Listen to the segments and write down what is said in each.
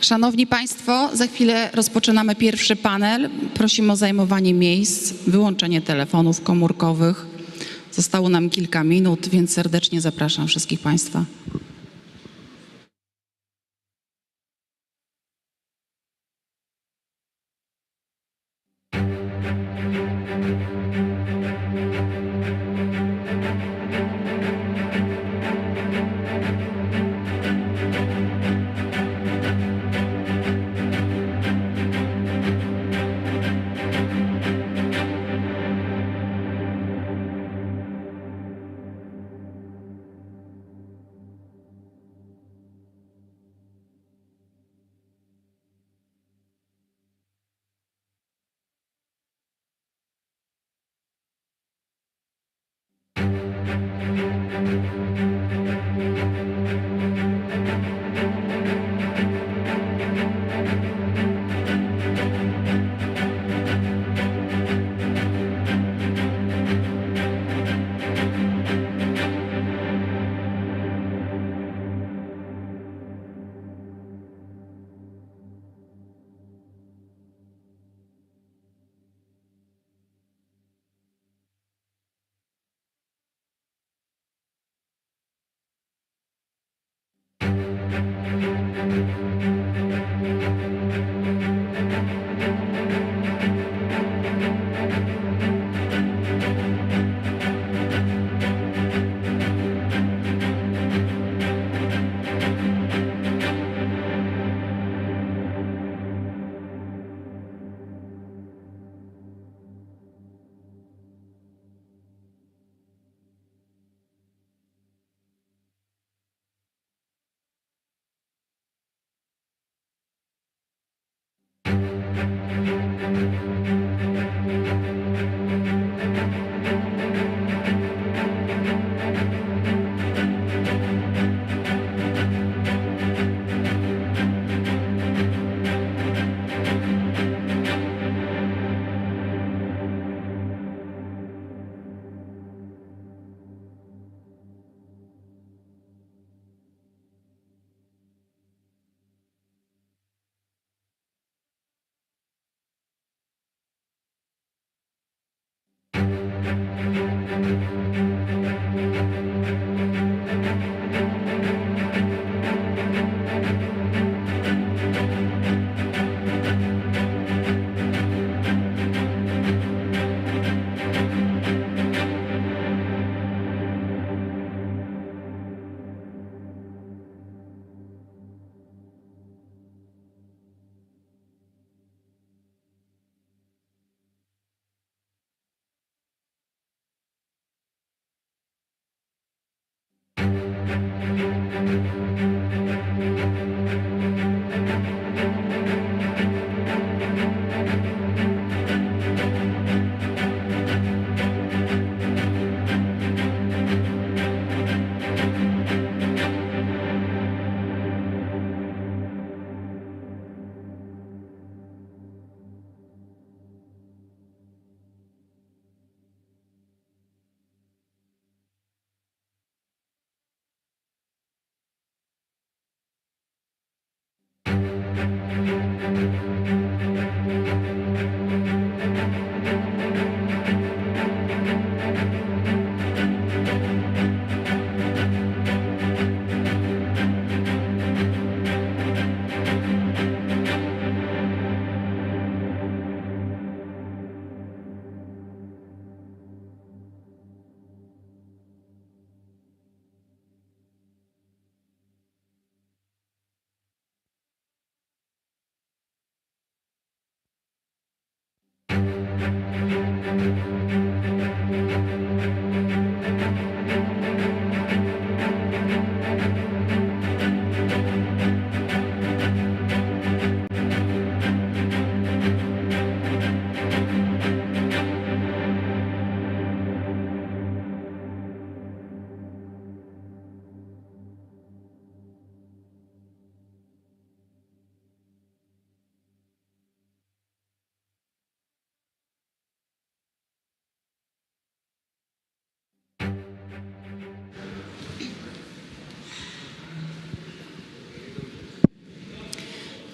Szanowni Państwo, za chwilę rozpoczynamy pierwszy panel. Prosimy o zajmowanie miejsc, wyłączenie telefonów komórkowych. Zostało nam kilka minut, więc serdecznie zapraszam wszystkich Państwa.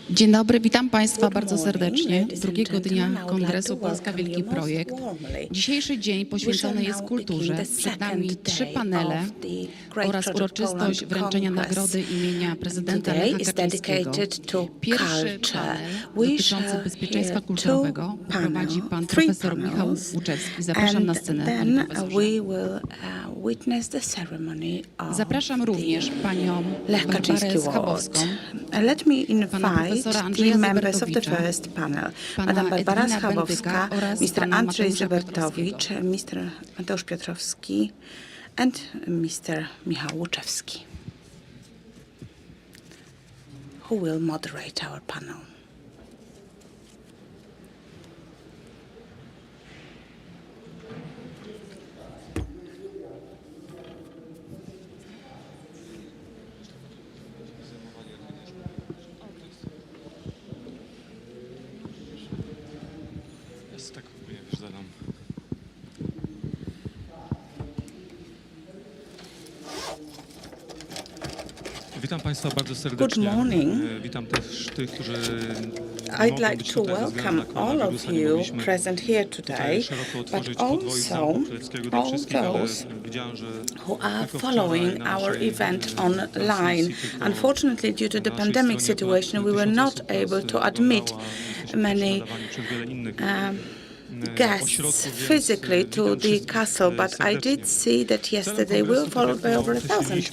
Dzień dobry, witam Państwa bardzo serdecznie. Drugiego dnia Kongresu Polska Wielki Projekt. Dzisiejszy dzień poświęcony jest kulturze. Przed nami 3 panele oraz uroczystość wręczenia nagrody imienia prezydenta Lecha Kaczyńskiego. Pierwszy panel dotyczący bezpieczeństwa kulturowego prowadzi pan profesor Michał Łuczewski. Zapraszam na scenę, panie profesorze. Zapraszam również panią Barbarę Schabowską, Let me invite profesora the members of the first panel, Madam Barbara Schabowska, Mr. Andrzej Zybertowicz, Mr. Mateusz Piotrowski, and Mr. Michał Łuczewski, who will moderate our panel. Witam Państwa bardzo serdecznie. Good morning. Witam też tych, którzy I'd like to welcome all of you present here today, but also all those who are following our event online. Unfortunately, due to the pandemic situation, we were not able to admit many guests physically to the castle, but I did see that yesterday we were followed by over 1,000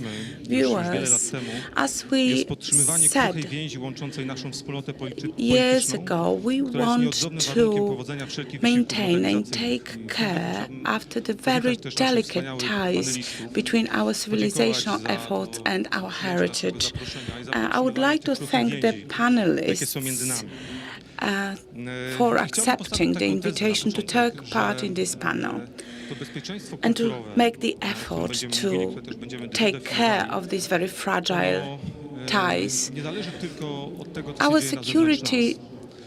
viewers. As we said years ago, we want to maintain and take care after the very delicate ties between our civilizational efforts and our heritage. I would like to thank the panelists for accepting the invitation to take part in this panel and to make the effort to take care of these very fragile ties. Our security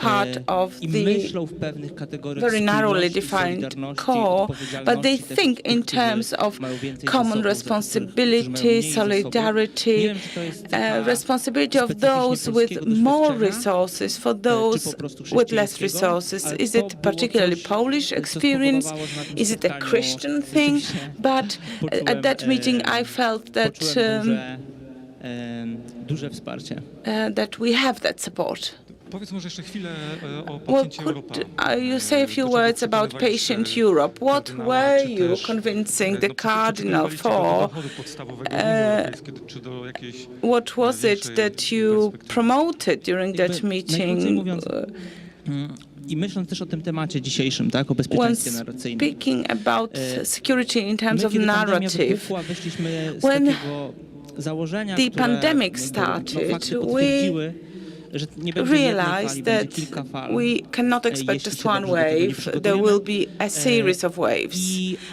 part of i the myślą w pewnych kategoriach very narrowly spójności, defined solidarności, core, but they odpowiedzialności, też think tych, in którzy terms of mają więcej common zasobów, responsibility, którzy mają mniej zasobów. solidarity, Nie wiem, czy to jest cecha responsibility of specyficznie those with polskiego more doświadczenia, resources for czy those po prostu with less chrześcijańskiego, resources. ale Is to it było particularly coś, Polish co experience? spowodowało, że na tym Is it a spotkaniu Christian thing? rzeczywiście But at that meeting I felt that poczułem duże wsparcie. that we have that support. Powiedz może jeszcze chwilę o Well, pacjencie Europa. could you say a few words about Patient Europe? What were you convincing the cardinal for? What was it that you promoted during that meeting? I myśląc też o tym temacie dzisiejszym, tak, o When bezpieczeństwie narracyjnym. speaking about security in terms My, of kiedy pandemia narrative, wybuchła, wyszliśmy z when takiego założenia, the które pandemic fakty started, potwierdziły, że nie będzie jednej fali, realized będzie that kilka fal. we cannot expect jeśli just się one dobrze do tego nie wave. There przygotujemy. will be a series of waves,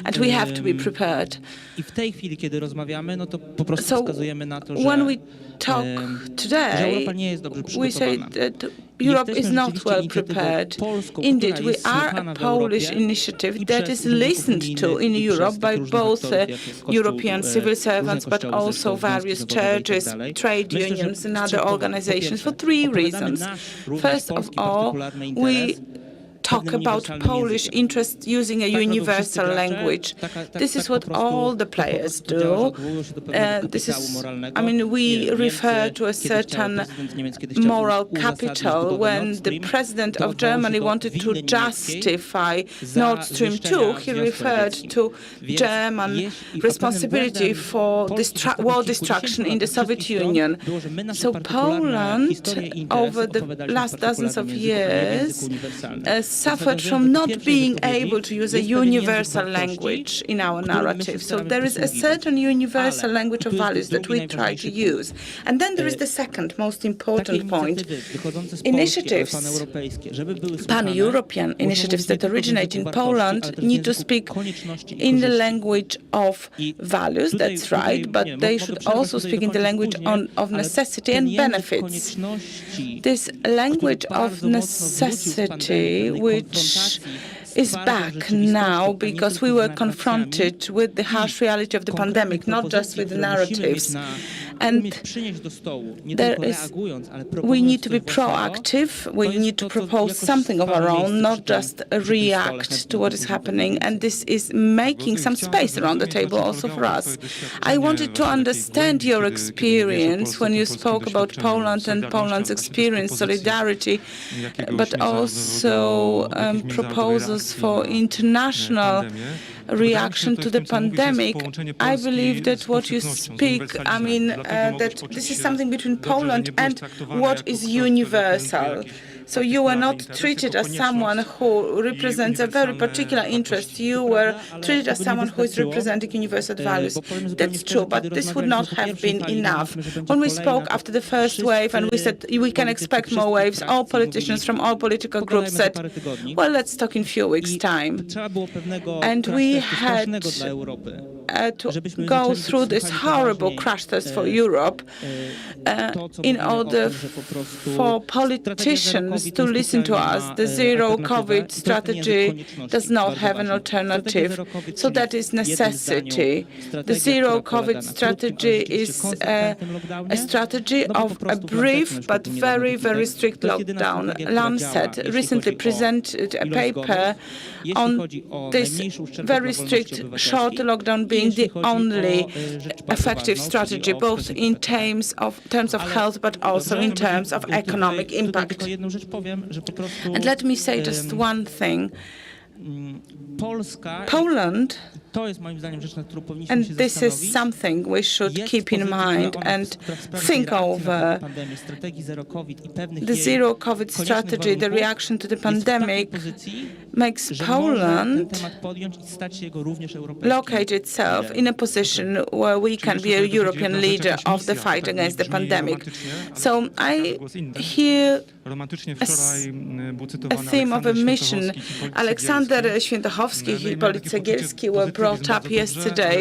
and we have to be prepared. I w tej chwili, kiedy rozmawiamy, no to po prostu So wskazujemy na to, że, when we talk że today, Europa nie jest dobrze we say przygotowana. that Europe is Jesteśmy not rzeczywiście well inicjatywą prepared. polską, Indeed, która we jest are słuchana a w Polish Europie initiative i that przez is urzędników listened to unijnych, in i przez Europe by tych różnych both aktorów, jak jest Kościół, European civil różne servants, but kościoły, also zespoły, various związki zawodowe i tak churches, dalej. trade Myślę, że unions, and z other trzech powodów. Po organizations pierwsze, for three opowiadamy reasons. nasz, również First of polski, all, partykularny we interes talk pewnym about uniwersalnym Polish językiem. interest using a Tak robią wszyscy universal gracze, language. tak This is po what prostu- all the tak po players prostu działa, że do. odwołują się do pewnego This kapitału is, moralnego. I mean, Nie we wiem, refer Niemcy to a kiedyś chciały, certain prezydent Niemiec kiedyś chciał moral uzasadnić capital budowę when Nord the Stream, president to of odwołał się Germany do wanted to winy niemieckiej justify za Nord Stream zniszczenia 2. He Związku referred Radzieckim. to Więc German i pewnym responsibility błędem for Polski w war ostatnich destruction in the kilkudziesięciu Soviet latach Union. było, że my nasze So partykularne Poland, historie i interesy over the opowiadaliśmy w last dozens of partykularnym języku, a nie w years, języku uniwersalnym. suffered Nawiązując from do not pierwszej being wypowiedzi, able to use jest a pewien universal język wartości, language in our którym my się narrative. So staramy there is a posługiwać. certain universal Ale, language i of tu jest values that drugi we try to najważniejszy punkt. use. And then there is the second most Takie important point. inicjatywy wychodzące z Polski, ale Initiatives, paneuropejskie, żeby były słuchane, pan-European muszą initiatives mówić nie that tylko w originate języku in wartości, Poland ale też w need to języku speak konieczności i in the korzyści. language of I values, tutaj- that's tutaj, right, but nie, they mogę should przerwać, also tutaj speak in the dokończę language później, of ale necessity ten and język benefits. konieczności, This language który of bardzo mocno wrócił z pandemii, necessity, pewnej which konfrontacji z is twardą back rzeczywistością, a now nie because tylko we z were narracjami. confronted with the harsh reality of the pandemic, not just with the narratives. And przynieść do stołu, nie there tylko is- reagując, ale we need to be proponując coś własnego, proactive. We to jest need to to, co propose jakoś something of our stwarza own, miejsce not przy tym- just przy tym stole. react Chętnie to what is później happening. powiem And this is making some space around the table also for us. I wanted to understand your experience when you spoke about Poland and Poland's experience, solidarity, but also proposals for international reaction to the pandemic. I believe that what you speak, I mean, that this is something between Poland and what is universal. So you were not treated as someone who represents a very particular interest. You were treated as someone who is representing universal values. That's true, but this would not have been enough. When we spoke after the first wave and we said we can expect more waves, all politicians from all political groups said, well, let's talk in a few weeks' time. Trzeba było pewnego And crash we testu had strasznego dla Europy. to Żebyśmy go zaczęli through this słuchali horrible poważniej, crash test for Europe to, co in mówimy o order tym, że po prostu for strategia politicians zero to COVID listen to niespecjalnie us. ma, The zero alternatywę. COVID I to jest ten strategy język konieczności, does not bardzo have an ważny. alternative. Strategia zero COVID, So czyli that is jednym necessity. zdaniu, The strategia, zero która polega COVID na krótkim, strategy ale rzeczywiście is konsekwentnym lockdownie. a strategy No bo po of a prostu brief Lancet but niedawno very, wypuścił very tekst. strict To jest jedyna lockdown. strategia, która Lancet działa, jeśli recently chodzi o presented a ilość paper zgonów, jeśli on chodzi o this najmniejszy uszczerbek very dla wolności strict obywatelskiej short lockdown i being jeśli the chodzi o, only rzecz bardzo effective ważną, strategy, czyli o both kwestię in PPE. terms of health, but also in terms of economic Tutaj impact. tylko jedną rzecz powiem, że po prostu And let me say just one thing. Polska, Poland, to jest moim zdaniem rzecz, nad którą powinniśmy and się this is zastanowić, something we should jest keep in pozycja, mind ona and w sprawie think reakcji na over. pandemię, strategii zero COVID i pewnych The jej zero COVID koniecznych strategy, the warunków, reaction to the jest w takiej pandemic pozycji, makes że może ten Poland temat podjąć i stać się jego również europejskim locate itself in a position where we can be a European leader of the fight against the pandemic. So I hear Romantycznie wczoraj był a cytowany theme of a Aleksander mission. Świętochowski i Polak Aleksander Cegielski. Świętochowski No i i miałem Polak takie Cegielski poczucie were brought up yesterday.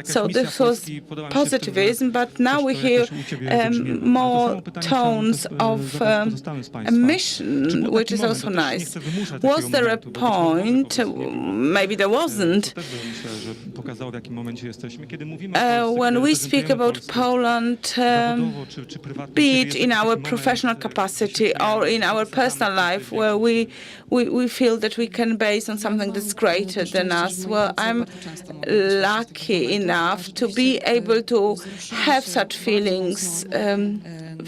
So this was positivism, but now we hear more tones of a mission, which is also nice. Was there a point, maybe there wasn't, when we speak about Poland, be it in our professional capacity or in our personal life, where we feel that we can base on something that's greater than us? Well, I'm lucky enough to be able to have such feelings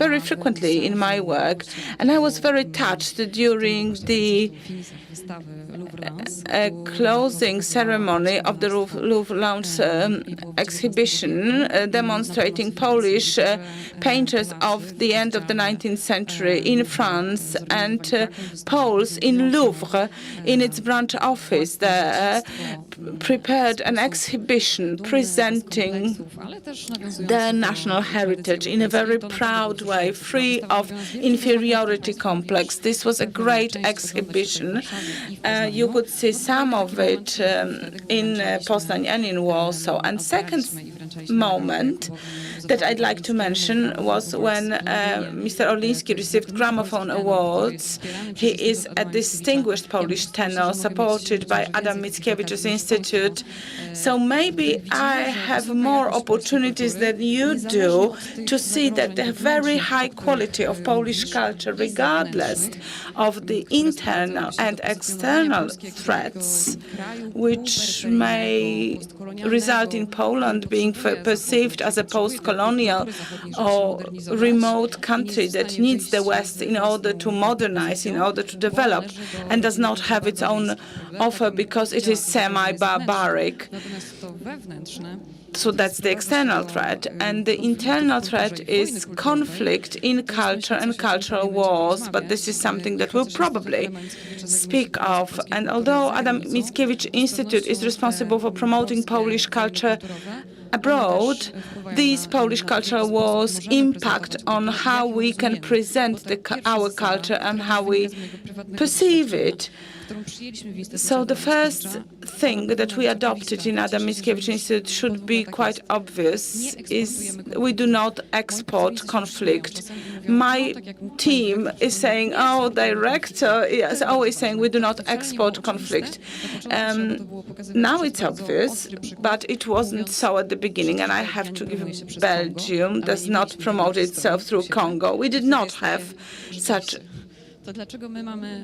very frequently in my work, and I was very touched during the closing ceremony of the Louvre Lounge exhibition, demonstrating Polish painters of the end of the 19th century in France, and Poles in Louvre, in its branch office there, prepared an exhibition presenting their national heritage in a very proud way, free of inferiority complex. This was a great exhibition. You could see some of it in Poznań and in Warsaw. And second moment that I'd like to mention was when Mr. Orliński received Gramophone Awards. He is a distinguished Polish tenor supported by Adam Mickiewicz's Institute. So maybe I have more opportunities than you do to see that the very high quality of Polish culture, regardless of the internal and external threats, which may result in Poland being perceived as a post-colonial or remote country that needs the West in order to modernize, in order to develop, and does not have its own offer because it is semi-barbaric. So that's the external threat. And the internal threat is conflict in culture and cultural wars, but this is something that we'll probably speak of. And although Adam Mickiewicz Institute is responsible for promoting Polish culture abroad, these Polish cultural wars impact on how we can present our culture and how we perceive it. So the first thing that we adopted in Adam Mickiewicz Institute should be quite obvious, is we do not export conflict. My team is saying, oh, director is always saying we do not export conflict. Now it's obvious, but it wasn't so at the beginning, and I have to give Belgium does not promote itself through Congo. We did not have such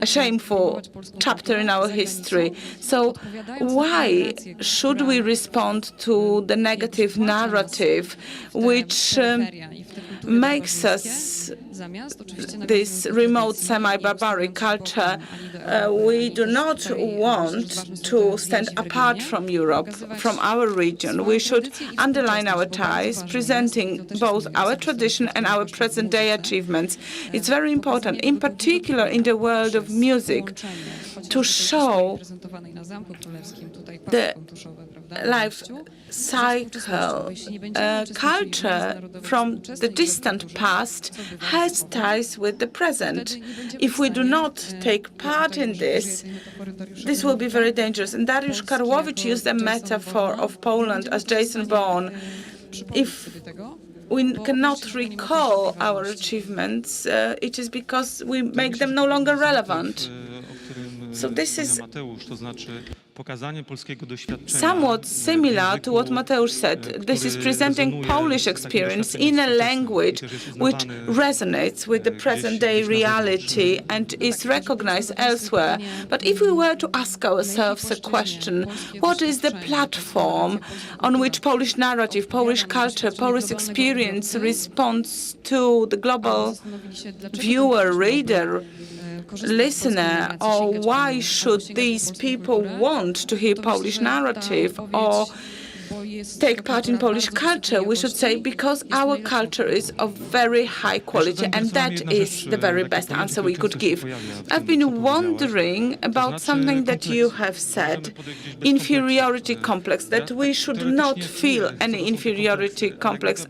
a shameful chapter in our history. So why should we respond to the negative narrative which makes us this remote semi-barbaric culture? We do not want to stand apart from Europe, from our region. We should underline our ties, presenting both our tradition and our present-day achievements. It's very important, in particular in the world of music, to show the life cycle. Culture from the distant past has ties with the present. If we do not take part in this, this will be very dangerous. And Dariusz Karłowicz used a metaphor of Poland as Jason Bourne. If we cannot recall our achievements, it is because we make them no longer relevant. So this is somewhat similar to what Mateusz said. This is presenting Polish experience in a language which resonates with the present-day reality and is recognized elsewhere. But if we were to ask ourselves a question, what is the platform on which Polish narrative, Polish culture, Polish experience responds to the global viewer, reader, listener, or why should these people want to hear Polish narrative or take part in Polish culture? We should say because our culture is of very high quality, and that is the very best answer we could give. I've been wondering about something that you have said, inferiority complex, that we should not feel any inferiority complex.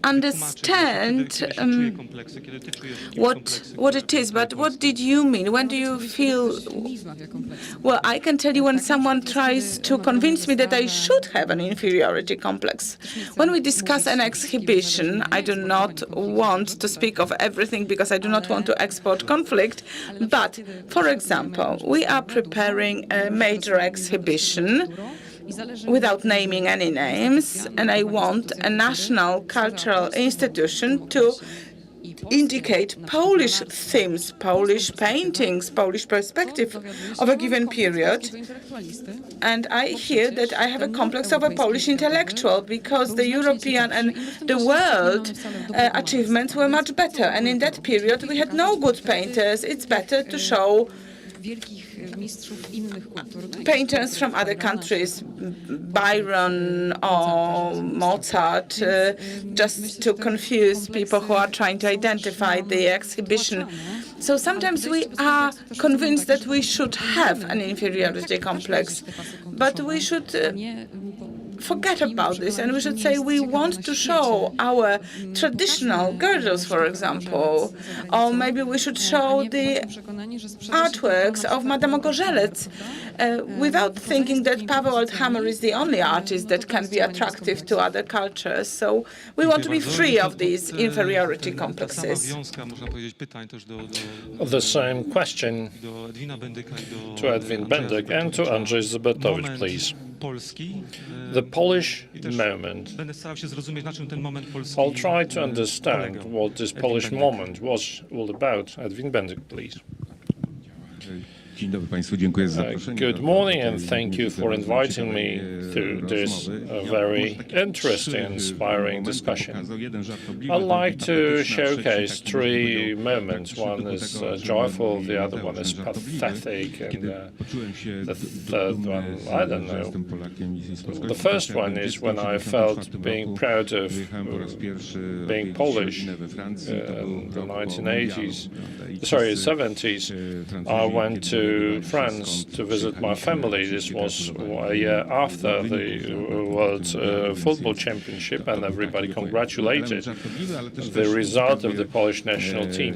understand what it is, but what did you mean? When do you feel? Well, I can tell you when someone tries to convince me that I should have an inferiority complex. When we discuss an exhibition, I do not want to speak of everything because I do not want to export conflict. But, for example, we are preparing a major exhibition without naming any names, and I want a national cultural institution to indicate Polish themes, Polish paintings, Polish perspective of a given period. And I hear that I have a complex of a Polish intellectual because the European and the world achievements were much better. And in that period, we had no good painters. It's better to show painters from other countries, Byron or Mozart, just to confuse people who are trying to identify the exhibition. So sometimes we are convinced that we should have an inferiority complex, but we should forget about this, and we should say we want to show our traditional girdles, for example, or maybe we should show the artworks of Madame Gorzelec, without thinking that Paweł Althammer is the only artist that can be attractive to other cultures. So we want to be free of these inferiority complexes. The same question to Edwin Bendyk and to Andrzej Zbytowicz, please. The Polish moment. I'll try to understand what this Polish moment was all about. Edwin Bendyk, please. Good morning, and thank you for inviting me to this very interesting, inspiring discussion. I'd like to showcase three moments. One is joyful, the other one is pathetic, and the third one, I don't know. The first one is when I felt being proud of being Polish in the 70s. I went to France to visit my family. This was a year after the World Football Championship, and everybody congratulated the result of the Polish national team.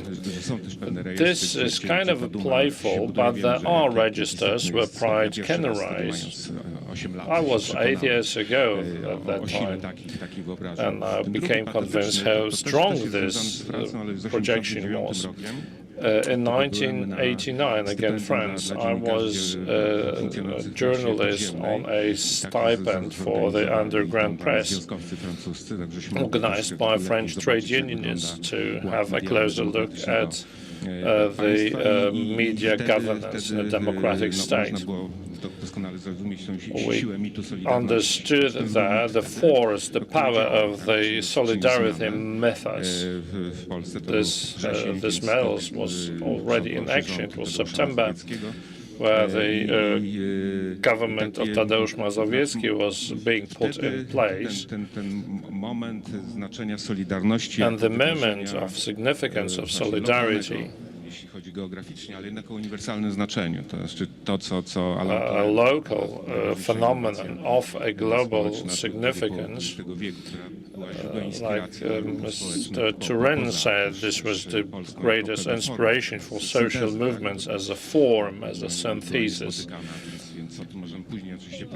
This is kind of playful, but there are registers where pride can arise. I was 8 years ago at that time, and I became convinced how strong this projection was. In 1989, against France, I was a journalist on a stipend for the underground press, organized by French trade unionists to have a closer look at the media governance in a democratic state. We understood there the force, the power of the solidarity mythos. This medal was already in action. It was September, where the government of Tadeusz Mazowiecki was being put in place. And the moment of significance of solidarity, a local phenomenon of a global significance, like Mr. Turin said, this was the greatest inspiration for social movements as a form, as a synthesis.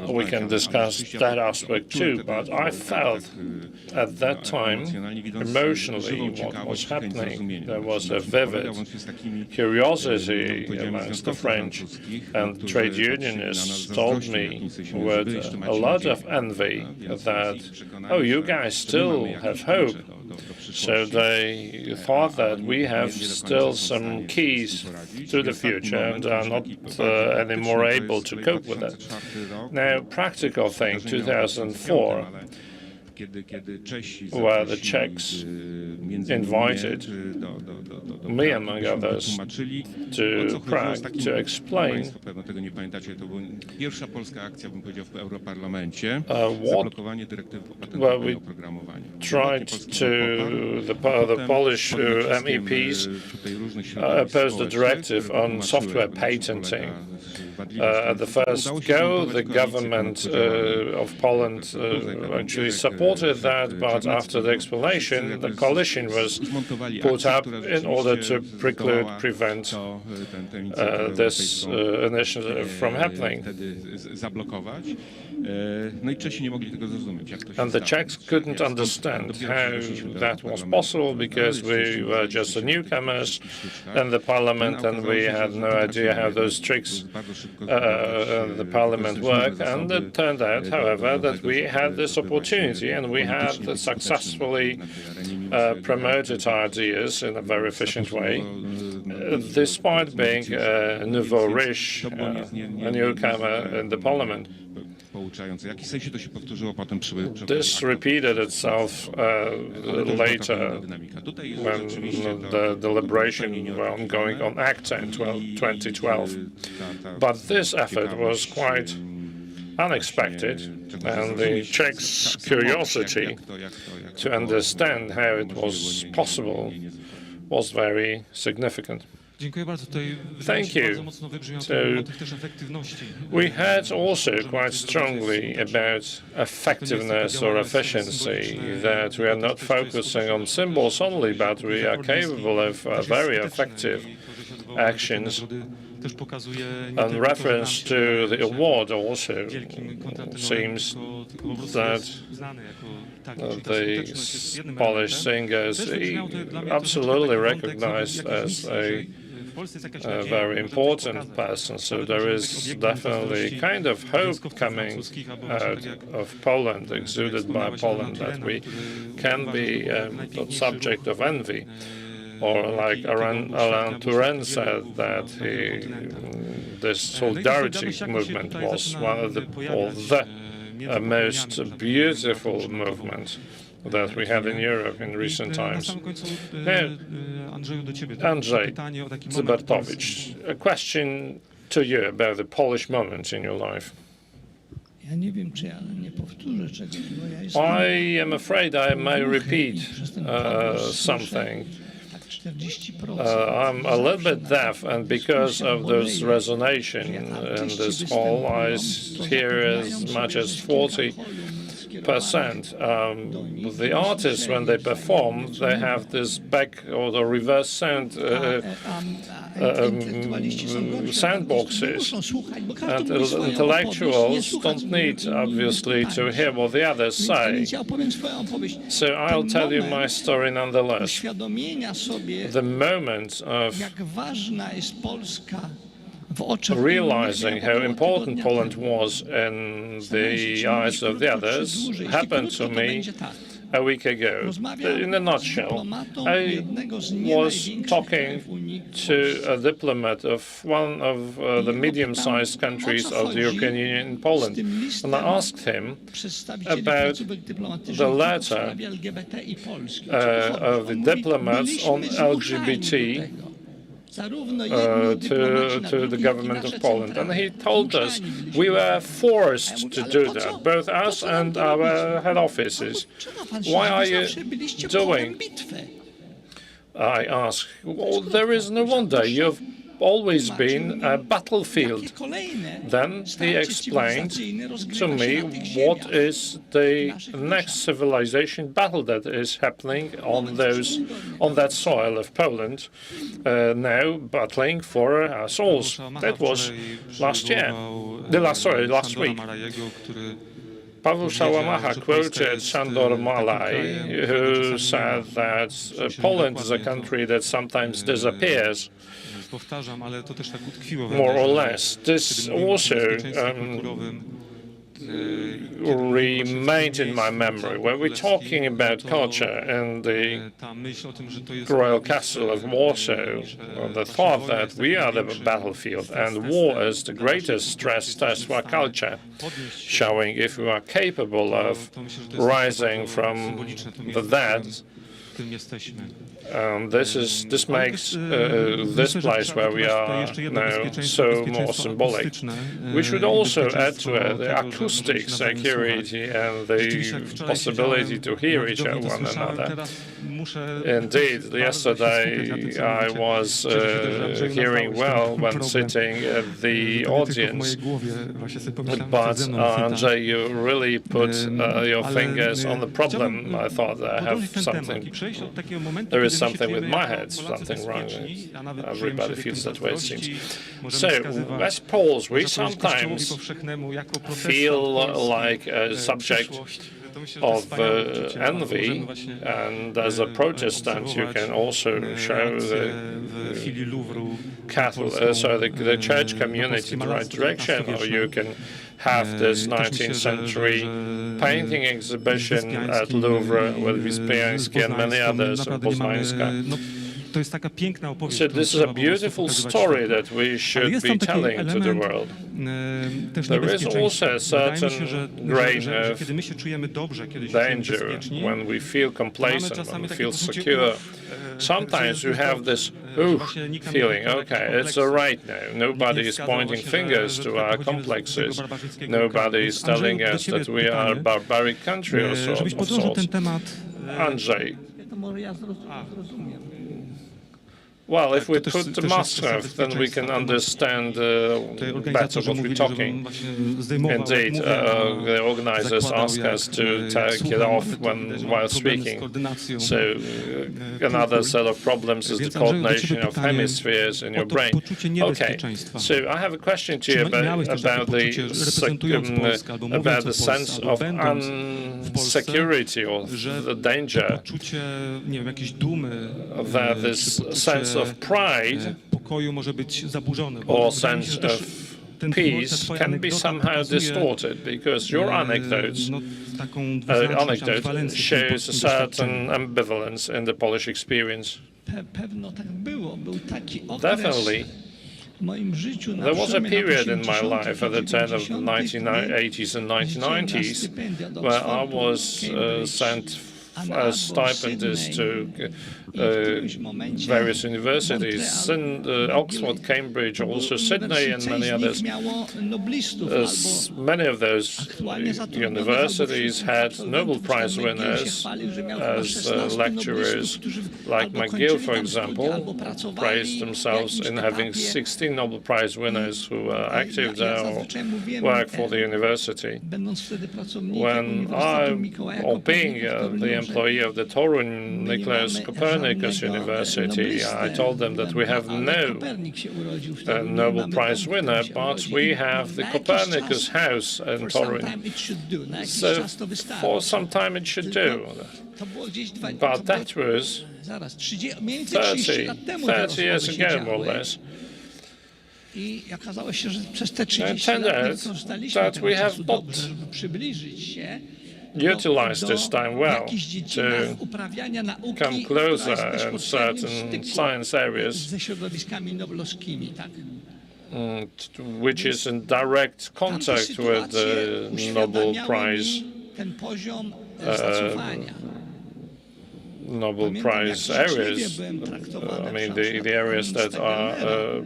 We can discuss that aspect too, but I felt at that time, emotionally, what was happening. There was a vivid curiosity amongst the French, and trade unionists told me with a lot of envy that, oh, you guys still have hope. So they thought that we have still some keys to the future and are not anymore able to cope with it. Now, practical thing, 2004, where the Czechs invited me, among others, to Prague to explain what we tried to, the Polish MEPs opposed the directive on software patenting. At the first go, the government of Poland actually supported supported that, but after the explanation, the coalition was put up in order to prevent this initiative from happening. And the Czechs couldn't understand how that was possible because we were just the newcomers in the parliament and we had no idea how those tricks the parliament work. And it turned out, however, that we had this opportunity and we had successfully promoted our ideas in a very efficient way, despite being a nouveau riche, a newcomer in the parliament. This repeated itself later when the deliberation were ongoing on ACTA in 2012. But this effort was quite unexpected, and the Czechs' curiosity to understand how it was possible was very significant. Thank you. So we heard also quite strongly about effectiveness or efficiency, that we are not focusing on symbols only, but we are capable of very effective actions. In reference to the award also seems that the Polish singer is absolutely recognized as a very important person. So there is definitely kind of hope coming out of Poland, exuded by Poland, that we can be the subject of envy. Or like Alain Touraine said, that this solidarity movement was one of the most beautiful movements that we had in Europe in recent times. Now, Andrzej Zybertowicz, a question to you about the Polish moment in your life. I am afraid I may repeat something. I'm a little bit deaf, and because of this resonation in this hall, I hear as much as 40%. The artists, when they perform, they have this back or the reverse sound sandboxes, and intellectuals don't need, obviously, to hear what the others say. So I'll tell you my story nonetheless. The moment of realizing how important Poland was in the eyes of the others happened to me a week ago. In a nutshell, I was talking to a diplomat of one of the medium-sized countries of the European Union in Poland, and I asked him about the letter of the diplomats on LGBT to the government of Poland. And he told us we were forced to do that, both us and our head offices. Why are you doing? I asked. Well, there is no wonder. You've always been a battlefield. Then he explained to me what is the next civilization battle that is happening on that soil of Poland, now battling for our souls. That was last week. Paweł Szałamacha quoted Sandor Malaj, who said that Poland is a country that sometimes disappears. More or less. This also remained in my memory. When we're talking about culture in the Royal Castle of Warsaw, the thought that we are the battlefield and war is the greatest stress test for culture, showing if we are capable of rising from the dead This makes this place where we are now so more symbolic. We should also add to it the acoustic security and the possibility to hear one another. Indeed, yesterday I was hearing well when sitting at the audience, but Andrzej, you really put your fingers on the problem. I thought I have something. There is something with my head, something wrong. Everybody feels that way, it seems. So, as Poles, we sometimes feel like a subject of envy, and as a Protestant, you can also show the the church community the right direction, or you can have this 19th century painting exhibition at Louvre with Wyspiański and many others, or Poznańska. So this is a beautiful story that we should be telling to the world. There is also a certain grain of danger when we feel complacent, when we feel secure. Sometimes you have this feeling, okay, it's all right now. Nobody is pointing fingers to our complexes. Nobody is telling us that we are a barbaric country or so of sorts. Andrzej. Well, if we put the mask off, then we can understand better what we're talking. Indeed, the organizers ask us to take it off while speaking. So another set of problems is the coordination of hemispheres in your brain. Okay, so I have a question to you about the sense of insecurity or the danger that this sense of pride or sense of peace can be somehow distorted, because your anecdote shows a certain ambivalence in the Polish experience. Definitely. There was a period in my life at the turn of the 1980s and 1990s where I was sent as stipendist to various universities, in Oxford, Cambridge, also Sydney, and many others. Many of those universities had Nobel Prize winners as lecturers, like McGill, for example, praised themselves in having 16 Nobel Prize winners who were active there or work for the university. When I, or being the employee of the Torun Nicholas Copernicus University, I told them that we have no Nobel Prize winner, but we have the Copernicus House in Torun. So for some time it should do. But that was 30 years ago, more or less. It turned out that we have not utilized this time well to come closer in certain science areas, which is in direct contact with the Nobel Prize areas. I mean, the areas that are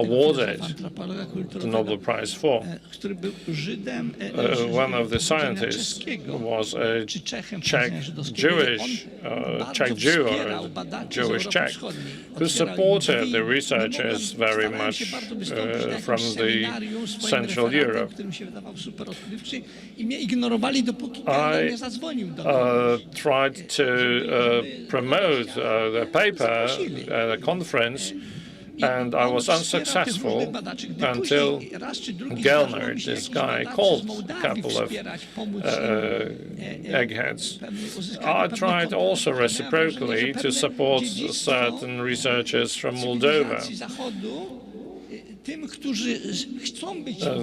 awarded the Nobel Prize for. One of the scientists was a Czech Jew or Jewish Czech, who supported the researchers very much from the Central Europe. I tried to promote the paper at a conference, and I was unsuccessful until Gellner, this guy, called a couple of eggheads. I tried also reciprocally to support certain researchers from Moldova. A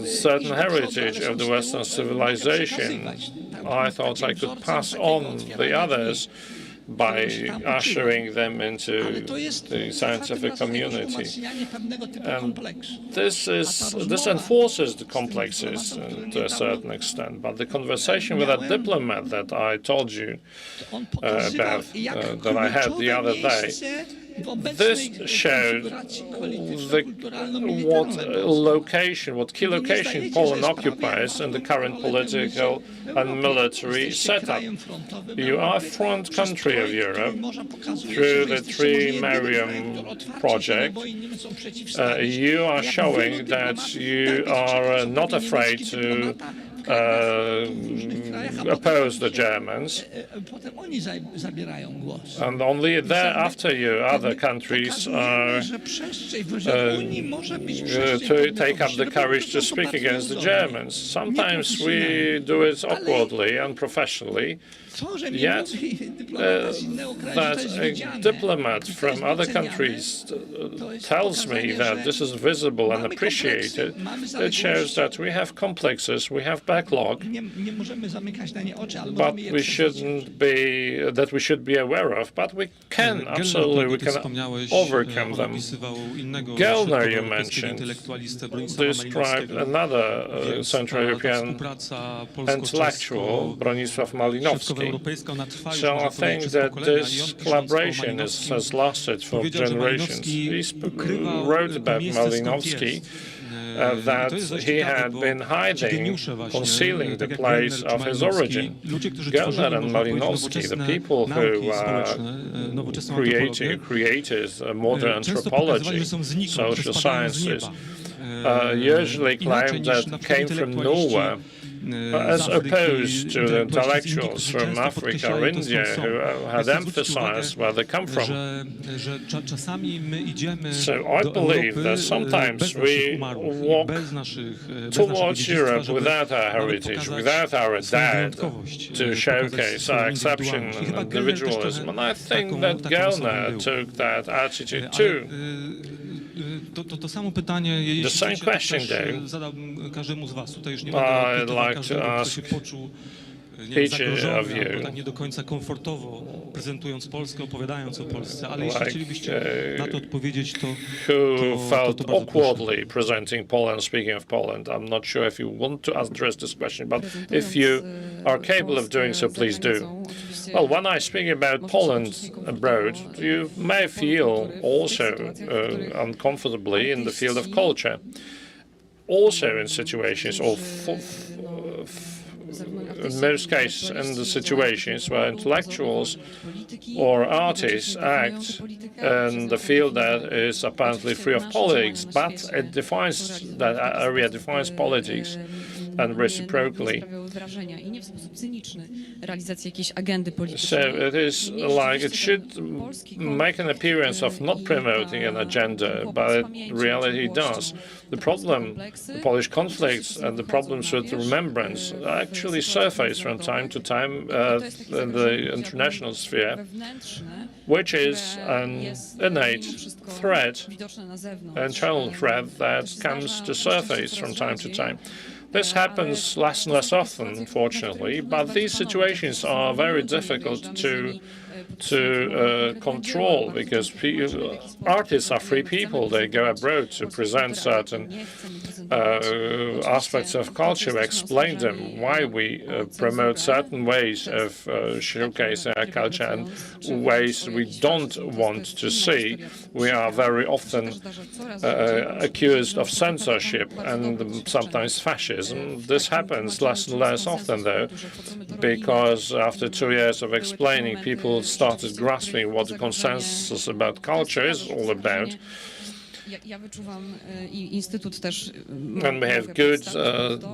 certain heritage of the Western civilization. I thought I could pass on the others, by ushering them into the scientific community. And this enforces the complexes to a certain extent. But the conversation with that diplomat that I told you about, that I had the other day, this showed what key location Poland occupies in the current political and military setup. You are a front country of Europe through the Three Mariam project. You are showing that you are not afraid to oppose the Germans, and only thereafter you, other countries are to take up the courage to speak against the Germans. Sometimes we do it awkwardly and unprofessionally, yet that a diplomat from other countries tells me that this is visible and appreciated. It shows that we have complexes, we have backlog, but we shouldn't be, that we should be aware of, but we can, absolutely, we can overcome them. Gellner, you mentioned, described another Central European intellectual, Bronisław Malinowski. So I think that this collaboration has lasted for generations. He wrote about Malinowski that he had been hiding, concealing the place of his origin. Gellner and Malinowski, the people who created modern anthropology, social sciences, usually claim that came from Norway, as opposed to the intellectuals from Africa or India who had emphasized where they come from. So I believe that sometimes we walk towards Europe without our heritage, without our dad, to showcase our exception and individualism. And I think that Gellner took that attitude too. The same question, though, I'd like to ask each of you, nie do końca komfortowo prezentując Polskę, opowiadając o Polsce, ale jeśli chcielibyście na to odpowiedzieć, to who felt awkwardly presenting Poland, speaking of Poland. I'm not sure if you want to address this question, but if you are capable of doing so, please do. Well, when I speak about Poland abroad, you may feel also uncomfortably in the field of culture. Also in situations, or in most cases, in the situations where intellectuals or artists act in the field that is apparently free of politics, but it defines, that area defines politics, and reciprocally. So it is like it should make an appearance of not promoting an agenda, but in reality it does. The problem, the Polish conflicts and the problems with remembrance actually surface from time to time in the international sphere, which is an innate threat, an internal threat that comes to surface from time to time. This happens less and less often, unfortunately, but these situations are very difficult to control, because artists are free people. They go abroad to present certain aspects of culture, explain them why we promote certain ways of showcasing our culture and ways we don't want to see. We are very often accused of censorship and sometimes fascism. This happens less and less often, though, because after 2 years of explaining, people started grasping what the consensus about culture is all about. And we have good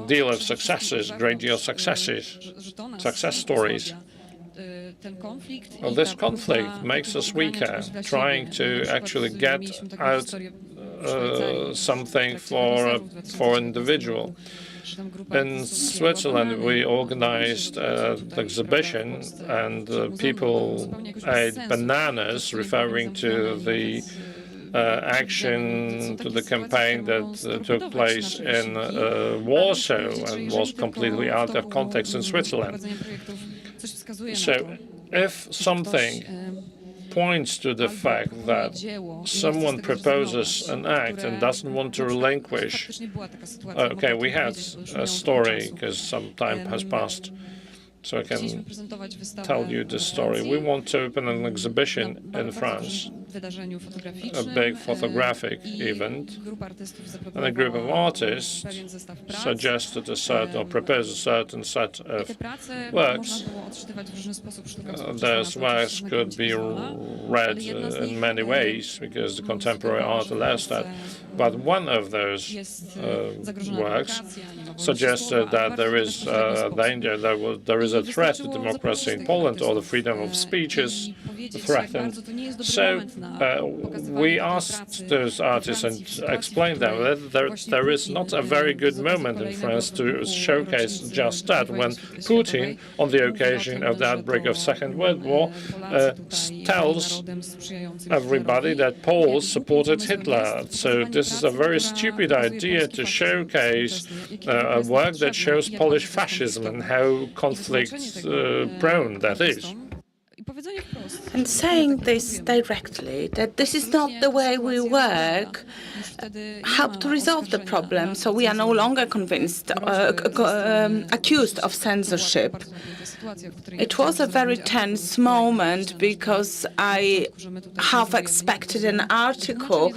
deal of successes, great deal of success stories. Well, this conflict makes us weaker, trying to actually get out something for an individual. In Switzerland, we organized an exhibition, and people ate bananas, referring to the action, to the campaign that took place in Warsaw and was completely out of context in Switzerland. So If something points to the fact that someone proposes an act and doesn't want to relinquish, okay, we had a story because some time has passed, so I can tell you the story. We want to open an exhibition in France, a big photographic event, and a group of artists suggested a certain or proposed a certain set of works. Those works could be read in many ways because the contemporary art allows that. But one of those works suggested that there is a danger, there is a threat to democracy in Poland, or the freedom of speech is threatened. So we asked those artists and explained them that there is not a very good moment in France to showcase just that, when Putin, on the occasion of the outbreak of Second World War, tells everybody that Poles supported Hitler. So this is a very stupid idea to showcase a work that shows Polish fascism and how conflict-prone that is. And saying this directly, that this is not the way we work, helped to resolve the problem. So we are no longer accused of censorship. It was a very tense moment because I half expected an article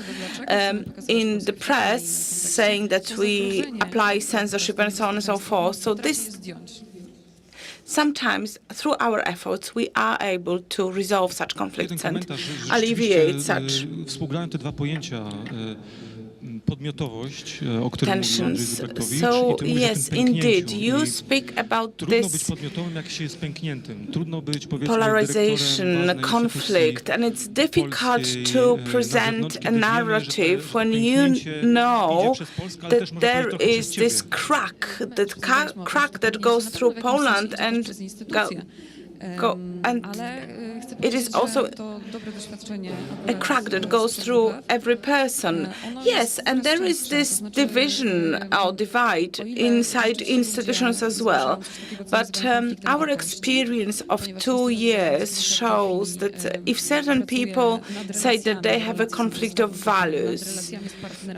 in the press saying that we apply censorship and so on and so forth. So this. Sometimes, through our efforts, we are able to resolve such conflicts and alleviate such tensions. So, yes, indeed, you speak about this polarization, conflict, and it's difficult to present a narrative when you know that there is this crack that goes through Poland and it is also a crack that goes through every person. Yes, and there is this division or divide inside institutions as well. But our experience of 2 years shows that if certain people say that they have a conflict of values,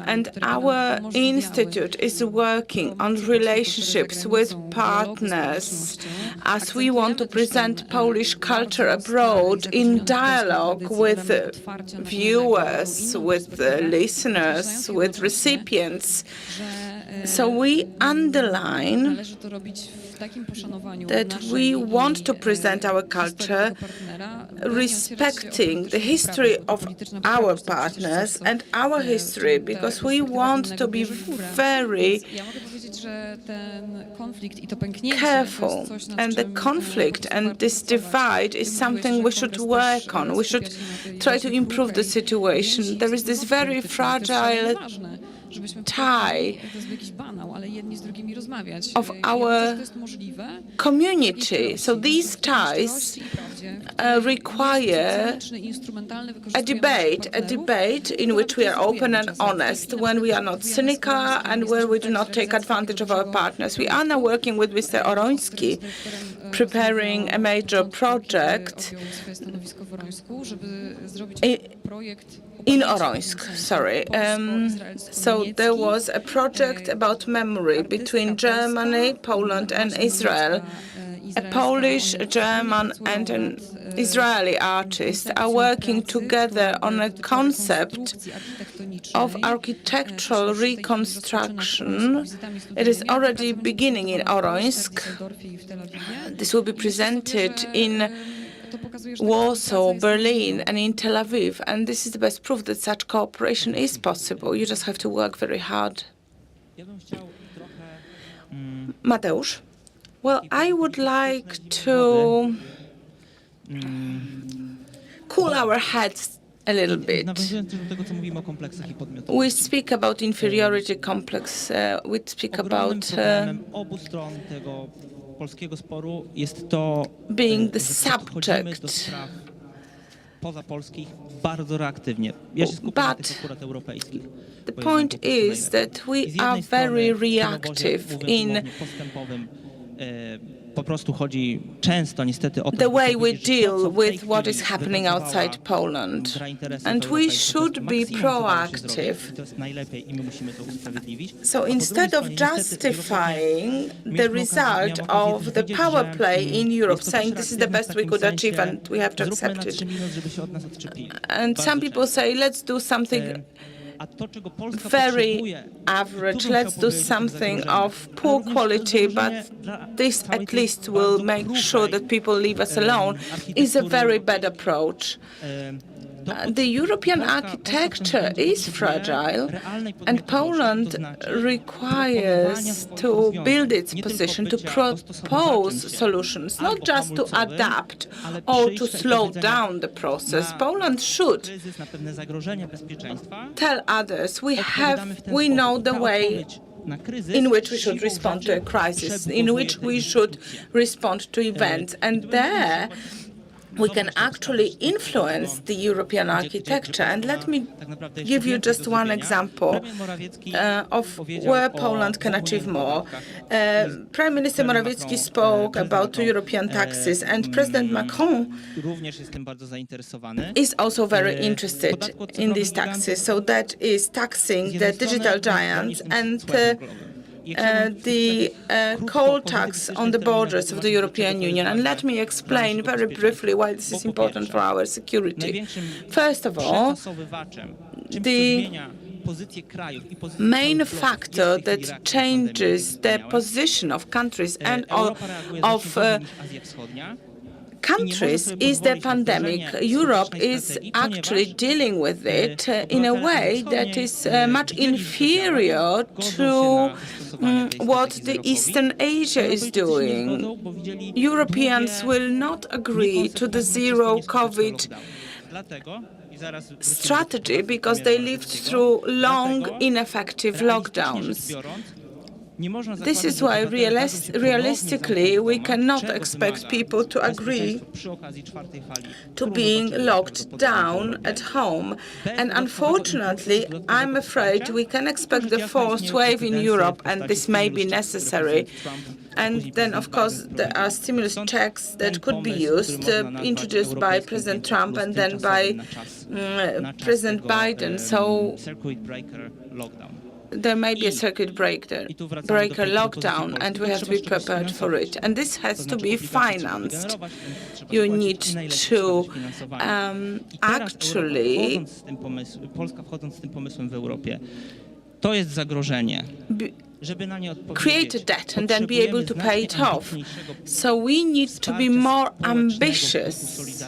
and our institute is working on relationships with partners, as we want to present Polish culture abroad in dialogue with viewers, with listeners, with recipients. So we underline that we want to present our culture respecting the history of our partners and our history, because we want to be very careful. And the conflict and this divide is something we should work on. We should try to improve the situation. There is this very fragile tie of our community. So these ties require a debate in which we are open and honest, when we are not cynical and where we do not take advantage of our partners. We are now working with Mr. Oroński, preparing a major project in Orońsk, sorry. So there was a project about memory between Germany, Poland and Israel. A Polish, a German and an Israeli artist are working together on a concept of architectural reconstruction. It is already beginning in Orońsk. This will be presented in Warsaw, Berlin and in Tel Aviv. And this is the best proof that such cooperation is possible. You just have to work very hard. Mateusz? Well, I would like to cool our heads a little bit. We speak about inferiority complex. We speak about being the subject. But the point is that we are very reactive in po prostu chodzi często niestety o to, the żeby way we powiedzieć, że to, co deal w tej with what chwili is happening wypracowała outside Poland. gra interesów And we europejskich, to should jest be maksimum, co dało się proactive. zrobić i to jest najlepiej i my musimy to usprawiedliwić. So A po drugiej instead of stronie niestety justifying the mieliśmy result okazję of the powiedzieć, power że play in jest Europe, to saying też this is the best we reaktywne w could takim achieve sensie, and we have to zróbmy na accept it. 3 minut, żeby się od nas odczepili. And Bardzo some people często. say, let's do something A to, czego Polska very potrzebuje, average, tu bym chciał let's do powiedzieć o tym something zagrożeniu. of Ale poor również to quality, zagrożenie but dla this całej at tej least will bardzo make kruchej, sure that people leave us alone, is a very bad approach. The European architecture is fragile, and Poland requires to build its position, to propose solutions, not just to adapt or to slow down the process. Poland should kryzys, na pewne zagrożenia bezpieczeństwa. tell others we know the way in which we should respond to a crisis, in which we should respond to events, and there we can actually influence the European architecture. And let me give you just one example of where Poland can achieve more. Prime Minister Morawiecki spoke about two European taxes, and President Macron Również jestem bardzo zainteresowany. is also very interested in these taxes. So that is taxing the digital giants and the coal tax on the borders of the European Union. And let me explain very briefly why this is important for our security. First of all, the main factor that changes the position of countries and of countries is the pandemic. Europe is actually dealing with it in a way that is much inferior to what the Eastern Asia is doing. Europeans will not agree to the zero COVID strategy because they lived through long, ineffective lockdowns. This is why realistically we cannot expect people to agree to being locked down at home. And unfortunately, I'm afraid we can expect the fourth wave in Europe, and this may be necessary. And then, of course, there are stimulus checks that could be used, introduced by President Trump and then by President Biden. So there may be a circuit breaker lockdown, and we have to be prepared for it. And this has to be financed. You need to actually create a debt and then be able to pay it off. So we need to be more ambitious.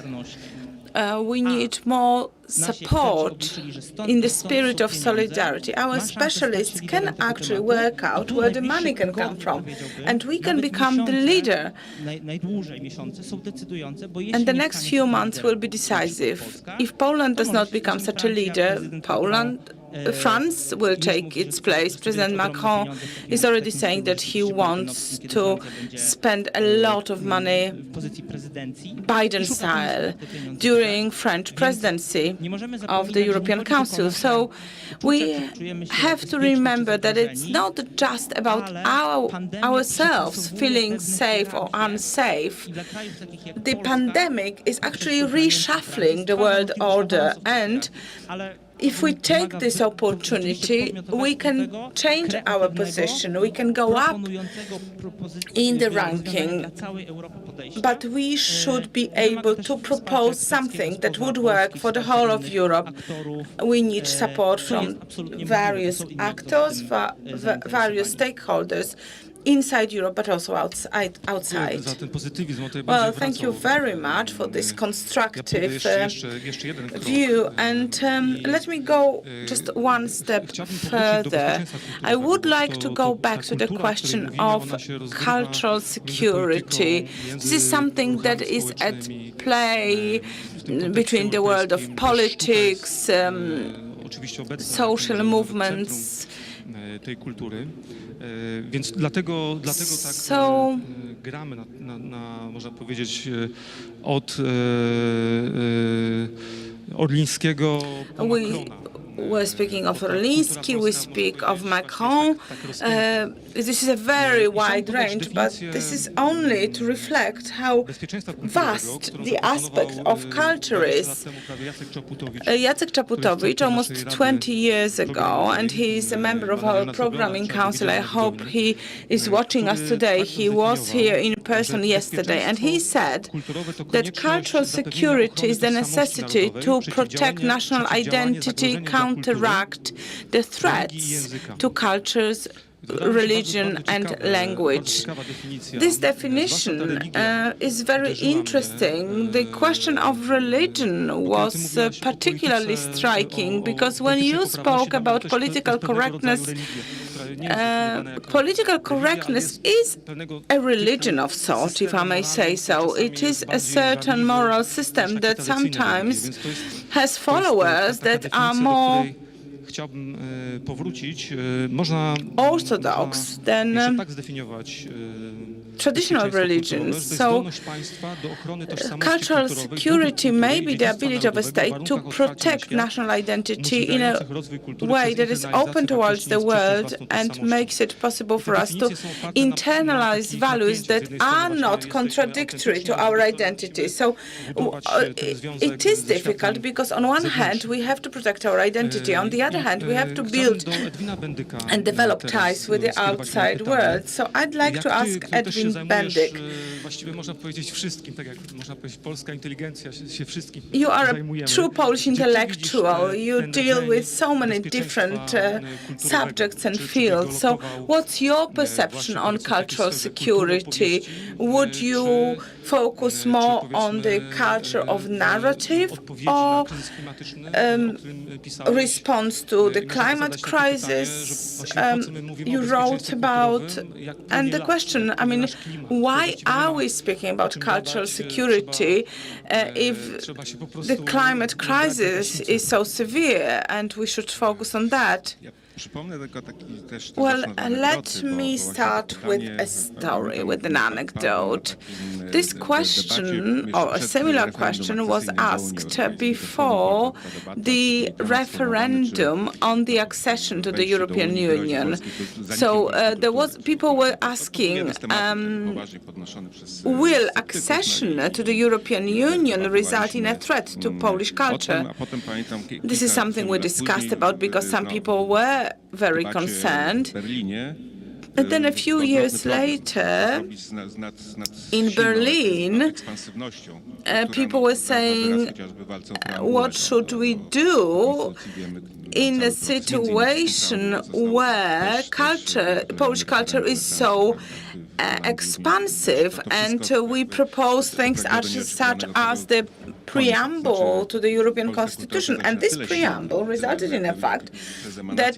We need more support in the spirit of solidarity. Our specialists can actually work out where the money can come from, and we can become the leader. And the next few months will be decisive. If Poland does not become such a leader, France will take its place. President Macron is already saying that he wants to spend a lot of money, Biden style, during French presidency of the European Council. So we have to remember that it's not just about ourselves feeling safe or unsafe. The pandemic is actually reshuffling the world order, and if we take this opportunity, we can change our position, we can go up in the ranking, but we should be able to propose something that would work for the whole of Europe. We need support from various actors, various stakeholders, inside Europe, but also outside. Well, thank you very much for this constructive view. And let me go just one step further. I would like to go back to the question of cultural security. This is something that is at play between the world of politics, social movements. Więc dlatego tak gramy na można powiedzieć, od Orlińskiego po Macrona. we're speaking of Orliński, we speak of Macron. This is a very wide range, but this is only to reflect how vast the aspect of culture is. Jacek Czaputowicz, almost 20 years ago, and he is a member of our programming council. I hope he is watching us today. He was here in person yesterday, and he said that cultural security is the necessity to protect national identity, counteract the threats to cultures, religion and language. This definition is very interesting. The question of religion was particularly striking because when you spoke about political correctness is a religion of sort, if I may say so. It is a certain moral system that sometimes has followers that are more orthodox than traditional religions. So cultural security may be the ability of a state to protect national identity in a way that is open towards the world and makes it possible for us to internalize values that are not contradictory to our identity. So it is difficult because on one hand we have to protect our identity, on the other hand we have to build and develop ties with the outside world. So I'd like to ask Edwin Bendyk. You are a true Polish intellectual. You deal with so many different subjects and fields. So what's your perception on cultural security? Would you focus more on the culture of narrative or response to the climate crisis you wrote about? And the question, I mean, why are we speaking about cultural security if the climate crisis is so severe and we should focus on that? Well, let me start with a story, with an anecdote. This question, or a similar question, was asked before the referendum on the accession to the European Union. So people were asking, will accession to the European Union result in a threat to Polish culture? This is something we discussed about because some people were very concerned. And then a few years later, in Berlin, people were saying, what should we do in a situation where Polish culture is so expansive, and we propose things such as the preamble to the European Constitution, and this preamble resulted in the fact that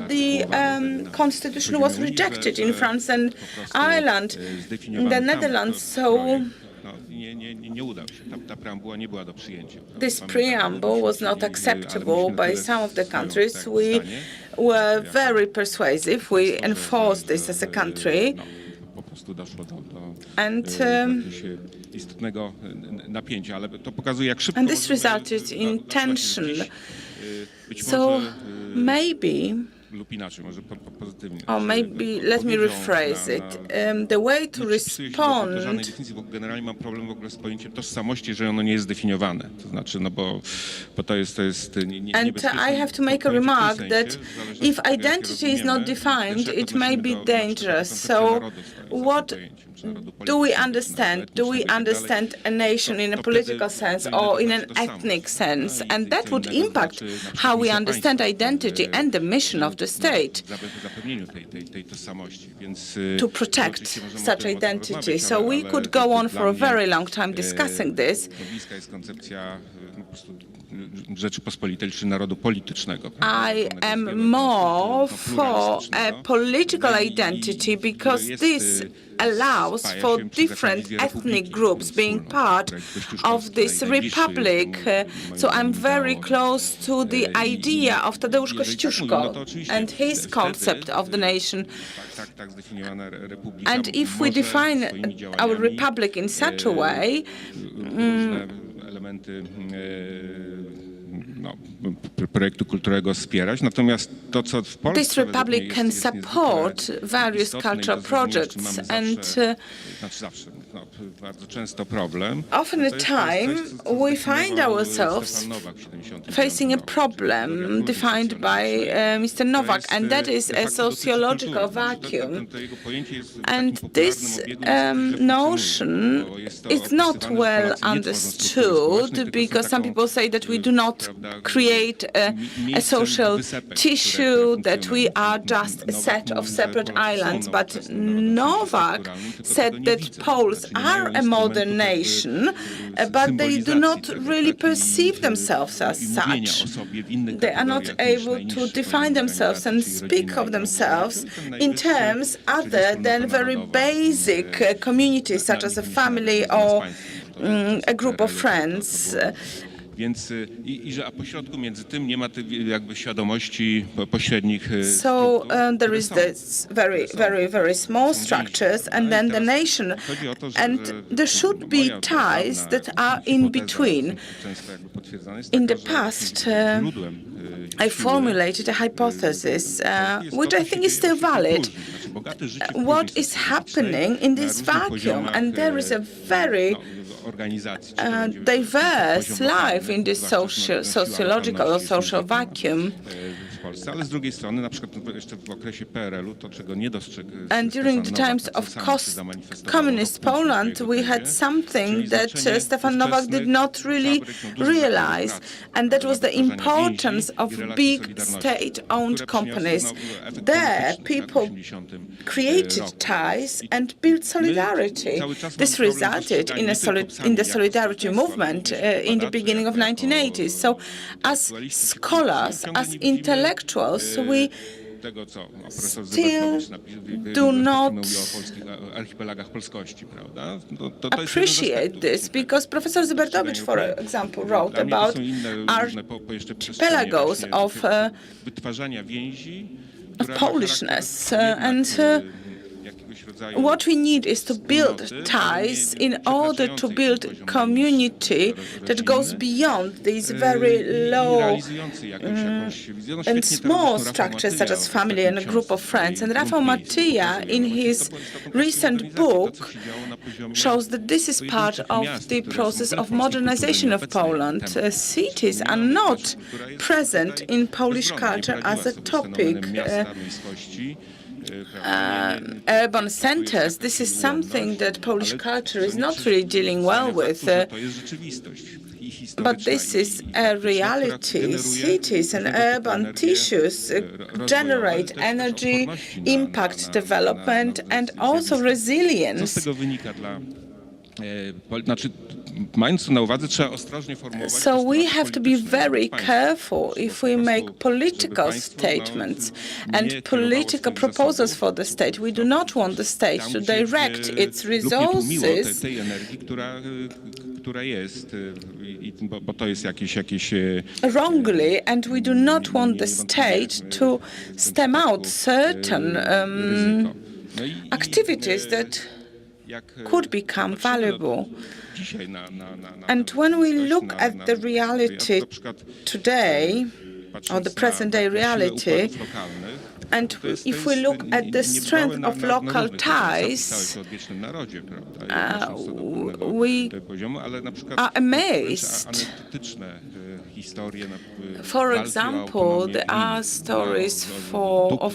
the Constitution was rejected in France and Ireland, in the Netherlands. So this preamble was not acceptable by some of the countries. We were very persuasive. We enforced this as a country. And this resulted in tension. So maybe, or maybe let me rephrase it. The way to respond. And I have to make a remark that if identity is not defined, it may be dangerous. So what do we understand? Do we understand a nation in a political sense or in an ethnic sense? And that would impact how we understand identity and the mission of the state to protect such identity. So we could go on for a very long time discussing this. I am more for a political identity because this allows for different ethnic groups being part of this republic. So I'm very close to the idea of Tadeusz Kościuszko and his concept of the nation. And if we define our republic in such a way, projektu kulturowego wspierać. Natomiast to, co w Polsce This republic can support various cultural projects, and znaczy zawsze, bardzo często problem. often at time we find ourselves facing a problem defined by Mr. Nowak, and that is a sociological vacuum. And this notion is not well understood, because some people say that we do not create a social tissue, that we are just a set of separate islands. But Nowak said that Poles are a modern nation, but they do not really perceive themselves as such. They are not able to define themselves and speak of themselves in terms other than very basic communities, such as a family or a group of friends. Więc że pośrodku między tym nie ma jakby świadomości pośrednich. So there is this very small structures, and then the nation, and there should be ties that are in between. In the past, I formulated a hypothesis, which I think is still valid. What is happening in this vacuum? And there is a very diverse life in this sociological or social vacuum. Ale z drugiej strony, na przykład jeszcze w okresie PRL-u, to czego nie dostrzegł. And during the times of communist Poland, we had something that Stefan Nowak did not really realize, and that was the importance of big state-owned companies. There, people created ties and built solidarity. This resulted in the solidarity movement in the beginning of 1980s. So, as scholars, as intellectuals, we still do not appreciate this, because Professor Zybertowicz, for example, wrote about archipelagos of Polishness, and what we need is to build ties in order to build community that goes beyond these very low and small structures, such as family and a group of friends. And Rafał Matyja, in his recent book, shows that this is part of the process of modernization of Poland. Cities are not present in Polish culture as a topic. Urban centers, this is something that Polish culture is not really dealing well with. But this is a reality. Cities and urban tissues generate energy, impact development, and also resilience. So we have to be very careful if we make political statements and political proposals for the state. We do not want the state to direct its resources wrongly, and we do not want the state to stem out certain activities that could become valuable. And when we look at the reality today, or the present-day reality, and if we look at the strength of local ties, we are amazed. For example, there are stories of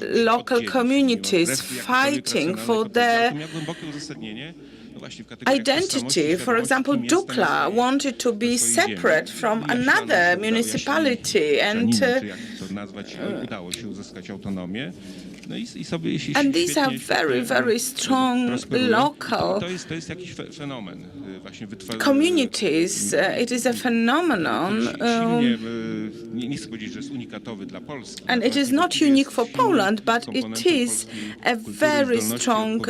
local communities fighting for their identity. For example, Dukla wanted to be separate from another municipality, and these are very, very strong local communities. It is a phenomenon, and it is not unique for Poland, but it is a very strong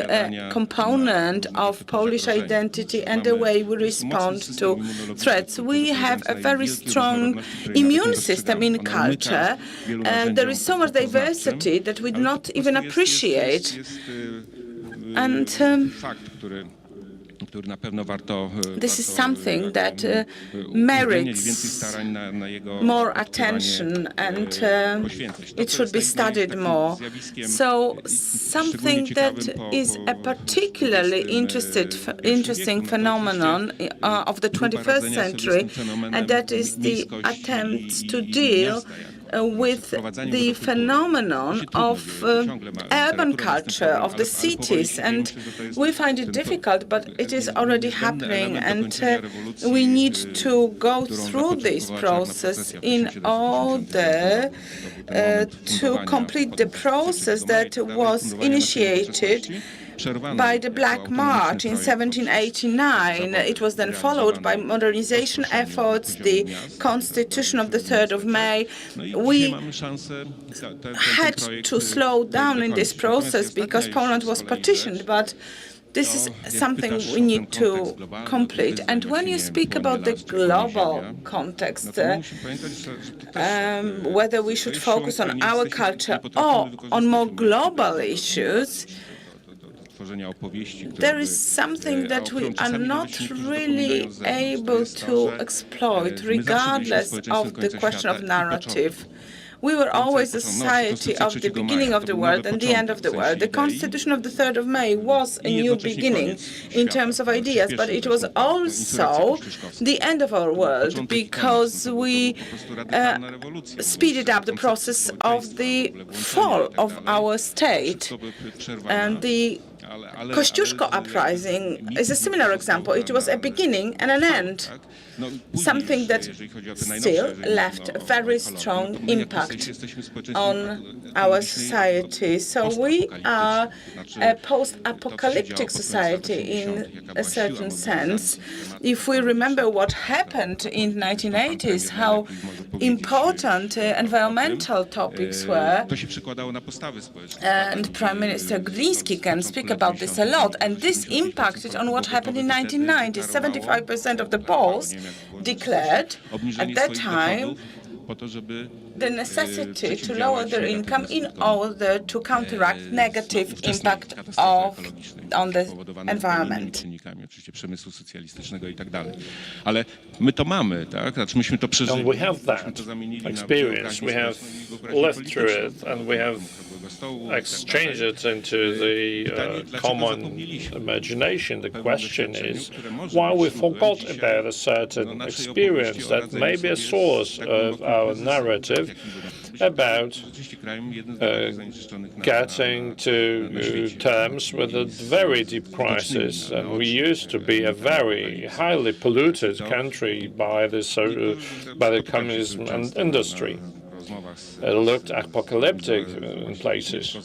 component of Polish identity and the way we respond to threats. We have a very strong immune system in culture. There is so much diversity that we do not even appreciate. And który na pewno warto This is something that merits more attention, and it should be studied more. So something that is a particularly interesting phenomenon of the 21st century, and that is the attempts to deal with the phenomenon of urban culture of the cities, and we find it difficult, but it is already happening, and we need to go through this process in order to complete the process that was initiated by the Black March in 1789. It was then followed by modernization efforts, the Constitution of the 3rd of May. We had to slow down in this process because Poland was partitioned, but this is something we need to complete. And when you speak about the global context, whether we should focus on our culture or on more global issues, there is something that we are not really able to exploit, regardless of the question of narrative. We were always a society of the beginning of the world and the end of the world. The Constitution of the 3rd of May was a new beginning in terms of ideas, but it was also the end of our world because we speeded up the process of the fall of our state. And the Kościuszko uprising is a similar example. It was a beginning and an end, something that still left a very strong impact on our society. So we are a post-apocalyptic society in a certain sense. If we remember what happened in the 1980s, how important environmental topics were, and Prime Minister Gliński can speak about this a lot, and this impacted on what happened in 1990. 75% of the Poles declared at that time the necessity to lower their income in order to counteract negative impact on the environment. And we have that experience, we have lived through it, and we have exchanged it into the common imagination. The question is why we forgot about a certain experience that may be a source of our narrative about getting to terms with a very deep crisis. And we used to be a very highly polluted country by the communism and industry. It looked apocalyptic in places.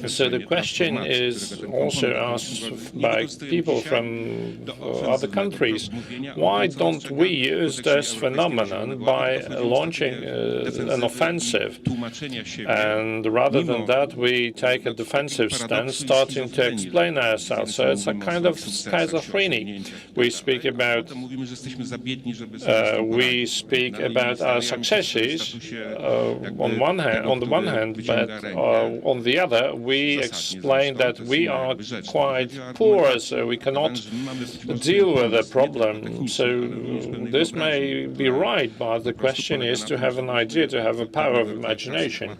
So the question is also asked by people from other countries, why don't we use this phenomenon by launching an offensive? And rather than that, we take a defensive stance, starting to explain ourselves. So it's a kind of schizophrenia. We speak about our successes on the one hand, but on the other, we explain that we are quite poor, so we cannot deal with the problem. So this may be right, but the question is to have an idea, to have a power of imagination,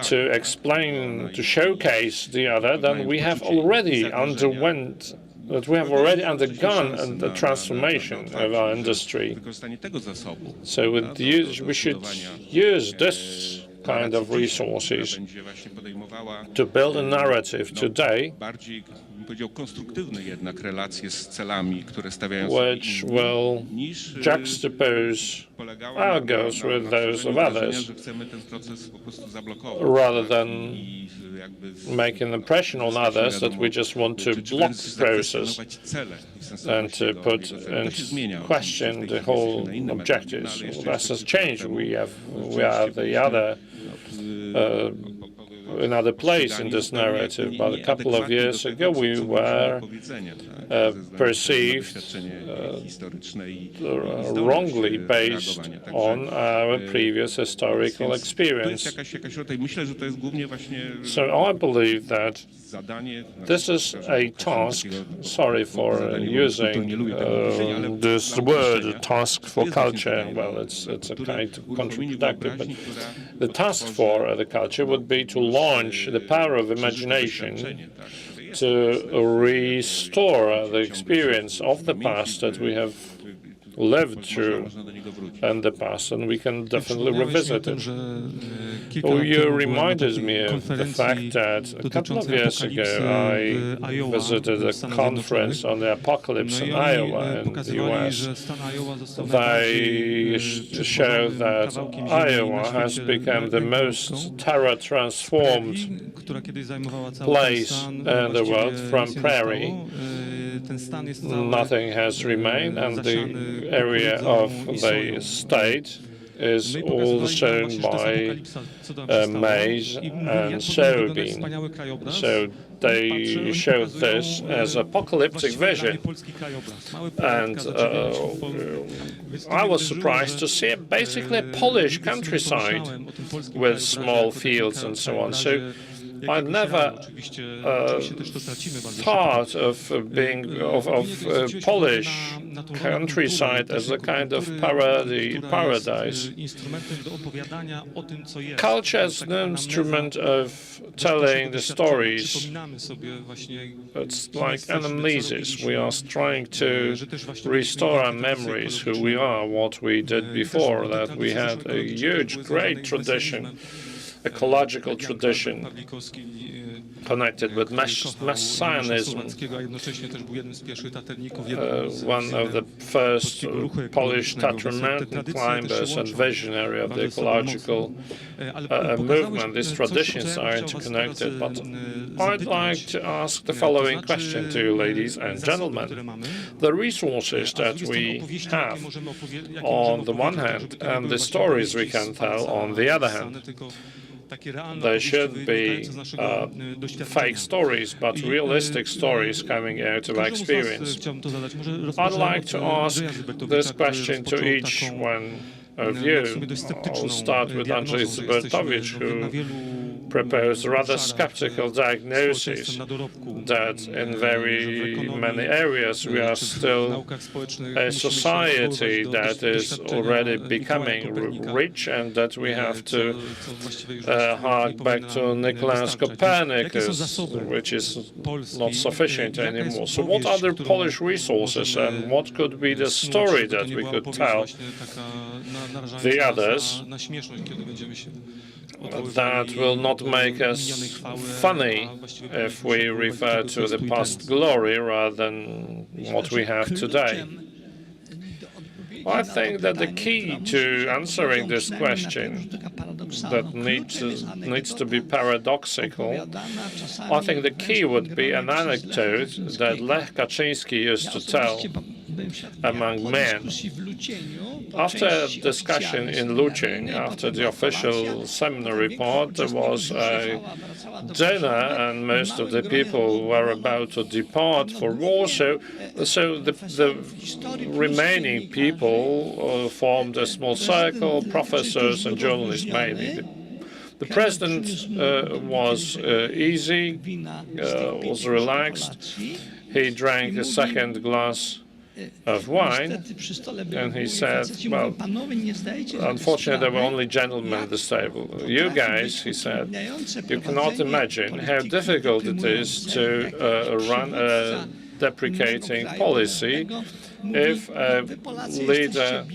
to explain, to showcase the other, then we have already undergone the transformation of our industry. So we should use this kind of resources to build a narrative today which will juxtapose our goals with those of others, rather than make an impression on others that we just want to block the process and to put in question the whole objectives. Well, that has changed. We are the other another place in this narrative, but a couple of years ago we were perceived wrongly based on our previous historical experience. So I believe that this is a task, sorry for using this word, task for culture, well, it's a kind of counterproductive, but the task for the culture would be to launch the power of imagination to restore the experience of the past that we have lived through in the past, and we can definitely revisit it. You reminded me of the fact that a couple of years ago I visited a conference on the apocalypse in Iowa in the US. They showed that Iowa has become the most terror-transformed place in the world from prairie. Nothing has remained, and the area of the state is all shown by maize and soybean. So they showed this as apocalyptic vision. And I was surprised to see basically a Polish countryside with small fields and so on. So I never thought of Polish countryside as a kind of paradise. Culture as an instrument of telling the stories. It's like anamnesis. We are trying to restore our memories, who we are, what we did before, that we had a huge, great tradition, ecological tradition connected with messianism. One of the first Polish Tatra mountain climbers and visionary of the ecological movement. These traditions are interconnected. But I'd like to ask the following question to you, ladies and gentlemen. The resources that we have on the one hand and the stories we can tell on the other hand, there should be fake stories, but realistic stories coming out of experience. I'd like to ask this question to each one of you. I'll start with Andrzej Zybertowicz, who proposed a rather skeptical diagnosis that in very many areas we are still a society that is already becoming rich and that we have to hark back to Nicholas Copernicus, which is not sufficient anymore. So what are the Polish resources and what could be the story that we could tell the others that will not make us funny if we refer to the past glory rather than what we have today? I think that the key to answering this question that needs to be paradoxical, I think the key would be an anecdote that Lech Kaczyński used to tell among men. After a discussion in Luching, after the official seminar report, there was a dinner and most of the people were about to depart for Warsaw. So the remaining people formed a small circle, professors and journalists mainly. The president was easy, was relaxed. He drank a second glass of wine, and he said, well, unfortunately, there were only gentlemen at this table. You guys, he said, you cannot imagine how difficult it is to run a deprecating policy if a leader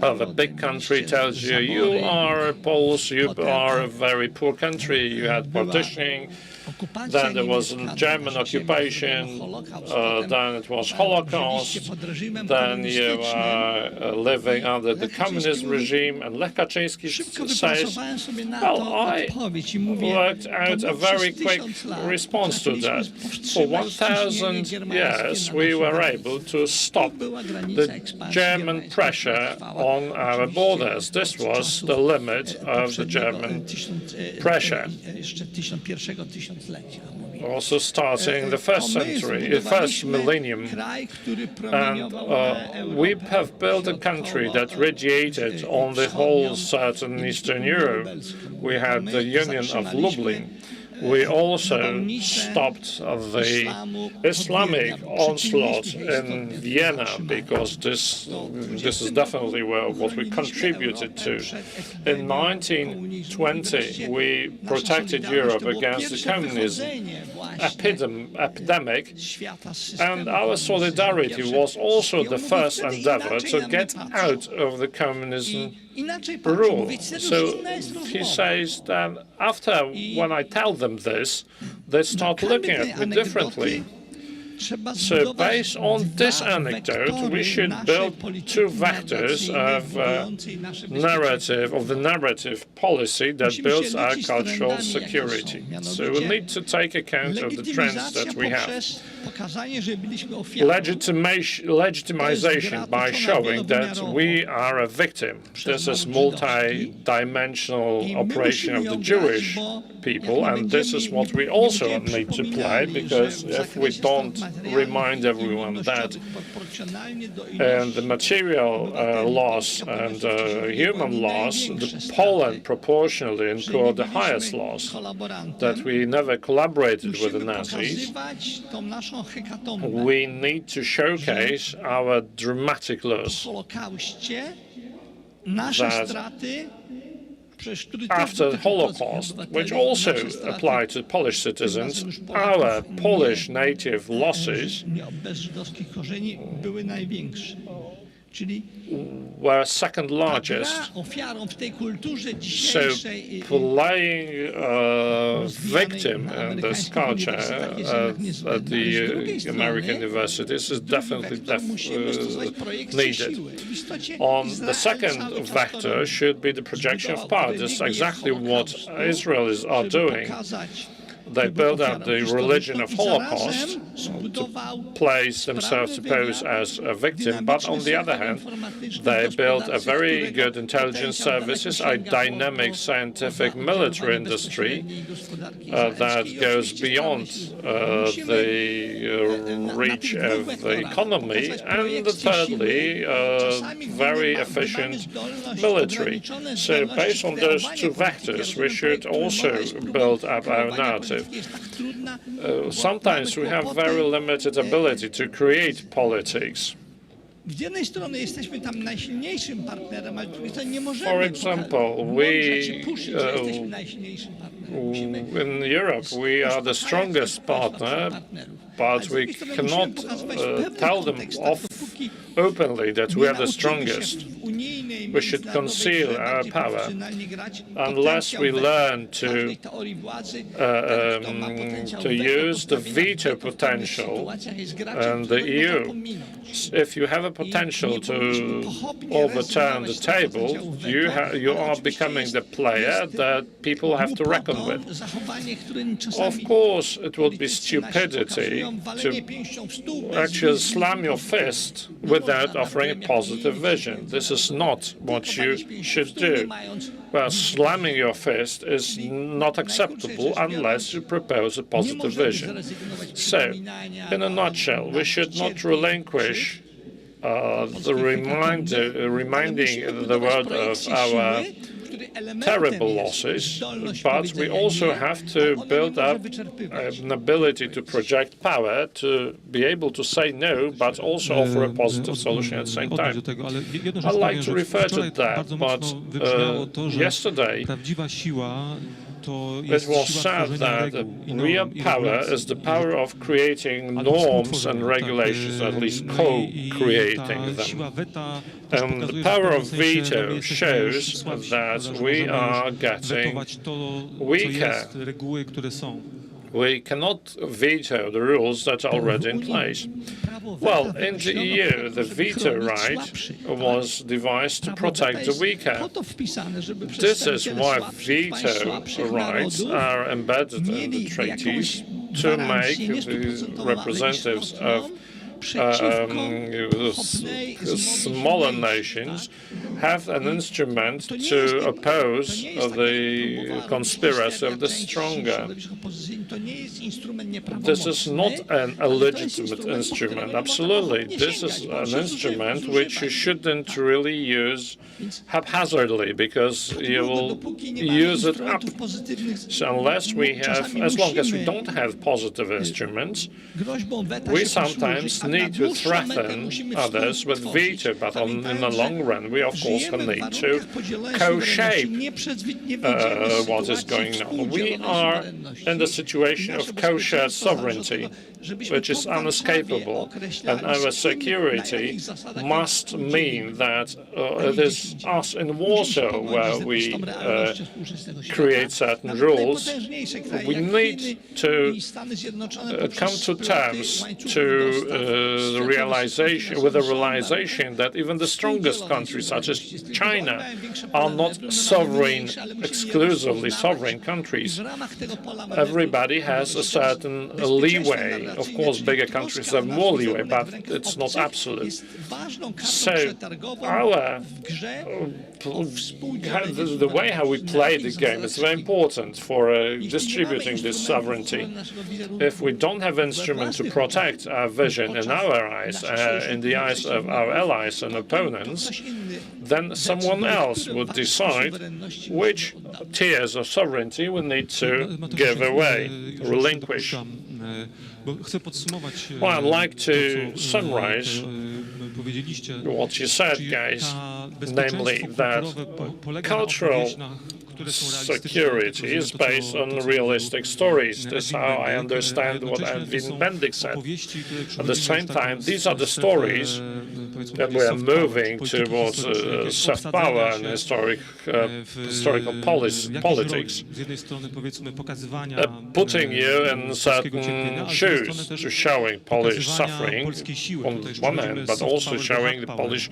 of a big country tells you, you are Poles, you are a very poor country, you had partitioning, then there was German occupation, then it was Holocaust, then you are living under the communist regime, and Lech Kaczyński says, well, I worked out a very quick response to that. For 1,000 years, we were able to stop the German pressure on our borders. This was the limit of the German pressure. Also starting the first century, first millennium. And we have built a country that radiated on the whole southern Eastern Europe. We had the Union of Lublin. We also stopped the Islamic onslaught in Vienna, because this is definitely what we contributed to. In 1920, we protected Europe against the communism epidemic, and our solidarity was also the first endeavor to get out of the communism rule. So he says that when I tell them this, they start looking at me differently. So based on this anecdote, we should build two vectors of the narrative policy that builds our cultural security. So we need to take account of the trends that we have. Legitimization by showing that we are a victim. This is multi-dimensional operation of the Jewish people, and this is what we also need to play, because if we don't remind everyone that the material loss and human loss, Poland proportionally incurred the highest loss, that we never collaborated with the Nazis. We need to showcase our dramatic loss. That after the Holocaust, which also applied to Polish citizens, our Polish native losses were second largest. So playing victim in this culture at the American universities is definitely needed. The second vector should be the projection of power. This is exactly what Israelis are doing. They build up the religion of Holocaust to place themselves to pose as a victim, but on the other hand, they build a very good intelligence services, a dynamic scientific military industry that goes beyond the reach of the economy, and thirdly, very efficient military. So based on those two vectors, we should also build up our narrative. Sometimes we have very limited ability to create politics. For example, in Europe, we are the strongest partner, but we cannot tell them openly that we are the strongest. We should conceal our power unless we learn to use the veto potential and the EU. If you have a potential to overturn the table, you are becoming the player that people have to reckon with. Of course, it would be stupidity to actually slam your fist without offering a positive vision. This is not what you should do. Well, slamming your fist is not acceptable unless you propose a positive vision. So, in a nutshell, we should not relinquish reminding the world of our terrible losses, but we also have to build up an ability to project power, to be able to say no, but also offer a positive solution at the same time. I'd like to refer to that, but yesterday it was said that real power is the power of creating norms and regulations, at least co-creating them. And the power of veto shows that we are getting weaker. We cannot veto the rules that are already in place. Well, in the EU, the veto right was devised to protect the weaker. This is why veto rights are embedded in the treaties to make the representatives of smaller nations have an instrument to oppose the conspiracy of the stronger. This is not an illegitimate instrument. Absolutely, this is an instrument which you shouldn't really use haphazardly, because you will use it up. So unless we have, as long as we don't have positive instruments, we sometimes need to threaten others with veto, but in the long run, we of course need to co-shape what is going on. We are in the situation of co-shared sovereignty, which is unescapable, and our security must mean that it is us in Warsaw where we create certain rules. We need to come to terms with the realization that even the strongest countries, such as China, are not sovereign, exclusively sovereign countries. Everybody has a certain leeway. Of course, bigger countries have more leeway, but it's not absolute. So the way how we play the game is very important for distributing this sovereignty. If we don't have instruments to protect our vision in our eyes, in the eyes of our allies and opponents, then someone else would decide which tiers of sovereignty we need to give away, relinquish. Well, I'd like to summarize what you said, guys, namely that cultural security is based on realistic stories. That's how I understand what Edwin Bendik said. At the same time, these are the stories that we are moving towards soft power and historical politics, putting you in certain shoes, to showing Polish suffering on one hand, but also showing the Polish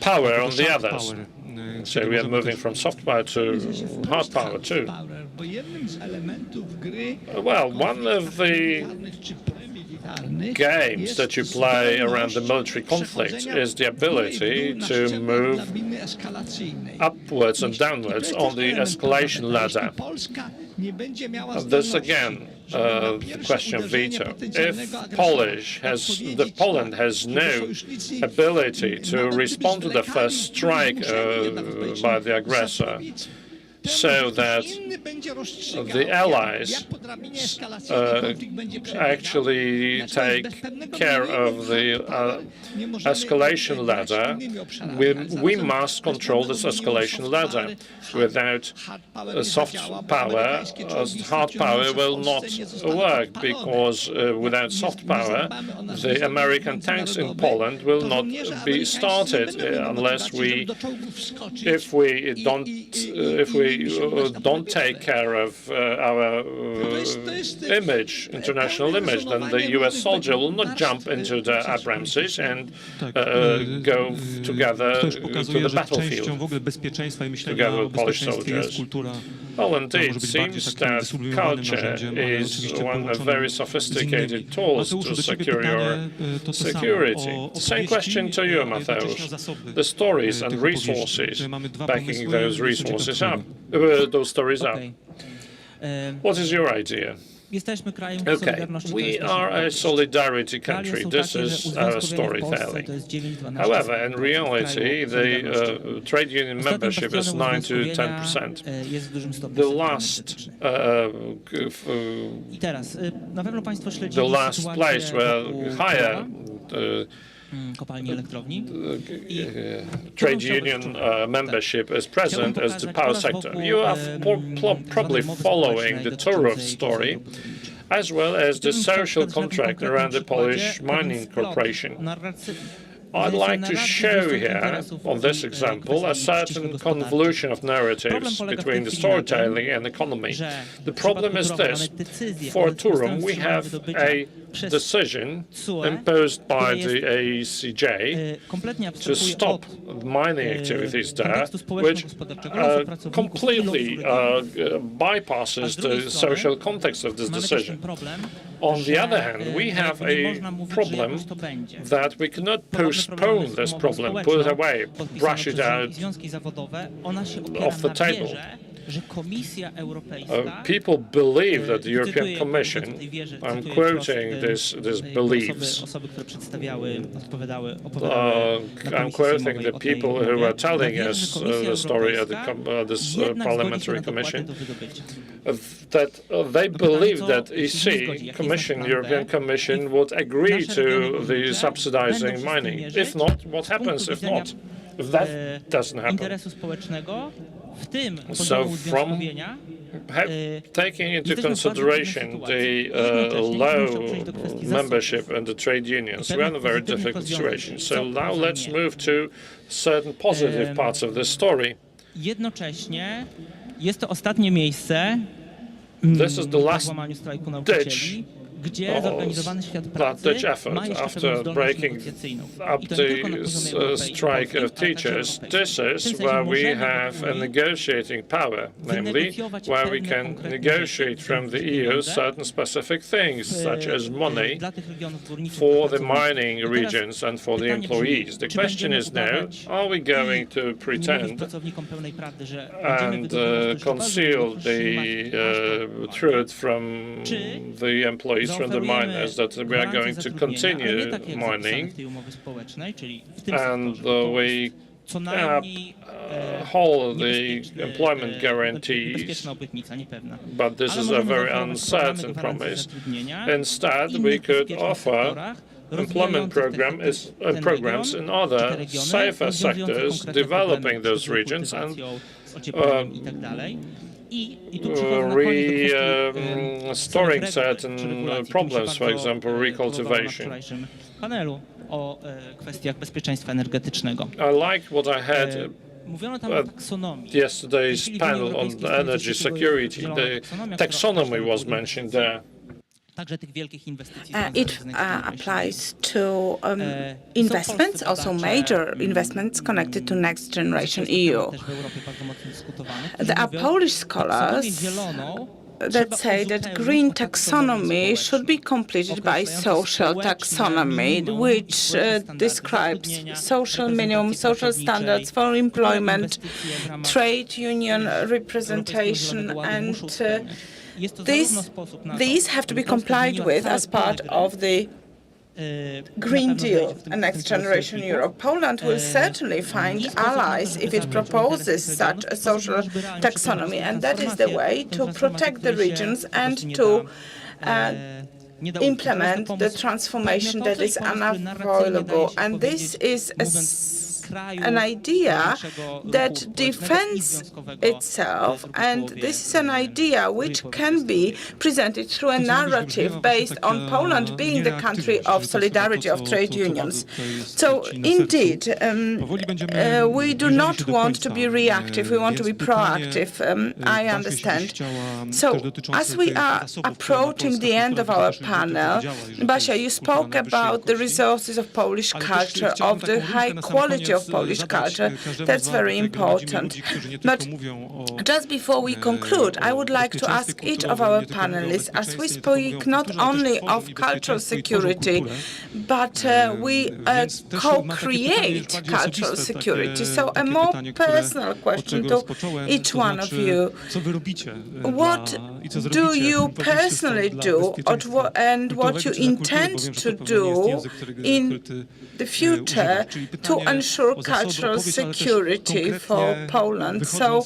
power on the others. So we are moving from soft power to hard power too. Well, one of the games that you play around the military conflict is the ability to move upwards and downwards on the escalation ladder. This again, the question of veto. If Poland has no ability to respond to the first strike by the aggressor, so that the allies actually take care of the escalation ladder, we must control this escalation ladder. Without soft power, hard power will not work, because without soft power, the American tanks in Poland will not be started unless if we don't take care of our image, international image, then the U.S. soldier will not jump into the Abramses and go together to the battlefield together with Polish soldiers. Well, indeed, it seems that culture is one of very sophisticated tools to secure your security. Same question to you, Mateusz. The stories and resources backing those resources up, those stories up. What is your idea? Okay, we are a solidarity country. This is our storytelling. However, in reality, the trade union membership is 9 to 10%. The last place where higher trade union membership is present as the power sector. You are probably following the Turów story, as well as the social contract around the Polish mining corporation. I'd like to show here, on this example, a certain convolution of narratives between the storytelling and economy. The problem is this. For Turów, we have a decision imposed by the AECJ kompletnie to abstrahuje stop od mining activities there, kontekstu which społeczno-gospodarczego, losu pracowników i completely losu regionu. bypasses the social context of this Mamy też decision. ten problem, On the że, other hand, we have nie a można mówić, że problem jakoś to będzie. that we cannot Podobne postpone problemy z this umową problem, społeczną, put it away, podpisaną brush it przez out. związki zawodowe, ona się opiera off the na table. wierze, że Komisja Europejska People believe that the cytuję European Commission, tej wierze, I'm cytuję quoting wprost, this beliefs. osoby, które przedstawiały, opowiadały na I'm komisji quoting sejmowej the o tej people umowie. who are telling Wierzę, us że Komisja the story at Europejska this jednak parliamentary zgodzi się na commission, dopłaty do wydobycia. that they believe co, that jeśli nie zgodzi, EC, jaki Commission, jest nasz plan European B? Commission would agree Nasze to regiony the górnicze subsidizing będą się z tym mining. mierzyć If not, what z happens punktu if widzenia, not? If that doesn't happen? interesu społecznego, w tym So poziomu from uzwiązkowienia, taking into jesteśmy w bardzo consideration trudnej the sytuacji. low Jednocześnie musimy przejść do kwestii membership zasobów. and the trade unions, I we're in a very pewnych difficult pozytywnych situation. rozwiązań. So Co now poza let's nie? move to certain positive parts of this story. jednocześnie jest to ostatnie miejsce This is the po last złamaniu strajku ditch nauczycieli, gdzie zorganizowany świat pracy that ditch effort ma jeszcze after pewną zdolność breaking negocjacyjną. up I to nie tylko na the poziomie europejskim, strike polskim, of ale także teachers. europejskim. This W tym is sensie where we możemy have w a Unii negotiating power, namely wynegocjować where we pewne can konkretne negotiate rzeczy, from the EU pieniądze, certain specific things, such as money dla tych regionów górniczych, for the dla pracowników. mining I teraz regions and for the pytanie brzmi, employees. The czy question będziemy is now, udawać are we going to nie mówić pretend pracownikom pełnej prawdy, że będziemy and wydobywać to conceal szybko, the truth from the employees, from the miners, that we are going to continue mining and we co najmniej hold the employment guarantees, bezpieczna obietnica, niepewna. but this Ale is a możemy very zaoferować uncertain programy promise. gwarancji zatrudnienia Instead, w we innych could bezpiecznych offer sektorach, employment rozwijających programs in other safer sectors, developing those regions and i tak dalej. I tu przychodzę na koniec do storing kwestii certain regulacji. problems, Tu for mi się example, bardzo recultivation. na wczorajszym panelu o kwestiach bezpieczeństwa energetycznego. I like what I had Mówiono tam o taksonomii. yesterday's panel on energy security. The taxonomy was mentioned there. Także tych wielkich inwestycji It applies to investments, also major investments connected to Next Generation EU. There are Polish scholars that say that green taxonomy should be completed by social taxonomy, which describes social minimum, social standards for employment, trade union representation, and these have to be complied with as part of the Green Deal and Next Generation Europe. Poland will certainly find allies if it proposes such a social taxonomy, and that is the way to protect the regions and to implement the transformation that is unavoidable. And this is an idea that defends itself, and this is an idea which can be presented through a narrative based on Poland being the country of solidarity of trade unions. So indeed, we do not want to be reactive, we want to be proactive, I understand. So as we are approaching the end of our panel, Basia, you spoke about the resources of Polish culture, of the high quality of Polish culture. That's very important. But just before we conclude, I would like to ask each of our panelists, as we speak not only of cultural security, but we co-create cultural security. So a more personal question to each one of you. What do you personally do, and what you intend to do in the future to ensure cultural security for Poland? So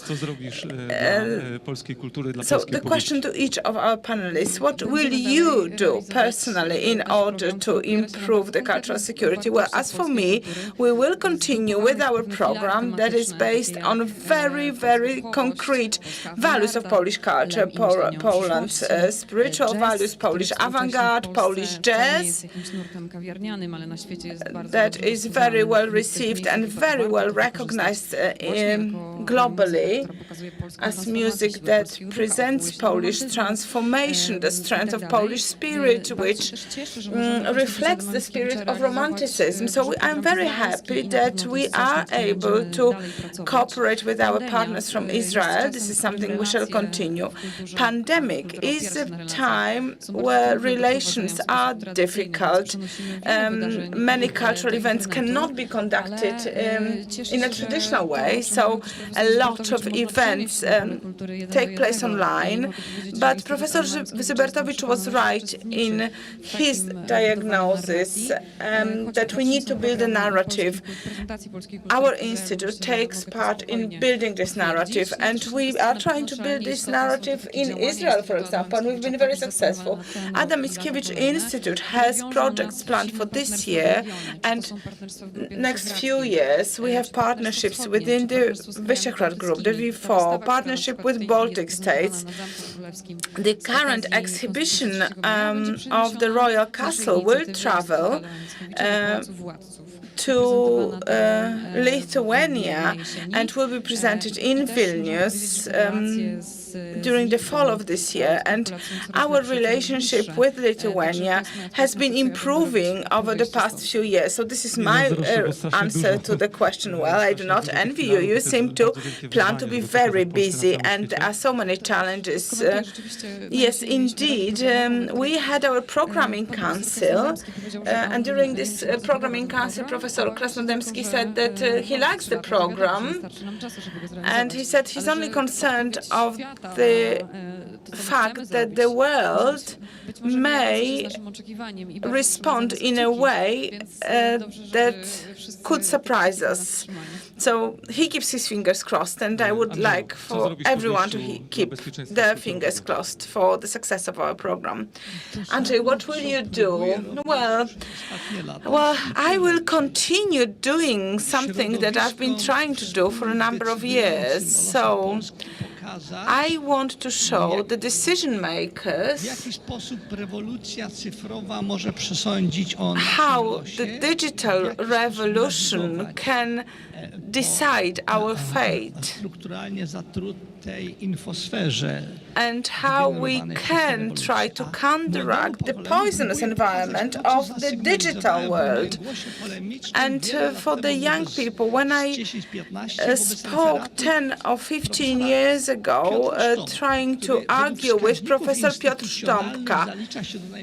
the question to each of our panelists, what will you do personally in order to improve the cultural security? Well, as for me, we will continue with our program that is based on very, very concrete values of Polish culture, Poland, spiritual values, Polish avant-garde, Polish jazz, that is very well received and very well recognized globally as music that presents Polish transformation, the strength of Polish spirit, which reflects the spirit of Romanticism. So I'm very happy that we are able to cooperate with our partners from Israel. This is something we shall continue. Pandemic is a time where relations are difficult. Many cultural events cannot be conducted in a traditional way, so a lot of events take place online. But Professor Zybertowicz was right in his diagnosis that we need to build a narrative. Our institute takes part in building this narrative, and we are trying to build this narrative in Israel, for example, and we've been very successful. Adam Mickiewicz Institute has projects planned for this year and next few years. We have partnerships within the Visegrad Group, the V4, partnership with Baltic states. The current exhibition of the Royal Castle will travel to Lithuania and will be presented in Vilnius during the fall of this year. And our relationship with Lithuania has been improving over the past few years. So this is my answer to the question. Well, I do not envy you. You seem to plan to be very busy, and there are so many challenges. Yes, indeed. We had our programming council, and during this programming council, Professor Krasnodębski said that he likes the program, and he said he's only concerned of the fact that the world may respond in a way that could surprise us. So he keeps his fingers crossed, and I would like for everyone to keep their fingers crossed for the success of our program. Andrzej, what will you do? Well, I will continue doing something that I've been trying to do for a number of years. So I want to show the decision makers how the digital revolution can decide our fate, and how we can try to counteract the poisonous environment of the digital world. And for the young people, when I spoke 10 or 15 years ago, trying to argue with Professor Piotr Sztompka,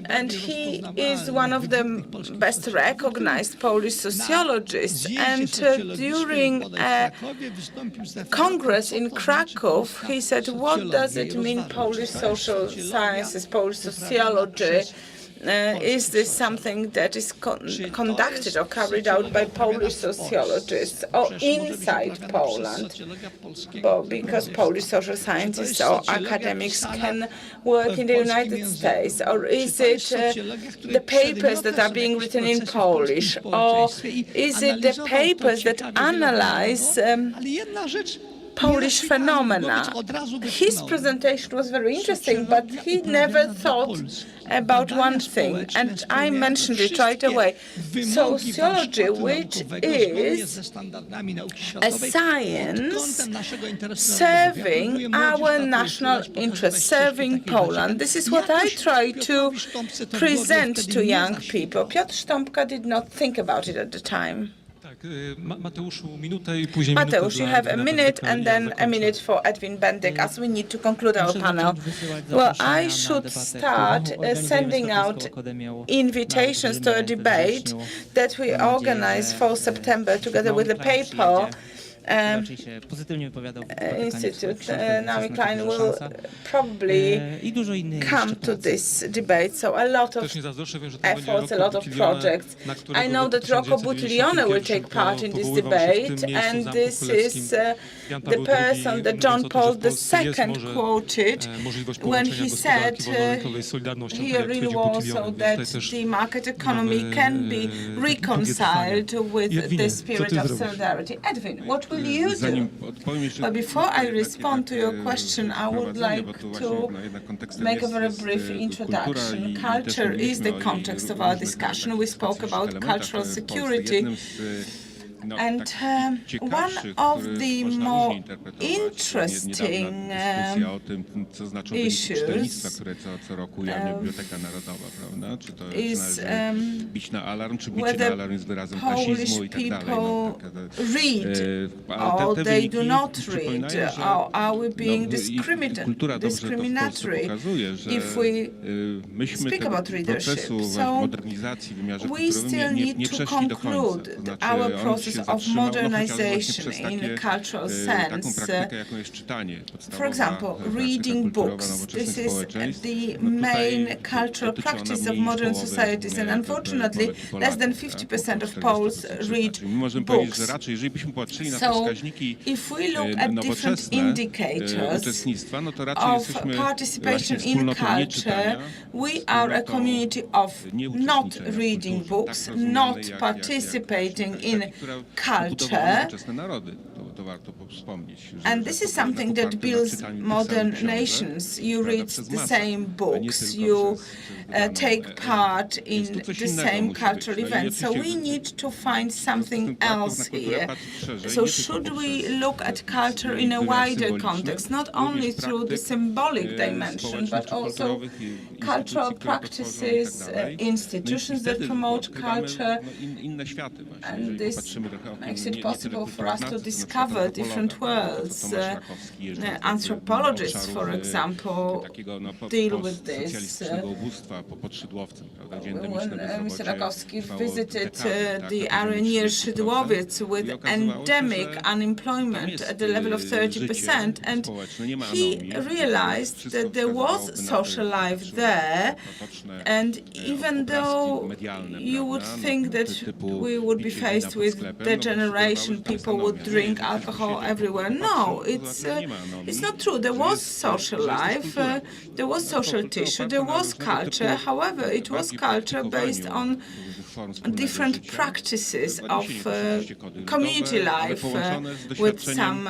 and he is one of the best recognized Polish sociologists, and during a Congress in Krakow, he said, what does it mean, Polish social sciences, Polish sociology? Is this something that is conducted or carried out by Polish sociologists or inside Poland? Because Polish social scientists or academics can work in the United States? Or is it the papers that are being written in Polish? Or is it the papers that analyze Polish phenomena? His presentation was very interesting, but he never thought about one thing, and I mentioned it right away. Sociology, which is a science serving our national interests, serving Poland. This is what I try to present to young people. Piotr Sztompka did not think about it at the time. Mateusz, you have a minute and then a minute for Edwin Bendyk, as we need to conclude our panel. Well, I should start sending out invitations to a debate that we organize for September together with the PayPal Institute. Naomi Klein will probably come to this debate. So a lot of efforts, a lot of projects. I know that Rocco Buttiglione will take part in this debate, and this is the person that John Paul II quoted when he said here in Warsaw that the market economy can be reconciled with the spirit of solidarity. Edwin, what will will you do? But before I respond to your question, I would like to make a very brief introduction. Culture is the context of our discussion. We spoke about cultural security. And one of the more interesting issues is whether Polish people read or they do not read, or are we being discriminatory if we speak about readership. So we still need to conclude our process of modernization in a cultural sense. For example, reading books. This is the main cultural practice of modern societies, and unfortunately, less than 50% of Poles read books. So, if we look at different indicators of participation in culture, we are a community of not reading books, not participating in culture, and this is something that builds modern nations. You read the same books, you take part in the same cultural events. So we need to find something else here. So should we look at culture in a wider context, not only through the symbolic dimension, but also cultural practices, institutions that promote culture, and this makes it possible for us to discover different worlds. Anthropologists, for example, deal with this. When Mr. Rakowski visited the area near Szydłowiec with endemic unemployment at the level of 30%, and he realized that there was social life there, and even though you would think that we would be faced with degeneration, people would drink alcohol everywhere. No, it's not true. There was social life, there was social tissue, there was culture. However, it was culture based on different practices of community life, with some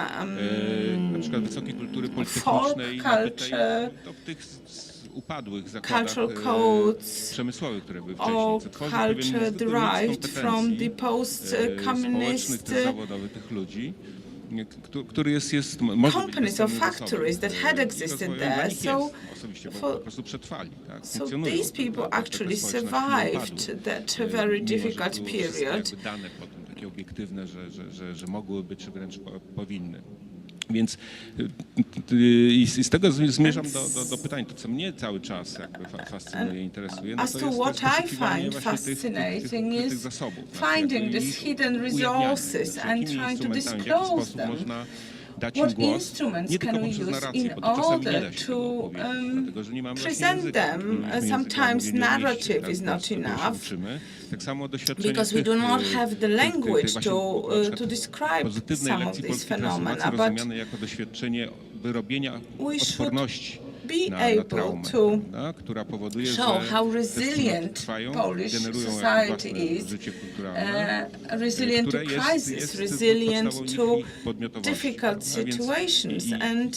folk culture, cultural codes, or culture derived from the post-communist companies or factories that had existed there. So these people actually survived that very difficult period. Więc z tego zmierzam do pytań. To, co mnie cały czas fascynuje, interesuje, no to jest what I find fascinating is finding these hidden resources and trying to disclose them. What instruments can we use in order to present them? Sometimes narrative is not enough, because we do not have the language to describe some of these phenomena, but we should be able to show how resilient Polish society is, resilient to crisis, resilient to difficult situations, and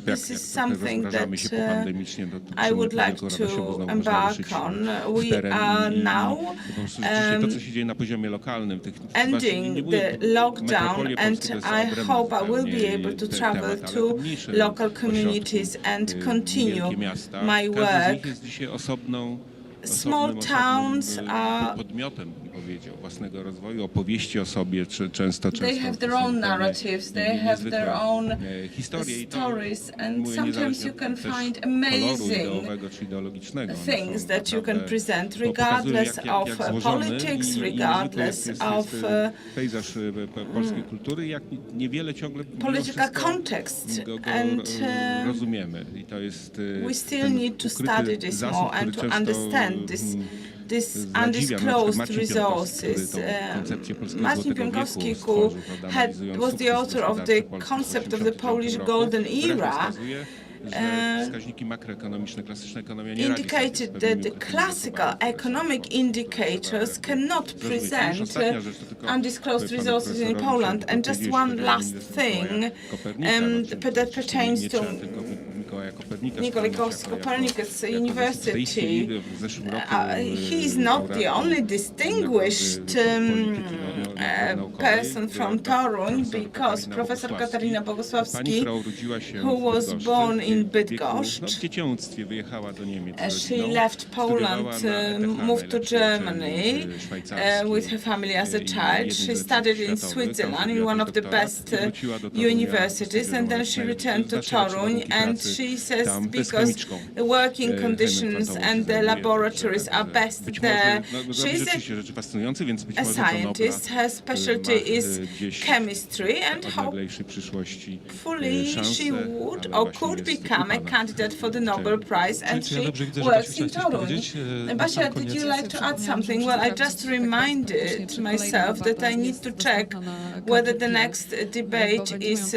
this is something that I would like to embark on. We are now ending the lockdown, and I hope I will be able to travel to local communities and continue my work. Small towns are they have their own narratives, they have their own stories, and sometimes you can find amazing things that you can present, regardless of politics, regardless of political context. And we still need to study this more and to understand these undisclosed resources. Marcin Pionkowski, who was the author of the concept of the Polish Golden Era, że wskaźniki makroekonomiczne, klasyczna ekonomia nie radzi sobie z indicated pewnymi that the okresami classical globalnymi, które są economic indicators cannot rozwoju. Już present ostatnia rzecz, to tylko undisclosed panu resources in profesorowi Poland. chciałem And just powiedzieć, one chodzi o last Uniwersytet thing Mikołaja Kopernika, no, czyli that oczywiście pertains nie to trzeba tylko Mikołaja Kopernika Nicholas wspominać Copernicus jako University. w tej chwili, w zeszłym roku He is not the laureatem only distinguished polityki naukowej, person from Toruń, because Professor Katarina Pani, Bogusławski, która urodziła się who w was Bydgoszczy, born in w wieku, Bydgoszcz, w dziecięctwie wyjechała do Niemiec z she rodziną, left Poland, studiowała na moved to najlepszej Germany uczelni szwajcarskiej with her family as a i child. jednym She z lepszych studied in światowych, Switzerland tam in one of the doktorat best i wróciła do Torunia universities, and then she returned to Toruń, and she says because the working conditions and the laboratories are best there. She's rzeczy fascynujące, więc być a może to scientist. Her specialty is chemistry, and w odleglejszej przyszłości hopefully she szansę, would ale or właśnie could jest become a u pana candidate for the Nobel Prize, and Czy ja she dobrze widzę, że works Basiu in chciałaś coś Toruń. powiedzieć, na Basia, sam did koniec? you like to add something? Well, I just reminded myself that I need to check whether the next debate is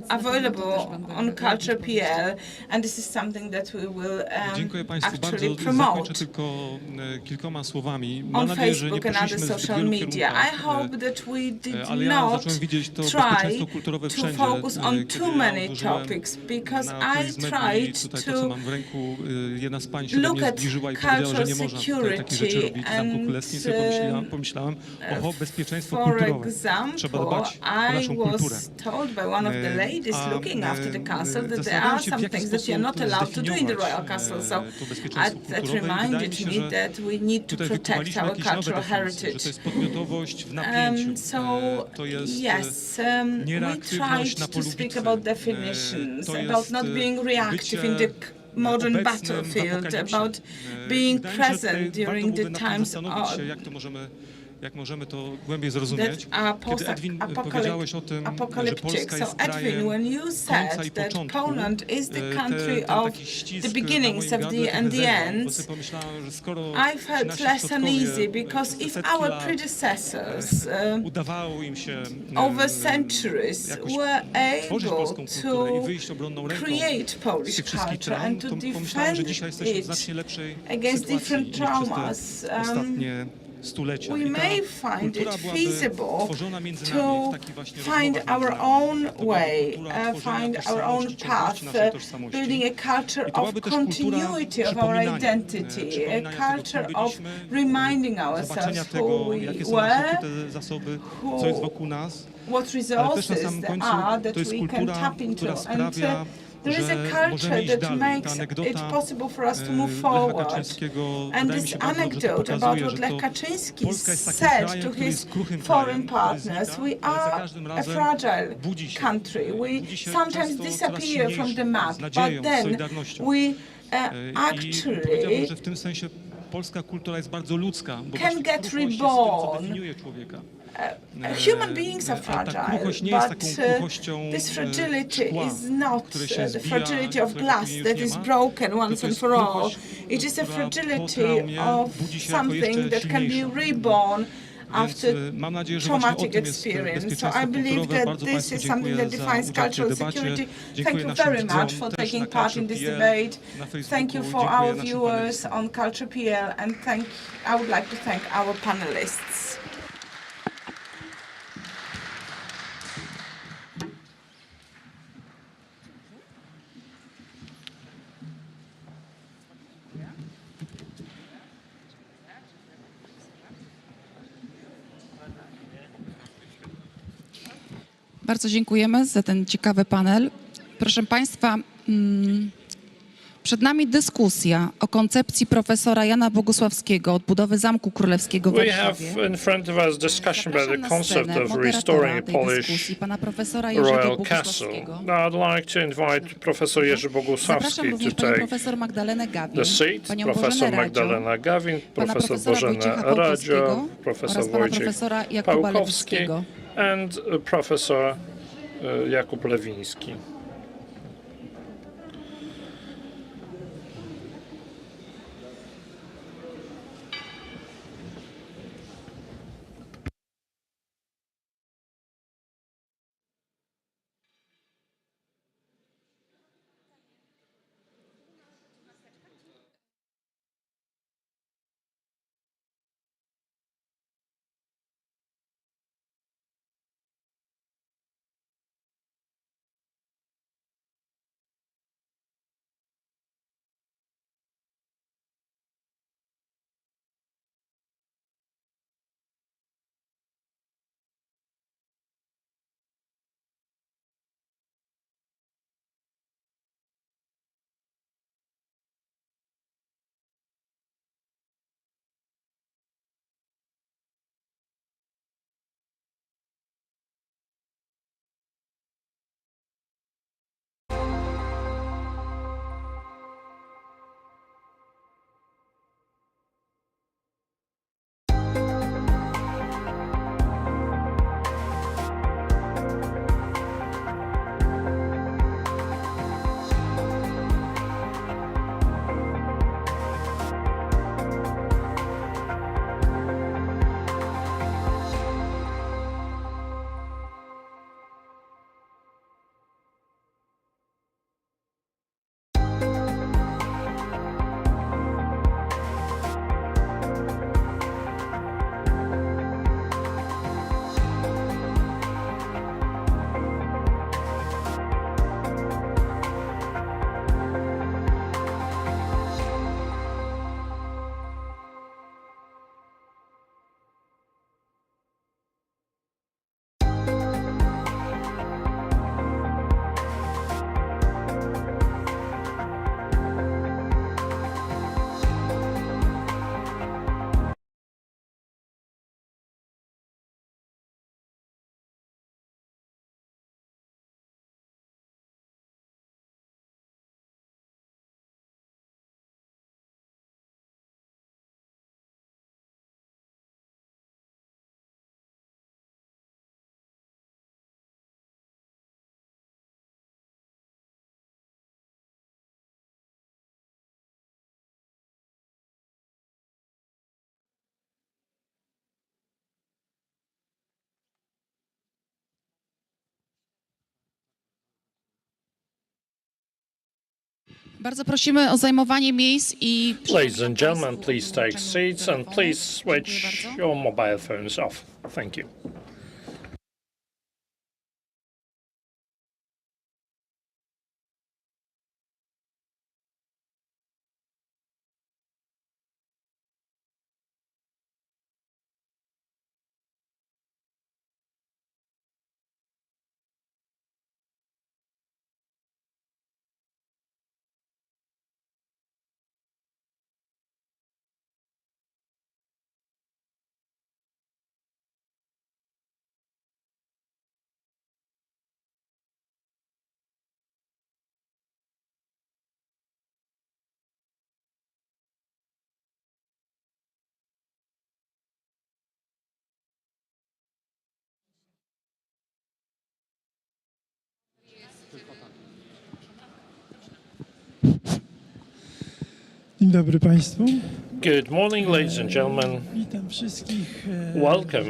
available on Culture.pl, and this is something that we will Dziękuję Państwu bardzo. actually Zakończę promote tylko kilkoma słowami. Mam on nadzieję, że nie Facebook and other poszliśmy w social wielu media. I kierunkach, hope that we did ale ja not zacząłem widzieć to try bezpieczeństwo kulturowe to wszędzie, focus on kiedy too ja many uderzyłem topics, because na I którymś z medii, tried tutaj to, co to mam w ręku, jedna z pań się do look mnie at zbliżyła i powiedziała, że cultural nie można tutaj takich rzeczy security robić w Zamku and, Królewskim. Sobie pomyślałem, oho, bezpieczeństwo for kulturowe. example, Trzeba dbać o I naszą kulturę. was told by one of the ladies looking after the castle that there Zastanawiałem are się, w some jaki things that you're not sposób allowed to do in the Royal zdefiniować, Castle. So to bezpieczeństwo that kulturowe i wydaje mi reminded się, me że that we need to tutaj protect wykuwaliśmy our jakieś nowe cultural definicje, że heritage. to jest podmiotowość w napięciu. To jest Yes, we niereaktywność na tried to polu speak bitwy. about definitions, To about jest not being reactive in bycie the modern obecnym w battlefield, apokalipsie. about being Wydaje mi się, że tutaj present warto during byłoby the nad tym times zastanowić of się, jak możemy to głębiej zrozumieć. Kiedy Edwin powiedziałeś o tym, że apocalyptic. Polska So jest krajem Edwin, when you końca said i that początku, Poland is the country ten of taki ścisk the beginnings na moim of gardle the and trochę the zerwał, bo ends, sobie pomyślałem, że skoro I ci felt nasi less przodkowie uneasy, because przez if setki our lat, predecessors udawało im się over centuries jakoś were tworzyć able polską kulturę i to wyjść obronną ręką create z Polish tych wszystkich culture traum, and to to pomyślałem, że defend dzisiaj jesteśmy w it znacznie lepszej against sytuacji different niż przez traumas. te ostatnie stulecia. We I ta may find kultura it byłaby feasible tworzona między nami to w takich właśnie find rozmowach our między nami. own To byłaby way, kultura tworzenia find our own tożsamości, path, ciągłości naszej tożsamości. building a culture I to of byłaby też kultura continuity of our przypominania, identity, przypominania a tego, culture kim of byliśmy, reminding zobaczenia ourselves who tego, we jakie są nasze were, ukute zasoby, co jest wokół nas. what Ale też na resources samym there końcu are to that jest we can kultura, tap into. która And sprawia, there is że a możemy culture iść that dalej. Ta makes it anegdota possible for us to move Lecha forward. Kaczyńskiego, And wydaje mi this się bardzo dobrze to anecdote about pokazuje, what że Lech to Kaczyński Polska jest takim said krajem, to który his jest kruchym foreign krajem, który partners, znika, we ale za are każdym a razem fragile budzi się. country. We Budzi się sometimes często disappear coraz from the silniejszy, map, z but nadzieją, z then solidarnością. we I powiedziałbym, actually że w tym sensie polska kultura jest bardzo ludzka, bo can właśnie get kruchość jest tym, co reborn. definiuje człowieka. Human beings are A ta fragile, kruchość nie jest but taką kruchością this fragility szkła, is not które się the zbija, fragility of którego glass później już that nie is ma, broken once to and jest for all. kruchość, It is a która po fragility traumie of budzi się jako something jeszcze that can be silniejsza. reborn after Mam nadzieję, że właśnie o traumatic tym jest experience. So bezpieczeństwo I believe kulturowe. that Bardzo this Państwu is something dziękuję that za defines udział w tej cultural debacie. security. Thank Dziękuję you naszym very widzom much for też taking na part in this Culture.pl, debate. na Facebooku. Thank you for Dziękuję our naszym viewers panelistom. on Culture.pl, and I would like to thank our panelists. Bardzo dziękujemy za ten ciekawy panel. Proszę Państwa, przed nami dyskusja o koncepcji profesora Jana Bogusławskiego odbudowy Zamku Królewskiego w We have Warszawie. in front of us discussion about Zapraszam the na concept scenę of moderatora restoring a tej Polish dyskusji, pana profesora Jerzego royal castle. Bogusławskiego. Now I'd like to invite Professor Jerzy Bogusławski Zapraszam to również panią take profesor Magdalenę Gawin, the seat, panią Professor Bożenę Radzio, Magdalena Gawin, pana Professor profesora Bożena Wojciecha Radzio, Pałkowskiego Professor oraz pana Wojciech profesora Jakuba Pałkowski Lewickiego. and Professor Jakub Lewiński. Bardzo prosimy o zajmowanie miejsc i... Ladies and gentlemen, please take seats and please switch your mobile phones off. Thank you. Dzień dobry Państwu. Good morning, ladies and gentlemen. Witam wszystkich. Welcome,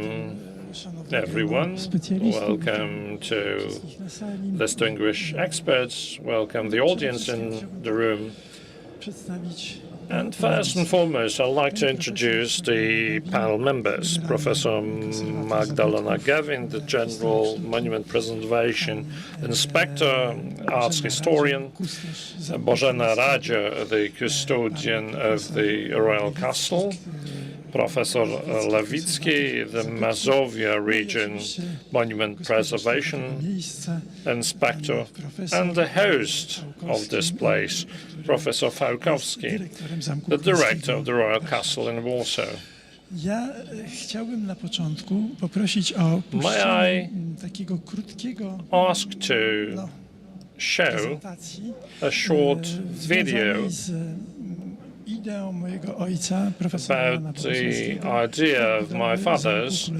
everyone. Specjalistów, Welcome to wszystkich na sali. distinguished experts. Welcome the audience in the room. Przedstawić And first and foremost, I'd like to introduce the panel members. Professor Magdalena Gawin, the General Monument Preservation Inspector, Arts Historian, Bożena Radzia, the Custodian of the Royal Castle, Professor Lewicki, the Mazovia Region Monument Preservation Inspector, and the host of this place, Professor Fałkowski, the Director of the Royal Castle in Warsaw. Ja chciałbym na początku poprosić o puszczenie takiego krótkiego Ask to show prezentacji a short video z ideą mojego ojca, profesora about the idea of my father's,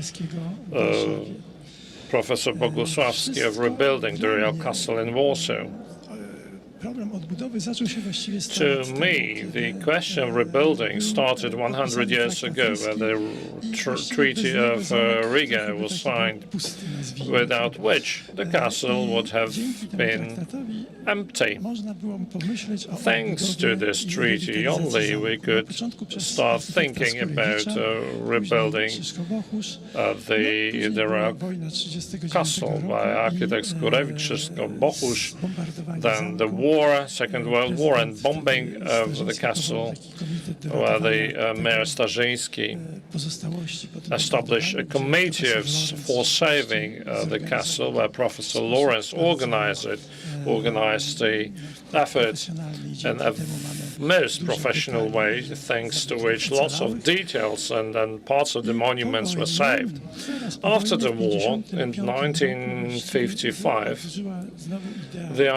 Professor Bogusławski, of rebuilding the Royal Castle in Warsaw. Problem odbudowy zaczął się właściwie To me, the question of rebuilding started 100 years ago when the Treaty of Riga was signed, without which the castle would have been empty. Thanks to this treaty only, we could start thinking about rebuilding the Royal Castle by architects Górewicz, Bohusz, then the war, Second World War, and bombing of the castle, where the Mayor Starzyński established a committee for saving the castle, where Professor Lawrence organized the effort in a most professional way, thanks to which lots of details and parts of the monuments were saved. After the war, in 1955, the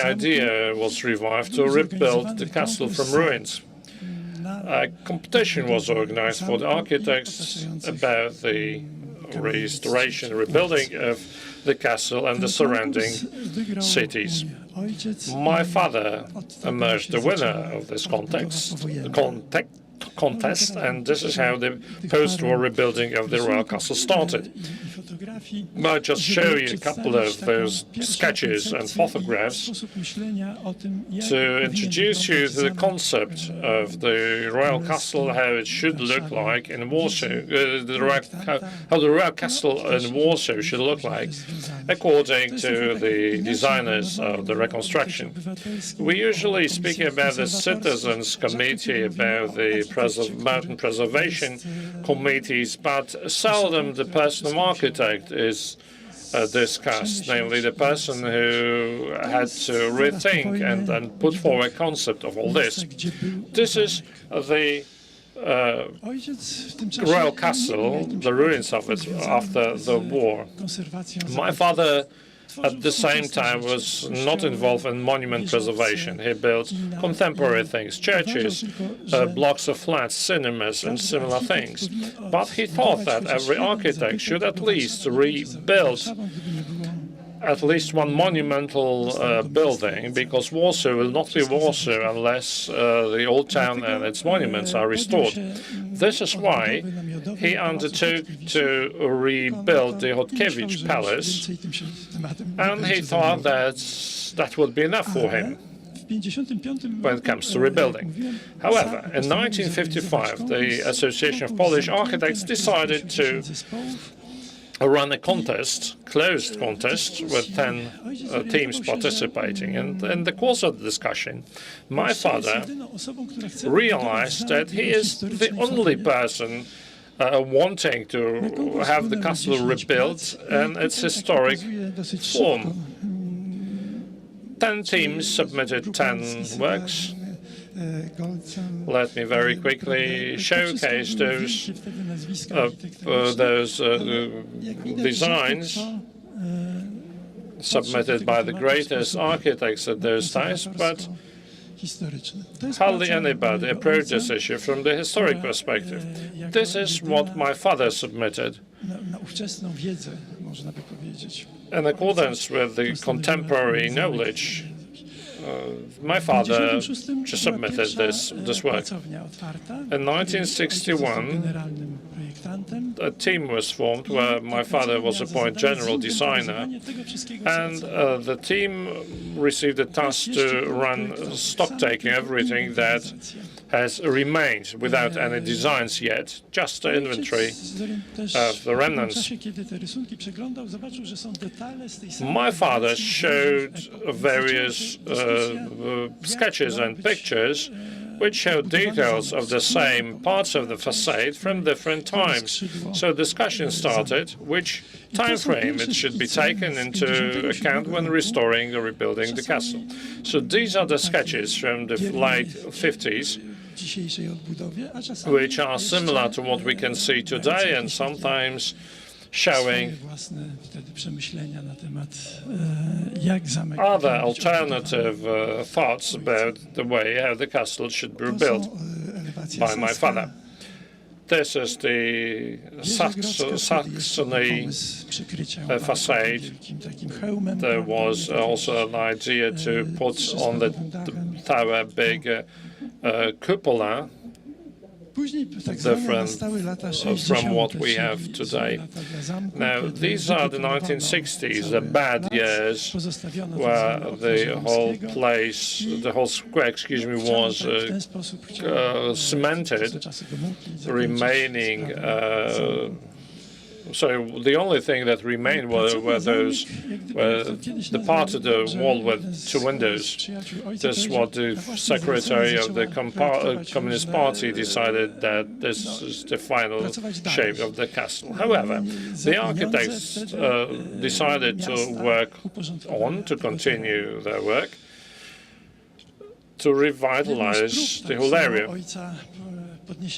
idea was revived to rebuild the castle from ruins. A competition was organized for the architects about the restoration, rebuilding of the castle and the surrounding cities. My father emerged the winner of this contest, and this is how the post-war rebuilding of the Royal Castle started. I'll just show you a couple of those sketches and photographs to introduce you to the concept of the Royal Castle, how it should look like in Warsaw, how the Royal Castle in Warsaw should look like, according to the designers of the reconstruction. We usually speak about the Citizens Committee, about the mountain preservation committees, but seldom the personal architect is discussed, namely the person who had to rethink and put forward a concept of all this. This is the Royal Castle, the ruins of it after the war. My father, at the same time, was not involved in monument preservation. He built contemporary things, churches, blocks of flats, cinemas, and similar things. But he thought that every architect should at least rebuild at least one monumental building, because Warsaw will not be Warsaw unless the old town and its monuments are restored. This is why he undertook to rebuild the Chodkiewicz Palace, and he thought that that would be enough for him. when it comes to rebuilding. However, in 1955, the Association of Polish Architects decided to run a contest, closed contest, with 10 teams participating. And in the course of the discussion, my father realized that he is the only person wanting to have the castle rebuilt in its historic form. 10 teams submitted 10 works. Let me very quickly showcase those designs submitted by the greatest architects at those times, but hardly anybody approached this issue from the historic perspective. This is what my father submitted. In accordance with the contemporary knowledge, my father just submitted this work. In 1961, a team was formed where my father was appointed general designer, and the team received the task to run stock-taking, everything that has remained without any designs yet, just the inventory of the remnants. My father showed various sketches and pictures which show details of the same parts of the facade from different times. So discussion started which time frame it should be taken into account when restoring or rebuilding the castle. So these are the sketches from the late 50s, which are similar to what we can see today, and sometimes showing other alternative thoughts about the way how the castle should be rebuilt by my father. This is the Saxony facade. There was also an idea to put on the tower big cupola, different from what we have today. Now, these are the 1960s, the bad years, where the whole place, the whole square, was cemented, remaining. So the only thing that remained were the part of the wall with 2 windows. This is what the secretary of the Communist Party decided, that this is the final shape of the castle. However, the architects decided to work on, to continue their work, to revitalize the whole area.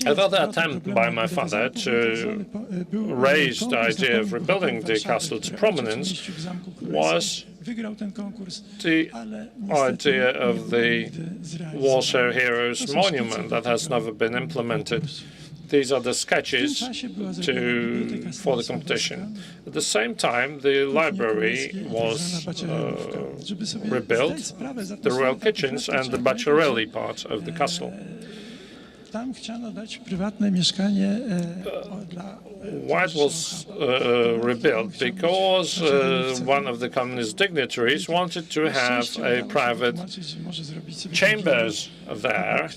Another attempt by my father to raise the idea of rebuilding the castle to prominence was the idea of the Warsaw Heroes Monument that has never been implemented. These are the sketches for the competition. At the same time, the library was rebuilt, the royal kitchens and the Bacciarelli part of the castle. Why it was rebuilt? Because one of the communist dignitaries wanted to have a private chambers there.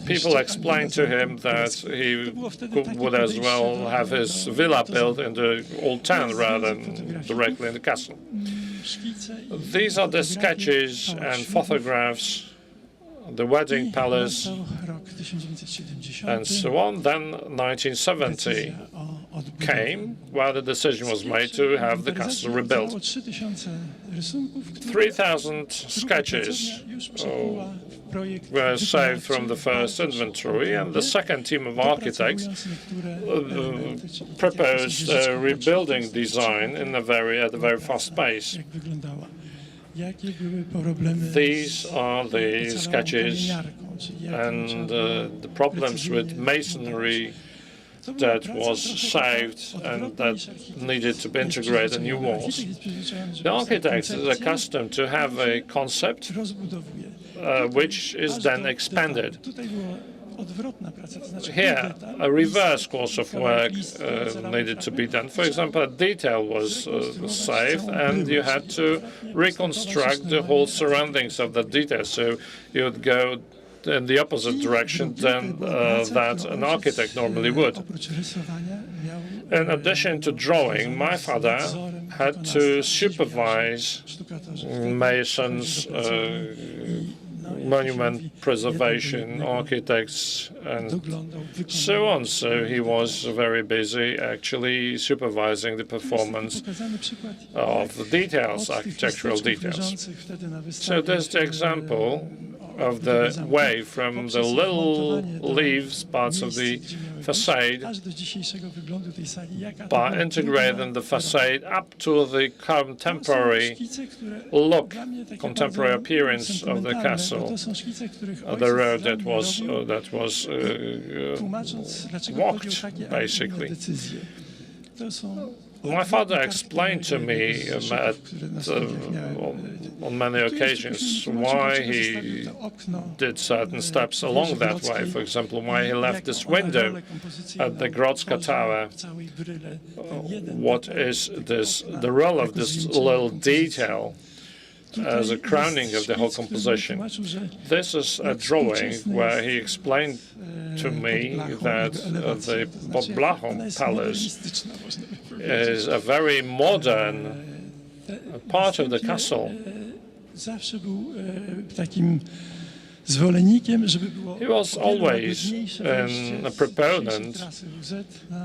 People explained to him that he would as well have his villa built in the old town rather than directly in the castle. These are the sketches and photographs, the wedding palace, and so on. Then 1970 came, where the decision was made to have the castle rebuilt. 3,000 sketches were saved from the first inventory, and the second team of architects proposed a rebuilding design at a very fast pace. These are the sketches and the problems with masonry that was saved and that needed to be integrated in new walls. The architect is accustomed to have a concept which is then expanded. odwrotna praca, to znaczy Here, a reverse course of work needed to be done. For example, a detail was saved, and you had to reconstruct the whole surroundings of the detail. So you would go in the opposite direction than that an architect normally would. In addition to drawing, my father had to supervise masons, monument preservation, architects, and so on. So he was very busy actually supervising the performance of the details, architectural details. So there's the example of the way from the little leaves parts of the facade by integrating the facade up to the contemporary look, contemporary appearance of the castle, the road that was walked, basically. My father explained to me on many occasions why he did certain steps along that way. For example, why he left this window at the Grodzka Tower. What is this? The role of this little detail as a crowning of the whole composition. This is a drawing where he explained to me that the Pod Blachą Palace is a very modern part of the castle. He was always a proponent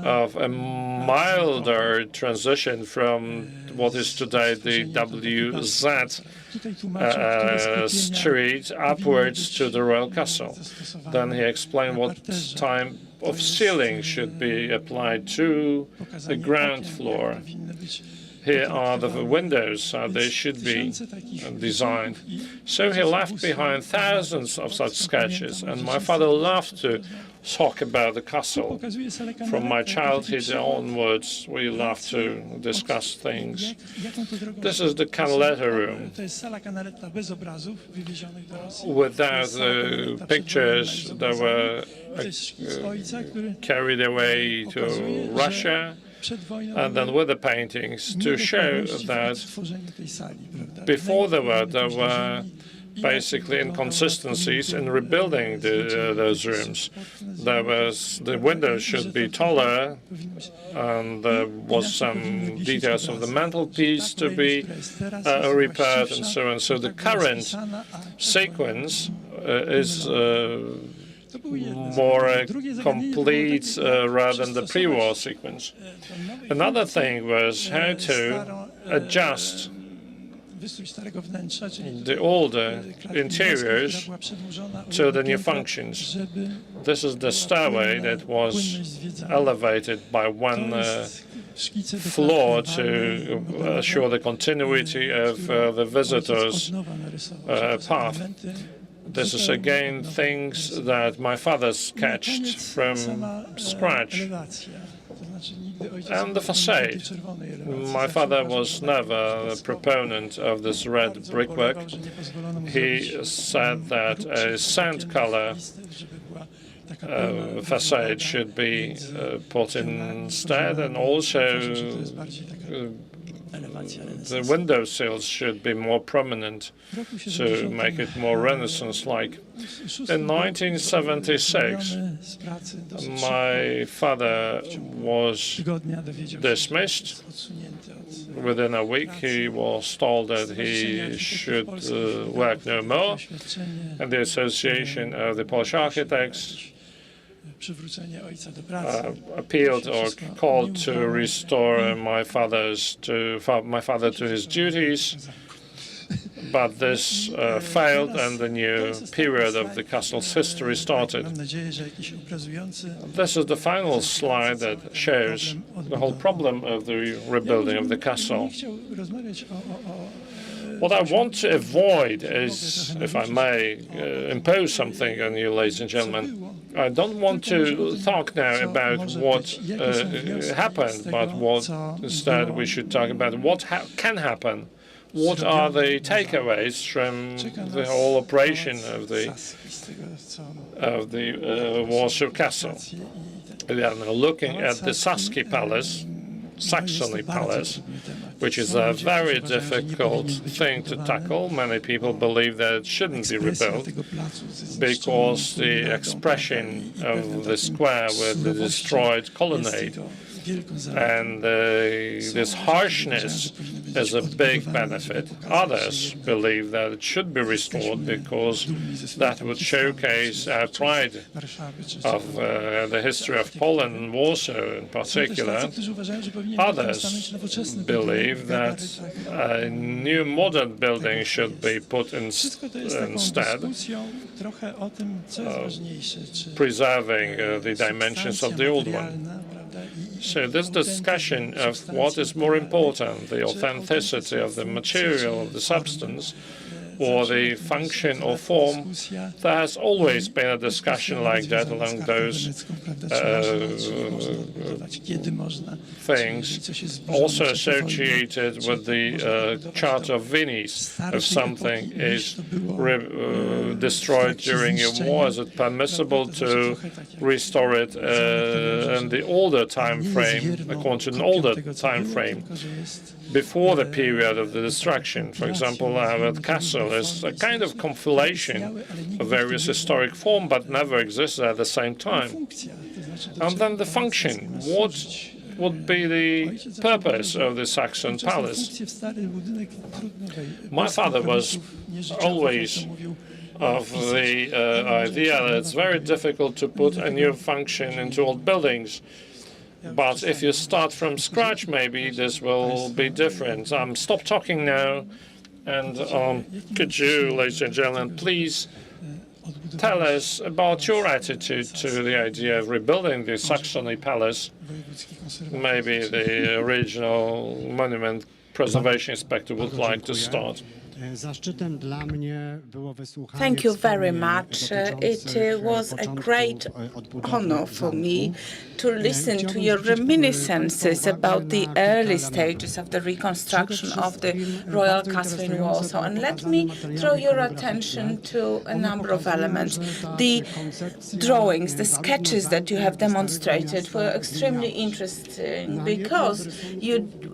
of a milder transition from what is today the WZ street upwards to the Royal Castle. Then he explained what type of ceiling should be applied to the ground floor. Here are the windows, how they should be designed. So he left behind thousands of such sketches, and my father loved to talk about the castle. From my childhood onwards, we loved to discuss things. This is the Canaletta room, without the pictures that were carried away to Russia, and then with the paintings to show that before the war there were basically inconsistencies in rebuilding those rooms. The windows should be taller, and there was some details of the mantelpiece to be repaired and so on. So the current sequence is more complete rather than the pre-war sequence. Another thing was how to adjust the older interiors to the new functions. This is the stairway that was elevated by one floor to assure the continuity of the visitor's path. This is again things that my father sketched from scratch. And the facade. My father was never a proponent of this red brickwork. He said that a sand color facade should be put instead, and also the window sills should be more prominent to make it more Renaissance-like. In 1976, my father was dismissed. Within a week, he was told that he should work no more, and the Association of the Polish Architects appealed or called to restore my father to his duties, but this failed, and the new period of the castle's history started. This is the final slide that shows the whole problem of the rebuilding of the castle. What I want to avoid is, if I may impose something on you, ladies and gentlemen, I don't want to talk now about what happened, but instead we should talk about what can happen, what are the takeaways from the whole operation of the Warsaw Castle? We are now looking at the Saxony Palace, which is a very difficult thing to tackle. Many people believe that it shouldn't be rebuilt because the expression of the square with the destroyed colonnade and this harshness is a big benefit. Others believe that it should be restored because that would showcase our pride of the history of Poland and Warsaw in particular. Others believe that a new modern building should be put instead, preserving the dimensions of the old one. So this discussion of what is more important, the authenticity of the material, of the substance, or the function or form, there has always been a discussion like that along those things, also associated with the Charter of Venice. If something is destroyed during a war, is it permissible to restore it in the older time frame, according to an older time frame, before the period of the destruction? For example, our castle is a kind of compilation of various historic forms, but never existed at the same time. And then the function. What would be the purpose of the Saxon Palace? My father was always of the idea that it's very difficult to put a new function into old buildings. But if you start from scratch, maybe this will be different. Stop talking now, and could you, ladies and gentlemen, please tell us about your attitude to the idea of rebuilding the Saxony Palace? Maybe the original monument preservation inspector would like to start. Thank you very much. It was a great honor for me to listen to your reminiscences about the early stages of the reconstruction of the Royal Castle in Warsaw. And let me draw your attention to a number of elements. The drawings, the sketches that you have demonstrated were extremely interesting because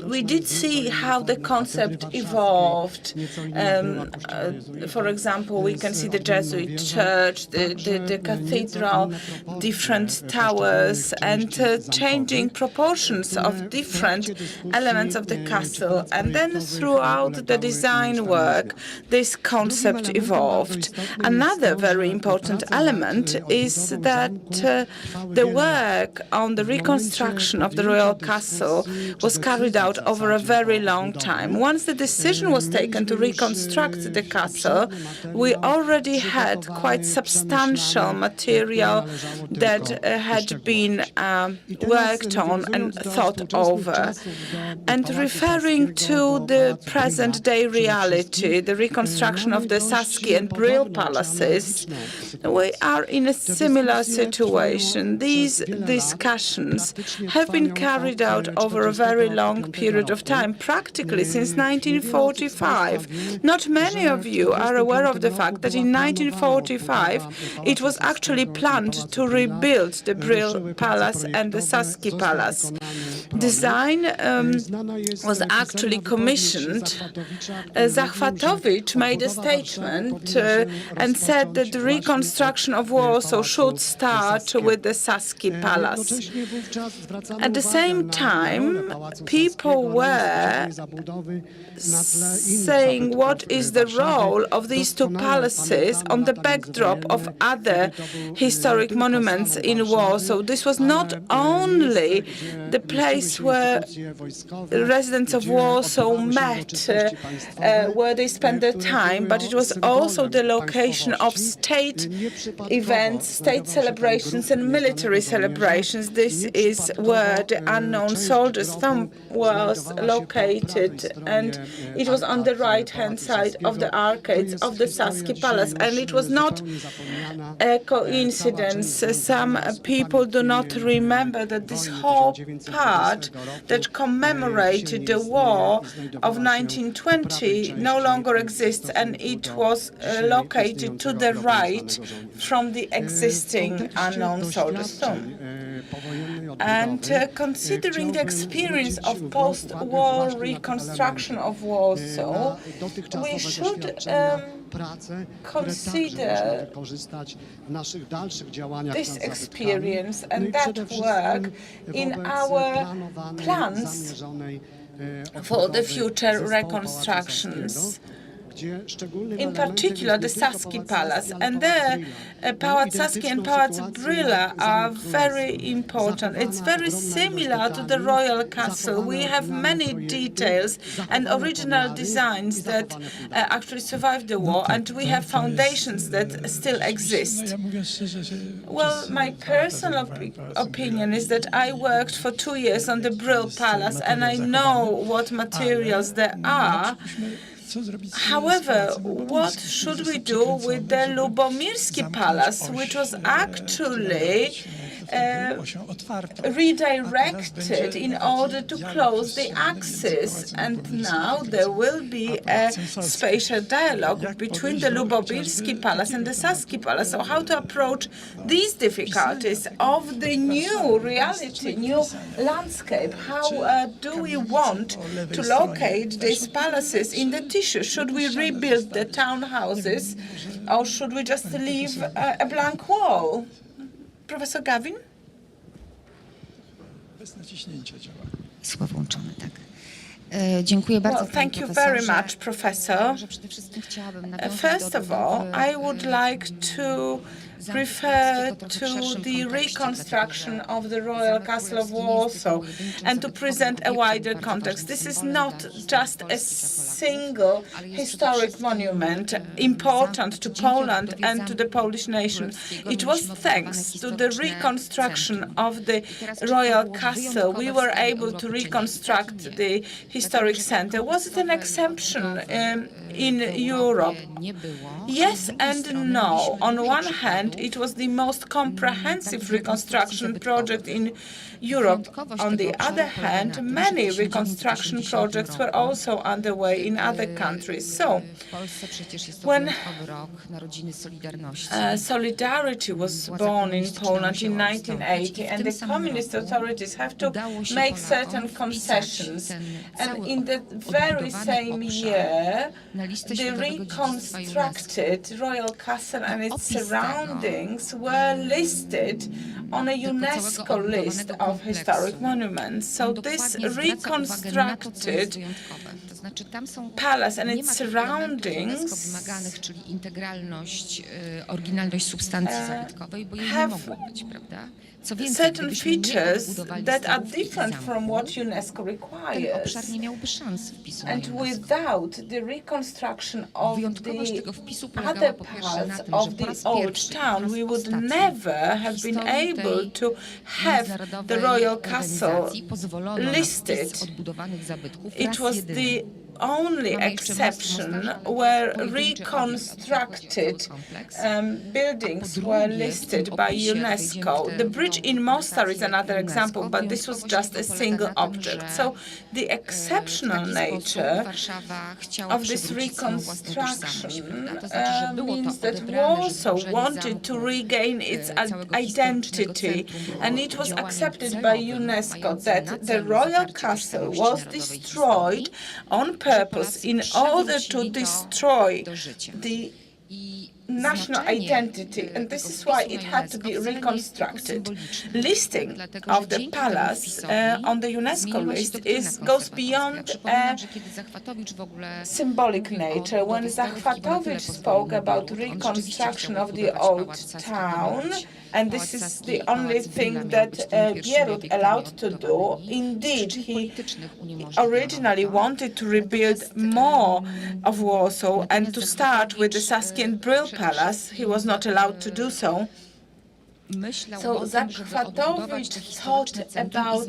we did see how the concept evolved. For example, we can see the Jesuit church, the cathedral, different towers, and changing proportions of different elements of the castle. And then throughout the design work, this concept evolved. Another very important element is that the work on the reconstruction of the Royal Castle was carried out over a very long time. Once the decision was taken to reconstruct the castle, we already had quite substantial material that had been worked on and thought over. And referring to the present-day reality, the reconstruction of the Saski and Brill palaces, we are in a similar situation. These discussions have been carried out over a very long period of time, practically since 1945. Not many of you are aware of the fact that in 1945 it was actually planned to rebuild the Brill Palace and the Saski Palace. Design was actually commissioned. Zachwatowicz made a statement and said that the reconstruction of Warsaw should start with the Saski Palace. At the same time, people were saying what is the role of these two palaces on the backdrop of other historic monuments in Warsaw. This was not only the place where the residents of Warsaw met, where they spent their time, but it was also the location of state events, state celebrations, and military celebrations. This is where the unknown soldiers' tomb was located, and it was on the right-hand right-hand side of the arcades of the Saski Palace. And it was not a coincidence. Some people do not remember that this whole part that commemorated the war of 1920 no longer exists, and it was located to the right from the existing unknown soldiers' tomb. And considering the experience of post-war reconstruction of Warsaw, we should consider this experience and that work in our plans for the future reconstructions. In particular, the Saski Palace. And there, Pałac Saski and Pałac Brühla are very important. It's very similar to the royal castle. We have many details and original designs that actually survived the war, and we have foundations that still exist. Well, my personal opinion is that I worked for 2 years on the Brill Palace, and I know what materials there are. However, what should we do with the Lubomirski Palace, which was actually redirected in order to close the access, and now there will be a spatial dialogue between the Lubomirski Palace and the Saski Palace. So how to approach these difficulties of the new reality, new landscape? How do we want to locate these palaces in the tissue? Should we rebuild the townhouses, or should we just leave a blank wall? Professor Gavin? Bez naciśnięcia działa. Słowo włączone, tak. Dziękuję bardzo. Well, thank you very much, Professor. First of all, I would like to refer to the reconstruction of the Royal Castle of Warsaw and to present a wider context. This is not just a single historic monument important to Poland and to the Polish nation. It was thanks to the reconstruction of the Royal Castle we were able to reconstruct the historic center. Was it an exception in Europe? Yes and no. On one hand, it was the most comprehensive reconstruction project in Europe. On the other hand, many reconstruction projects were also underway in other countries. So, when solidarity was born in Poland in 1980, and the communist authorities have to make certain concessions, and in the very same year, the reconstructed Royal Castle and its surroundings were listed on a UNESCO list of historic monuments. So this reconstructed palace and its surroundings have certain features that are different from what UNESCO requires. And without the reconstruction of the other parts of the old town, we would never have been able to have the Royal Castle listed. It was the only exception where reconstructed buildings were listed by UNESCO. The bridge in Mostar is another example, but this was just a single object. So the exceptional nature of this reconstruction means that Warsaw wanted to regain its identity, and it was accepted by UNESCO that the Royal Castle was destroyed on purpose in order to destroy the national identity, and this is why it had to be reconstructed. Listing of the palace on the UNESCO list goes beyond a symbolic nature. When Zachwatowicz spoke about reconstruction of the old town, and this is the only thing that Bierut allowed to do, indeed, he originally wanted to rebuild more of Warsaw and to start with the Saski and Brill Palace. He was not allowed to do so. So Zachwatowicz thought about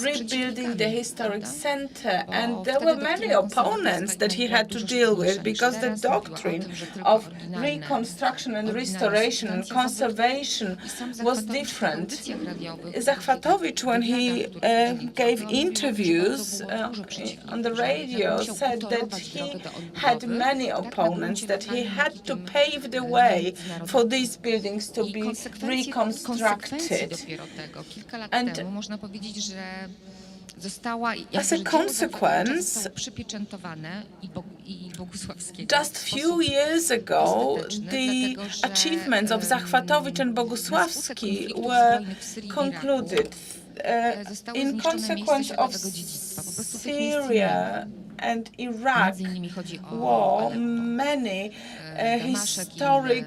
rebuilding the historic center, and there were many opponents that he had to deal with because the doctrine of reconstruction and restoration and conservation was different. Zachwatowicz, when he gave interviews on the radio, said that he had many opponents, that he had to pave the way for these buildings to be reconstructed. And as a consequence, just few years ago, the achievements of Zachwatowicz and Bogusławski were concluded. In consequence of Syria and Iraq war, many historic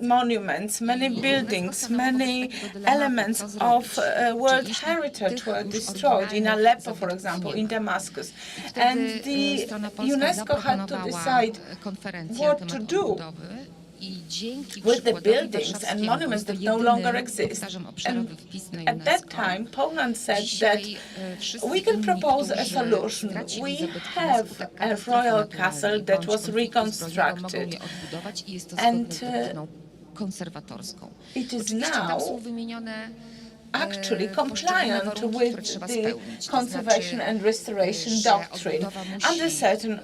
monuments, many buildings, many elements of World Heritage were destroyed in Aleppo, for example, in Damascus. And the UNESCO had to decide what to do with the buildings and monuments that no longer exist. And at that time, Poland said that we can propose a solution. We have a royal castle that was reconstructed, and it is now actually compliant with the conservation and restoration doctrine under certain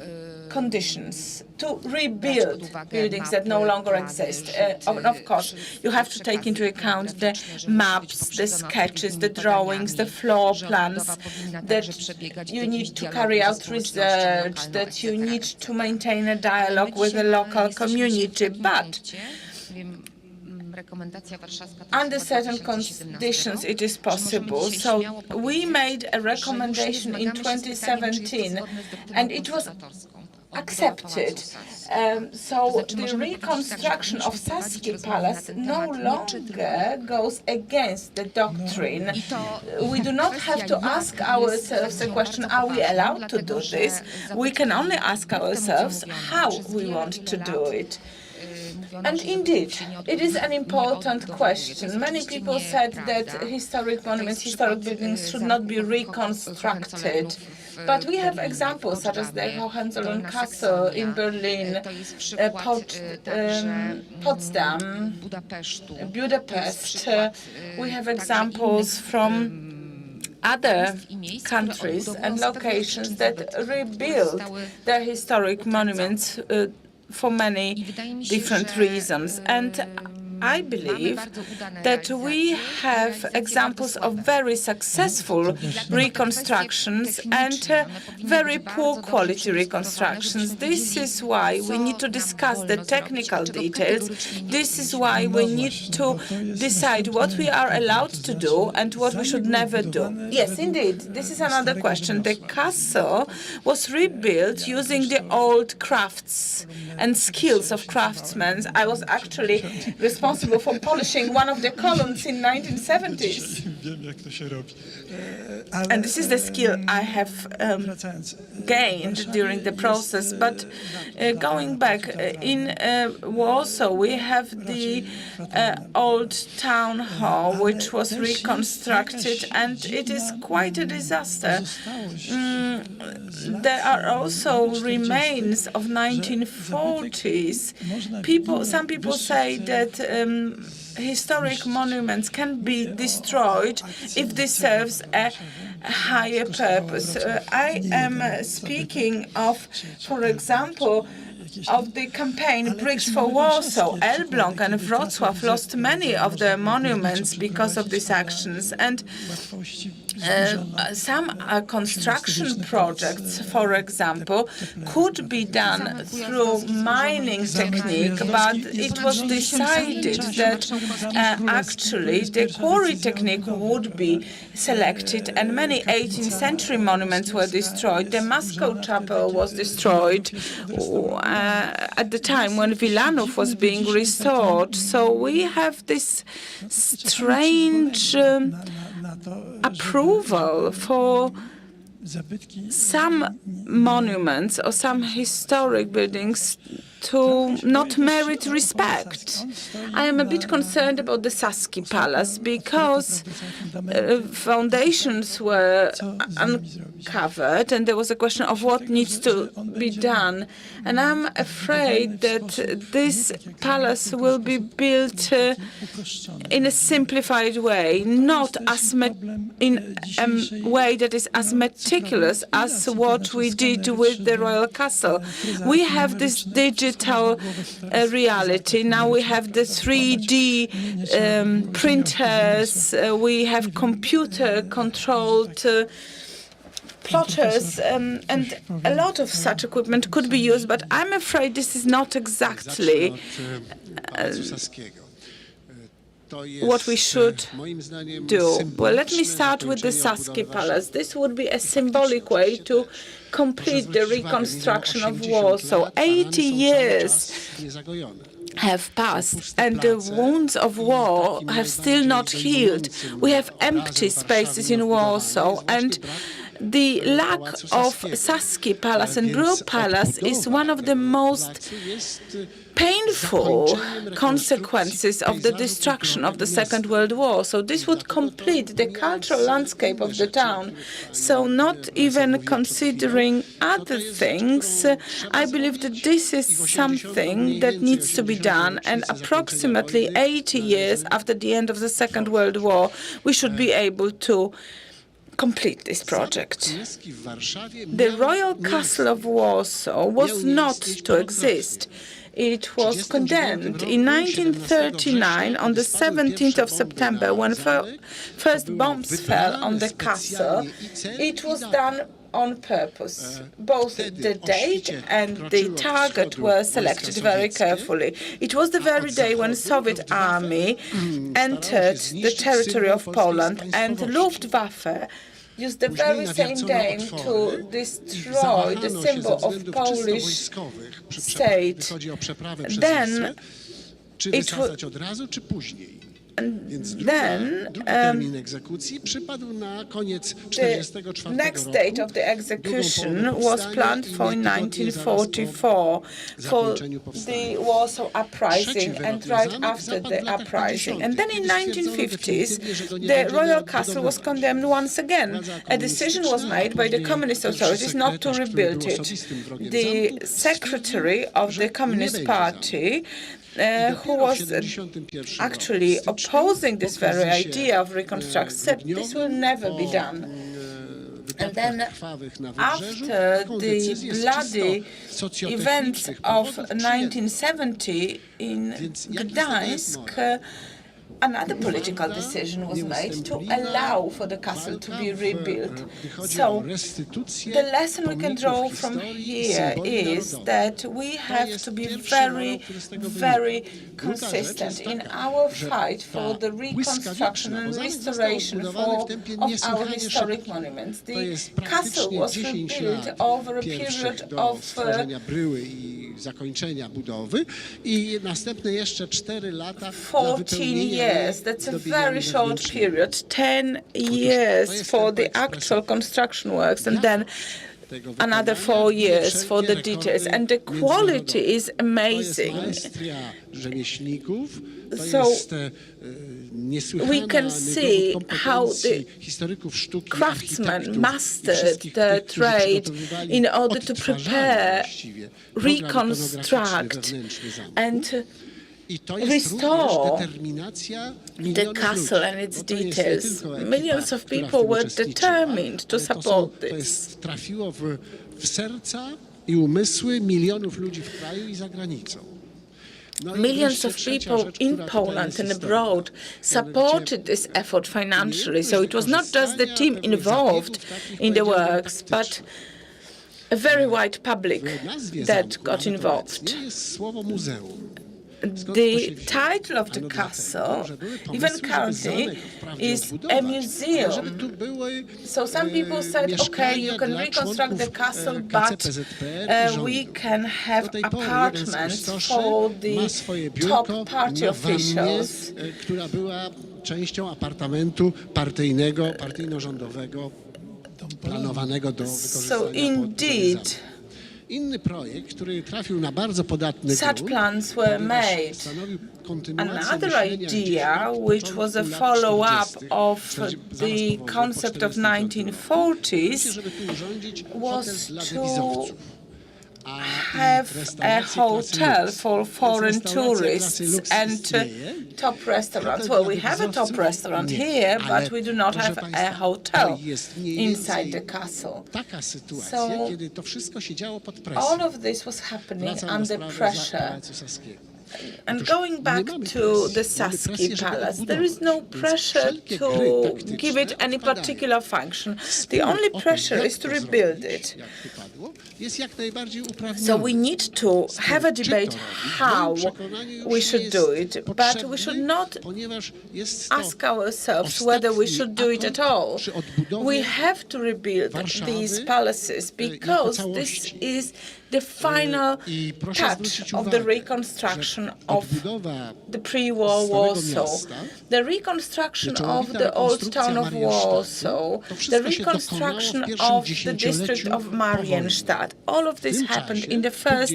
conditions to rebuild buildings that no longer exist. And of course, you have to take into account the maps, the sketches, the drawings, the floor plans, that you need to carry out research, that you need to maintain a dialogue with the local community. But under certain conditions, it is possible. So we made a recommendation in 2017, and it was accepted. So the reconstruction of Saski Palace no longer goes against the doctrine. We do not have to ask ourselves the question, are we allowed to do this? We can only ask ourselves how we want to do it. And indeed, it is an important question. Many people said that historic monuments, historic buildings should not be reconstructed. But we have examples such as the Hohenzollern Castle in Berlin, Potsdam, Budapest. We have examples from other countries and locations that rebuild their historic monuments for many different reasons. And I believe that we have examples of very successful reconstructions and very poor quality reconstructions. This is why we need to discuss the technical details. This is why we need to decide what we are allowed to do and what we should never do. Yes, indeed, this is another question. The castle was rebuilt using the old crafts and skills of craftsmen. I was actually responsible for polishing one of the columns in 1970s. And this is the skill I have gained during the process. But going back, in Warsaw, we have the old town hall, which was reconstructed, and it is quite a disaster. There are also remains of 1940s. Some people say that historic monuments can be destroyed if this serves a higher purpose. I am speaking of, for example, of the campaign Bricks for Warsaw. Elbląg and Wrocław lost many of their monuments because of these actions. And some construction projects, for example, could be done through mining technique, but it was decided that actually the quarry technique would be selected, and many 18th century monuments were destroyed. The Moscow Chapel was destroyed at the time when Wilanów was being restored. So we have this strange approval for some monuments or some historic buildings to not merit respect. I am a bit concerned about the Saski Palace because foundations were uncovered and there was a question of what needs to be done. And I'm afraid that this palace will be built in a simplified way, not as in a way that is as meticulous as what we did with the Royal Castle. We have this digital reality. Now we have the 3D printers. We have computer-controlled plotters, and a lot of such equipment could be used, but I'm afraid this is not exactly what we should do. Well, let me start with the Saski Palace. This would be a symbolic way to complete the reconstruction of Warsaw. 80 years have passed, and the wounds of war have still not healed. We have empty spaces in Warsaw, and the lack of Saski Palace and Brühl Palace is one of the most painful consequences of the destruction of the Second World War. So this would complete the cultural landscape of the town. So not even considering other things, I believe that this is something that needs to be done. And approximately 80 years after the end of the Second World War, we should be able to complete this project. The Royal Castle of Warsaw was not to exist. It was condemned in 1939 on the 17th of September when first bombs fell on the castle. It was done on purpose. Both the date and the target were selected very carefully. It was the very day when Soviet army entered the territory of Poland, and Luftwaffe used the very same day to destroy the symbol of Polish state. Then it was the next date of the execution was planned for 1944 for the Warsaw Uprising and right after the uprising. And then in 1950s, the Royal Castle was condemned once again. A decision was made by the communist authorities not to rebuild it. The secretary of the Communist Party who was actually opposing this very idea of reconstruction, said this will never be done. And then after the bloody events of 1970 in Gdańsk, another political decision was made to allow for the castle to be rebuilt. So the lesson we can draw from here is that we have to be very, very consistent in our fight for the reconstruction and restoration of our historic monuments. The castle was rebuilt over a period of 14 years. That's a very short period, 10 years for the actual construction works, and then another 4 years for the details. And the quality is amazing. So we can see how the craftsmen mastered the trade in order to prepare, reconstruct, and restore the castle and its details. Millions of people were determined to support this. Millions of people in Poland and abroad supported this effort financially. So it was not just the team involved in the works, but a very wide public that got involved. The title of the castle, even currently, is a museum. So some people said, okay, you can reconstruct the castle, but we can have apartments for the top party officials. So indeed, Inny projekt, który trafił na bardzo podatny Such grunt, plans were ponieważ made. stanowił kontynuację Another myślenia idea, gdzieś which od was a początku lat follow-up 40., of zaraz the po concept of 45 roku, 1940s, żeby tu urządzić hotel was dla to dewizowców. have a hotel for foreign tourists and top restaurants. Well, we have a top restaurant here, but we do not have a hotel inside the castle. Taka sytuacja, So, kiedy to wszystko się działo pod presją. all of this was happening Wracam do under sprawy pressure. Pałacu Saskiego. And going back to the Saski Palace, there is no pressure to give it any particular function. The only pressure is to rebuild it. So we need to have a debate how we should do it, but we should not ask ourselves whether we should do it at all. We have to rebuild these palaces because this is the final touch of the reconstruction of the pre-war Warsaw, the reconstruction of the old town of Warsaw, the reconstruction of the district of Marienstadt. All of this happened in the first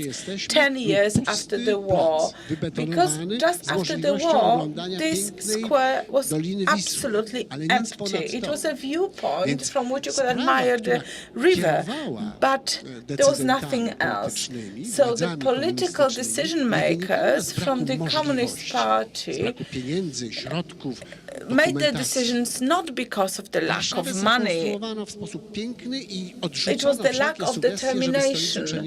10 years after the war, because just after the war, this square was absolutely empty. It was a viewpoint from which you could admire the river, but there was nothing else. So the political decision makers from the Communist Party made their decisions not because of the lack of money. It was the lack of determination.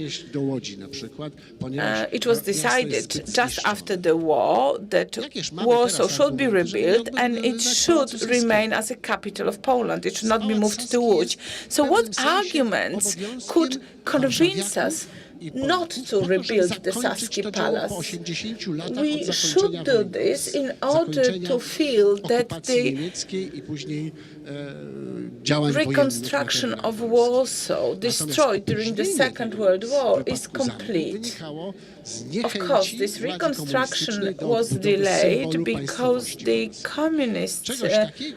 It was decided just after the war that Warsaw should be rebuilt and it should remain as a capital of Poland. It should not be moved to Łódź. So what arguments could convince us not to rebuild the Saski Palace? We should do this in order to feel that the reconstruction of Warsaw, destroyed during the Second World War, is complete. Of course, this reconstruction was delayed because the communist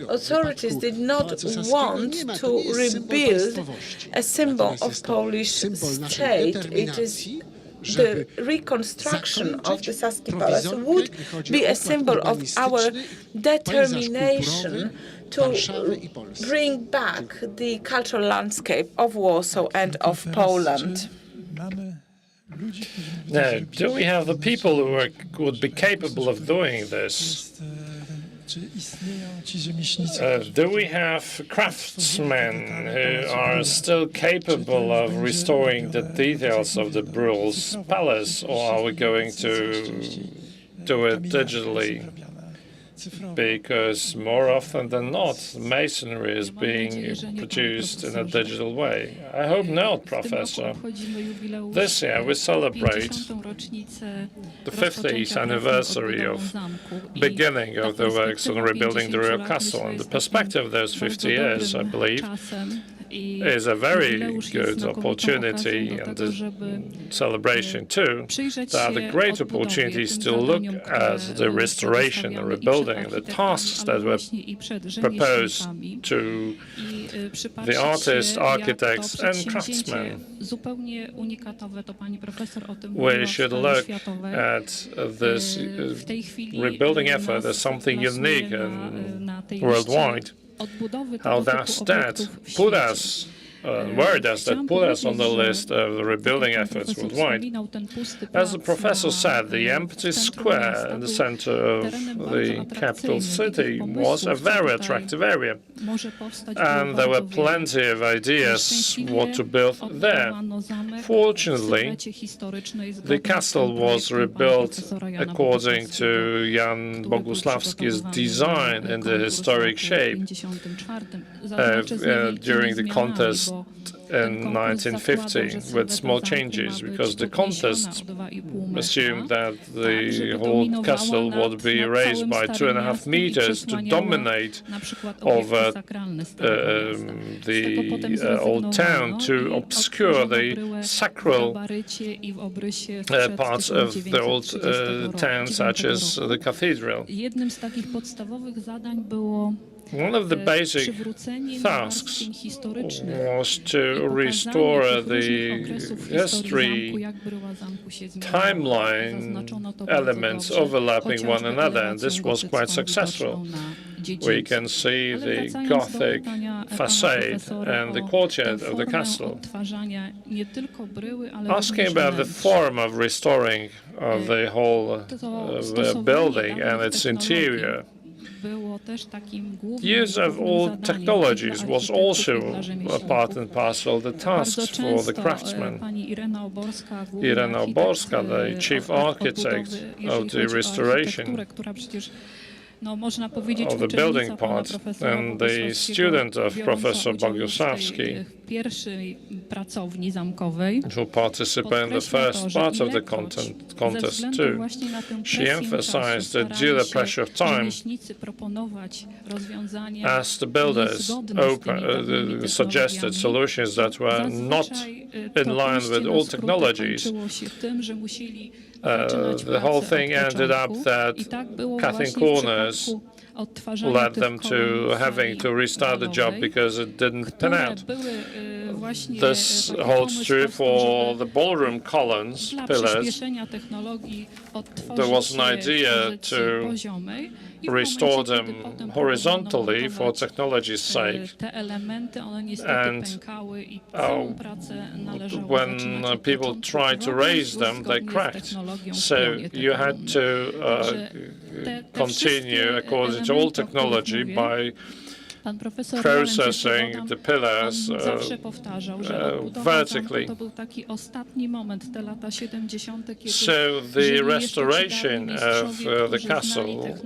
authorities did not want to rebuild a symbol of Polish state. It is the reconstruction of the Saski Palace would be a symbol of our determination to bring back the cultural landscape of Warsaw and of Poland. Now, do we have the people who would be capable of doing this? Do we have craftsmen who are still capable of restoring the details of the Bruhl's palace, or are we going to do it digitally? Because more often than not, masonry is being produced in a digital way. I hope not, Professor. This year we celebrate the 50th anniversary of beginning of the works on rebuilding the royal castle. And the perspective of those 50 years, I believe, is a very good opportunity and celebration too. There are the great opportunities to look at the restoration and rebuilding, the tasks that were proposed to the artists, architects and craftsmen. We should look at this rebuilding effort as something unique and worldwide. How does that put us, where does that put us on the list of the rebuilding efforts worldwide? As the professor said, the empty square in the center of the capital city was a very attractive area. And there were plenty of ideas what to build there. Fortunately, the castle was rebuilt according to Jan Bogusławski's design in the historic shape during the contest in 1950 with small changes, because the contest assumed that the whole castle would be raised by 2.5 meters to dominate over the old town, to obscure the sacral parts of the old town, such as the cathedral. One of the basic tasks was to restore the history timeline elements overlapping one another, and this was quite successful. We can see the Gothic facade and the courtyard of the castle. Asking about the form of restoring the whole building and its interior, use of all technologies was also a part and parcel of the tasks for the craftsmen. Irena Oborska, the chief architect of the restoration of the building part, and the student of Professor Bogusławski, who participated in the first part of the contest too. She emphasized that due to the pressure of time, as the builders suggested solutions that were not in line with all technologies, the whole thing ended up that cutting corners led them to having to restart the job because it didn't pan out. This holds true for the ballroom columns, pillars. There was an idea to restore them horizontally for technology's sake. And when people tried to raise them, they cracked. So you had to continue according to all technology by processing the pillars vertically. So the restoration of the castle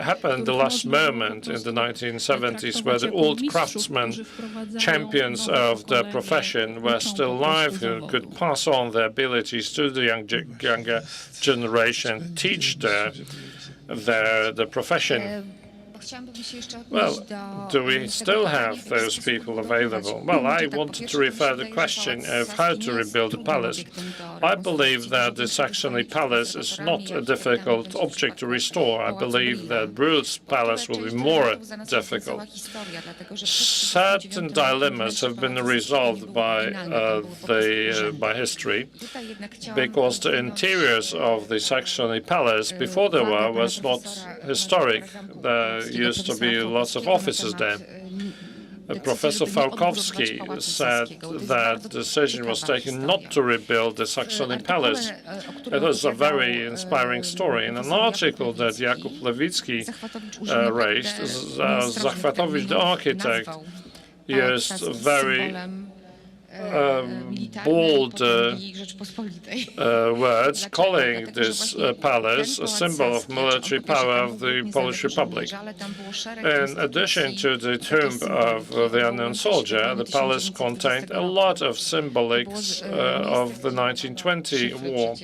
happened the last moment in the 1970s, where the old craftsmen, champions of the profession, were still alive, who could pass on their abilities to the younger generation, teach the profession. Well, do we still have those people available? Well, I wanted to refer the question of how to rebuild a palace. I believe that the Saxony Palace is not a difficult object to restore. I believe that Bruhl's Palace will be more difficult. Certain dilemmas have been resolved by history, because the interiors of the Saxony Palace before the war was not historic. There used to be lots of offices there. Professor Falkowski said that the decision was taken not to rebuild the Saxony Palace. It was a very inspiring story. In an article that Jakub Lewicki raised, Zachwatowicz, the architect, used very bold words, calling this palace a symbol of military power of the Polish Republic. In addition to the tomb of the unknown soldier, the palace contained a lot of symbolics of the 1920 war.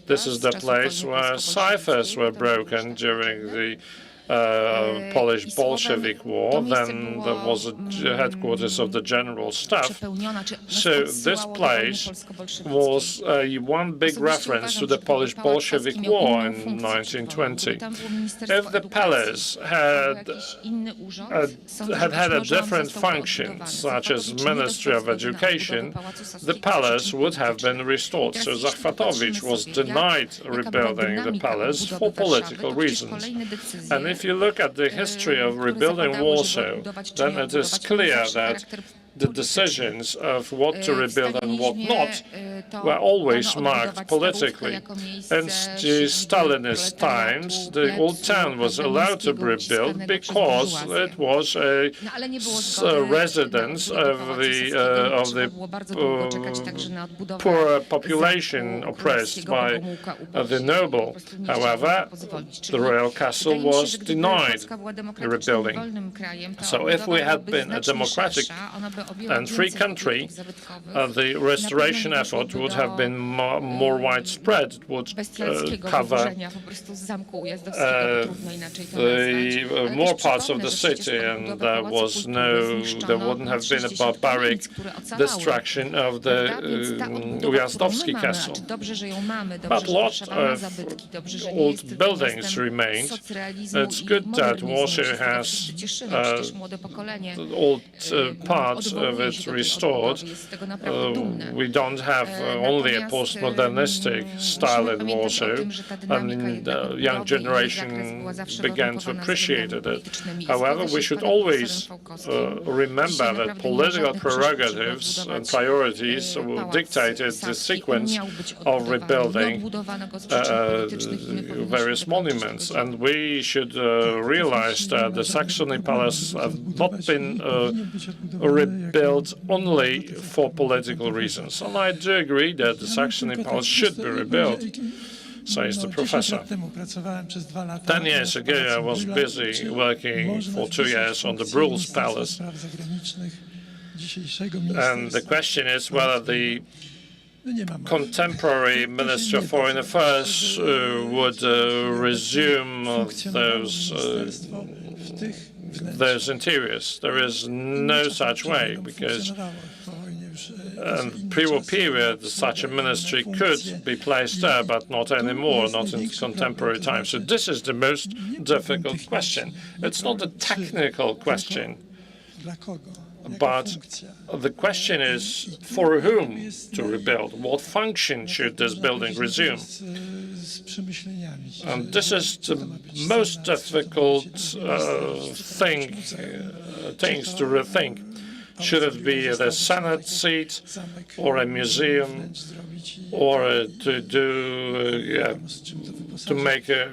This is the place where ciphers were broken during the Polish Bolshevik War. Then there was a headquarters of the General Staff. So this place was one big reference to the Polish Bolshevik War in 1920. If the palace had had a different function, such as Ministry of Education, the palace would have been restored. So Zachwatowicz was denied rebuilding the palace for political reasons. And if you look at the history of rebuilding Warsaw, then it is clear that the decisions of what to rebuild and what not were always marked politically. In the Stalinist times, the old town was allowed to be rebuilt because it was a residence of the poor population oppressed by the noble. However, the royal castle was denied rebuilding. So if we had been a democratic and free country, the restoration effort would have been more widespread. It would cover the more parts of the city, and there wouldn't have been a barbaric destruction of the Ujazdowski castle. But a lot of old buildings remained. It's good that Warsaw has old parts of it restored. We don't have only a postmodernistic style in Warsaw, and the young generation began to appreciate it. However, we should always remember that political prerogatives and priorities dictated the sequence of rebuilding various monuments, and we should realize that the Saxony Palace has not been rebuilt only for political reasons. And I do agree that the Saxony Palace should be rebuilt, says the professor. 10 years ago, I was busy working for 2 years on the Brules Palace. And the question is whether the contemporary Minister of Foreign Affairs would resume those interiors. There is no such way, because in pre-war period, such a ministry could be placed there, but not anymore, not in contemporary times. So this is the most difficult question. It's not a technical question, but the question is for whom to rebuild? What function should this building resume? And this is the most difficult things to rethink. Should it be the Senate seat, or a museum, or to make a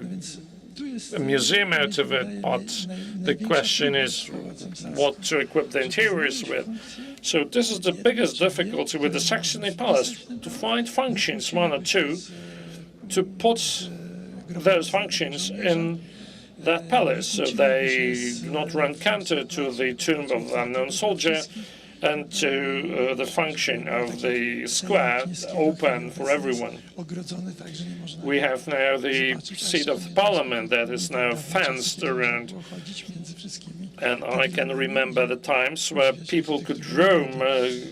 museum out of it? But the question is what to equip the interiors with. So this is the biggest difficulty with the Saxony Palace, to find functions, one or two, to put those functions in that palace, so they do not run counter to the tomb of the unknown soldier and to the function of the square open for everyone. We have now the seat of the parliament that is now fenced around, and I can remember the times where people could roam the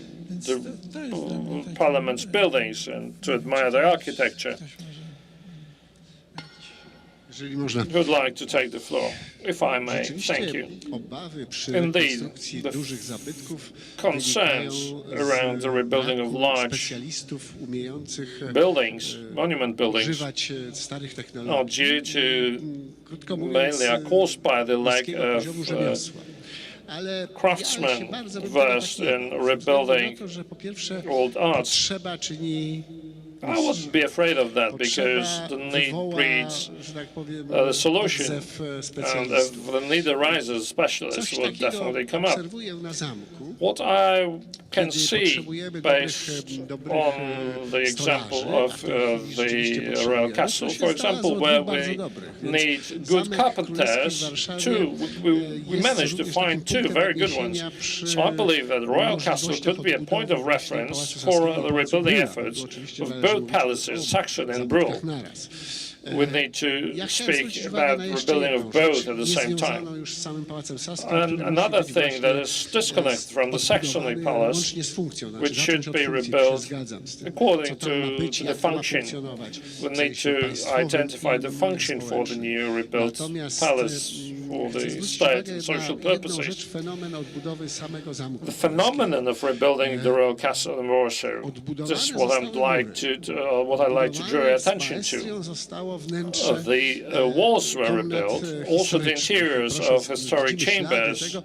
parliament's buildings and to admire the architecture. Who would like to take the floor, if I may? Thank you. Indeed, the concerns around the rebuilding of large buildings, monument buildings, are due to mainly are caused by the lack of craftsmen versed in rebuilding old arts. I wouldn't be afraid of that, because the need breeds the solution, and if the need arises, specialists will definitely come up. What I can see, based on the example of the Royal Castle, for example, where we need good carpenters, we managed to find two very good ones. So I believe that the Royal Castle could be a point of reference for the rebuilding efforts of both palaces, Saxony and Brule. We need to speak about the rebuilding of both at the same time. And another thing that is disconnected from the Saxony Palace, which should be rebuilt according to the function. We need to identify the function for the new rebuilt palace for the state and social purposes. The phenomenon of rebuilding the Royal Castle in Warsaw, this is what I'd like to draw your attention to. The walls were rebuilt, also the interiors of historic chambers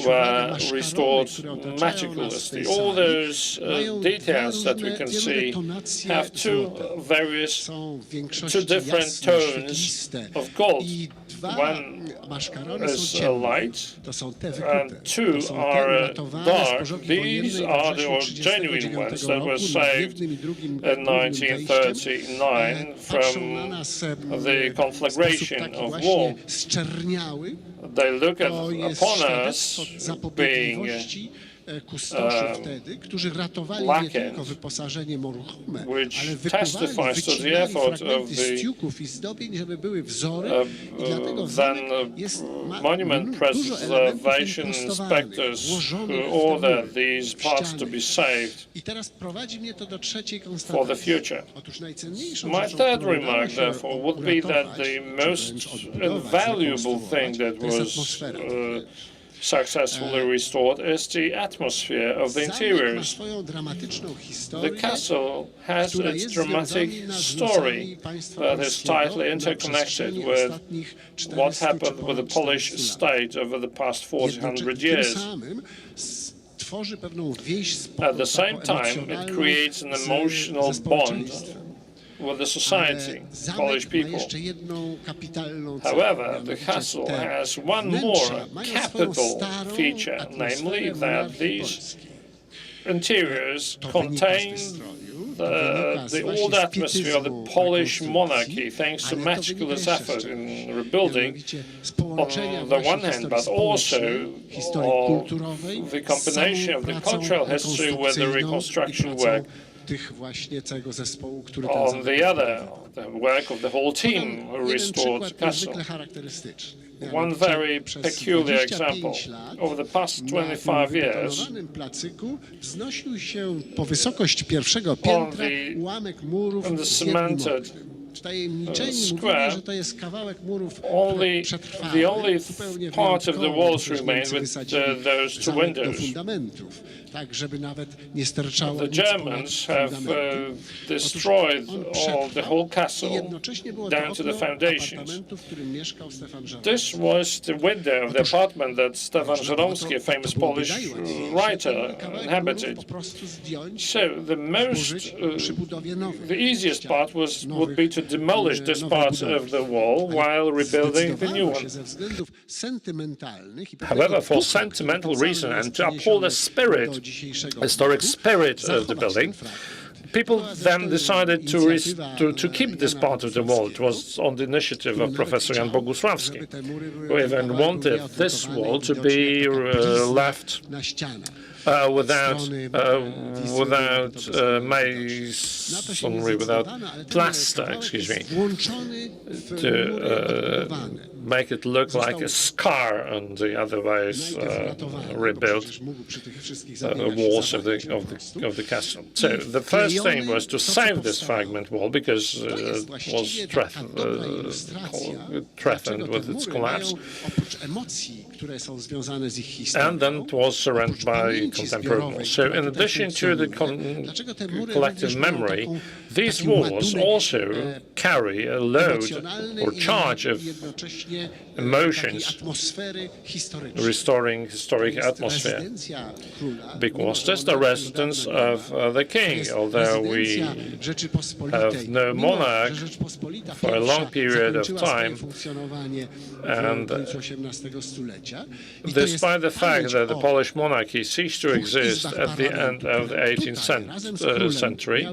were restored meticulously. All those details that we can see have two different tones of gold. One is light, and two are dark. These are the genuine ones that were saved in 1939 from the conflagration of war. They look upon us being kustoszy wtedy, którzy ratowali nie tylko wyposażenie ruchome, ale wycinali fragmenty z tiuków i zdobień, żeby były wzory. I dlatego monument preservation inspectors who ordered these parts to be saved I teraz prowadzi mnie to do trzeciej for the konstatacji. future. Otóż najcenniejszą My rzeczą, third którą udało remark, się therefore, would be that the most invaluable thing that was successfully restored is the atmosphere of the Zamek ma interiors. swoją dramatyczną The historię, castle has która its jest dramatic związana z story losami państwa that is polskiego tightly na interconnected przestrzeni with ostatnich 400 what czy happened with ponad the Polish 400 lat. state over the past 400 Tym years. samym tworzy pewną więź At the same taką time, it emocjonalną creates an ze emotional bond społeczeństwem. with the society, Ale Polish zamek ma people. jeszcze jedną kapitalną cechę, However, the mianowicie castle te has one wnętrza more mają capital swoją starą feature, namely atmosferę that monarchii these polskiej. interiors To wynika z contain wystroju, to wynika z the właśnie old atmosphere of the spietyzmu Polish rekonstrukcji, monarchy, thanks to ale to wynika meticulous jeszcze z effort czegoś. in rebuilding Mianowicie z połączenia on the właśnie one hand, historii but also społecznej, historii of kulturowej, the z combination samą of the pracą cultural history with the rekonstrukcyjną reconstruction i pracą work. tych właśnie całego zespołu, który ten On zamek the other, realizował. the work of the whole team Podam jeden restored przykład castle. niezwykle charakterystyczny. One Mianowicie very przez peculiar 25 example. lat Over the past na 25 years, wybetonowanym placyku wznosił się po wysokość pierwszego piętra the- ułamek murów on the z jednym cemented, oknem. Wtajemniczeni square, mówili, że to jest kawałek murów, only które przetrwały, the only zupełnie part of the wyjątkowo, walls przecież remained Niemcy with wysadzili those two zamek do windows. fundamentów, tak żeby nawet nie sterczało The nic ponad Germans have fundamenty. destroyed On all przetrwał the whole i castle jednocześnie było down to to the okno foundations. apartamentu, w którym mieszkał Stefan Żeromski. This was the window of the apartment that Stefan Żeromski, a famous Polish writer, inhabited. Po prostu zdjąć, So the most, zburzyć przy budowie nowej the easiest ścian, part would nowych, be to demolish this nowej part budowy. of the wall Ale while rebuilding the new zdecydowano one. się ze względów sentymentalnych i However, pewnego for ducha, sentimental który reason and to przeniesiony uphold the spirit, do dzisiejszego historic wieku, spirit of the zachować building, ten fragment. people then decided to keep this part of the wall. It was on the initiative of Professor Jan Bogusławski, who even wanted this wall to be left na ścianach. without masonry, without plaster, excuse me, to make it look like a scar and the otherwise rebuilt walls of the castle. So the first thing was to save this fragment wall because it was threatened with its collapse. And then it was surrendered by contemporary walls. So in addition to the collective memory, these walls also carry a load or charge of emotions, restoring historic atmosphere, because that's the residence of the king, although we have no monarch for a long period of time, and despite the fact that the Polish monarchy ceased to exist at the end of the 18th century,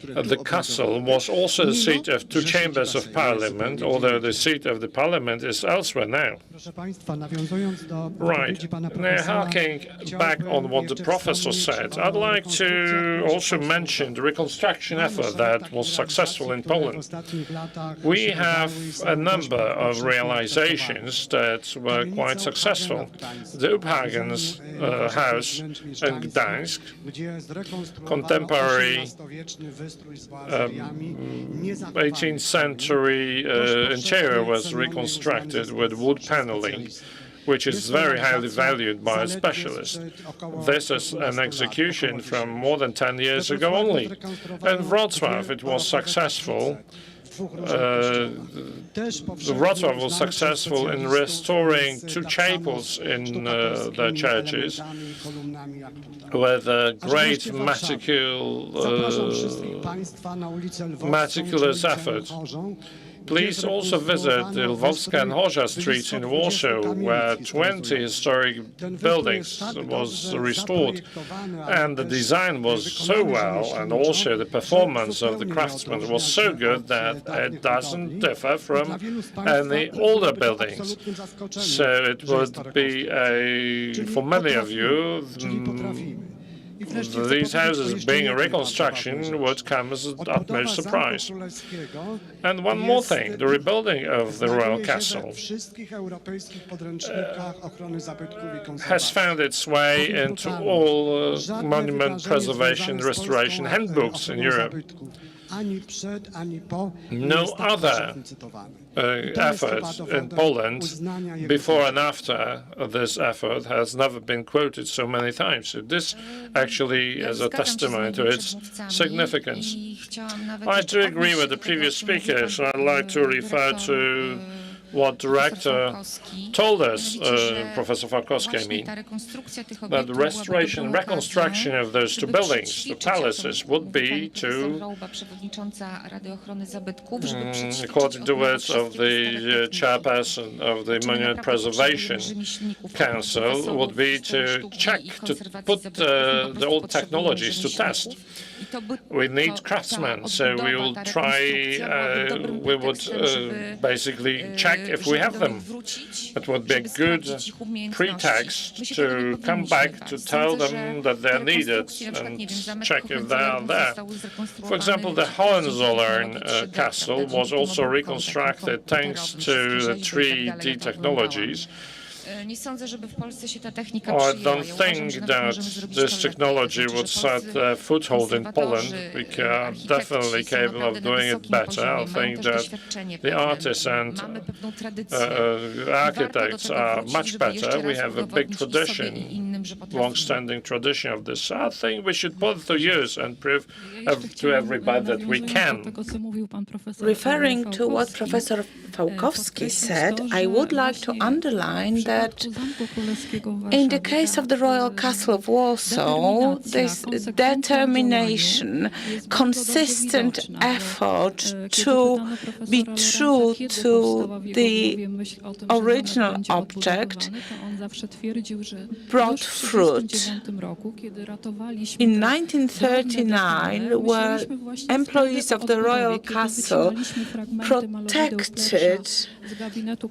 the castle was also the seat of two chambers of parliament, although the seat of the parliament is elsewhere now. Right. Now, harking back on what the professor said, I'd like to also mention the reconstruction effort that was successful in Poland. We have a number of realizations that were quite successful. The Uphagen's house in Gdańsk, contemporary 18th century interior was reconstructed with wood paneling, which is very highly valued by specialists. This is an execution from more than 10 years ago only. In Wrocław, it was successful. Wrocław was successful in restoring two chapels in the churches with a great meticulous effort. Please also visit the Lwowska and Chorza streets in Warsaw, where 20 historic buildings was restored, and the design was so well, and also the performance of the craftsmen was so good that it doesn't differ from any older buildings. So it would be for many of you, these houses being a reconstruction would come as an utmost surprise. And one more thing, the rebuilding of the royal castle has found its way into all monument preservation and restoration handbooks in Europe. No other effort in Poland, before and after this effort, has never been quoted so many times. So this actually is a testimony to its significance. I do agree with the previous speakers. I'd like to refer to what Director told us, Professor Falkowski, I mean, that the restoration and reconstruction of those two buildings, the palaces, would be to, according to words of the chairperson of the Monument Preservation Council, would be to check, to put the old technologies to test. We need craftsmen, so we will try, we would basically check if we have them. It would be a good pretext to come back to tell them that they're needed and check if they are there. For example, the Hohenzollern castle was also reconstructed thanks to the 3D technologies. I don't think that this technology would set a foothold in Poland. We are definitely capable of doing it better. I think that the artists and architects are much better. We have a big tradition, long-standing tradition of this. I think we should put it to use and prove to everybody that we can. Referring to what Professor Falkowski said, I would like to underline that in the case of the Royal Castle of Warsaw, this determination, consistent effort to be true to the original object brought fruit. In 1939, where employees of the Royal Castle protected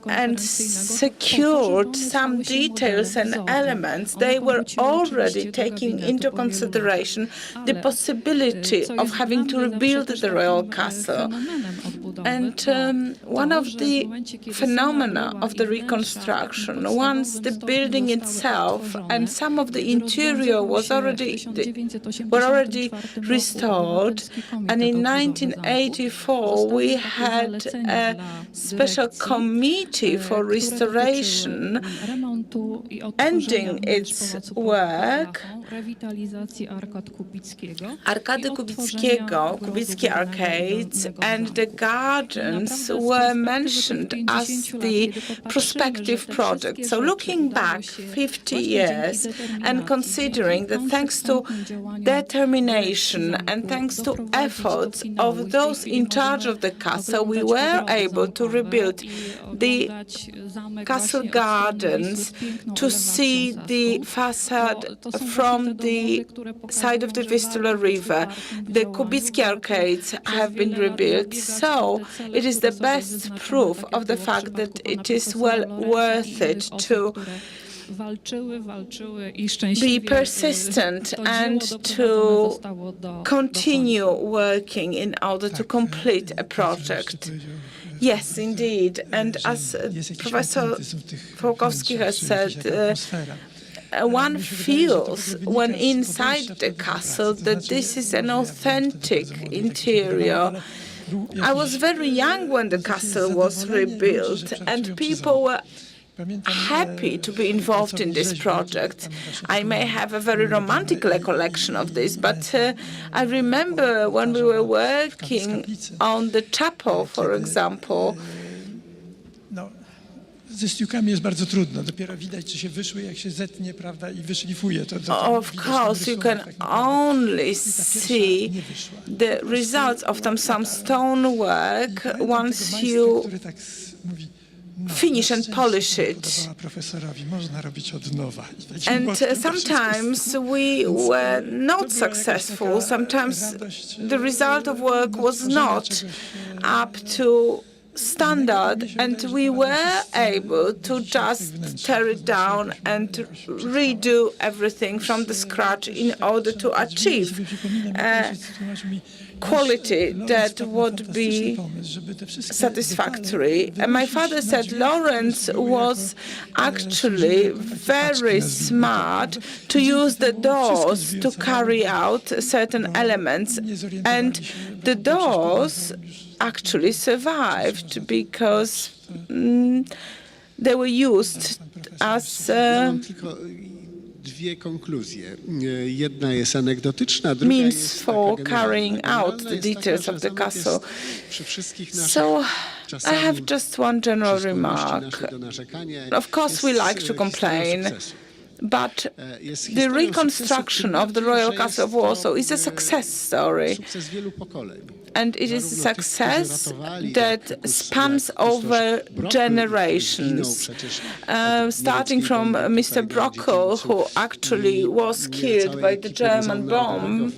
and secured some details and elements, they were already taking into consideration the possibility of having to rebuild the royal castle. And one of the phenomena of the reconstruction, once the building itself and some of the interior were already restored, and in 1984 we had a special committee for restoration ending its work. Arkady Kubickiego, Kubicki Arcades, and the gardens were mentioned as the prospective project. So looking back 50 years and considering that thanks to determination and thanks to efforts of those in charge of the castle, we were able to rebuild the castle gardens, to see the facade from the side of the Vistula River. The Kubicki Arcades have been rebuilt, so it is the best proof of the fact that it is well worth it to be persistent and to continue working in order to complete a project. Yes, indeed. And as Professor Falkowski has said, one feels when inside the castle that this is an authentic interior. I was very young when the castle was rebuilt, and people were happy to be involved in this project. I may have a very romantic recollection of this, but I remember when we were working on the chapel, for example, ze stiukami jest bardzo trudno. Dopiero widać, czy się wyszły, jak się zetnie, prawda, i wyszlifuje. Of course, you can only see the results of some stonework once you finish and polish it. And sometimes we were not successful. Sometimes the result of work was not up to standard, and we were able to just tear it down and redo everything from the scratch in order to achieve quality that would be satisfactory. And my father said Lawrence was actually very smart to use the doors to carry out certain elements, and the doors actually survived because they were used as dwie konkluzje. Jedna jest anegdotyczna, druga means for carrying out the details of the castle. So I have just one general remark. Of course, we like to complain, but the reconstruction of the Royal Castle of Warsaw is a success story. And it is a success that spans over generations, starting from Mr. Brockel, who actually was killed by the German bomb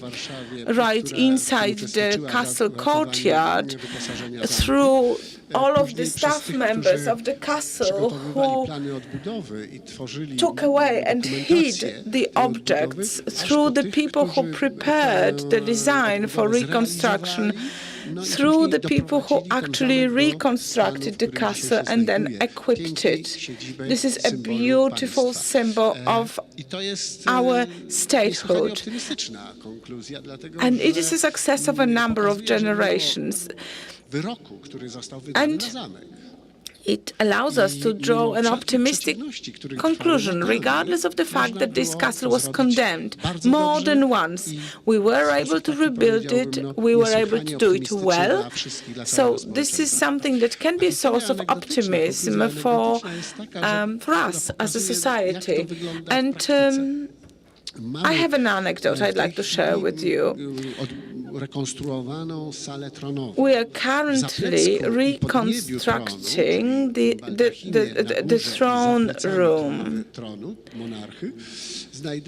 right inside the castle courtyard, through all of the staff members of the castle who took away and hid the objects, through the people who prepared the design for reconstruction, through the people who actually reconstructed the castle and then equipped it. This is a beautiful symbol of our statehood. And it is a success of a number of generations. And it allows us to draw an optimistic conclusion, regardless of the fact that this castle was condemned more than once. We were able to rebuild it, we were able to do it well. So this is something that can be a source of optimism for us as a society. And I have an anecdote I'd like to share with you. We are currently reconstructing the throne room.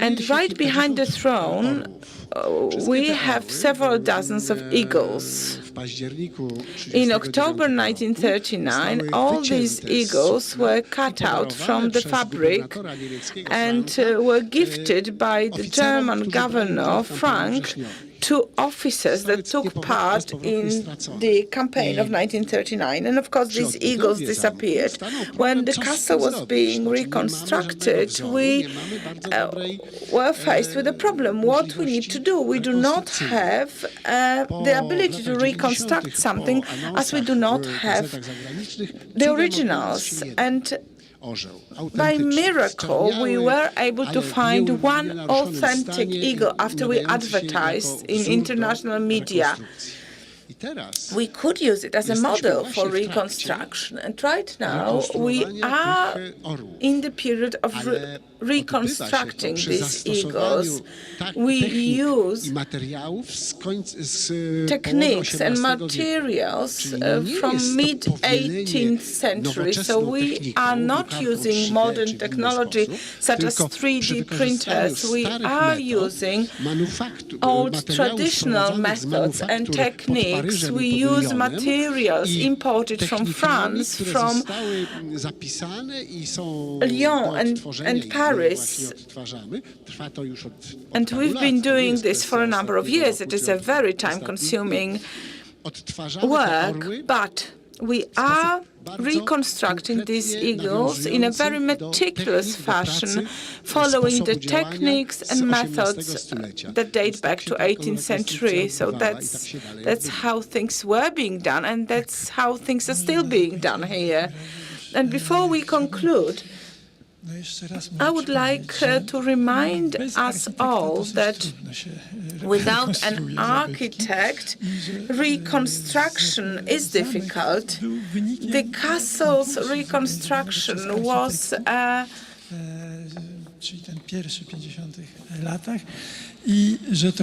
And right behind the throne, we have several dozens of eagles. In October 1939, all these eagles were cut out from the fabric and were gifted by the German governor, Frank, to officers that took part in the campaign of 1939. And of course, these eagles disappeared. When the castle was being reconstructed, we were faced with a problem. What we need to do? We do not have the ability to reconstruct something, as we do not have the originals. And by miracle, we were able to find one authentic eagle after we advertised in international media. We could use it as a model for reconstruction. And right now, we are in the period of reconstructing these eagles. We use techniques and materials from mid-18th century. So we are not using modern technology such as 3D printers. We are using old traditional methods and techniques. We use materials imported from France, from Lyon and Paris. And we've been doing this for a number of years. It is a very time-consuming work, but we are reconstructing these eagles in a very meticulous fashion, following the techniques and methods that date back to 18th century. So that's how things were being done, and that's how things are still being done here. And before we conclude, I would like to remind us all that without an architect, reconstruction is difficult. The castle's reconstruction was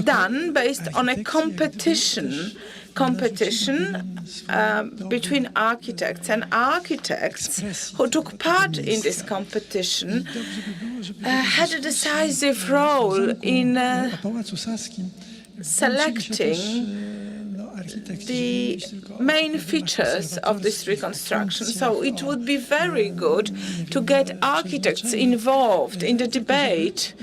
done based on a competition between architects, and architects who took part in this competition had a decisive role in selecting the main features of this reconstruction. So it would be very good to get architects involved in the debate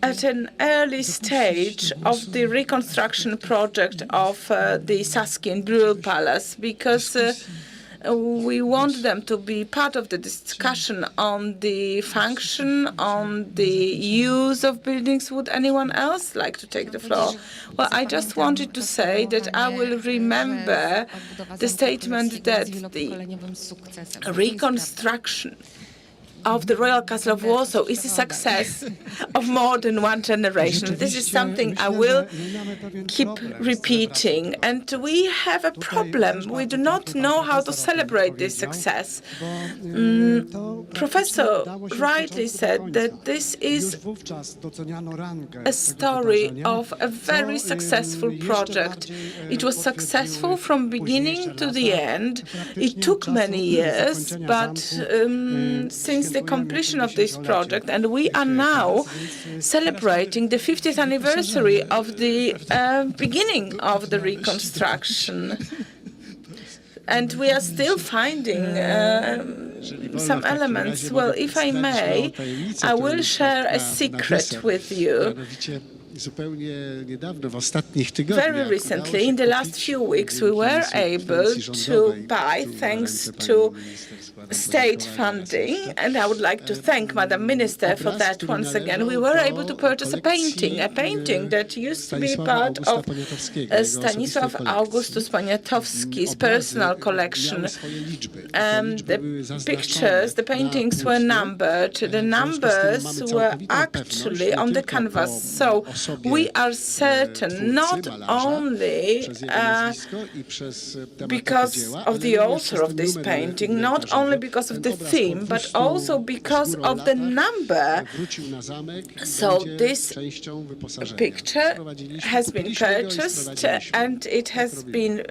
at an early stage of the reconstruction project of the Saskian Brühl Palace, because we want them to be part of the discussion on the function, on the use of buildings. Would anyone else like to take the floor? Well, I just wanted to say that I will remember the statement that the reconstruction of the Royal Castle of Warsaw is a success of more than one generation. This is something I will keep repeating. And we have a problem. We do not know how to celebrate this success. Professor rightly said that this is a story of a very successful project. It was successful from beginning to the end. It took many years, but since the completion of this project, and we are now celebrating the 50th anniversary of the beginning of the reconstruction. And we are still finding some elements. Well, if I may, I will share a secret with you. Very recently, in the last few weeks, we were able to buy, thanks to state funding, and I would like to thank Madam Minister for that once again. We were able to purchase a painting that used to be part of Stanisław Augustus Poniatowski's personal collection. The pictures, the paintings were numbered. The numbers were actually on the canvas. So we are certain, not only because of the author of this painting, not only because of the theme, but also because of the number. So this picture has been purchased and it has been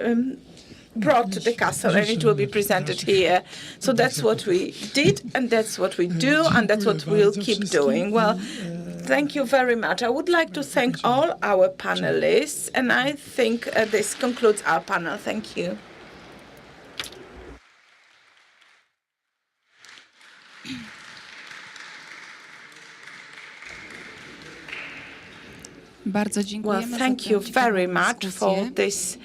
brought to the castle, and it will be presented here. So that's what we did, and that's what we do, and that's what we'll keep doing. Well, thank you very much. I would like to thank all our panelists, and I think this concludes our panel. Thank you. Well, thank you very much for this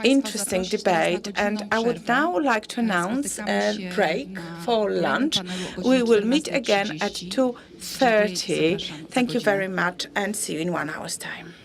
interesting debate. And I would now like to announce a break for lunch. We will meet again at 2:30. Thank you very much, and see you in 1 hour's time.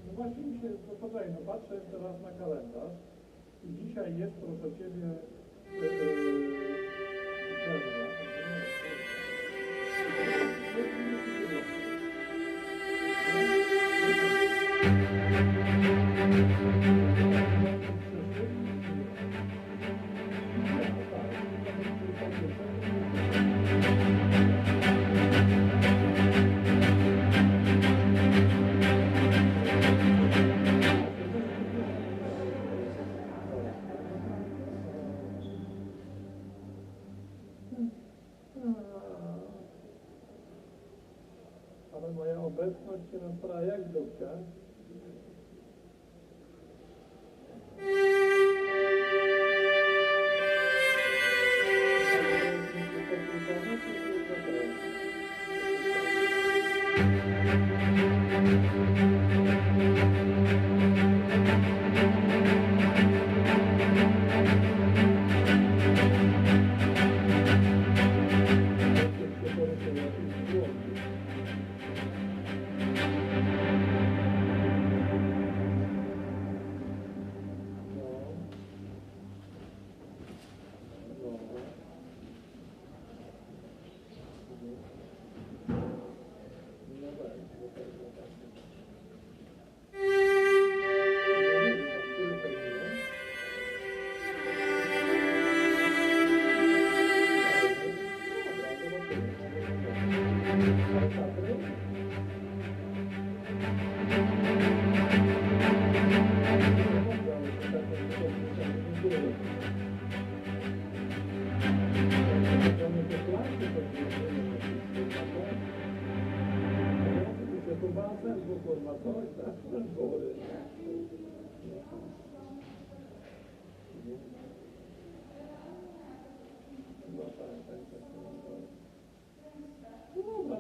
No właśnie mi się, poczekaj, no patrzę teraz na kalendarz i dzisiaj jest, proszę Ciebie, ale moja obecność się nastraja jak dupka.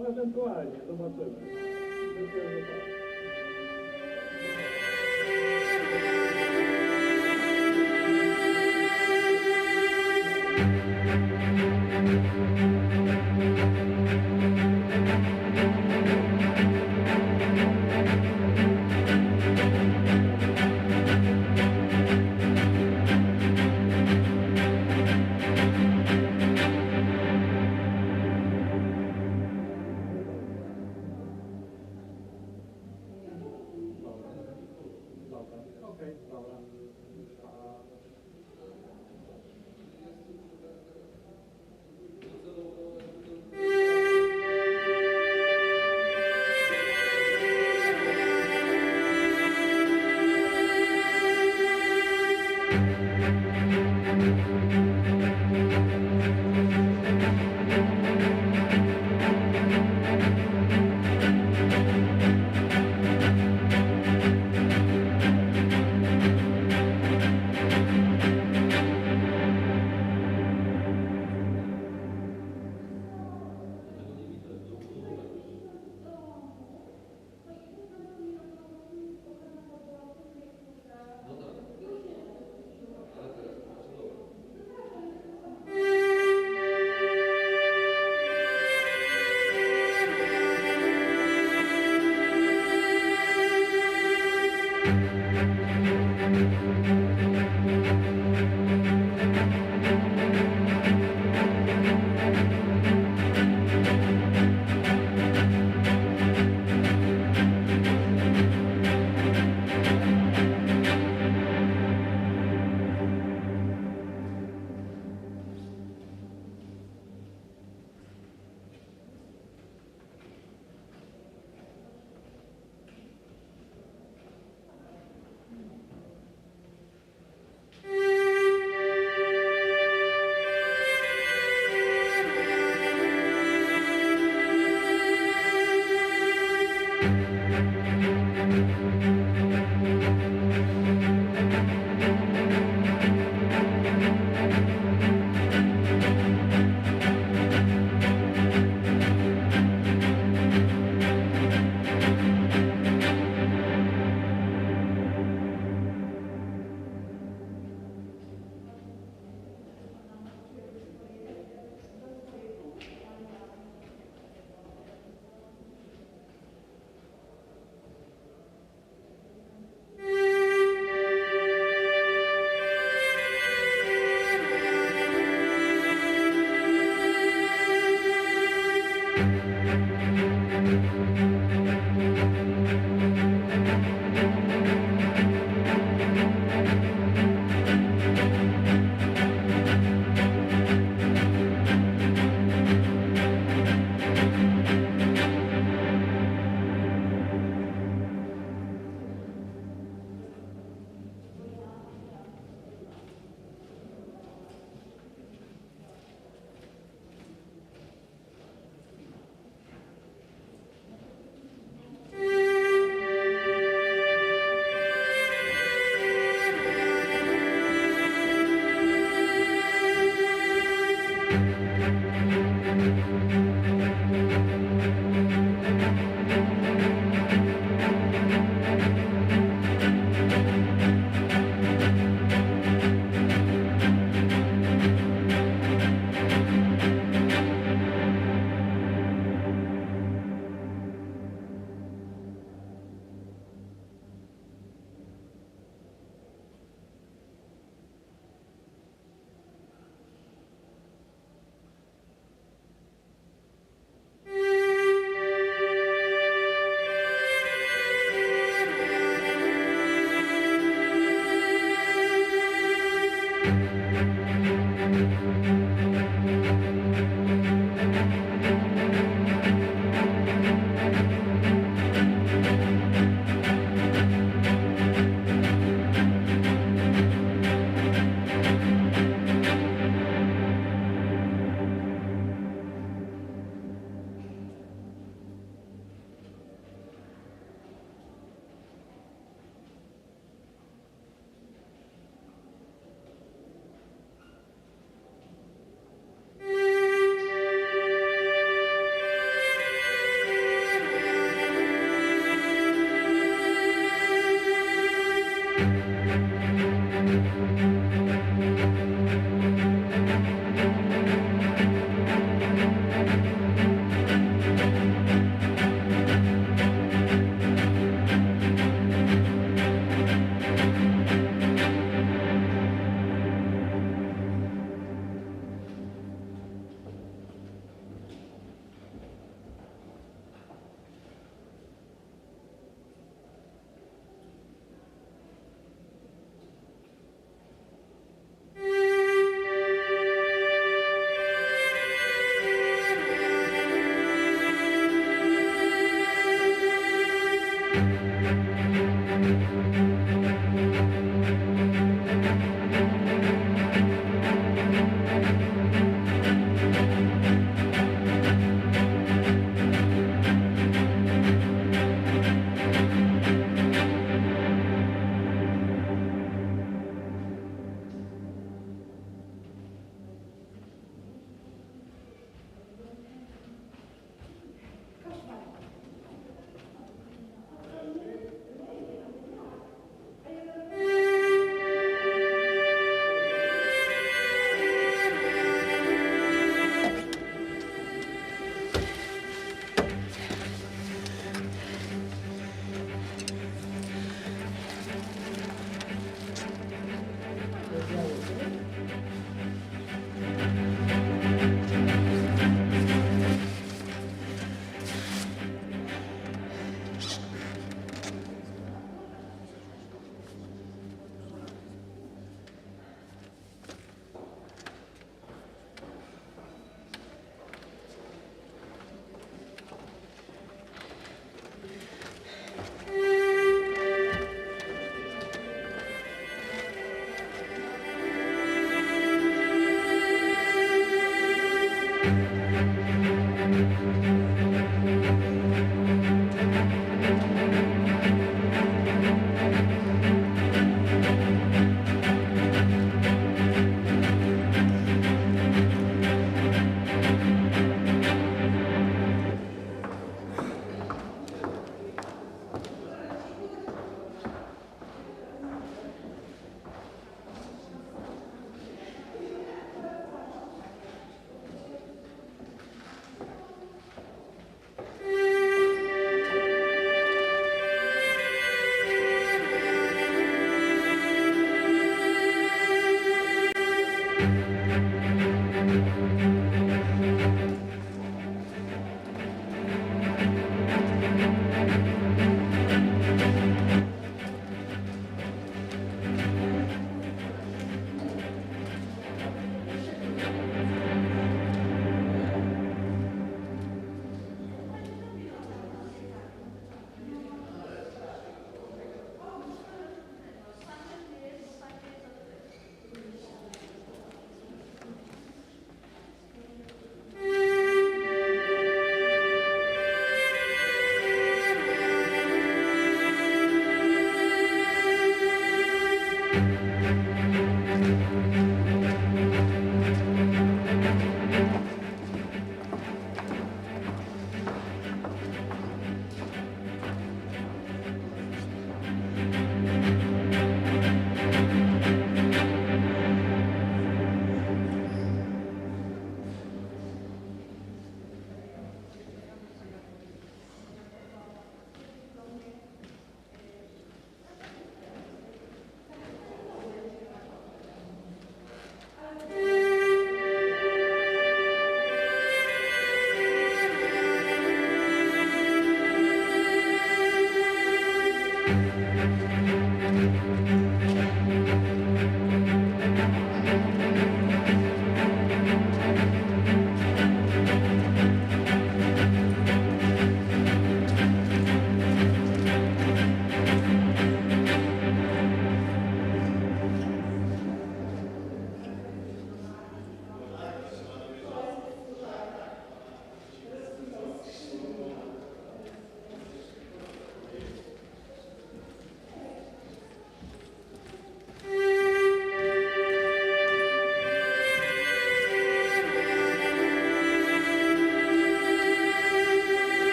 No ewentualnie, zobaczymy. Myślę, że tak.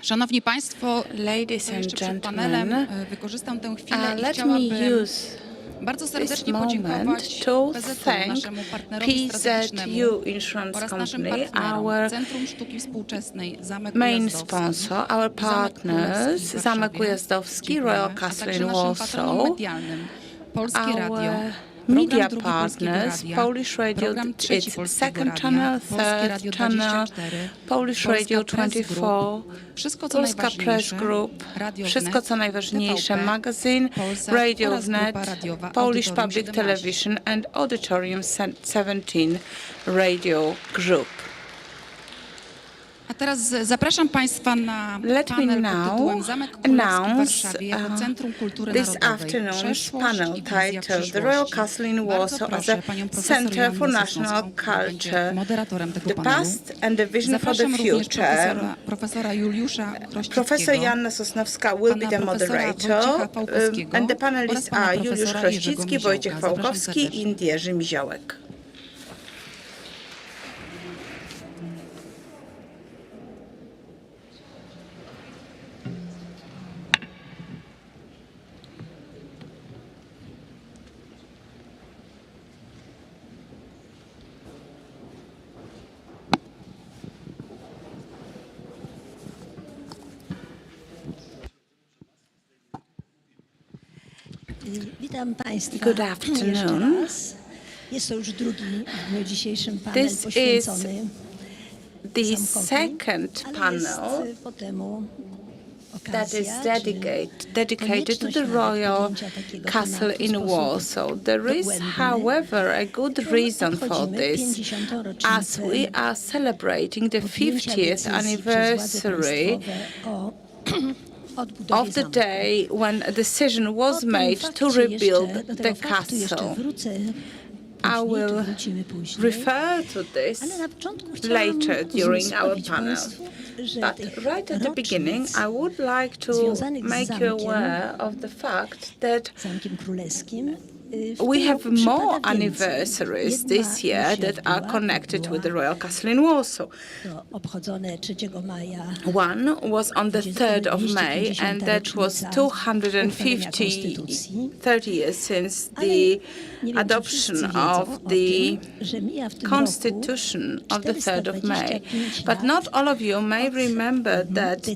Szanowni Państwo, Ladies and jeszcze przed panelem gentlemen, wykorzystam tę chwilę i let me chciałabym use bardzo this serdecznie moment podziękować to PZU, thank naszemu partnerowi strategicznemu PZU Insurance oraz naszym Company, partnerom our Centrum Sztuki Współczesnej Zamek main Ujazdowski, sponsor, our partners, Zamek Zamek Królewski w Ujazdowski, Warszawie, Royal a Castle także in naszym patronom Warsaw, medialnym Polskie Radio, our Program media Drugi Polskiego partners, Radia, Polish Radio, Program Trzeci it's Polskiego second Radia, channel, Polskie third Radio channel, 24, Polish Polska Radio Press 24, Group, wszystko co Polska Press najważniejsze, Group, Radio wszystko Wnet, co najważniejsze, TVP, magazine, Polsat Radio oraz Wnet, grupa radiowa Polish Audytorium Public 17. Television and Auditorium 17 Radio Group. A teraz zapraszam Państwa na Let me panel pod now tytułem Zamek Królewski w announce Warszawie jako Centrum Kultury this Narodowej. afternoon's Przeszłość panel i wizja titled The Royal przyszłości. Castle in Bardzo Warsaw as proszę a panią profesor Center Joannę for National Sosnowską, która będzie Culture, moderatorem tego the panelu. past and the vision for the Zapraszam również future. profesora Juliusza Professor Krościckiego, Joanna Sosnowska will be pana the profesora moderator, Wojciecha Fałkowskiego and the oraz panelists pana are Juliusz profesora Jerzego Krościcki, Miziołka. Wojciech Zapraszam Fałkowski serdecznie. i Jerzy Miziołek. Witam Państwa. Good afternoon. Jeszcze raz. Jest to już drugi w dniu dzisiejszym panel This poświęcony The zamkowi, second ale panel jest po temu that is okazja, dedicated to the Royal Castle in Warsaw. There is, however, a good reason for this, as we are celebrating the 50th anniversary of the day when a decision was made to rebuild the castle. I will wrócimy później. refer to this Ale na początku chciałam later during our uzmysłowić panel. państwu, że But tych right at the beginning, rocznic I would like to związanych z make you zamkiem, aware of the fact that Zamkiem Królewskim w we tym have roku przypada more więcej. anniversaries Jedna this year już się that are odbyła, connected była with the Royal Castle in Warsaw. to obchodzone 3 maja. One was on the 3rd of May, and that was 30 years since the adoption of the Constitution of the 3rd of May. But not all of you may remember that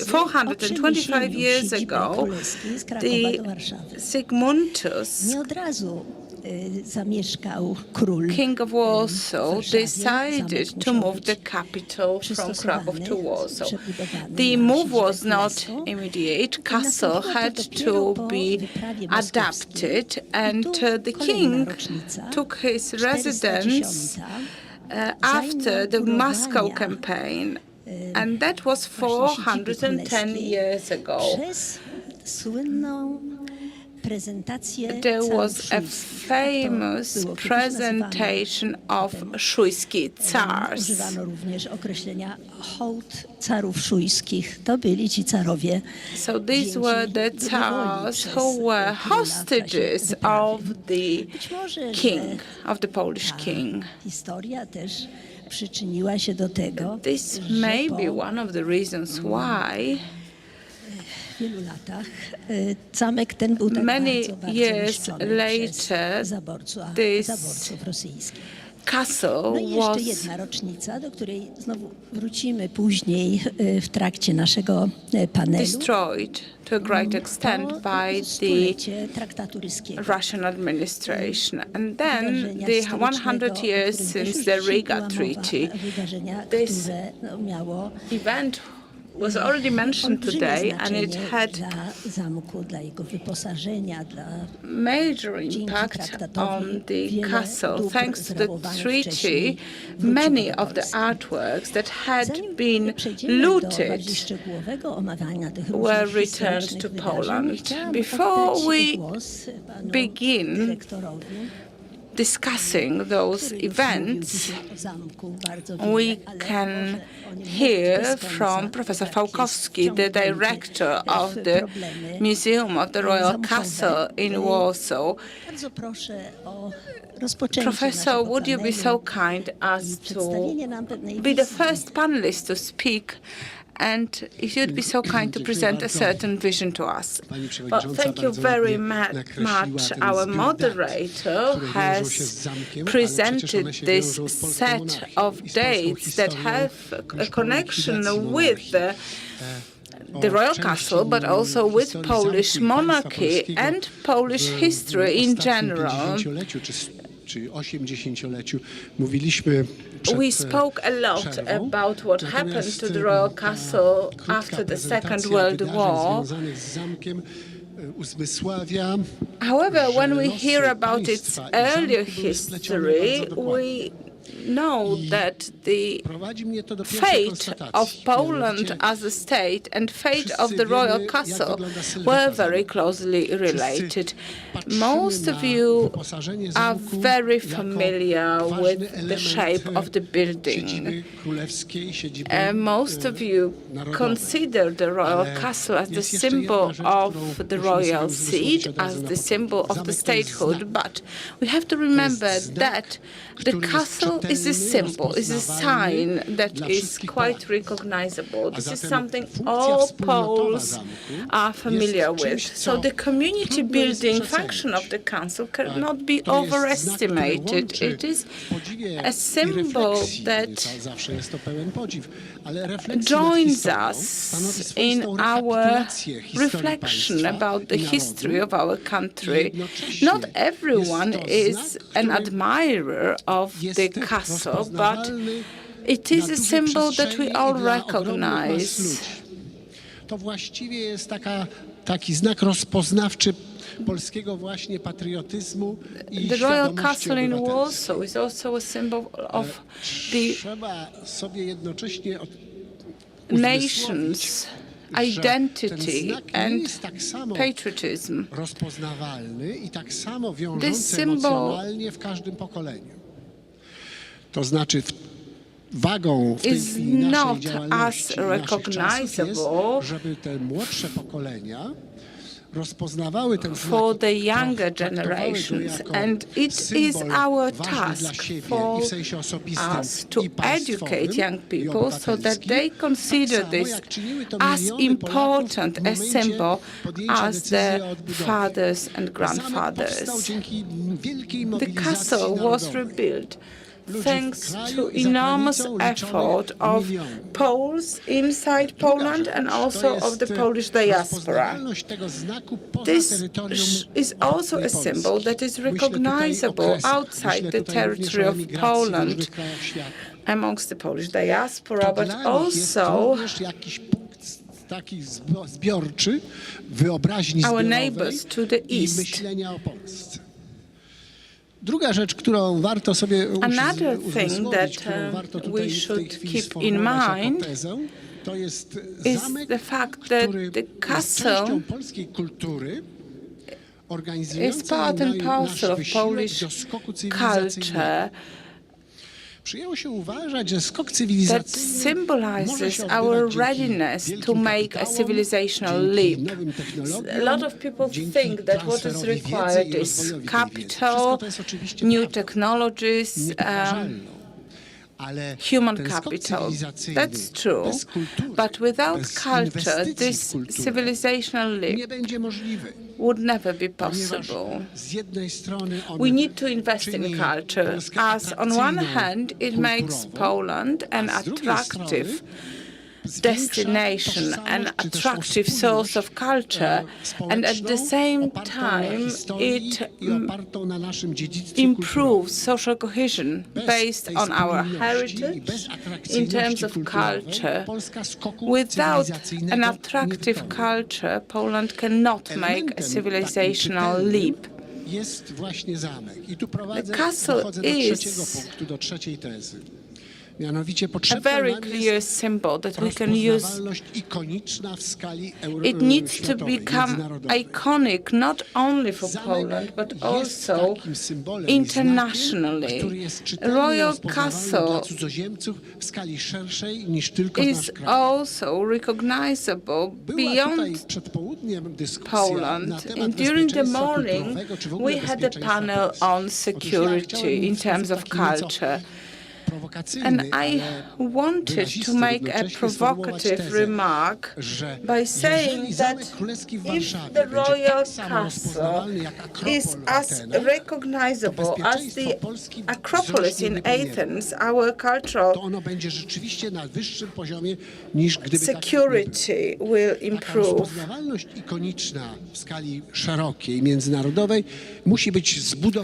425 years ago, the Zygmuntus, Nie od razu zamieszkał król. King of Warsaw, w Warszawie. decided Zamek to musiał move być the capital from przystosowany, Kraków to Warsaw. przebudowany The na move siedzibę was not królewską. immediate. I Castle nastąpiło to had dopiero to po be wyprawie adapted, moskiewskiej. and I tu the kolejna king rocznica, took his 410. residence after the Moscow campaign, and that was 410 years ago. Przez słynną prezentację There was carów a szujskich. famous Tak to było kiedyś presentation of Szujski Tsars. Używano również określenia hołd carów szujskich. To byli ci carowie. So these were the Tsars who were hostages of the king, of the Polish king. Historia też przyczyniła się do tego, This że may po be one of the reasons why wielu latach zamek ten był tak many bardzo years niszczony later przez zaborców rosyjskich. castle No i jeszcze was jedna rocznica, do której znowu wrócimy później w trakcie naszego panelu. destroyed to a great extent by the Stulecie traktatu ryskiego. Russian administration. And then Wydarzenia the historycznego, 100 years o którym since też the już Riga była mowa, Treaty. Wydarzenia, This które miało event was already mentioned olbrzymie today, and it znaczenie had dla zamku, dla jego wyposażenia, dla major dzięki impact traktatowi on the wiele castle. dóbr Thanks to the zrabowanych treaty, wcześniej wróciło many do of the Polski. artworks that had Zanim been przejdziemy do looted bardziej szczegółowego omawiania tych were różnych returned historycznych to wydarzeń, Poland. chciałam Before oddać we głos panu begin dyrektorowi, discussing those który już mówił events, dzisiaj o zamku bardzo we wiele, ale can może o nim hear mówić bez from końca, Professor tak Fałkowski, jest the wciągnięty director of w the problemy Museum of the Royal zamkowe. Castle in Warsaw. Bardzo proszę o rozpoczęcie Professor, naszego would you be panelu so kind as i to przedstawienie nam pewnej be the wizji. first panelist to speak, and if you'd be so kind to present a certain vision to us. Well, thank you very much. Our moderator has presented this set of dates that have a connection with the Royal Castle, but also with Polish monarchy and Polish history in general. We spoke a lot about what happened to the Royal Castle after the Second World War. However, when we hear about its earlier history, we know that the fate of Poland as a state and fate of the Royal Castle were very closely related. Most of you are very familiar with the shape of the building. Most of you consider the Royal Castle as the symbol of the royal seat, as the symbol of the statehood, but we have to remember that the castle is a symbol, is a sign that is quite recognizable. This is something all Poles are familiar with. So the community building function of the council cannot be overestimated. It is a symbol that joins us in our reflection about the history of our country. Not everyone is an admirer of the castle, but it is a symbol that we all recognize. To właściwie jest taki znak rozpoznawczy polskiego właśnie patriotyzmu i The Royal świadomości Castle in obywatelskiej. Warsaw is also a symbol of the Trzeba sobie jednocześnie nation's identity and patriotism. Rozpoznawalny i tak samo wiążący emocjonalnie w każdym pokoleniu. To znaczy wagą w tej chwili naszej działalności, naszych czasów jest, żeby te młodsze pokolenia rozpoznawały ten for the younger generations, and it is our task for us to educate young people so that they consider this as important a symbol as their fathers and grandfathers. The castle was rebuilt thanks to enormous effort of Poles inside Poland and also of the Polish diaspora. This is also a symbol that is recognizable outside the territory of Poland amongst the Polish diaspora, but also our neighbors to the east. Druga rzecz, którą warto sobie uzmysłowić, którą warto tutaj to jest zamek, który jest częścią polskiej kultury, organizującej nasz wysiłek do skoku cywilizacyjnego. Przyjęło się uważać, że skok cywilizacyjny może się our readiness to make a civilizational leap. A lot of people think that what is required is capital, new technologies, human capital. That's true, but without culture, this civilizational leap would never be possible. We need to invest in culture, as on one hand it makes Poland an attractive destination, an attractive source of culture, and at the same time it improves social cohesion based on our heritage in terms of culture. Without an attractive culture, Poland cannot make a civilizational leap. The castle is a very clear symbol that we can use. It needs to become iconic not only for Poland but also internationally. Royal Castle is also recognizable beyond Poland. And during the morning, we had a panel on security in terms of culture. And I wanted to make a provocative remark by saying that if the royal castle is as recognizable as the Acropolis in Athens, our cultural security will improve.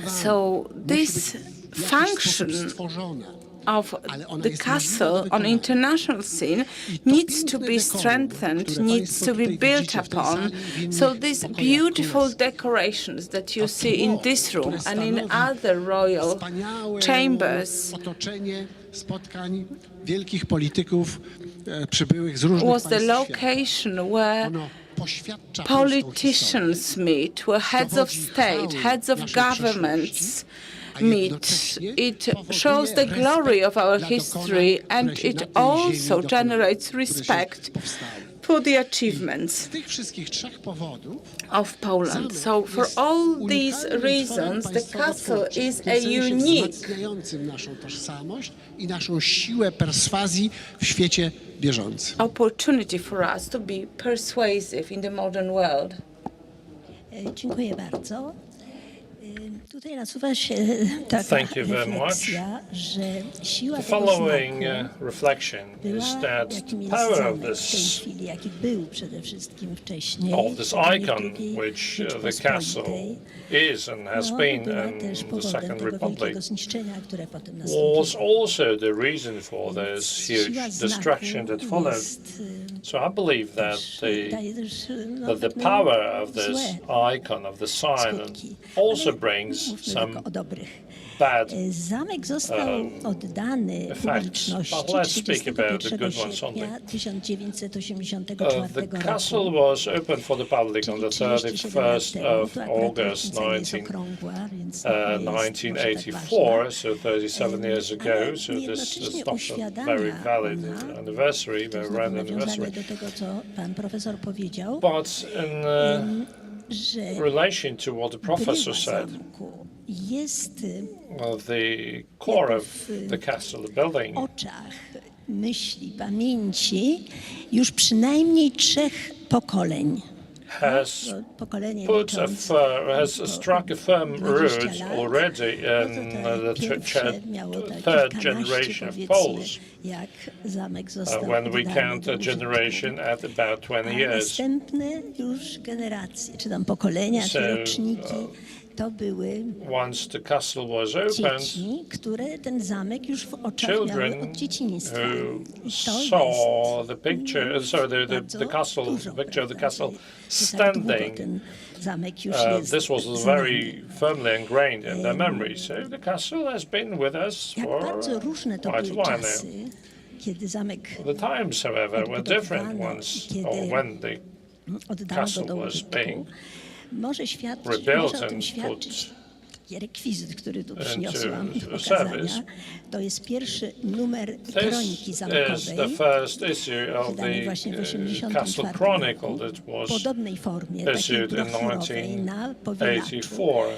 So this function of the castle on international scene needs to be strengthened, needs to be built upon. So these beautiful decorations that you see in this room and in other royal chambers was the location where politicians meet, where heads of state, heads of governments meet. It shows the glory of our history, and it also generates respect for the achievements of Poland. So for all these reasons, the castle is a unique opportunity for us to be persuasive in the modern world. Dziękuję bardzo. Tutaj nasuwa się taka refleksja, że siła tego znaku była, jakim jest zamek w tej chwili, jaki był przede wszystkim wcześniej, which the castle is and has been in the Second Republic, was also the reason for this huge destruction that followed. So I believe that the power of this icon, of the sign, also brings Mówmy some tylko o dobrych. bad Zamek został oddany publiczności But let's speak about the 31 good ones sierpnia only. 1984 The roku. castle was opened for the public on the 31st of August 1984, so 37 years ago. So this is not a very valid anniversary, very round anniversary. do tego, co pan profesor powiedział, But in że relation to what the professor said, jest the core of the castle, the building, oczach myśli, pamięci już przynajmniej 3 pokoleń. has struck a firm root already in the third generation of Poles, when we count a generation at about 20 years. Następne już generacje, czy tam pokolenia, czy roczniki, to były Once the castle was opened, dzieci, które ten zamek już w oczach miały od dzieciństwa. Saw the picture, the castle, picture of the castle standing. This was very firmly ingrained in their memory. So the castle has been with us for quite a while now. Kiedy zamek The times, however, were different once, or when the castle was being może świadczyć, rebuilt może o tym and świadczyć taki rekwizyt, który tu into przyniosłam do service. pokazania. To jest pierwszy numer kroniki This is zamkowej, the first issue of wydanej właśnie w the 1984 Castle Chronicle that w was podobnej formie, takiej issued in brochurowej na powielaczu. 1984.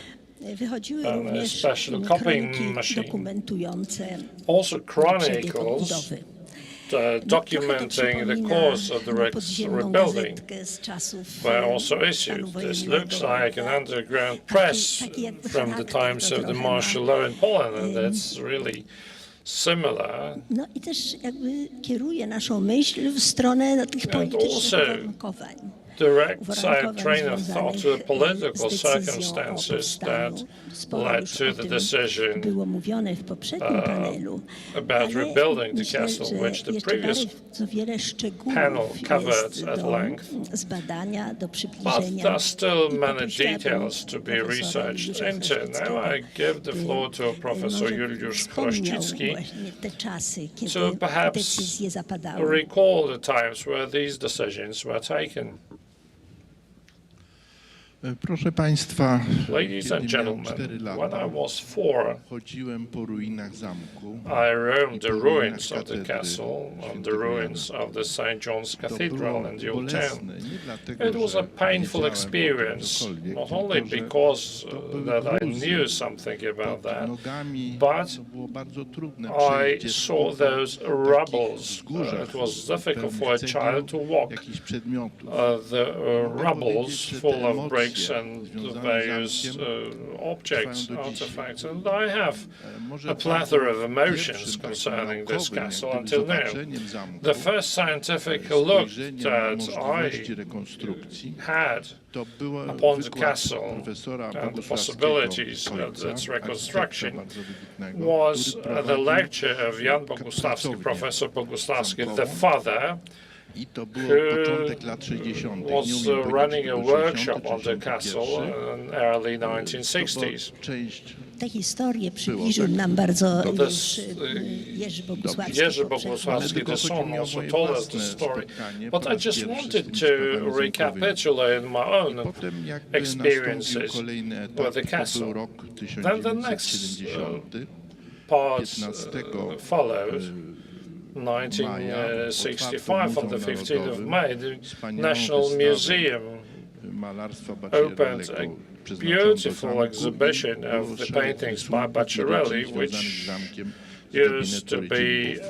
Wychodziły a również special copying kroniki machine. dokumentujące Also przebieg chronicles odbudowy. documenting the course of the rebuilding were also issued. This looks like an underground press from the times of the martial law in Poland, and that's really similar. No i też jakby kieruje naszą myśl w stronę tych politycznych uwarunkowań. Directs our train of thought to the political circumstances that led to the decision about rebuilding the castle, which the previous panel covered at length. But there are still many details to be researched into. Now I give the floor to Professor Juliusz Chrościcki to perhaps recall the times where these decisions were taken. Proszę Państwa, Ladies and gentlemen, when I was 4, chodziłem po ruinach zamku. I roamed the ruins of the castle, on the ruins of the St. John's Cathedral in the old town. It was a painful experience, not only because that I knew something about that, but I saw those rubbles. It was difficult for a child to walk. The rubbles full of bricks and various objects, artifacts, and I have a plethora of emotions concerning this castle until now. The first scientific look that I had upon the castle and the possibilities of its reconstruction was the lecture of Jan Bogusławski, Professor Bogusławski, the father, who was running a workshop on the castle in early 1960s. Tę historię przybliżył nam bardzo już Jerzy Bogusławski. The son also told us the story. But I just wanted to recapitulate my own experiences with the castle. Then the next part followed. 1965, on the 15th of May, the National Museum opened a beautiful exhibition of the paintings by Bacciarelli, which used to be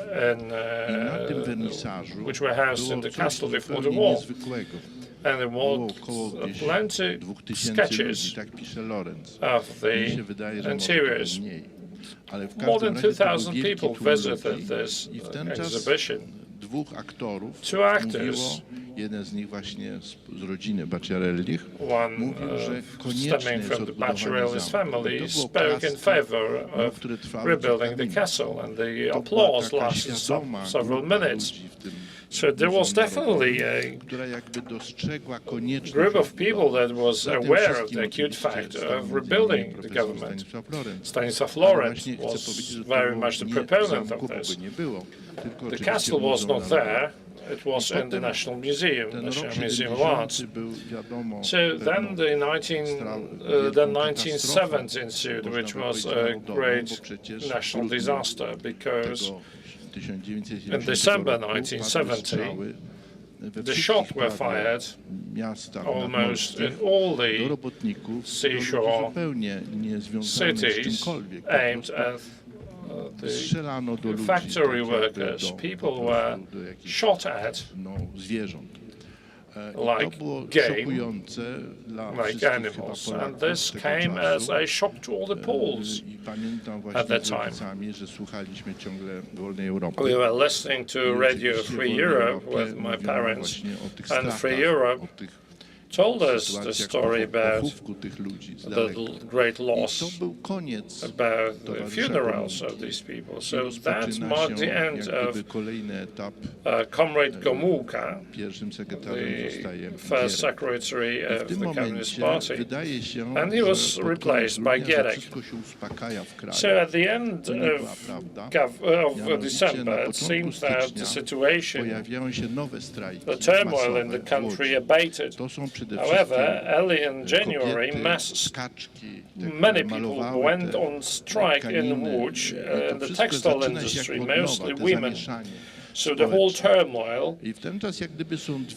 which were housed in the castle before the war. And there were plenty sketches of the interiors. More than 2,000 people visited this exhibition. Two actors, one stemming from the Bacciarelli's family, spoke in favor of rebuilding the castle, and the applause lasted several minutes. So there was definitely a group of people that was aware of the acute fact of rebuilding the government. Stanisław Lawrence was very much the proponent of this. The castle was not there. It was in the National Museum, the National Museum of Arts. So then the 1970s ensued, which was a great national disaster because in December 1970, the shots were fired almost in all the seashore cities aimed at the factory workers. People were shot at like game, like animals, and this came as a shock to all the Poles at that time. We were listening to Radio Free Europe with my parents, and Free Europe told us the story about the great loss, about the funerals of these people. So that marked the end of Comrade Gomułka, the first secretary of the Communist Party, and he was replaced by Gierek. So at the end of December, it seems that the situation, the turmoil in the country abated. However, early in January, many people went on strike in Łódź, in the textile industry, mostly women. So the whole turmoil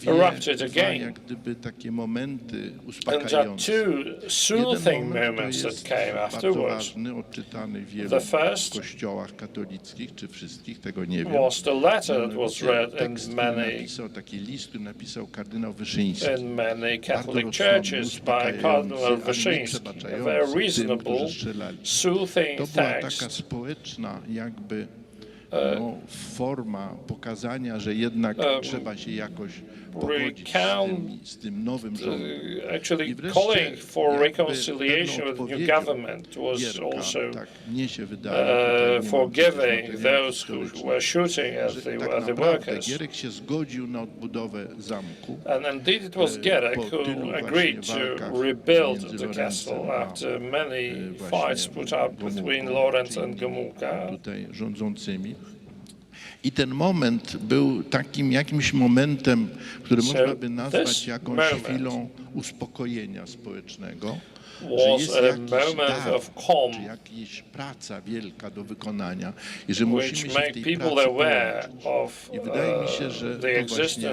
erupted again. And there are two soothing moments that came afterwards. The first was the letter that was read in many Catholic churches by Cardinal Wyszyński, a very reasonable, soothing text. Forma pokazania, że jednak trzeba się jakoś pogodzić z tym nowym rządem. Actually calling for reconciliation with the new government was also forgiving those who were shooting at the workers. And indeed it was Gierek who agreed to rebuild the castle after many fights put up between Lawrence and Gomułka. I ten moment był takim jakimś momentem, który można by nazwać jakąś chwilą uspokojenia społecznego, że jest jakiś dar, czy jakaś praca wielka do wykonania i że musimy się w tej pracy połączyć. I wydaje mi się, że to właśnie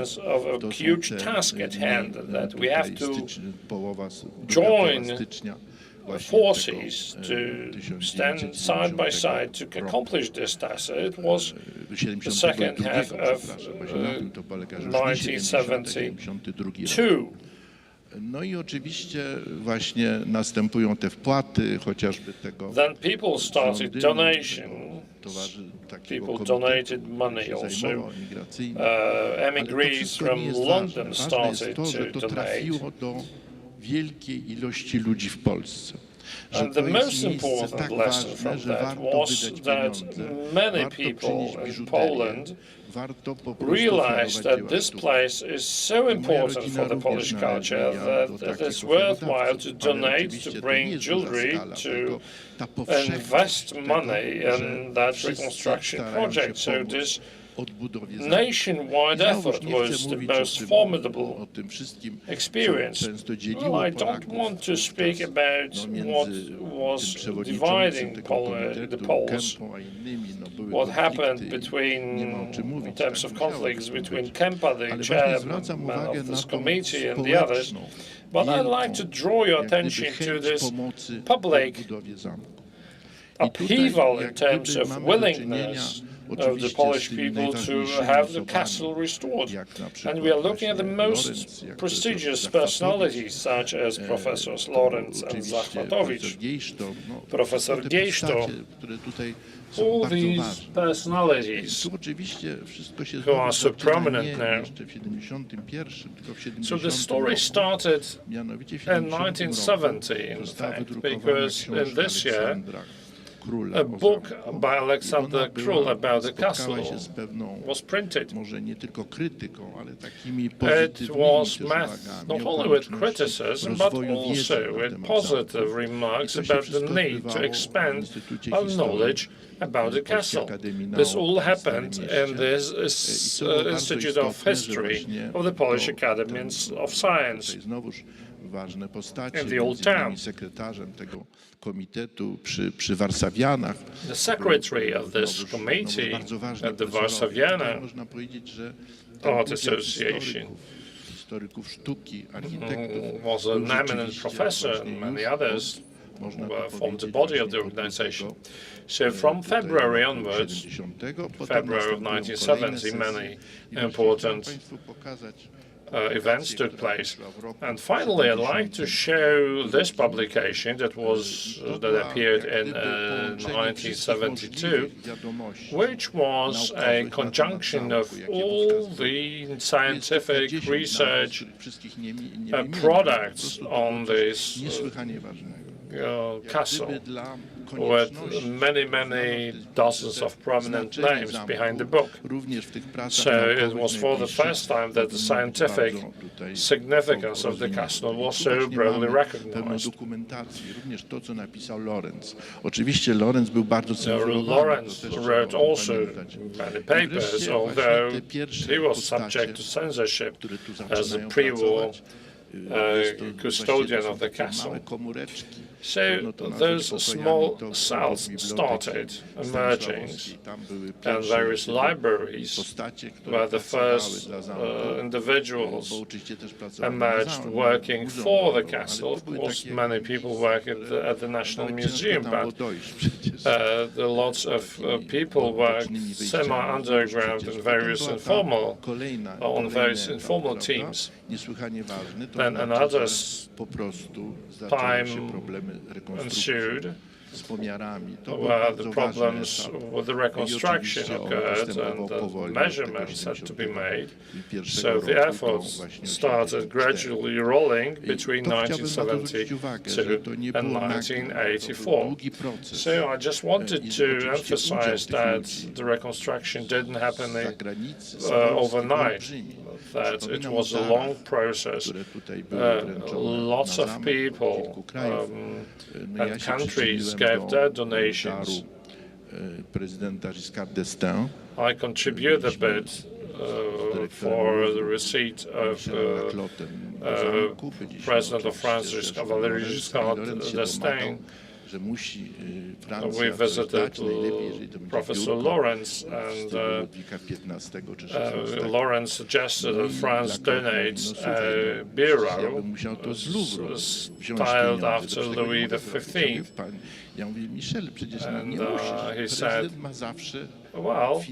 to huge task at hand that we have to join stycznia forces to stand side by side to accomplish this task. It was the second half of 1972. No i oczywiście właśnie następują te wpłaty, chociażby tego. Then people started donations. People donated money also. Emigres from London started to donate. Do wielkiej ilości ludzi w Polsce. And the most important lesson from that was that many people in Poland realized that this place is so important for the Polish culture that it's worthwhile to donate, to bring jewelry, to invest money in that reconstruction project. So this nationwide effort was the most formidable experience. Well, I don't want to speak about what was dividing the Poles, what happened in terms of conflicts between Kempa, the chairman of this committee, and the others. But I'd like to draw your attention to this public upheaval in terms of willingness of the Polish people to have the castle restored. And we are looking at the most prestigious personalities, such as Professors Lawrence and Zachwatowicz, Professor Gejszto, all these personalities who are so prominent now. So the story started in 1970, in fact, because in this year a book by Alexander Król about the castle was printed. It was met not only with criticism, but also with positive remarks about the need to expand our knowledge about the castle. This all happened in this Institute of History of the Polish Academy of Science in the Old Town. The secretary of this committee at the Warszawiana Art Association was an eminent professor, and many others formed the body of the organization. So from February onwards, February of 1970, many important events took place. And finally, I'd like to show this publication that appeared in 1972, which was a conjunction of all the scientific research products on this castle, with many dozens of prominent names behind the book. So it was for the first time that the scientific significance of the castle was so broadly recognized. Lawrence wrote also many papers, although he was subject to censorship as a pre-war custodian of the castle. So those small cells started emerging, and various libraries where the first individuals emerged working for the castle. Of course, many people work at the National Museum, but lots of people work semi-underground and various informal teams. Then another time ensued where the problems with the reconstruction occurred and measurements had to be made. So the efforts started gradually rolling between 1972 and 1984. So I just wanted to emphasize that the reconstruction didn't happen overnight, that it was a long process. Lots of people and countries gave their donations. I contribute a bit for the receipt of President of France, Valéry Giscard d'Estaing. We visited Professor Lawrence, and Lawrence suggested that France donates a bureau styled after Louis XV. And he said, well,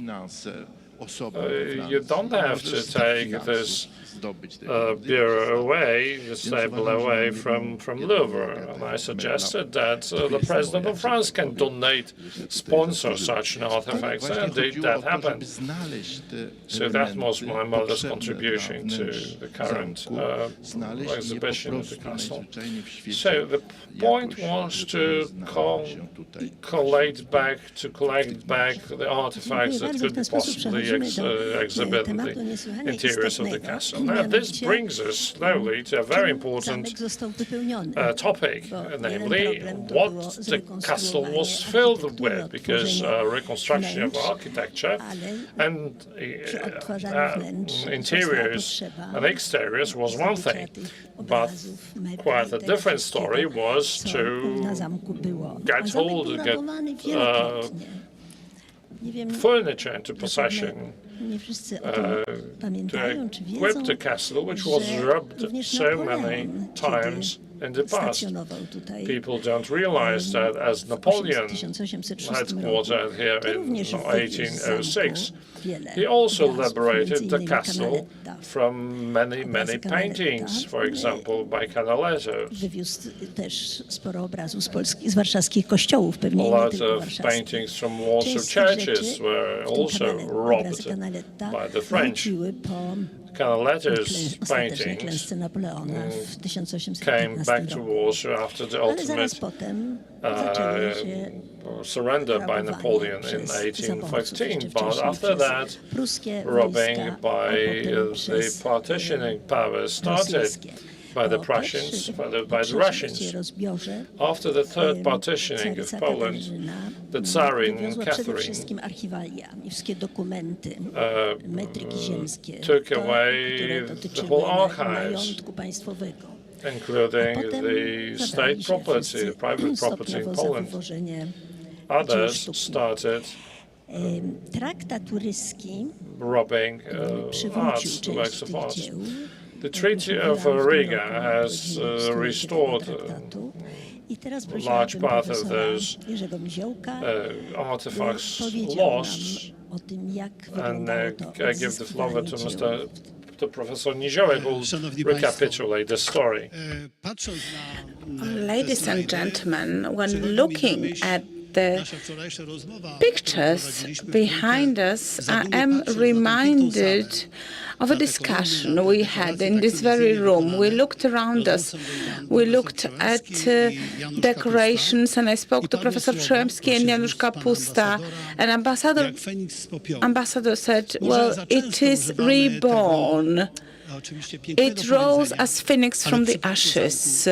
you don't have to take this bureau away, this table away from Louvre. And I suggested that the President of France can donate, sponsor such an artifact, and indeed that happened. So that was my mother's contribution to the current exhibition at the castle. So the point was to collect back the artifacts that could possibly exhibit in the interiors of the castle. Now, this brings us slowly to a very important topic, namely what the castle was filled with, because reconstruction of architecture and interiors and exteriors was one thing, but quite a different story was to get furniture into possession, to equip the castle, which was robbed so many times in the past. People don't realize that as Napoleon headquartered here in 1806, he also liberated the castle from many paintings, for example, by Canaletto. A lot of paintings from Warsaw churches were also robbed by the French. Canaletti's ostatecznej paintings klęsce Napoleona w came 1815 back to roku. Warsaw after the Ale zaraz ultimate potem zaczęły się surrender by rabowanie Napoleon in przez 1815, zaborców, but wcześniej after przez that, pruskie robbing wojska, by a potem the przez partitioning powers started rosyjskie. by the Po Prussians, by the trzeciej Russians. rozbiorze After the third partitioning of caryca Poland, Katarzyna the Tsarina wywiozła przede Catherine wszystkim archiwalia, wszystkie dokumenty, metryki ziemskie, took to, away które the dotyczyły whole archives, majątku państwowego. including A potem the state zabrali się property, wszyscy private property in stopniowo za Poland. wywożenie Others dzieł sztuki. started Traktat turyski robbing przywrócił arts, część works of tych art. dzieł. The Treaty of Riga has restored I teraz large prosiłabym part of profesora those Jerzego Miziołka, artifacts powiedział lost, nam o tym, jak and wyglądało to I give the floor to odzyskiwanie dzieł. to Professor Niziołek, who will recapitulate the story. Ladies and gentlemen, when looking at the pictures behind us, I am reminded of a discussion we had in this very room. We looked around us, we looked at decorations, and I spoke to Professor Przyłębski and Janusz Kapusta, and ambassador said, well, it is reborn. It rose as phoenix from the ashes.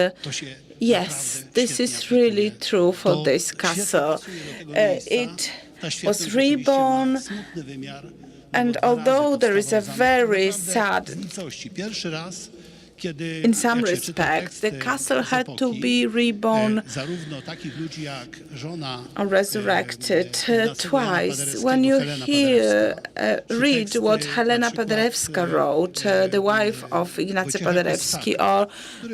Yes, this is really true for this castle. It was reborn, and although there is a very sad, in some respects, the castle had to be reborn or resurrected twice. When you read what Helena Paderewska wrote, the wife of Ignacy Paderewski, or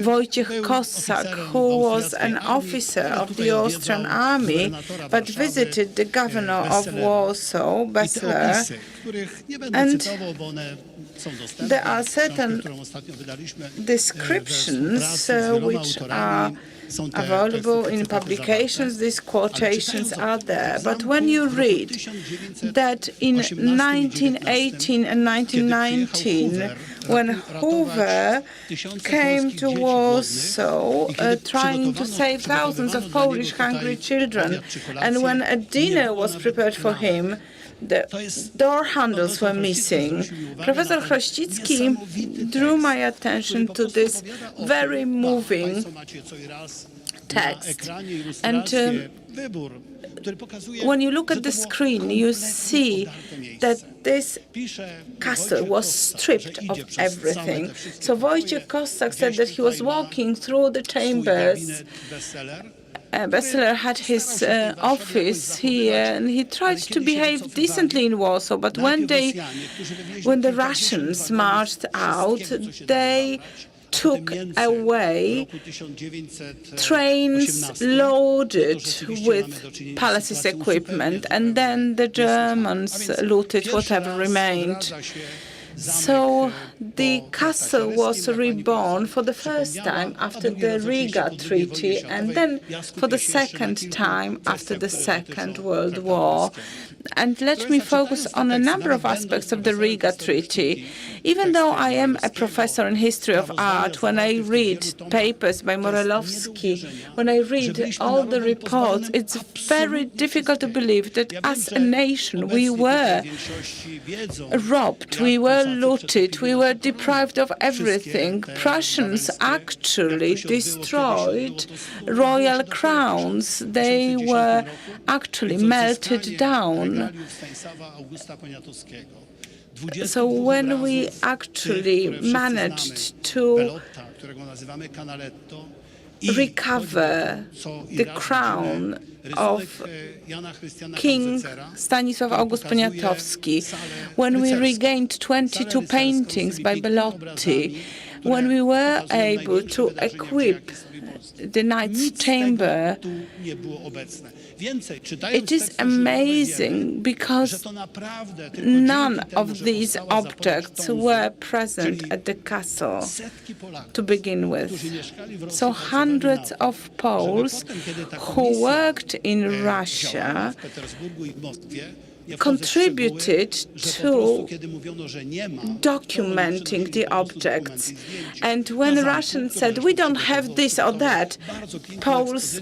Wojciech Kossak, who was an officer of the Austrian army, but visited the governor of Warsaw, Bessler, and there are certain descriptions which are available in publications. These quotations are there. But when you read that in 1918 and 1919, when Hoover came to Warsaw trying to save thousands of Polish hungry children, and when a dinner was prepared for him, the door handles were missing. Professor Chrościcki drew my attention to this very moving text. And when you look at the screen, you see that this castle was stripped of everything. So Wojciech Kossak said that he was walking through the chambers. Bessler had his office here, and he tried to behave decently in Warsaw. But when the Russians marched out, they took away trains loaded with palace's equipment, and then the Germans looted whatever remained. So the castle was reborn for the first time after the Riga Treaty, and then for the second time after the Second World War. And let me focus on a number of aspects of the Riga Treaty. Even though I am a professor in history of art, when I read papers by Morelowski, when I read all the reports, it's very difficult to believe that as a nation we were robbed, we were looted, we were deprived of everything. Prussians actually destroyed royal crowns. They were actually melted down. So when we actually managed to recover the crown of King Stanisław August Poniatowski, when we regained 22 paintings by Bellotti, when we were able to equip the Knight's Chamber, it is amazing because none of these objects were present at the castle to begin with. So hundreds of Poles who worked in Russia contributed to documenting the objects. And when the Russians said, we don't have this or that, Poles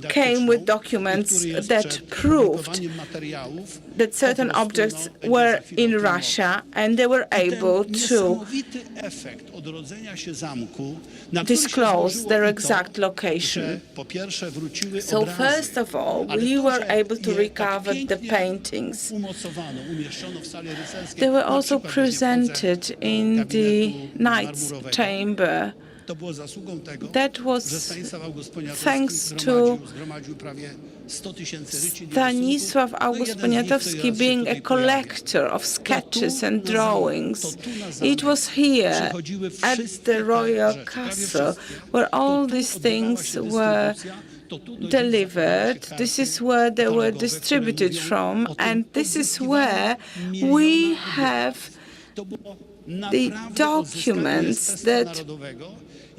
came with documents that proved that certain objects were in Russia, and they were able to disclose their exact location. So first of all, we were able to recover the paintings. They were also presented in the Knights Chamber. That was thanks to Stanisław August Poniatowski being a collector of sketches and drawings. It was here at the Royal Castle where all these things were delivered. This is where they were distributed from, and this is where we have the documents that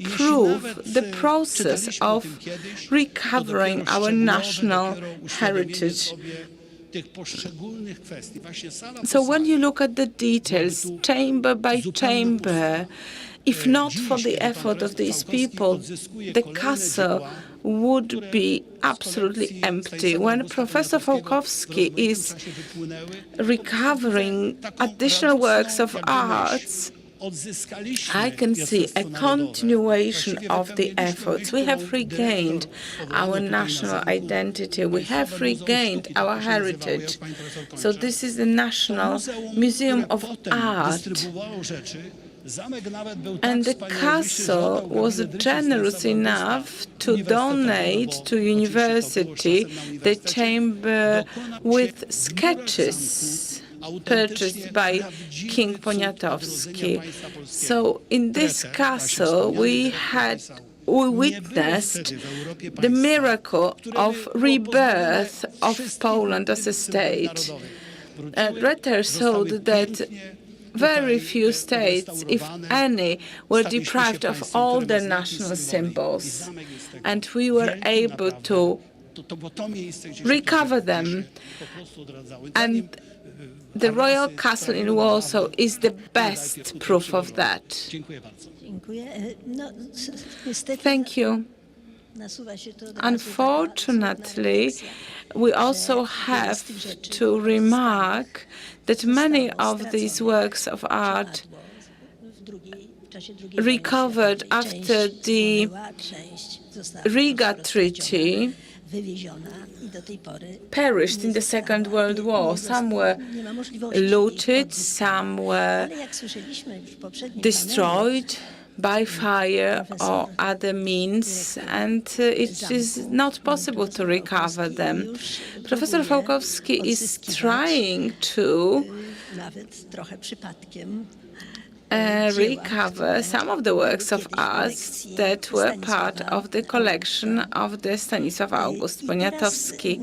prove the process of recovering our national heritage. So when you look at the details, chamber by chamber, if not for the effort of these people, the castle would be absolutely empty. When Professor Fałkowski is recovering additional works of arts, I can see a continuation of the efforts. We have regained our national identity. We have regained our heritage. So this is the National Museum of Art. And the castle was generous enough to donate to university the chamber with sketches purchased by King Poniatowski. So in this castle we witnessed the miracle of rebirth of Poland as a state. Ritter showed that very few states, if any, were deprived of all their national symbols, and we were able to recover them. And the Royal Castle in Warsaw is the best proof of that. Thank you. Unfortunately, we also have to remark that many of these works of art recovered after the Riga Treaty perished in the Second World War. Some were looted, some were destroyed by fire or other means, and it is not possible to recover them. Professor Fałkowski is trying to recover some of the works of art that were part of the collection of the Stanisław August Poniatowski.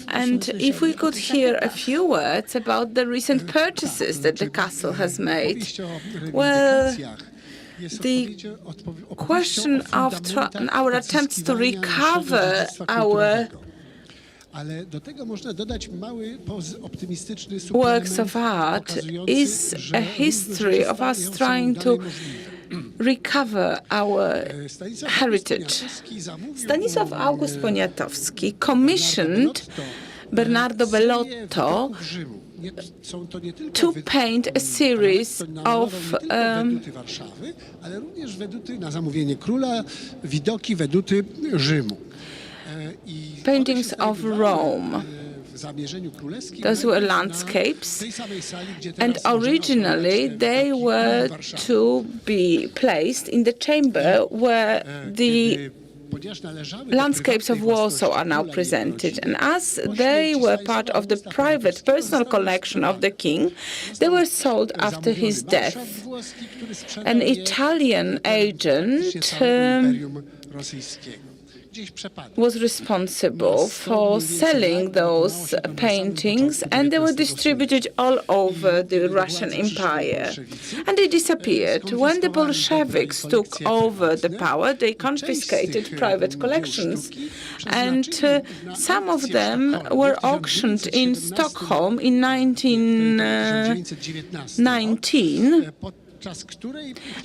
And if we could hear a few words about the recent purchases that the castle has made. Well, the question of our attempts to recover our works of art is a history of us trying to recover our heritage. Stanisław August Poniatowski commissioned Bernardo Bellotto to paint a series of paintings of Rome. Those were landscapes, and originally they were to be placed in the chamber where the landscapes of Warsaw are now presented. And as they were part of the private personal collection of the king, they were sold after his death. An Italian agent was responsible for selling those paintings, and they were distributed all over the Russian Empire. And they disappeared. When the Bolsheviks took over the power, they confiscated private collections, and some of them were auctioned in Stockholm in 1919.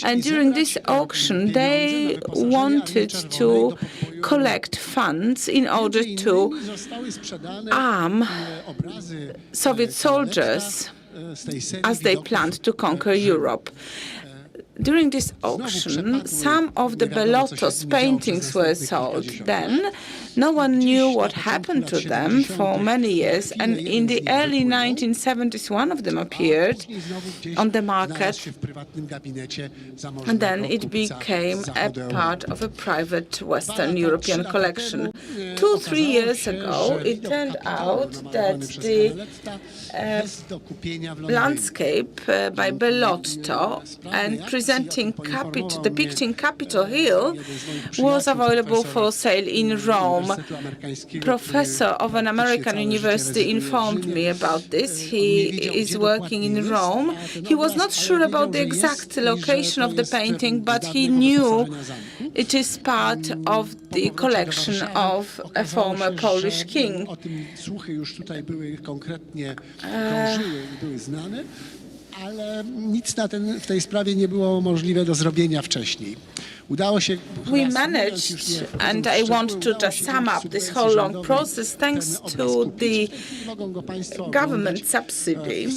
And during this auction, they wanted to collect funds in order to arm Soviet soldiers as they planned to conquer Europe. During this auction, some of the Belotto's paintings were sold. Then no one knew what happened to them for many years, and in the early 1970s, one of them appeared on the market, and then it became a part of a private Western European collection. 2-3 years ago, it turned out that the landscape by Bellotto and depicting Capitol Hill was available for sale in Rome. Professor of an American university informed me about this. He is working in Rome. He was not sure about the exact location of the painting, but he knew it is part of the collection of a former Polish king. Ale nic w tej sprawie nie było możliwe do zrobienia wcześniej. We managed, and I want to just sum up this whole long process, thanks to the government subsidy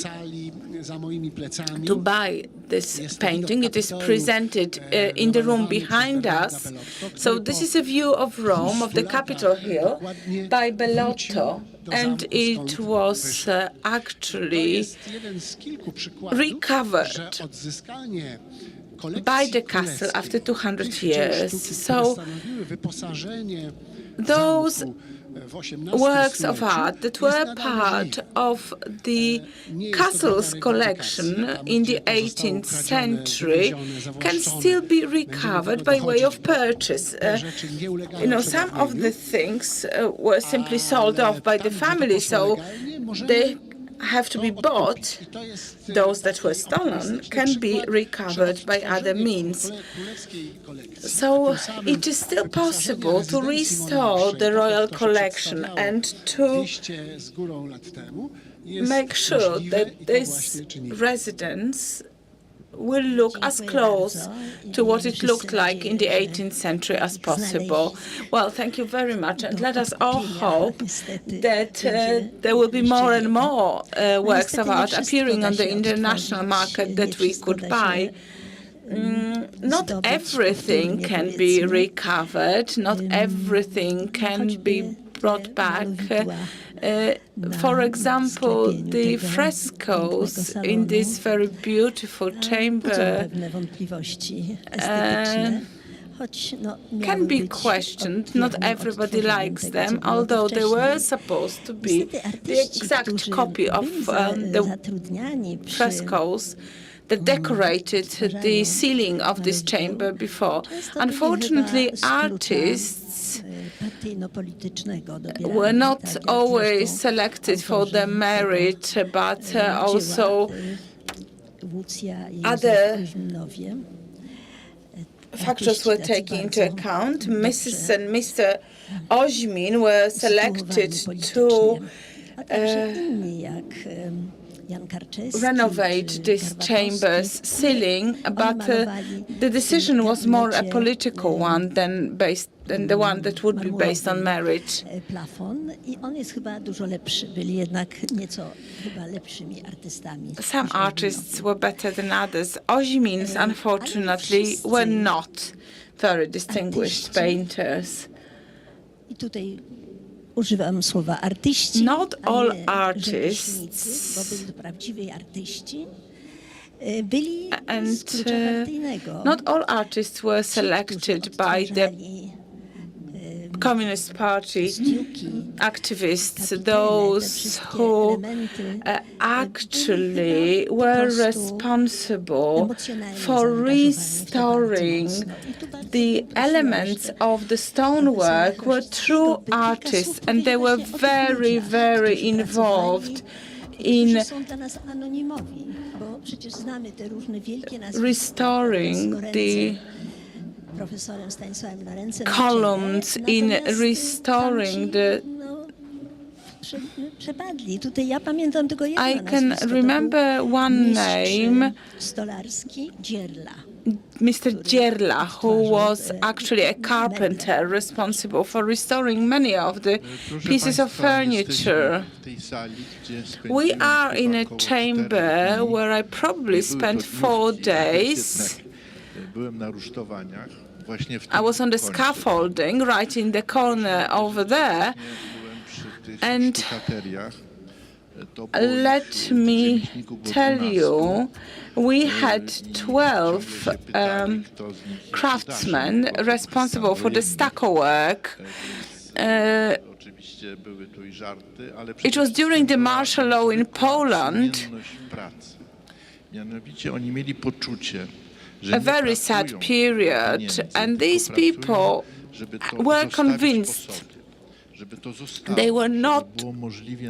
to buy this painting. It is presented in the room behind us. So this is a view of Rome, of the Capitol Hill, by Bellotto, and it was actually recovered by the castle after 200 years. So those works of art that were part of the castle's collection in the 18th century can still be recovered by way of purchase. Some of the things were simply sold off by the family, so they have to be bought. Those that were stolen can be recovered by other means. So it is still possible to restore the royal collection and to make sure that this residence will look as close to what it looked like in the 18th century as possible. Well, thank you very much, and let us all hope that there will be more and more works of art appearing on the international market that we could buy. Not everything can be recovered, not everything can be brought back. For example, the frescoes in this very beautiful chamber can be questioned. Not everybody likes them, although they were supposed to be the exact copy of the frescoes that decorated the ceiling of this chamber before. Unfortunately, artists were not always selected for their merit, but also other factors were taken into account. Mrs. and Mr. Ozmin were selected to renovate this chamber's ceiling, but the decision was more a political one than the one that would be based on merit. Some artists were better than others. Ozimins, unfortunately, were not very distinguished painters. Używam słowa artyści, not all artists byli z klucza partyjnego. Not all artists were selected by the Communist Party activists, those who actually were responsible for restoring the elements of the stonework, were true artists, and they were very, very involved in restoring the columns, in restoring the... I can remember one name, Mr. Dzierla, who was actually a carpenter responsible for restoring many of the pieces of furniture. We are in a chamber where I probably spent 4 days. I was on the scaffolding right in the corner over there, and let me tell you, we had 12 craftsmen responsible for the stucco work. It was during the martial law in Poland, a very sad period, and these people were convinced they were not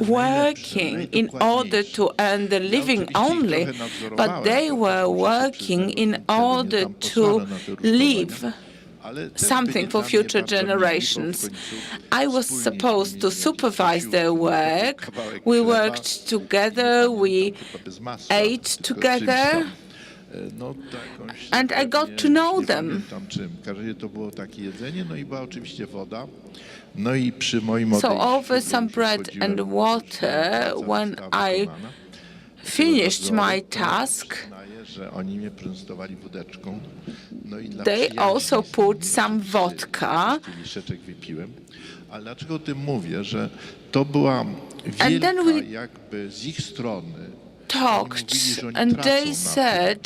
working in order to earn the living only, but they were working in order to leave something for future generations. I was supposed to supervise their work. We worked together, we ate together, and I got to know them. So over some bread and water, when I finished my task, they also put some vodka. And then we talked, and they said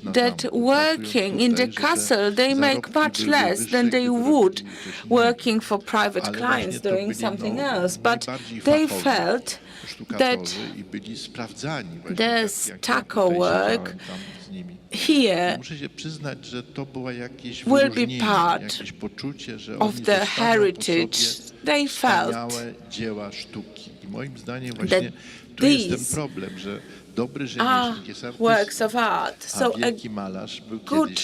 that working in the castle they make much less than they would working for private clients doing something else, but they felt that the stucco work here will be part of their heritage. They felt that these are works of art. So a good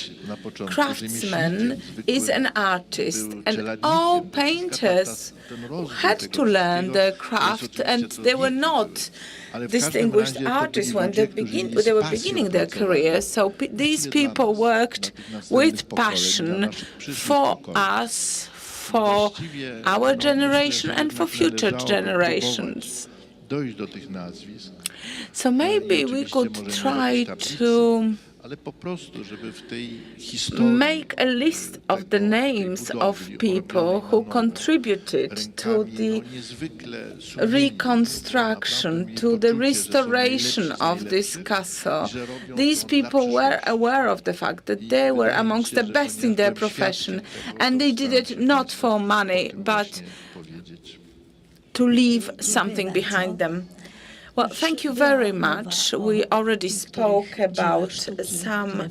craftsman is an artist, and all painters had to learn their craft, and they were not distinguished artists when they were beginning their careers. So these people worked with passion for us, for our generation, and for future generations. So maybe we could try to make a list of the names of people who contributed to the reconstruction, to the restoration of this castle. These people were aware of the fact that they were amongst the best in their profession, and they did it not for money, but to leave something behind them. Well, thank you very much. We already spoke about some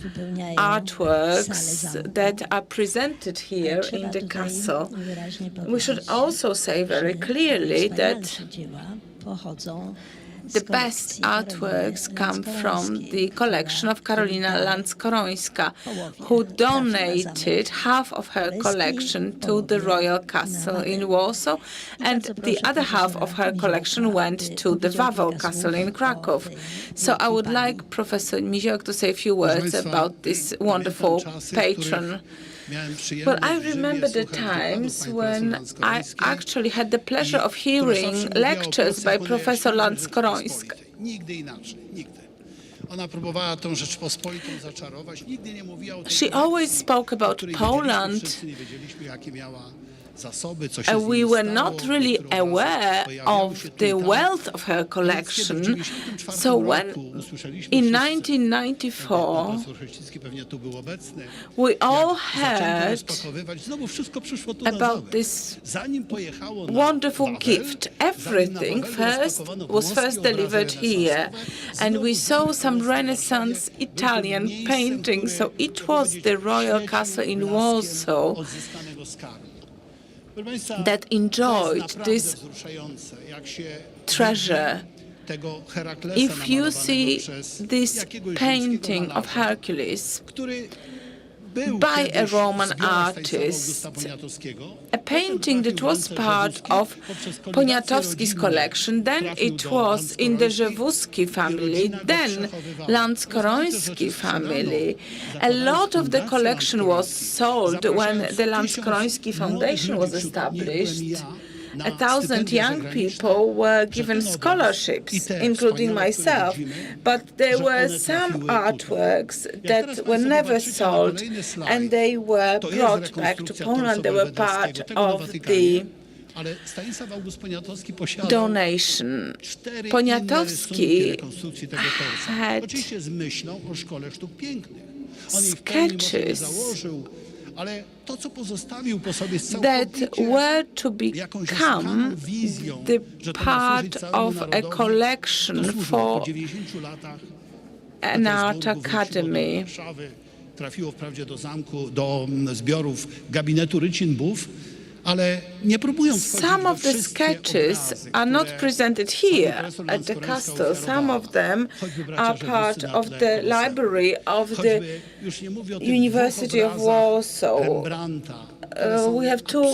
artworks that are presented here in the castle. We should also say very clearly that the best artworks come from the collection of Karolina Landskorońska, who donated half of her collection to the Royal Castle in Warsaw, and the other half of her collection went to the Wawel Castle in Krakow. So I would like Professor Miziok to say a few words about this wonderful patron. Well, I remember the times when I actually had the pleasure of hearing lectures by Professor Landskorońska. She always spoke about Poland we were not really aware of the wealth of her collection. So when in 1994 we all heard about this wonderful gift, everything was first delivered here, and we saw some Renaissance Italian paintings. So it was the royal castle in Warsaw that enjoyed this treasure. If you see this painting of Hercules by a Roman artist, a painting that was part of Poniatowski's collection, then it was in the Rzewuski family, then Lanskoroński family. A lot of the collection was sold when the Lanskoroński Foundation was established. 1,000 young people were given scholarships, including myself, but there were some artworks that were never sold, and they were brought back to Poland. They were part of the donation. Poniatowski had sketches that were to become the part of a collection for an art academy. Trafiło wprawdzie do zamku, do zbiorów gabinetu Rycinbów, ale nie próbując Some of the sketches are not presented here at the castle. Some of them are part of the library of the University of Warsaw. We have two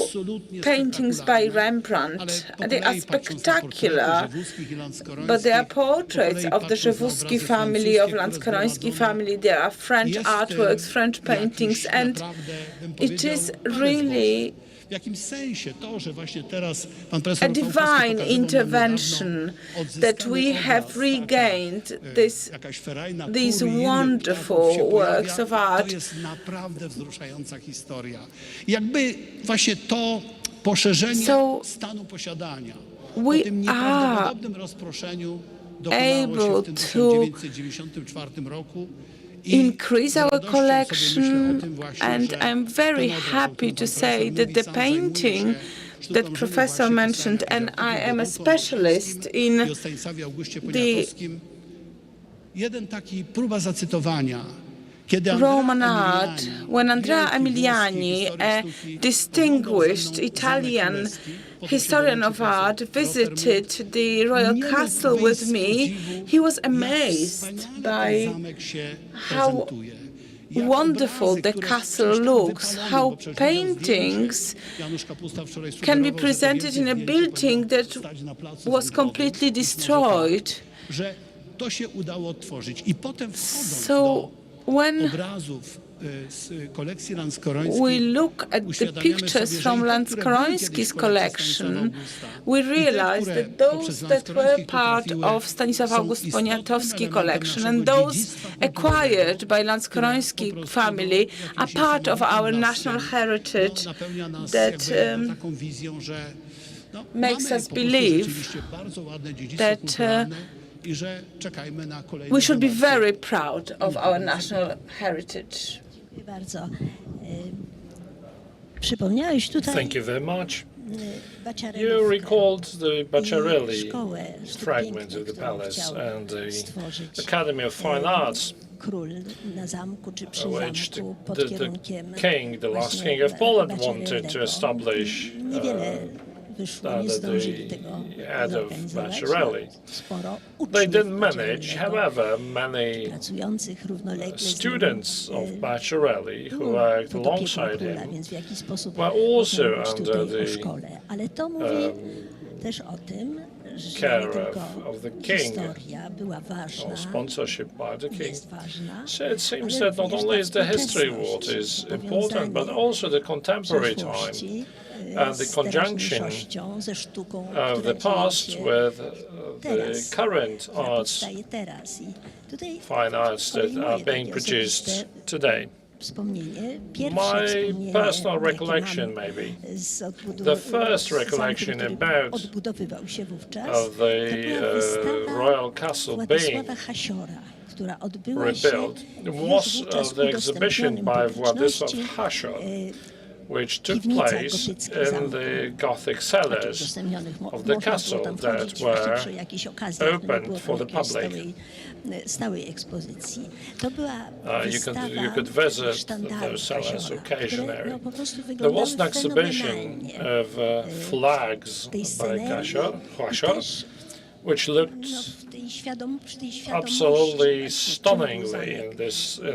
paintings by Rembrandt. They are spectacular, but they are portraits of the Rzewuski family, of Lanskoroński family. There are French artworks, French paintings, and it is really a divine intervention that we have regained these wonderful works of art. So we are able to increase our collection, and I'm very happy to say that the painting that Professor mentioned, and I am a specialist in the Roman art, when Andrea Emiliani, a distinguished Italian historian of art, visited the royal castle with me, he was amazed by how wonderful the castle looks, how paintings can be presented in a building that was completely destroyed. So when we look at the pictures from Lanskoroński's collection, we realize that those that were part of Stanisław August Poniatowski collection and those acquired by Lanskoroński family are part of our national heritage that makes us believe that we should be very proud of our national heritage. Thank you very much. You recalled the Bacciarelli fragment of the palace and the Academy of Fine Arts, which the king, the last king of Poland, wanted to establish under the head of Bacciarelli. They didn't manage, however, many students of Bacciarelli who worked alongside him were also under the care of the king, or sponsorship by the king. So it seems that not only is the history what is important, but also the contemporary time and the conjunction of the past with the current arts, fine arts that are being produced today. wspomnienie, pierwsze My wspomnienie, personal jakie recollection, mam maybe. z The first zamku, recollection który about odbudowywał się wówczas, of the to była wystawa Royal Castle Władysława being Hasiora, która odbyła się rebuilt już was wówczas the exhibition udostępnionym by Władysław publiczności Hasior, which took piwnicach place gotyckich in zamku. the Gothic cellars Udostępnionych of the castle tam that wchodzić were przy jakichś okazjach, nie opened było for the tam jakiejś public. stałej ekspozycji. To była wystawa You could visit sztandarów those cellars Hasiora, occasionally. które po prostu There wyglądały was an exhibition fenomenalnie. of flags tej by scenerii Hasior, i też which looked przy tej świadomości, absolutely stunningly in their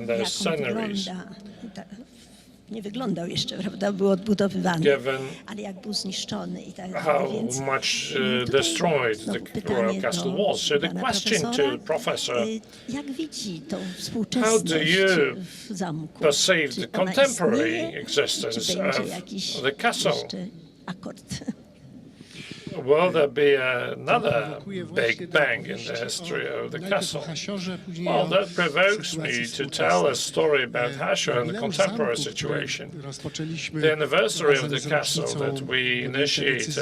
jak on sceneries. nie wyglądał jeszcze, prawda, był odbudowywany, Given ale jak był zniszczony i tak dalej, how więc much tutaj destroyed znowu the pytanie Royal Castle do was. So the pana question to the professor, jak widzi tą how do współczesność you w zamku? perceive Czy the ona contemporary istnieje, existence czy będzie of jakiś the castle? jeszcze akord? Will there be another big bang in the history of the castle? Well, that provokes me to tell a story about Hasior and the contemporary situation. The anniversary of the castle that we initiated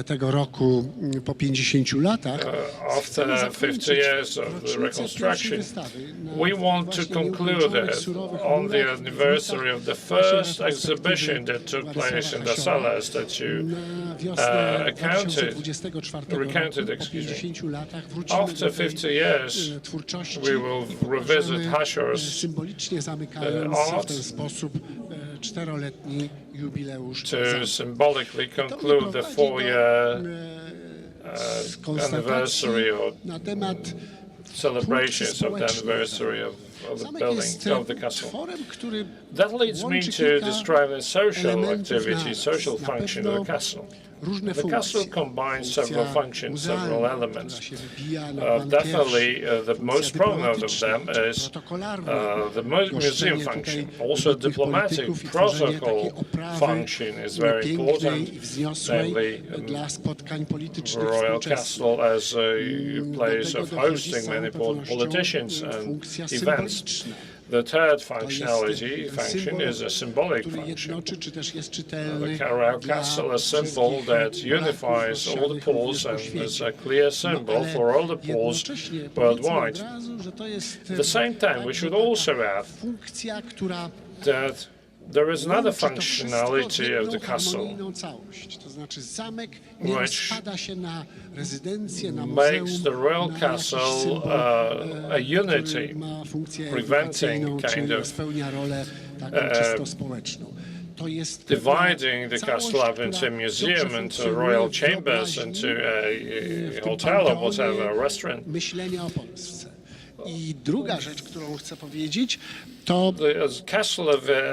tego roku po 50 latach. After 50 years of the reconstruction, we want to conclude it on the anniversary of the first exhibition that took place in the cellars that you recounted, excuse me. After 50 years, we will revisit Hasior's art to symbolically conclude the 4-year anniversary or celebrations of the anniversary of the building of the castle. That leads me to describe the social activity, social function of the castle. The castle combines several functions, several elements. Definitely, the most prominent of them is the museum function. Also, diplomatic protocol function is very important, namely the Royal Castle as a place of hosting many politicians and events. The third function is a symbolic function. The Royal Castle, a symbol that unifies all the Poles and is a clear symbol for all the Poles worldwide. At the same time, we should also add that there is another functionality of the castle, which makes the Royal Castle a unity, preventing kind of dividing the castle up into a museum, into royal chambers, into a hotel or whatever, a restaurant. I druga rzecz, którą chcę powiedzieć, to the castle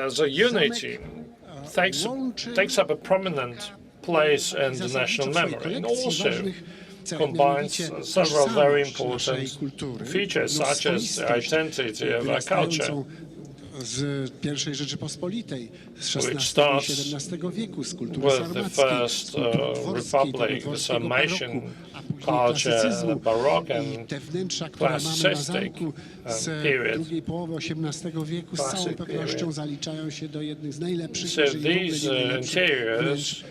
as a unity takes up a prominent place in the national memory, and also combines several very important features, such as the identity of our culture, z pierwszej Rzeczypospolitej z XVI-XVII wieku, z kultury sarmackiej, z kultury dworskiej, the Sarmatian culture, Baroque and te wnętrza, które mamy na zamku z drugiej połowy XVIII wieku, z całą pewnością zaliczają się do jednych z najlepszych, jeżeli these nie najlepszych interiors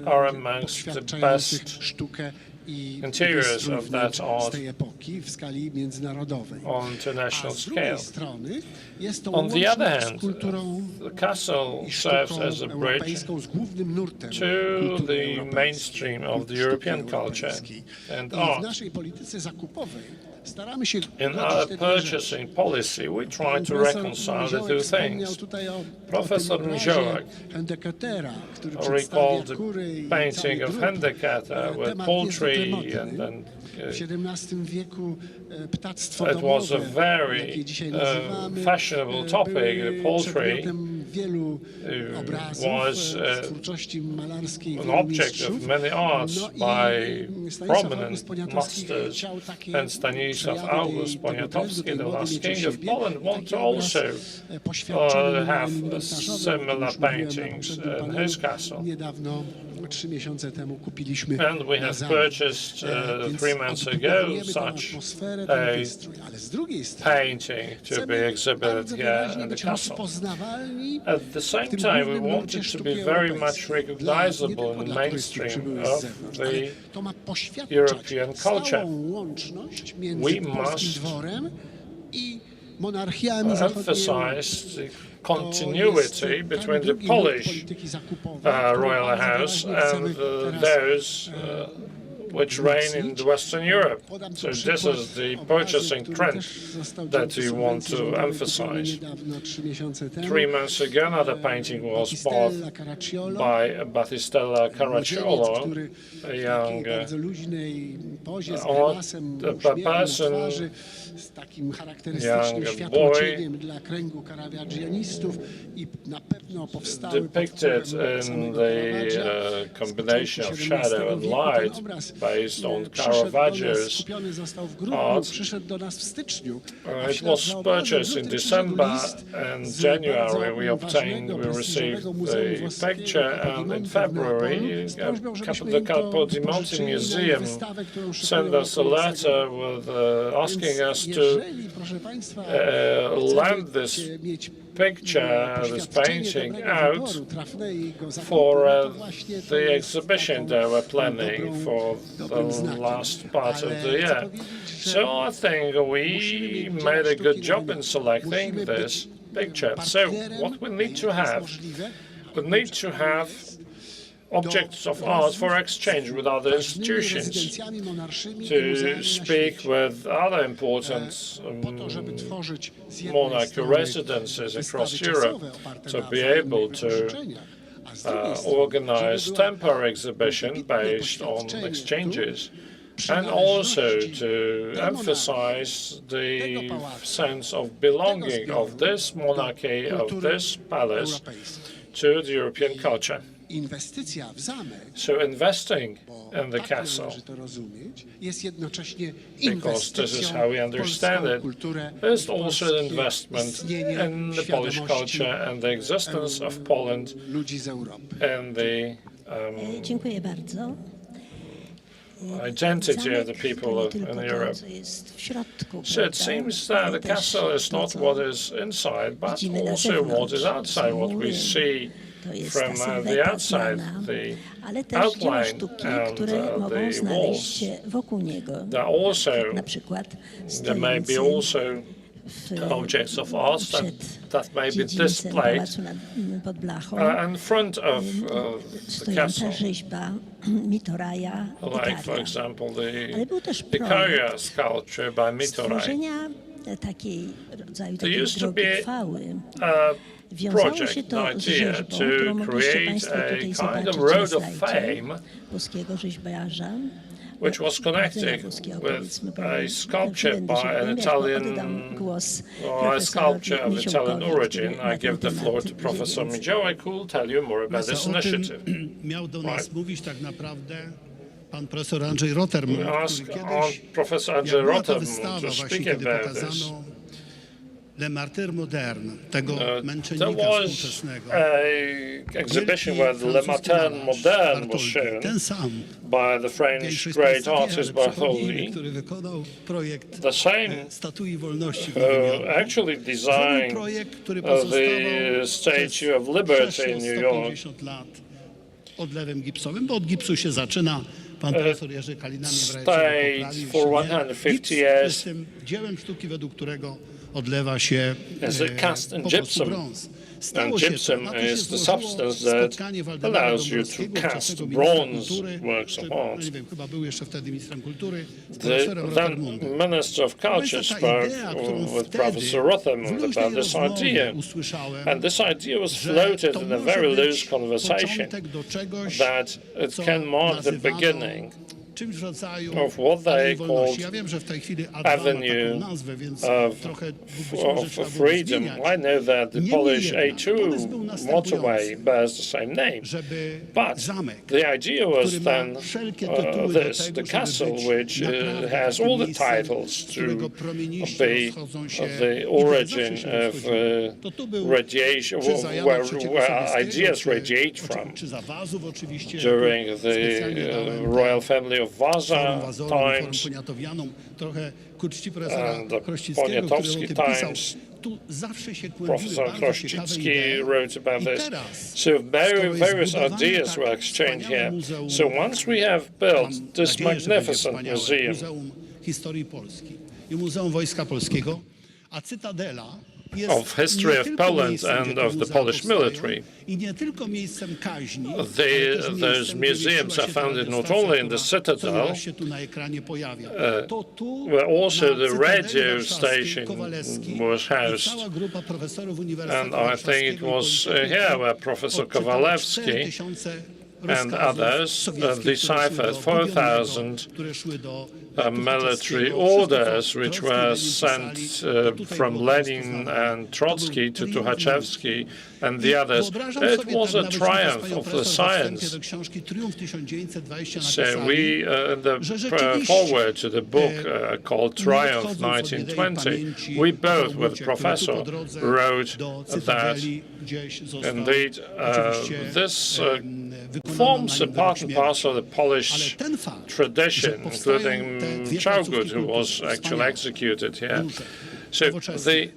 are amongst the best sztukę i interiors of that art z tej epoki w skali międzynarodowej. on international Z drugiej scale. strony jest to On the other łączność z hand, kulturą the castle i serves sztuką as a bridge europejską z głównym nurtem to kultury the europejskiej, mainstream of the sztuki European culture europejskiej. and I w art. naszej polityce zakupowej staramy się In our purchasing policy, we try to reconcile the two things. Professor Niziołek recalled the painting of Hendeketter with poultry and w XVII wieku ptactwo it was a domowe, very jakie dzisiaj nazywamy, fashionable topic. The poultry przedmiotem wielu obrazów was z twórczości malarskiej an object of many arts No i by Stanisław prominent August Poniatowski masters, chciał takie and Stanisław przejawy August tego Poniatowski, tej the mody last mieć king u of siebie. Poland, want Taki to obraz also poświadczony have inwentarzowym, similar już mówiłem na paintings poprzednim in panelu his castle. niedawno 3 miesiące temu kupiliśmy And we na have zamek. purchased 3 months ago Odbudowujemy tą such atmosferę, a ten wystrój, ale z drugiej strony painting to be chcemy exhibited bardzo here wyraźnie in the być castle. rozpoznawalni At the same w tym time, we głównym wanted nurcie to sztuki be very europejskiej. much Nie recognizable tylko in the dla turystów mainstream przybyłych z of zewnątrz, ale the to ma poświadczać European culture. stałą łączność między We polskim must dworem i monarchiami zachodniej Europy. emphasize the continuity between the Polish royal house and those which reign in the Western Europe. So this is the purchasing trend that we want to emphasize. 3 months ago, another painting was bought by Battistella Caracciolo, a young person, z takim charakterystycznym światłocieniem dla kręgu Caravaggianistów i na pewno powstały depicted in the combination of shadow and light based on Caravaggio's skupiony został w grudniu, art. przyszedł do nas w styczniu. It was purchased in December and January. We received the picture, and in February, the Capodimonte Museum sent us a letter with asking us to lend this picture, this painting out for the exhibition they were planning for the last part of the year. So I think we made a good job in selecting this picture. So what we need to have, we need to have objects of art for exchange with other institutions, to speak with other important monarchy residences across Europe, to be able to organize temporary exhibition based on exchanges, and also to emphasize the sense of belonging of this monarchy, of this palace, to the European culture. Inwestycja w zamek, So investing in the castle, jest jednocześnie because this is how we understand it, is also an investment in the Polish culture and the existence of Poland and the Dziękuję bardzo. identity of the people in Europe. So it seems that the castle is not what is inside, but also what is outside, what we see from the outside, the outline and the walls. There may be also objects of art that may be displayed in front of the castle. Like, for example, the Korea sculpture by Mitoraj. There used to be a project, an idea to create a kind of road of fame which was connected with a sculpture by an Italian, or a sculpture of Italian origin. I give the floor to Professor Mikołaj, who will tell you more about this initiative. Miał do nas mówić tak naprawdę pan profesor Andrzej Rotterman, który kiedyś, Professor jak Andrzej była ta Rotterman wystawa to właśnie, speak kiedy about this. pokazano Le Martyr Moderne, tego There męczennika was współczesnego. an exhibition where the Le Martin Moderne was shown Ten sam, by the French great artist Bartholdi, który wykonał projekt the same Statui Wolności w who Nowym Jorku. actually designed Projekt, który the pozostawał Statue of Liberty in New York. 150 lat odlewem gipsowym, bo od gipsu się zaczyna. Pan profesor Jerzy Kalina mnie stayed for 150 years. jest tym dziełem sztuki, według którego odlewa się As a cast in po prostu gypsum. brąz. And Stało się to. gypsum Na to się is the złożyło substance that spotkanie Waldemara allows you to Dąbrowskiego, cast wczesnego ministra bronze kultury, works of art. nie wiem, chyba był jeszcze wtedy ministrem kultury, z The profesorem then Rottermundem. Minister of Culture spoke with Professor Rothermund about this idea. And this idea was floated in a very loose conversation that it can mark the beginning czymś w rodzaju of what they Alei Wolności. called Ja wiem, że w tej chwili A2 ma Avenue taką nazwę, więc trochę być może of trzeba było freedom. zmieniać. I know that the Niemniej Polish jednak, pomysł był A2 motorway następujący, bears the same name. żeby But zamek, the idea was który then ma wszelkie tytuły do this, tego, the żeby castle być which naprawdę has takim all the miejscem, titles z to którego promieniście be rozchodzą się the i origin zawsze się of rozchodziły. To tu był radiation, czy za Jana where III Sobieskiego, ideas czy- radiate from czy za Wazów oczywiście. during the Specjalnie dałem royal family of forum Vasa Wazowym, forum times poniatowianom, trochę ku czci profesora and the Krościckiego, który o Poniatowski tym pisał. times. Tu zawsze się kłębiły Professor bardzo ciekawe Krościcki idee. wrote about I this. teraz, So skoro jest various zbudowane ideas tak were exchanged wspaniałe here. muzeum, So once we have built mam this nadzieję, że będzie magnificent wspaniałe museum, Muzeum Historii Polski i Muzeum Wojska Polskiego, a Cytadela jest of history nie of tylko Poland miejscem, and gdzie te of the muzea Polish powstają, military. I nie tylko miejscem kaźni, ale Those też miejscem, gdzie museums mieściła are się ta founded not radiostacja, only in the która Citadel, co raz się tu na ekranie pojawia. To tu where also na the Cytadeli radio Warszawskiej station Kowalewski was i housed. cała grupa profesorów And Uniwersytetu I think it Warszawskiego i was Politechniki here where Professor odczytał Kowalewski 4000 and rozkazów others sowieckich, które szły deciphered do 4,000 Budionnego, które szły do military orders which were sent from Lenin and Trotsky to Tuchaczewski and the others. It was a triumph of the science. So we, in the forward to the book called Triumph 1920, we both with the professor wrote that indeed this forms a part and parcel of the Polish tradition, including Czałgut, who was actually executed here. So the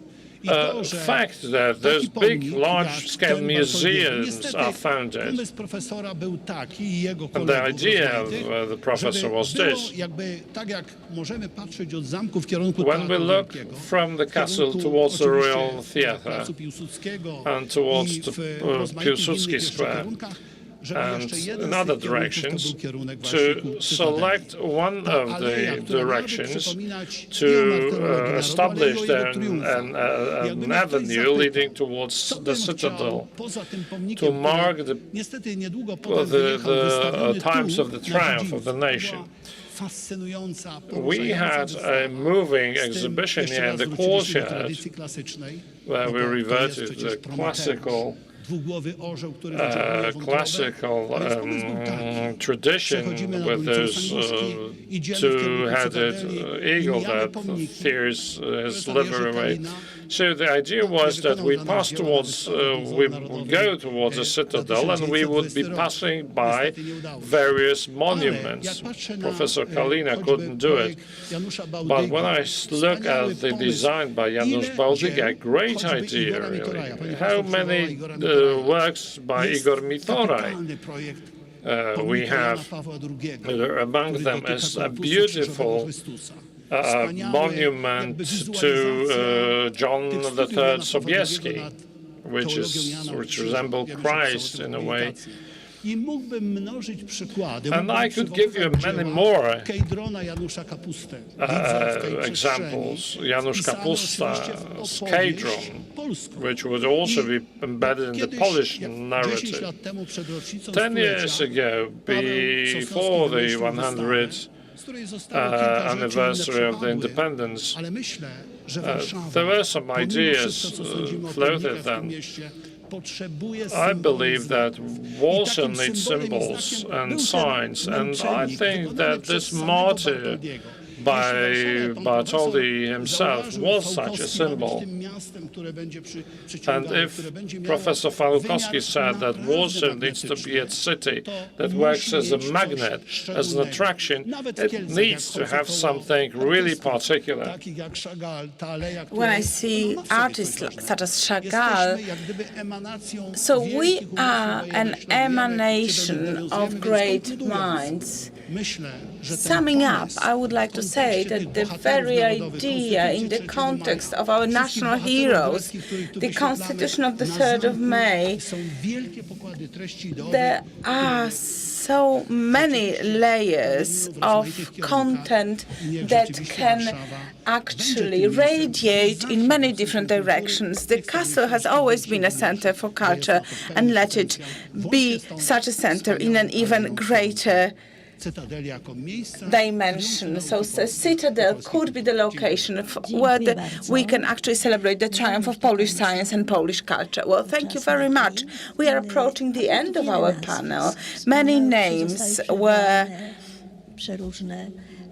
fact that those big, large-scale museums are founded, and the idea of the professor was this: when we look from the castle towards the Royal Theatre and towards the Piłsudski Square, and in other directions, to select one of the directions to establish then an avenue leading towards the citadel, to mark the times of the triumph of the nation. We had a moving exhibition here in the courtyard where we reverted to the classical tradition with this two-headed eagle that tears his liver away. So the idea was that we pass towards, we would go towards the citadel, and we would be passing by various monuments. Professor Kalina couldn't do it. But when I look at the design by Janusz Bałdyga, a great idea, really. How many works by Igor Mitoraj we have? Among them is a beautiful monument to John III Sobieski, which resembles Christ in a way. And I could give you many more examples. Janusz Kapusta's Kedron, which would also be embedded in the Polish narrative. 10 years ago, before the 100th anniversary of the independence, there were some ideas floated then. I belibe that Warsaw needs symbols and signs, and I think that this motto by Bartholdi himself was such a symbol. And if Professor Falkowski said that Warsaw needs to be a city that works as a magnet, as an attraction, it needs to have something really particular. When I see artists such as Chagall, so we are an emanation of great minds. Summing up, I would like to say that the very idea in the context of our national heroes, the Constitution of the 3rd of May, there are so many layers of content that can actually radiate in many different directions. The castle has always been a center for culture, and let it be such a center in an even greater Cytadeli jako miejsca. they mention. So the citadel could be the location where we can actually celebrate the triumph of Polish science and Polish culture. Well, thank you very much. We are approaching the end of our panel. Many names were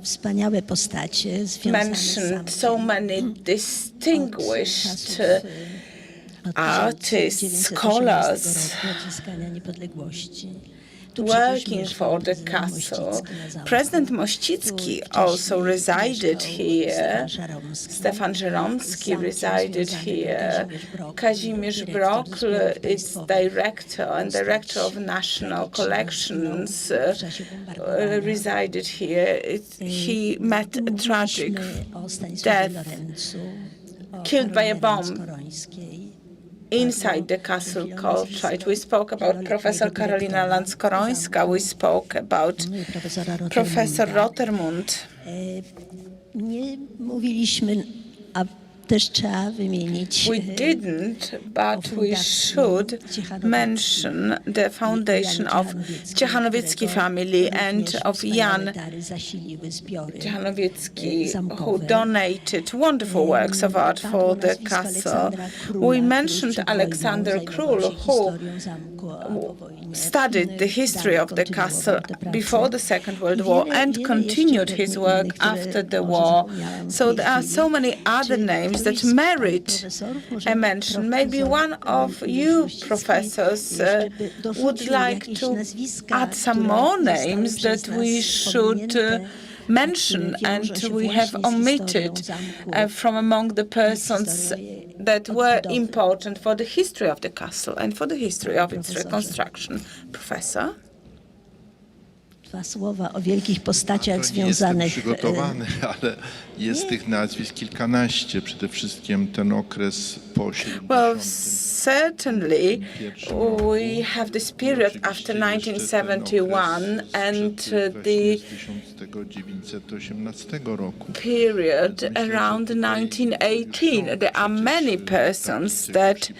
wspaniałe postacie związane z mentioned, so many distinguished artists, scholars working for the castle. President Mościcki also resided here. Stefan Żeromski resided here. Kazimierz Brokl is director and director of National Collections, resided here. He met a tragic death, killed by a bomb inside the castle courtyard. We spoke about Professor Karolina Landskorońska. We spoke about Professor Rotermund. Nie mówiliśmy, a też trzeba wymienić. We didn't, but we should mention the foundation of Ciechanowiecki family and of Jan Ciechanowiecki, who donated wonderful works of art for the castle. We mentioned Alexander Król, who studied the history of the castle before the Second World War and continued his work after the war. So there are so many other names that merit a mention. Maybe one of you professors would like to add some more names that we should mention and we have omitted from among the persons that were important for the history of the castle and for the history of its reconstruction. Professor? Dwa słowa o wielkich postaciach związanych. Nie jestem przygotowany, ale jest tych nazwisk kilkanaście. Przede wszystkim ten okres po 70. Well, certainly we have this period after 1971 and the period around 1918. There are many persons that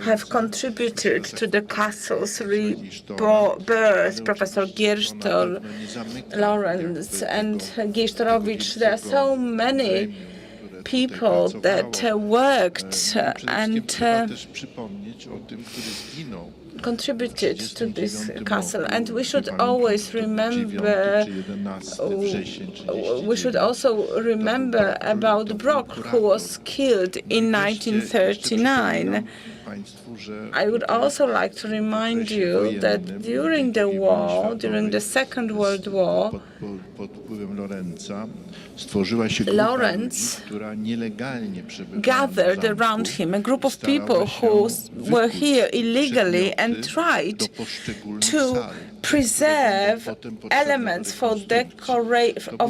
have contributed to the castle's rebirth. Professor Giersztor, Lawrence and Gisztorowicz. There are so many people that worked and contributed to this castle, and we should always remember. We should also remember about Brock, who was killed in 1939. I would also like to remind you that during the war, during the Second World War, Lawrence gathered around him a group of people who were here illegally and tried to preserve elements for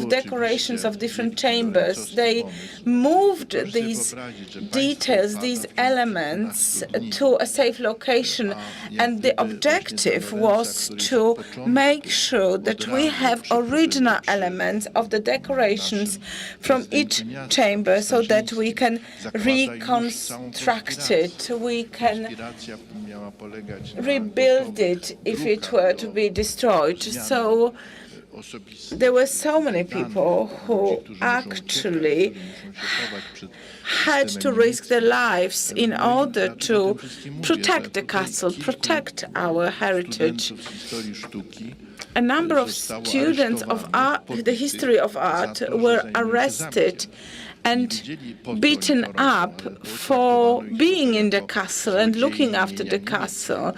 decorations of different chambers. They moved these details, these elements, to a safe location, and the objective was to make sure that we have original elements of the decorations from each chamber so that we can reconstruct it, we can rebuild it if it were to be destroyed. So there were so many people who actually had to risk their lives in order to protect the castle, protect our heritage. A number of students of art, the history of art, were arrested and beaten up for being in the castle and looking after the castle.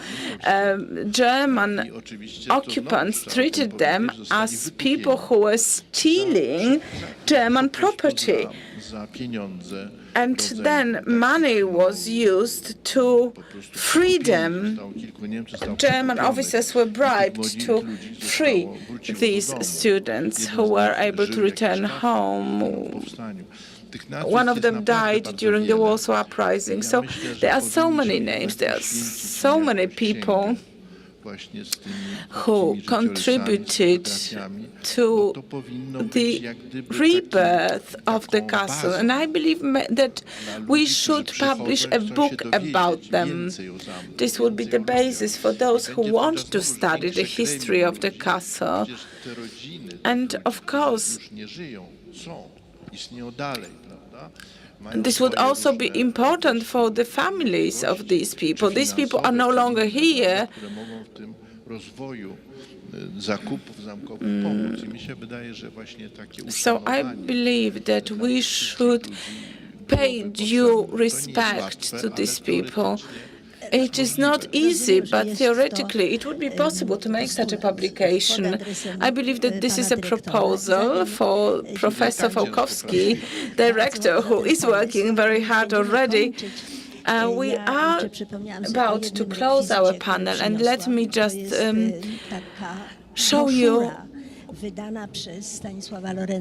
German occupants treated them as people who were stealing German property. And then money was used to free them. German officers were bribed to free these students who were able to return home. One of them died during the Warsaw Uprising. So there are so many names, there are so many people who contributed to the rebirth of the castle. And I believe that we should publish a book about them. This would be the basis for those who want to study the history of the castle. And of course, this would also be important for the families of these people. These people are no longer here. So I believe that we should pay due respect to these people. It is not easy, but theoretically it would be possible to make such a publication. I believe that this is a proposal for Professor Fołkowski, director, who is working very hard already. We are about to close our panel, and let me just show you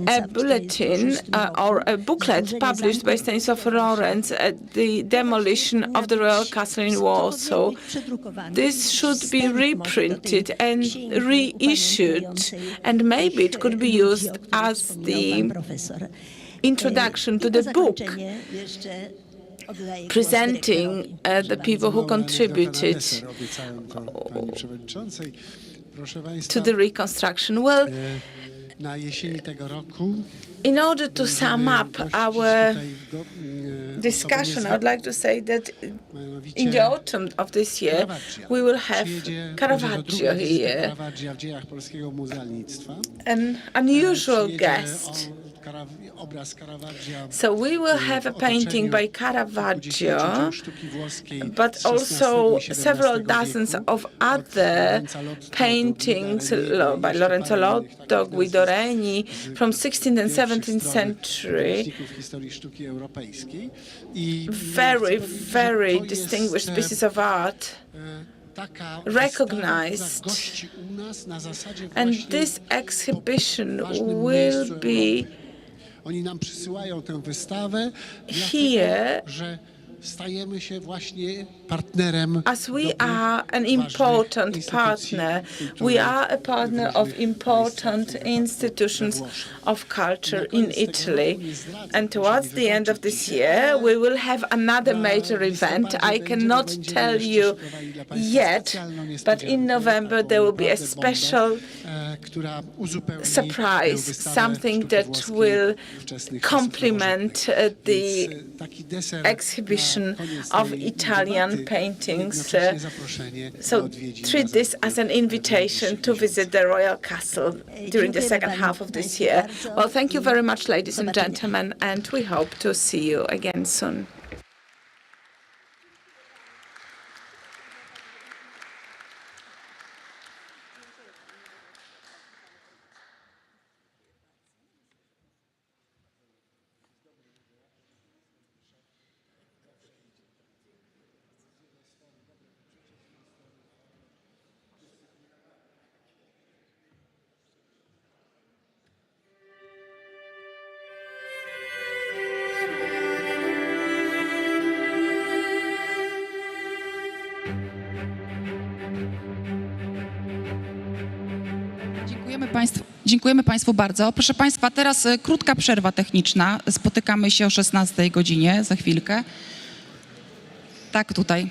a bulletin or a booklet published by Stanisław Lorenz at the demolition of the Royal Castle in Warsaw. This should be reprinted and reissued, and maybe it could be used as the introduction to the book presenting the people who contributed to the reconstruction. Well, in order to sum up our discussion, I would like to say that in the autumn of this year, we will have Caravaggio here, an unusual guest. So we will have a painting by Caravaggio, but also several dozens of other paintings by Lorenzo Lotto, Guido Reni from 16th and 17th century. Very, very distinguished pieces of art, recognized. And this exhibition will be here as we are an important partner. We are a partner of important institutions of culture in Italy. And towards the end of this year, we will have another major event. I cannot tell you yet, but in November there will be a special surprise, something that will complement the exhibition of Italian paintings. So treat this as an invitation to visit the Royal Castle during the second half of this year. Well, thank you very much, ladies and gentlemen, and we hope to see you again soon. Dziękujemy Państwu bardzo. Proszę Państwa, teraz krótka przerwa techniczna. Spotykamy się o 16 godzinie, za chwilkę. Tak, tutaj.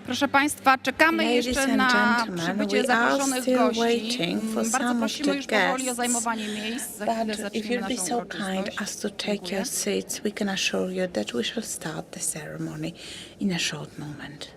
Proszę Państwa, czekamy Ladies jeszcze and na gentlemen, przybycie we are zaproszonych still gości. waiting for Bardzo some of prosimy the już powoli o guests. zajmowanie miejsc. Za chwilę But if zaczniemy you'll be naszą so kind uroczystość. as to take Dziękuję. your seats, we can assure you that we shall start the ceremony in a short moment.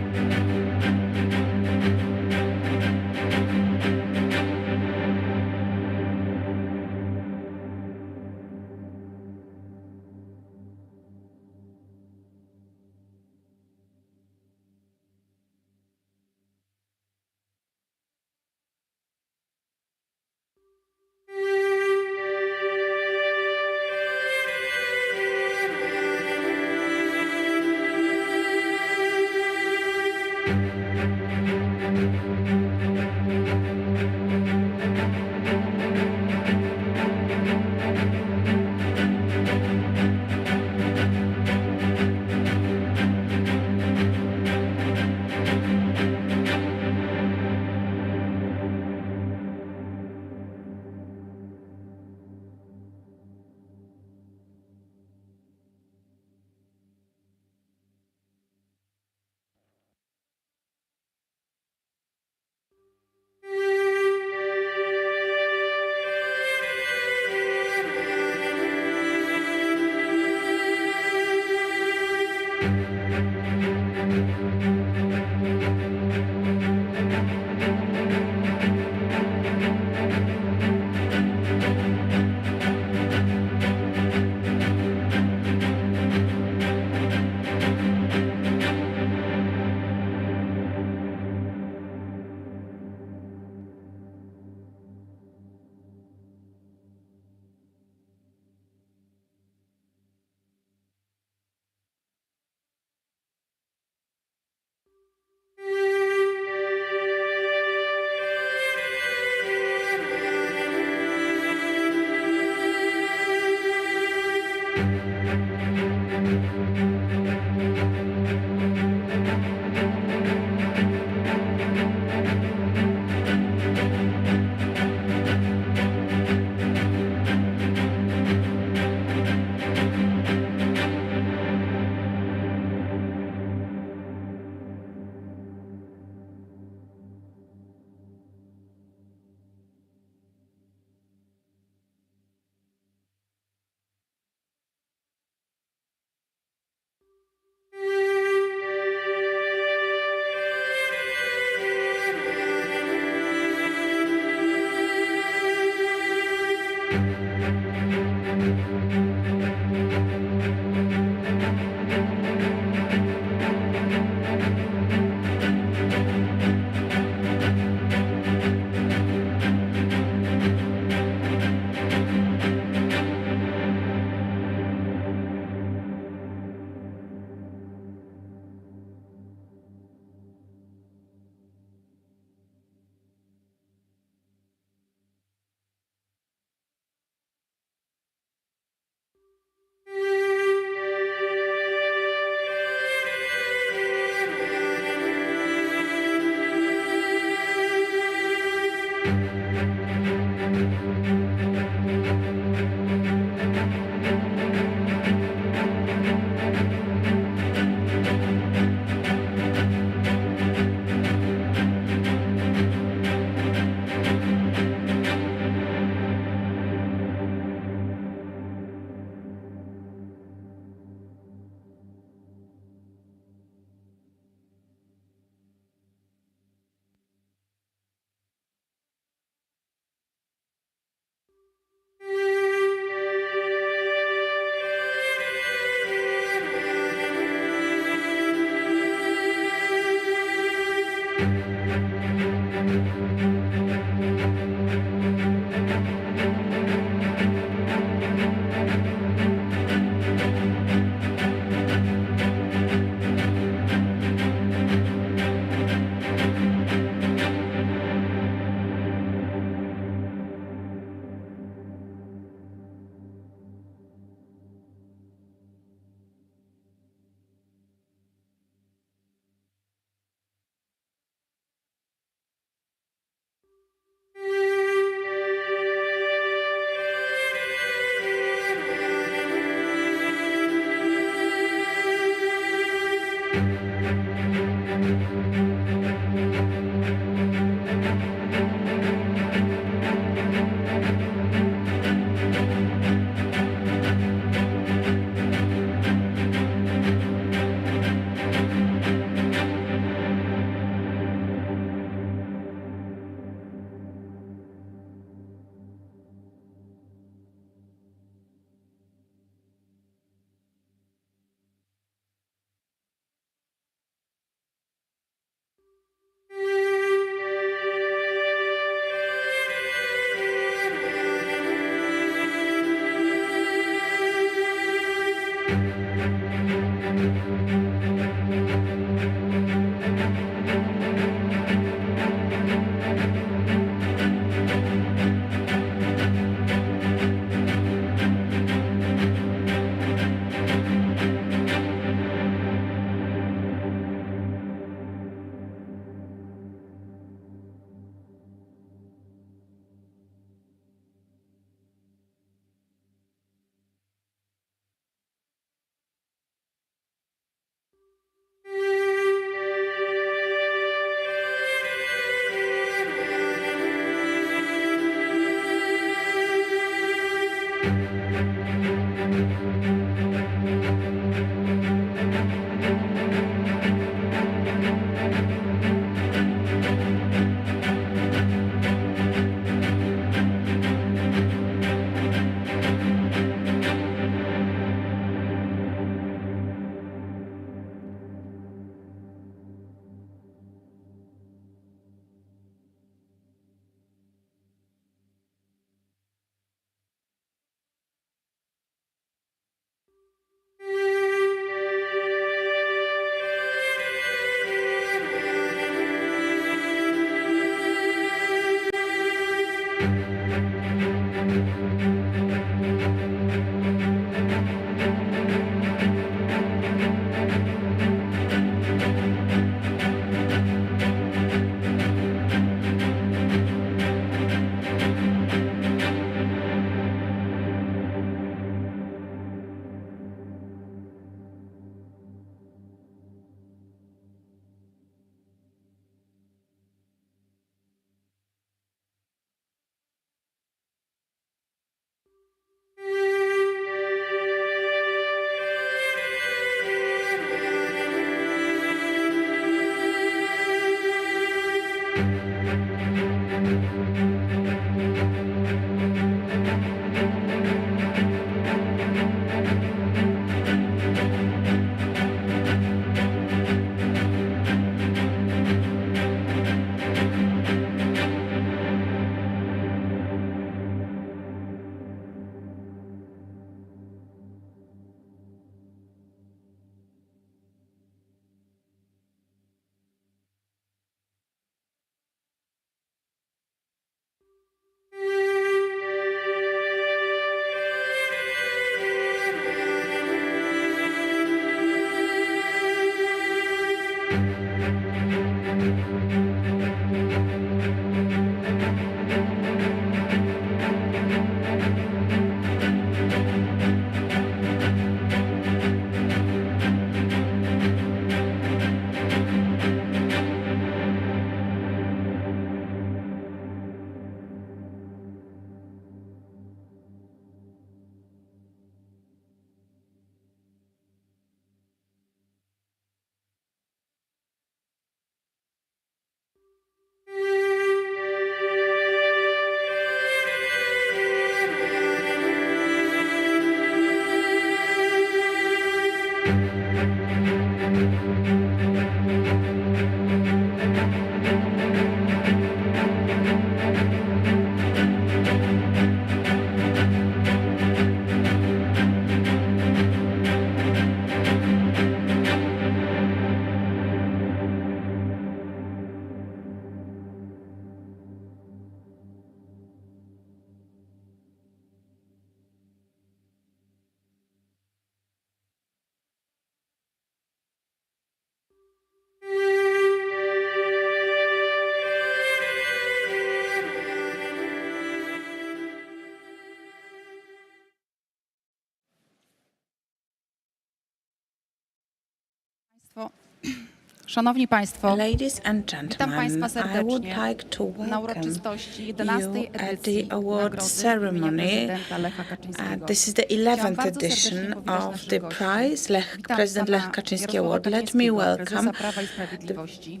Szanowni Państwo, Ladies and witam Państwa gentlemen, I would serdecznie like to na welcome uroczystości you 11. at edycji the award Nagrody ceremony. imienia prezydenta Lecha Kaczyńskiego. This is the Chciałam 11th bardzo serdecznie edition powitać of naszych the gości. prize, Witam President pana Lech Kaczyński Jarosława Award. Let me Kaczyńskiego, welcome prezesa Prawa i Sprawiedliwości.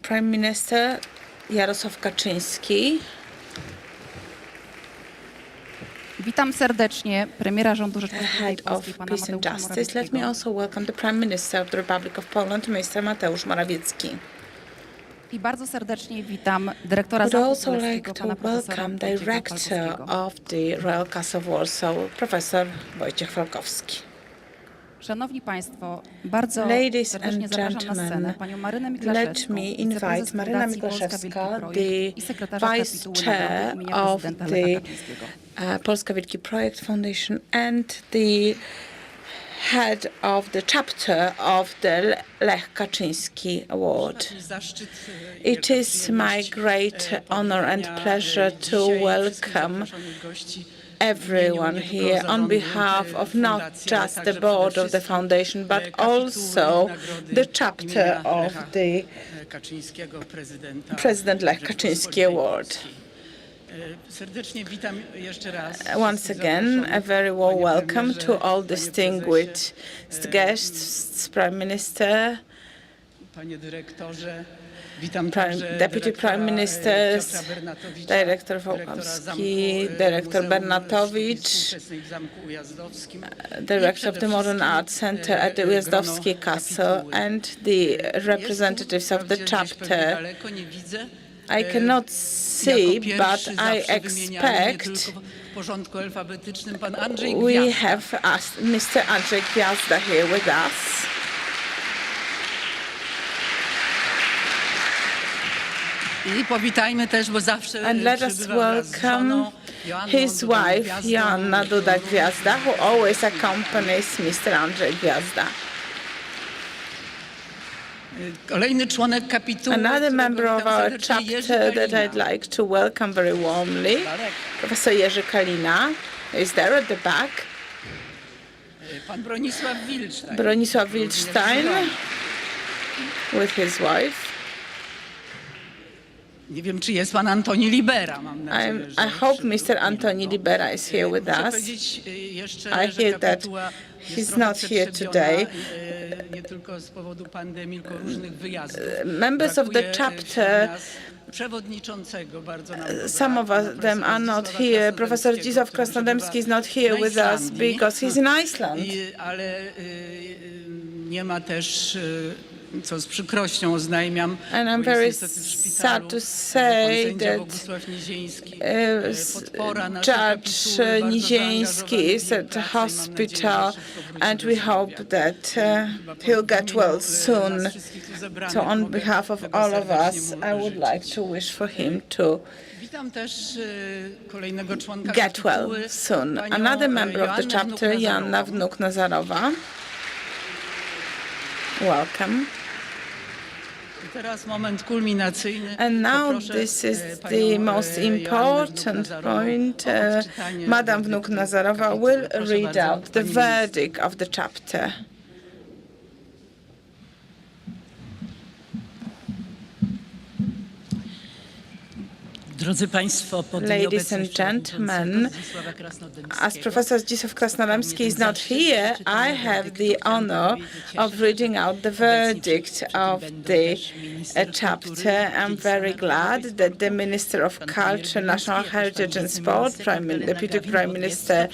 Prime Minister Jarosław Kaczyński. Witam serdecznie premiera rządu The Rzeczypospolitej head Polskiej, of pana Peace and Mateusza Justice. Let me Morawieckiego. also welcome the Prime Minister of the Republic of Poland, Mr. Mateusz Morawiecki. I bardzo serdecznie witam dyrektora Would Zamku also like Królewskiego, to pana profesora welcome Wojciecha Director Falkowskiego. of the Royal Castle of Warsaw, Professor Wojciech Falkowski. Szanowni Państwo, bardzo Ladies serdecznie and zapraszam na scenę gentlemen, panią Marynę let Miklaszewską, me invite wiceprezes Maryna Fundacji Polska Miklaszewska, Wielki Projekt i sekretarza Vice kapituły Chair Nagrody imienia of prezydenta the Lecha Kaczyńskiego. Polska Wielki Projekt Foundation and the head of the chapter of the Lech Kaczyński Award. It is my great honor and pleasure to welcome everyone here on behalf of not just the board of the foundation, but also the chapter of the President Lech Kaczyński Award. Serdecznie witam jeszcze raz. Once again, a very warm welcome to all distinguished guests, Prime Minister, Panie dyrektorze. Witam Deputy Prime Ministers, Dyrektor Wołkowski, Dyrektor Bernatowicz, Director of the Modern Arts Center at the Ujazdowski Castle, and the representatives of the chapter. I cannot see, but I expect we have asked Mr. Andrzej Gwiazda here with us. I powitajmy też, bo zawsze And let us welcome his wife, Joanna Duda-Gwiazda, who always accompanies Mr. Andrzej Gwiazda. Kolejny członek kapituły. Another member of our chapter that I'd like to welcome very warmly, Professor Jerzy Kalina, is there at the back. Pan Bronisław Wilczstein with his wife. Nie wiem, czy jest pan Antoni Libera. Mam nadzieję, I hope Mr. Antoni Libera is here with us. I hear that he's not here today. Nie tylko z powodu pandemii, tylko różnych wyjazdów. Members of the chapter, some of them are not here. Professor Zdzisław Krasnodębski is not here with us because he's in Iceland. Ale nie ma też, co z przykrością oznajmiam, and I'm very sad to say that Judge Niziński is at the hospital, and we hope that he'll get well soon. So on behalf of all of us, I would like to wish for him to get well soon. Another member of the chapter, Joanna Wnuk-Nazarowa. Welcome. And now this is the most important point. Madam Wnuk-Nazarowa will read out the verdict of the chapter. Ladies and gentlemen, as Professor Zdzisław Krasnodębski is not here, I have the honor of reading out the verdict of the chapter. I'm very glad that the Minister of Culture, National Heritage and Sport, Deputy Prime Minister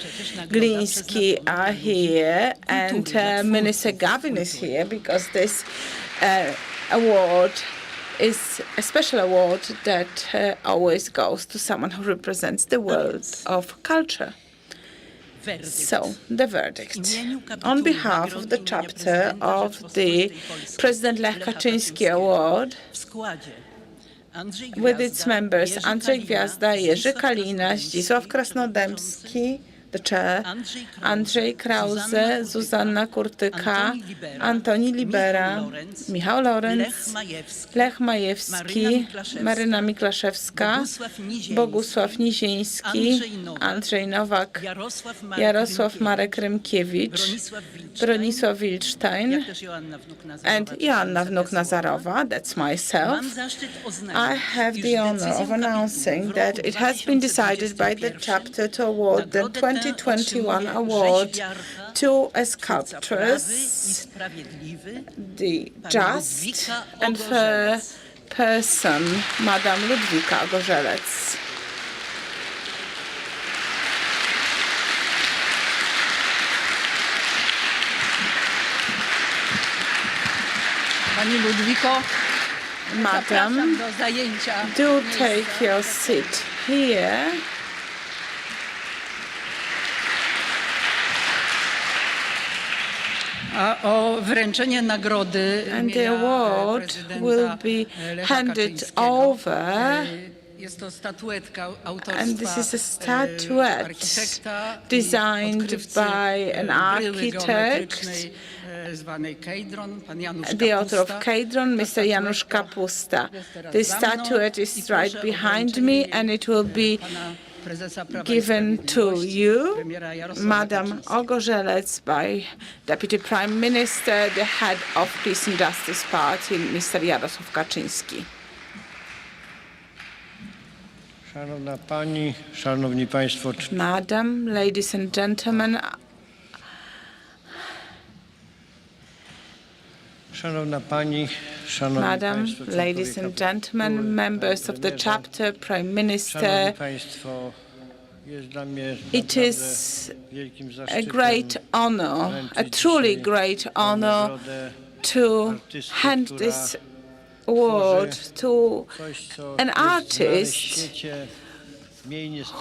Gliński are here, and Minister Gawin is here, because this award is a special award that always goes to someone who represents the world of culture. So, the verdict. On behalf of the chapter of the President Lech Kaczyński Award, with its members Andrzej Gwiazda, Jerzy Kalina, Zdzisław Krasnodębski, the chair, Andrzej Krause, Zuzanna Kurtyka, Antoni Libera, Michał Lorenz, Lech Majewski, Maryna Miklaszewska, Bogusław Niziński, Andrzej Nowak, Jarosław Marek Rymkiewicz, Bronisław Wilczstein, and Joanna Wnuk-Nazarowa, that's myself. I have the honor of announcing that it has been decided by the chapter to award the 2021 award to a sculptress, the just and fair person, Madam Ludwika Gorzelec. Pani Ludwiko, Madam, do zajęcia do take your seat here. And the award will be handed over. And this is a statuette designed by an architect, the author of Kejdron, Mr. Janusz Kapusta. This statuette is right behind me, and it will be given to you, Madam Ogorzelec, by Deputy Prime Minister, the head of Peace and Justice Party, Mr. Jarosław Kaczyński. Szanowna Pani, Szanowni Państwo. Madam, ladies and gentlemen, Szanowna Pani, Szanowni Madam, Państwo, ladies and gentlemen, members of the chapter, Prime Minister, Szanowni Państwo, jest dla mnie it is wielkim a zaszczytem great honor, a truly great honor to hand this award to an artist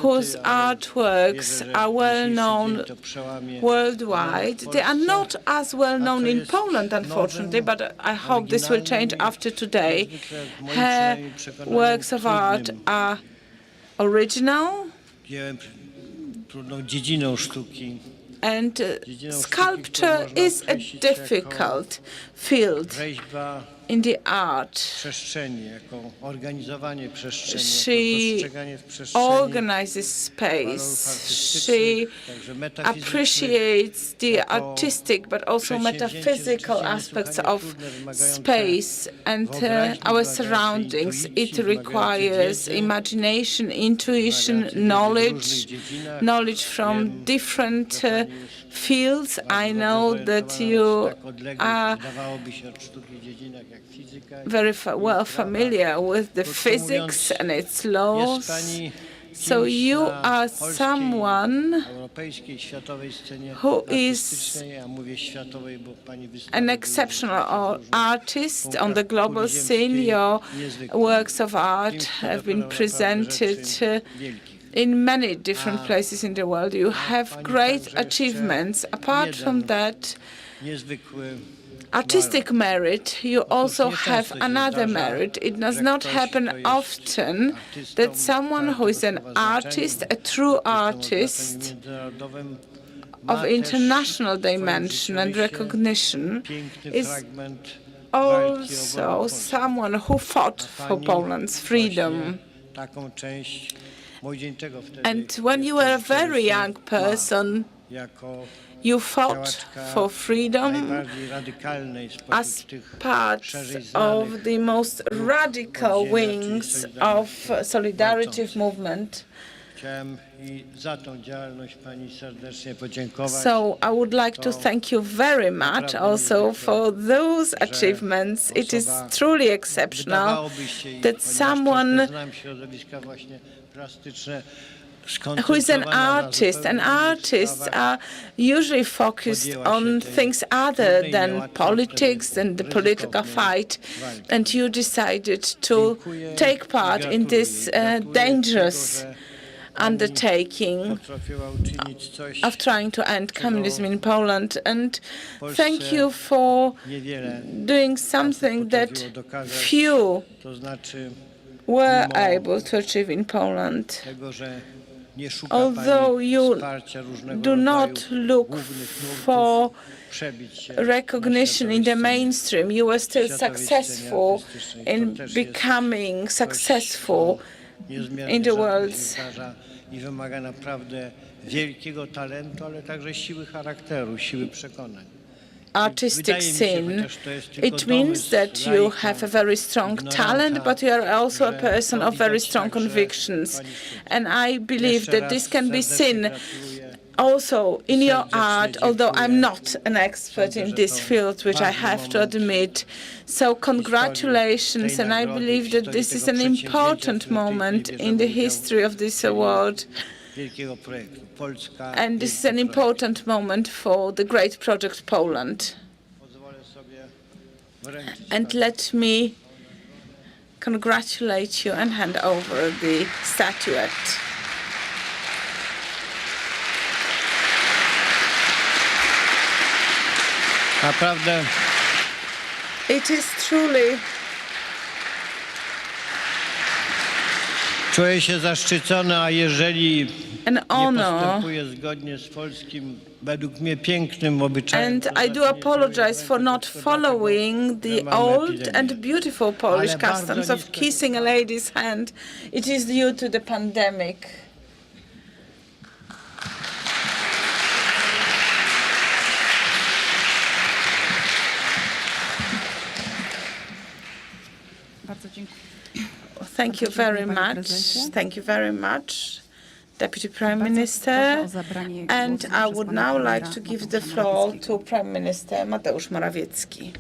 whose artworks are well known worldwide. They are not as well known in Poland, unfortunately, but I hope this will change after today. Her works of art are original, and sculpture is a difficult field in the art. She organizes space. She appreciates the artistic but also metaphysical aspects of space and our surroundings. It requires imagination, intuition, knowledge from different fields. I know that you are very well familiar with the physics and its laws. So you are someone who is an exceptional artist on the global scene. Your works of art have been presented in many different places in the world. You have great achievements. Apart from that artistic merit, you also have another merit. It does not happen often that someone who is an artist, a true artist of international dimension and recognition, is also someone who fought for Poland's freedom. And when you were a very young person, you fought for freedom as part of the most radical wings of Solidarity movement. So I would like to thank you very much also for those achievements. It is truly exceptional that someone who is an artist, and artists are usually focused on things other than politics and the political fight, and you decided to take part in this dangerous undertaking of trying to end communism in Poland. And thank you for doing something that few were able to achieve in Poland. Although you do not look for recognition in the mainstream, you were still successful in becoming successful in the world. Artistic scene. It means that you have a very strong talent, but you are also a person of very strong convictions. And I believe that this can be seen also in your art, although I'm not an expert in this field, which I have to admit. So congratulations, and I believe that this is an important moment in the history of this award. And this is an important moment for the great project Poland. And let me congratulate you and hand over the statuette. Naprawdę. It is truly. Czuję się zaszczycony, a jeżeli nie postępuję zgodnie z polskim, według mnie pięknym obyczajem. And I do apologize for not following the old and beautiful Polish customs of kissing a lady's hand. It is due to the pandemic. Bardzo dziękuję. Thank you very much. Thank you very much, Deputy Prime Minister. And I would now like to give the floor to Prime Minister Mateusz Morawiecki.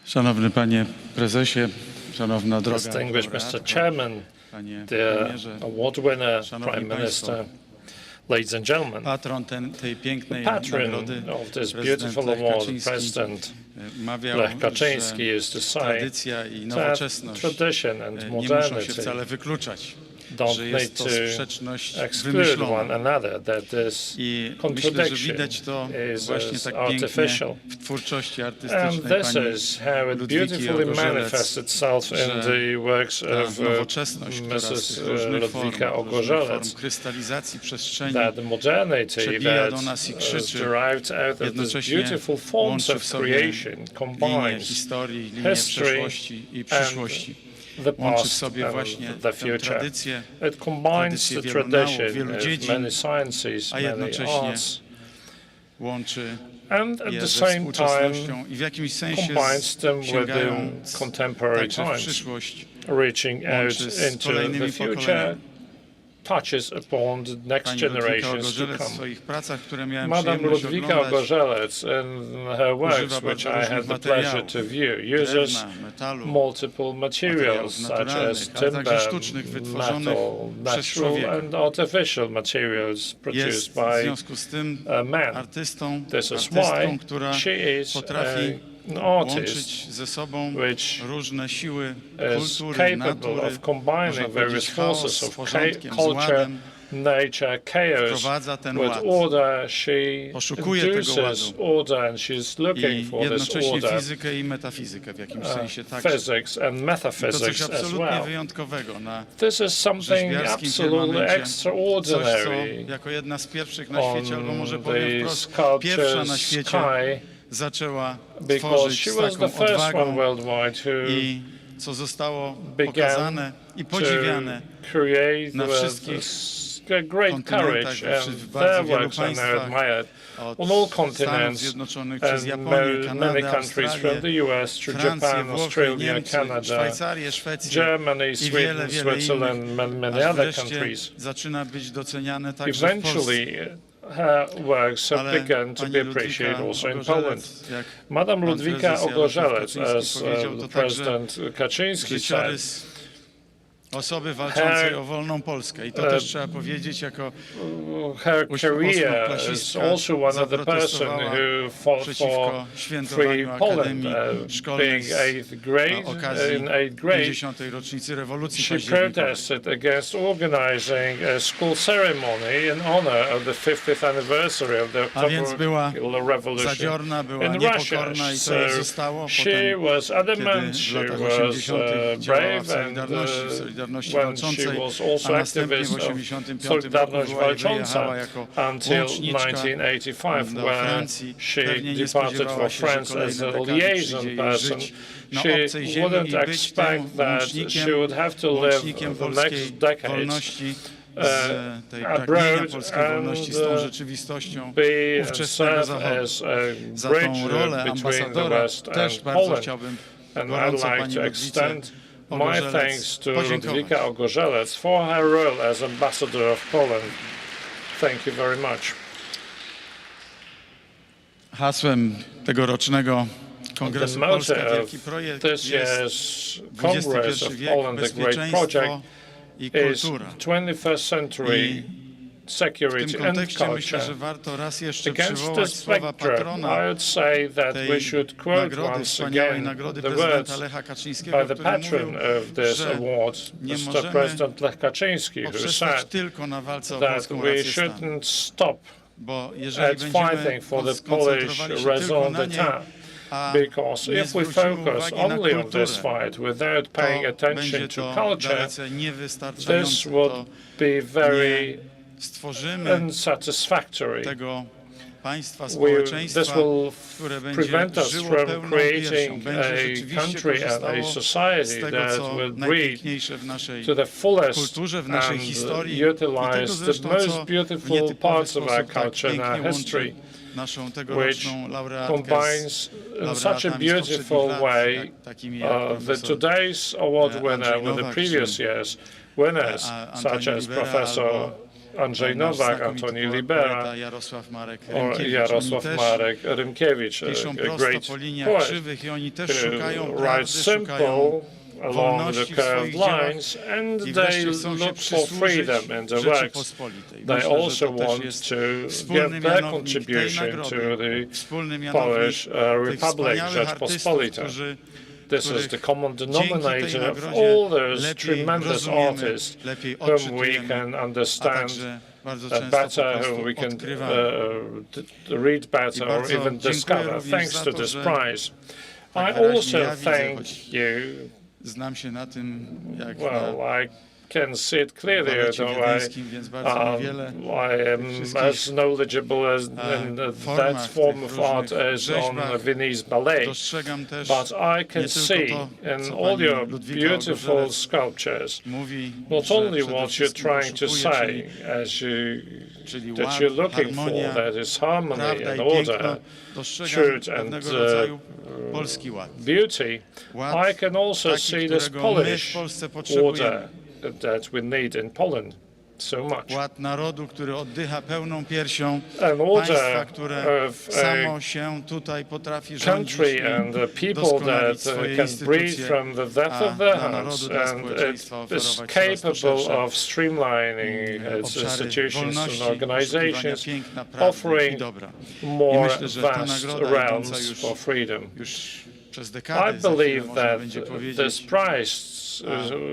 Szanowny Panie Prezesie, szanowna droga Distinguished Mr. Chairman, Panie dear Premierze, award winner, Szanowni Prime Państwo, Minister, ladies and gentlemen, patron tej pięknej patron nagrody, of this prezydent beautiful Lech award, Kaczyński, President mawiał, Lech Kaczyński że used to say tradycja i that nowoczesność tradition and nie muszą się modernity wcale wykluczać, don't że need jest to to sprzeczność exclude wymyślona. one another, that this I myślę, że contradiction widać to is właśnie tak pięknie artificial. w twórczości And artystycznej this pani is how it Ludwiki beautifully Ogorzelec, manifests itself in że the works ta of nowoczesność, która z Mrs. tych różnych form Ludwika Ogorzelec, krystalizacji przestrzeni that the modernity przebija that do nas i is krzyczy, derived out of these jednocześnie beautiful forms łączy of w sobie creation linię combines historii, linię history przeszłości i przyszłości. the Łączy w past sobie and właśnie the tę future. tradycję, It combines the wielu nauk, tradition wielu of dziedzin, many sciences, a many jednocześnie arts, łączy and at je the ze same współczesnością time i w jakimś sensie combines them sięgają with the contemporary także w times, przyszłość, reaching out łączy z into kolejnymi the future, pokoleniami. touches upon the next Pani Ludwika generations to Ogorzelec w come. swoich pracach, które miałem Madam przyjemność Ludwika oglądać, Ogorzelec, in her works, używa which bardzo I różnych had the pleasure materiałów, to view, uses drewna, metalu, multiple materials such as naturalnych, ale także timber, sztucznych, wytworzonych metal, przez natural człowieka. and artificial materials produced Jest w by związku z tym man. artystą, This is artystką, why która she is potrafi an artist łączyć ze sobą which różne siły is kultury, capable natury, of combining można various powiedzieć chaos forces z of porządkiem, z culture, ładem, nature, chaos, wprowadza ten with ład. order. She Poszukuje tego induces ładu. order and she's looking I for this jednocześnie order. fizykę i metafizykę w jakimś sensie także. Physics and I to coś metaphysics as absolutnie well. wyjątkowego na This is something rzeźbiarskim absolutely firmamencie, coś extraordinary co jako jedna z pierwszych na świecie, albo może on powiem the wprost, pierwsza na sculpture's świecie sky, zaczęła because tworzyć she z was taką the first one odwagą worldwide who i co zostało began pokazane i podziwiane to create na with wszystkich great kontynentach, courage, and w their bardzo wielu works are now państwach, admired od on all Stanów continents Zjednoczonych przez and Japonię, many Kanadę, countries from Australię, the US through Francję, Japan, Włochy, Australia, Niemcy, Canada, Szwajcarię, Szwecję Germany, i Sweden, wiele Switzerland, innych, many aż other wreszcie countries. zaczyna być doceniane także w Polsce. Eventually, her works have Ale begun to pani be appreciated Ludwika also in Ogorzelec, Poland. jak Madam pan Ludwika prezes Jarosław Ogorzelec, Kaczyński as powiedział, to the także President Kaczynski said, życiorys osoby walczącej o wolną Polskę. I to też trzeba powiedzieć jako her career is ósmoklasistka also one of the person who fought for przeciwko free świętowaniu Poland, Akademii Szkolnej being eighth grade, na okazji in eighth grade. 50. rocznicy rewolucji She październikowej. protested against organizing a school ceremony in honor of the 50th anniversary of the A więc była October Revolution zadziorna, była in niepokorna Russia. i to So jej zostało. she Potem, was adamant, kiedy w she latach was 80. działała w brave, and Solidarności when she Walczącej, was a also następnie w activist of 85 roku Solidarność była i wyjechała Walcząca jako until łączniczka 1985, do where Francji. she Pewnie nie departed spodziewała for się, że France as kolejne a dekady liaison przyjdzie jej person. żyć na She obcej ziemi wouldn't i być tym expect that she would have to live łącznikiem the polskiej next decades wolności z tej pragnienia abroad polskiej wolności z tą and rzeczywistością be ówczesnego serve Zachodu. as a Za bridge tą rolę between the ambasadora West też and bardzo Poland. chciałbym And I'd gorąco like pani to Ludwice extend my Ogorzelec thanks to podziękować. Ludwika Ogorzelec for her role as ambassador of Poland. Thank you very much. Hasłem tegorocznego Kongresu The Polska motto Wielki of Projekt this jest year's Congress of XXI wiek, Poland, the Great Project, bezpieczeństwo i is kultura. 21st century I w security tym and kontekście myślę, culture. że warto raz jeszcze Against przywołać this słowa backdrop, patrona I would say that we tej should quote nagrody, once wspaniałej again nagrody the prezydenta words Lecha Kaczyńskiego, by the który patron mówił, of this że award, nie Mr. możemy President Lech Kaczyński, who poprzestać said tylko na walce o that polską we rację stanu. shouldn't stop Bo jeżeli at będziemy fighting for the Polish skoncentrowali się tylko raison na niej, d'etat. a Because nie if we zwrócimy focus uwagi na only on this kulturę, fight without paying to attention będzie to to culture, dalece this niewystarczające. would To be very stworzymy unsatisfactory. tego państwa, this społeczeństwa, will które będzie prevent us żyło from pełną piersią, creating będzie a rzeczywiście country and a korzystało z society tego, that co will breed najpiękniejsze w naszej to the fullest kulturze, w naszej and historii i tego utilize the zresztą, most co w beautiful nietypowy parts of our sposób tak culture and our pięknie history, łączy naszą which tegoroczną laureatkę combines in such a laureatami z beautiful poprzednich way lat, takimi jak the profesor today's award winner with the Nowak, previous czy year's winners, such Antoni as Libera, Professor albo Andrzej nasz Nowak, znakomity Antoni poeta Libera, Jarosław Marek or Rymkiewicz. Jarosław Oni Marek Rymkiewicz, piszą a prosto great po liniach poet, krzywych i oni też who szukają writes prawdy, simple szukają along the wolności w curved swoich dziełach lines, and i they wreszcie chcą się look for przysłużyć freedom in their works. Rzeczypospolitej. They Myślę, że also to też want jest to wspólny give their mianownik tej contribution to nagrody, the wspólny mianownik Polish tych Republic, wspaniałych artystów, Rzeczpospolita. którzy This is the common dzięki tej denominator of nagrodzie all those lepiej tremendous rozumiemy, artists lepiej whom we odczytujemy, can a understand także bardzo często po better, prostu whom we can odkrywamy. read better or bardzo even dziękuję discover również thanks za to to, this że prize. tak I wyraźnie also ja widzę, thank choć you. znam się na tym, jak Well, na I can see it clearly, balecie though wiedeńskim, więc bardzo niewiele I am as knowledgeable as in that form of art as on Viennese ballet. dostrzegam też But I can nie see tylko to, in co all pani your Ludwika beautiful Ogorzelec sculptures mówi, not że only przede what you're wszystkim trying to poszukuje, say as czyli that ład, you're looking for, harmonia, that is harmony prawda and i piękno, order, dostrzegam truth and pewnego rodzaju polski ład. beauty. Ład I can also taki, see this którego my w Polish Polsce potrzebujemy. order that we need in Poland so much. Ład narodu, który oddycha pełną piersią, An order państwa, które of samo się tutaj potrafi rządzić country and the people doskonalić that swoje can breathe instytucje, from the depth a of their dla narodu, hearts, dla and społeczeństwa it is oferować coraz to capable szersze of streamlining its obszary institutions wolności, and organizations, poszukiwania piękna, prawdy i offering dobra. I more myślę, że ta vast nagroda idąca realms już for freedom. przez I dekadę za chwilę believe można that będzie this powiedzieć, prize,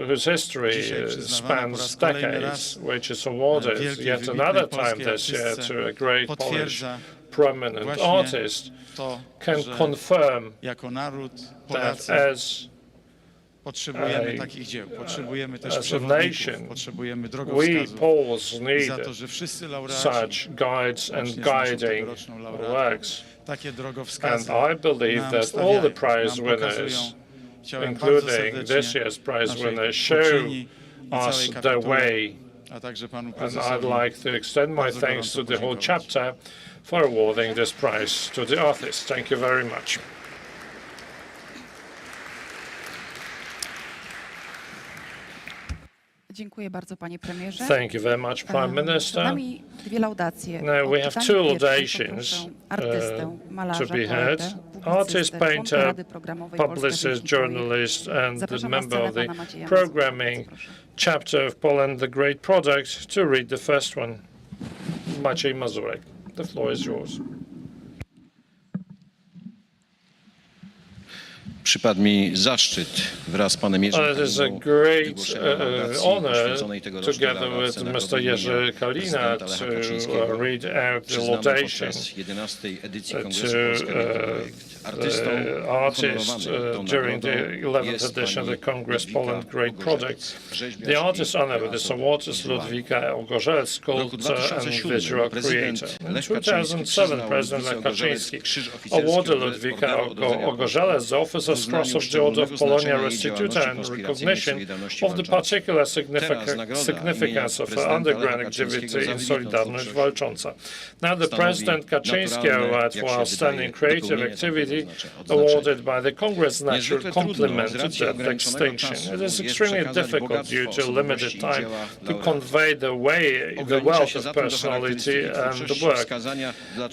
whose history dzisiaj przyznawana po raz spans kolejny decades, raz which is awarded wielkiej, yet wybitnej another time polskiej this year artystce, to a great Polish potwierdza prominent właśnie artist, to, can że confirm jako naród, that Polacy, potrzebujemy takich dzieł, potrzebujemy też as a przewodników, nation, potrzebujemy we drogowskazów. Poles I need za to, że wszyscy laureaci such guides and właśnie z naszą guiding tegoroczną laureatką works. takie And drogowskazy I believe nam that all stawiają, the prize nam winners, pokazują. Chciałem bardzo including this serdecznie year's prize naszej winners, show twórczyni i us całej the kapitule, way. a także panu And prezesowi I'd like to extend my bardzo thanks to gorąco the whole podziękować. chapter for awarding this prize to the artist. Thank you very much. Dziękuję bardzo, panie premierze. Thank you very much, Prime Przed Minister. nami dwie laudacje. Now we have Odczytanie two pierwszej laudations poproszę artystę, malarza, to be poetę, heard. publicystę, Artist, członka painter, Rady Programowej Polska publicist, Wielki Projekt. journalist, and the Zapraszam na member of scenę the pana Macieja Mazurka. programming Bardzo proszę. chapter of Poland, the Great Project, to read the first one. Maciej Mazurek, the floor is yours. Przypadł mi zaszczyt wraz z panem Jerzym It is a Kaliną great wygłoszenia laudacji honor, poświęconej tegorocznej together with laudacji Mr. nagrody Jerzy imienia Kalina, prezydenta to Lecha Kaczyńskiego, read out the przyznanej laudation podczas 11. edycji to Kongresu Polska Wielki Projekt. Artystą artist honorowany tą during the nagrodą 11th jest edition of the pani Kongres Ludwika Poland Great Ogorzelec, Project. rzeźbiarz The artist i honored with this kreator award is wizualny. Ludwika Ogorzelec, W roku sculptor and 2007 visual prezydent creator. In Lech Kaczyński 2007, przyznał President Ludwice Lech Ogorzelec Kaczyński krzyż oficerski awarded Ludwika Orderu Odrodzenia Ogorzelec the Officer's Cross of the Order of Polonia Restituta in recognition of the particular significance of her underground activity in Solidarność Walcząca. Now the President Kaczyński Award for Outstanding Creative Activity awarded by the Congress natural complement to that extinction. It is extremely difficult due to limited time to convey the wealth of personality and the work.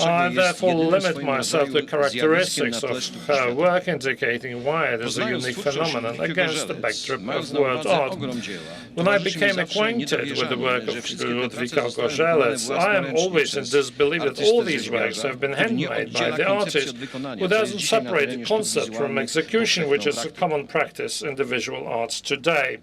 I therefore limit myself to characteristics of her work, indicating why it is a unique phenomenon against the backdrop of world art. When I became acquainted with the work of Ludwika Ogorzelec, I am always in disbelief that all these works have been handmade by the artist, who doesn't separate the concept from execution, which is a common practice in the visual arts today.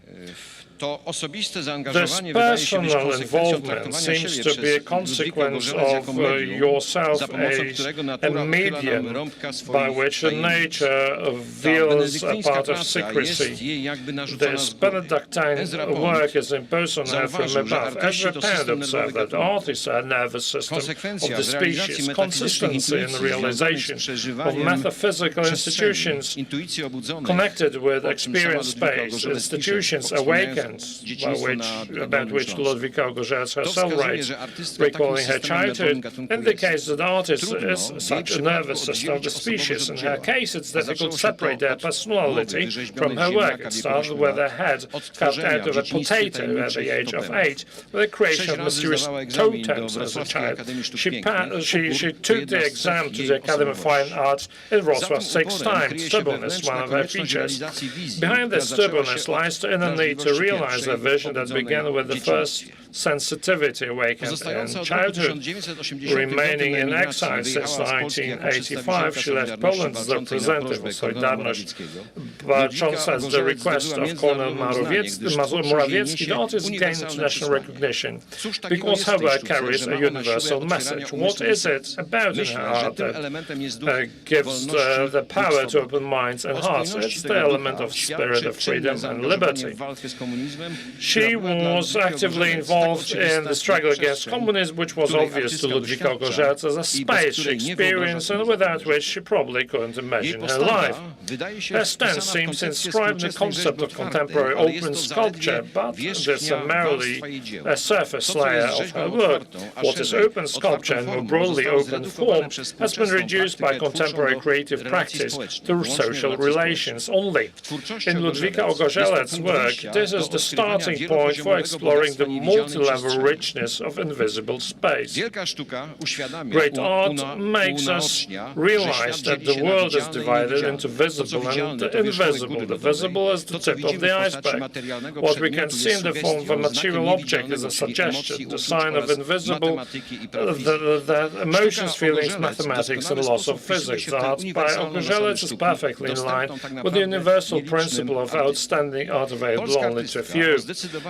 To osobiste This zaangażowanie wydaje się być personal konsekwencją involvement traktowania seems siebie to be a przez Ludwika consequence Gorzelec of jako medium, yourself za pomocą którego a natura uchyla medium nam rąbka by swoich which the tajemnic. nature Ta reveals a benedyktyńska part of praca secrecy. jest jej jakby narzucona This z góry. Benedictine Ezra work is impersonal from zauważył, że above. artyści Ezra to Pound system observed nerwowy that artists are a nervous system of Konsekwencja the w realizacji species. metafizycznych Consistency in intuicji związanych z realization of przeżywaniem metaphysical przestrzeni, institutions intuicji obudzonej, connected with o czym sama experience Ludwika space, Gorzelec pisze, institutions wspominając awakened dzieciństwo about which Ludwika Gorzelec To herself wskazuje, writes, że artystka recalling takim her systemem childhood, nerwowym gatunku indicates that artist Trudno is w jej such a przypadku nervous system of the oddzielić species. osobowość In od her dzieła. case, it's A difficult zaczęło to się separate to their od personality głowy from wyrzeźbionej her z work. ziemniaka It w started wieku with a 8 head lat, cut odtworzenia out of w a dzieciństwie potato at tajemniczych the age of totemów. 8, with the creation 6 of razy mysterious zdawała egzamin do totems as a Wrocławskiej child. Akademii Sztuk She Pięknych. took Jedna the z exam cech to jej the Academy of Fine osobowości. Arts in Za Wrocław tym 6 uporem times. kryje się Stubbornness, one wewnętrzna of her konieczność features. realizacji wizji, Behind która this zaczęła stubbornness się od lies the inner need to wrażliwości realize a pierwszej vision that pobudzonej began with the w first dzieciństwie. sensitivity awakened Pozostająca in od roku childhood. 1980 Remaining na in emigracji, exile since wyjechała z Polski jako 1985, she left przedstawicielka Poland as the walczącej na representative prośbę of Kornela Solidarność, Morawieckiego. walcząc as the request of Kornel Morawiecki. The artist gained international recognition because her work carries a universal message. What is it about in her art that gives the power to open minds and hearts? It's the element of spirit of freedom and liberty. She was actively involved in the struggle against communism, which was obvious to Ludwika Gorzelec as a space she experienced and without which she probably couldn't imagine her life. Her stance seems inscribed in the concept of contemporary open sculpture, but this is merely a surface layer of her work. What is open sculpture and more broadly open form has been reduced by contemporary creative practice to social relations only. In Ludwika Gorzelec's work, this is the starting point for exploring the multi-level richness of invisible space. Great art makes us realize that the world is divided into visible and invisible. The visible is the tip of the iceberg. What we can see in the form of a material object is a suggestion, the sign of invisible, the emotions, feelings, mathematics, and loss of physics. The art by Gorzelec is perfectly in line with the universal principle of outstanding art available only to a few.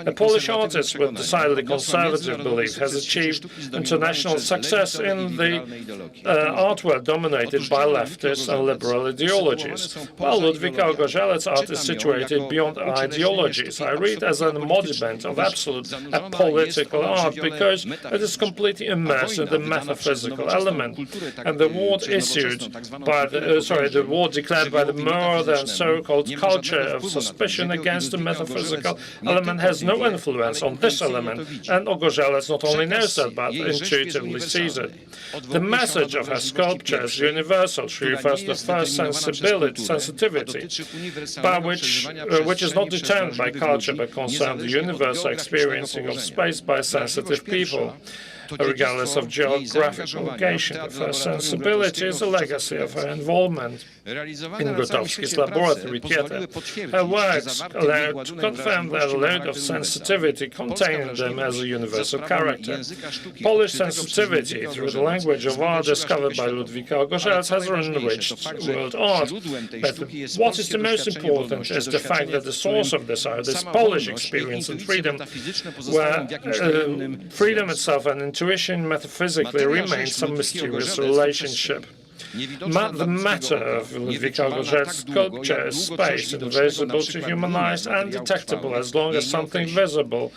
A Polish artist with decidedly conservative belief has achieved international success in the art world dominated by leftist and liberal ideologies, while Ludwika Gorzelec's art is situated beyond ideologies. I read as an embodiment of absolute apolitical art because it is completely immersed in the metaphysical element, and the word issued by the word declared by the more than so-called culture of suspicion against the metaphysical element has no influence on this element, and Gorzelec not only knows that, but intuitively sees it. The message of her sculpture is universal. She refers to first sensitivity, by which is not determined by culture, but concerns the universal experiencing of space by sensitive people, regardless of geographical location. The first sensibility is a legacy of her involvement in Grotowski's laboratory theatre. Her works allowed to confirm that a load of sensitivity contained in them as a universal character. Polish sensitivity through the language of art discovered by Ludwika Gorzelec has enriched world art. But what is the most important is the fact that the source of this art is Polish experience and freedom, where freedom itself and intuition metaphysically remain some mysterious relationship. The matter of Ludwika Gorzelec's sculpture is space, invisible to human eyes and detectable as long as something visible,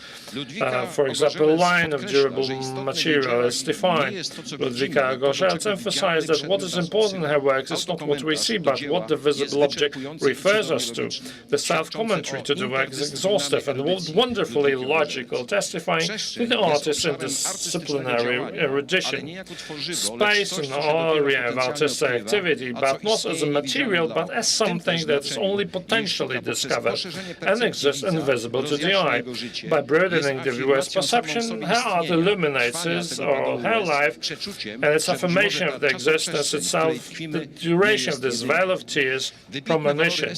for example, a line of durable material is defined. Ludwika Gorzelec emphasized that what is important in her works is not what we see, but what the visible object refers us to. The self-commentary to the work is exhaustive and wonderfully logical, testifying to the artist's interdisciplinary erudition. Space and area of artistic activity, but not as a material, but as something that is only potentially discovered and exists invisible to the eye. By broadening the viewer's perception, her art illuminates his or her life, and its affirmation of the existence itself, the duration of this veil of tears, premonition.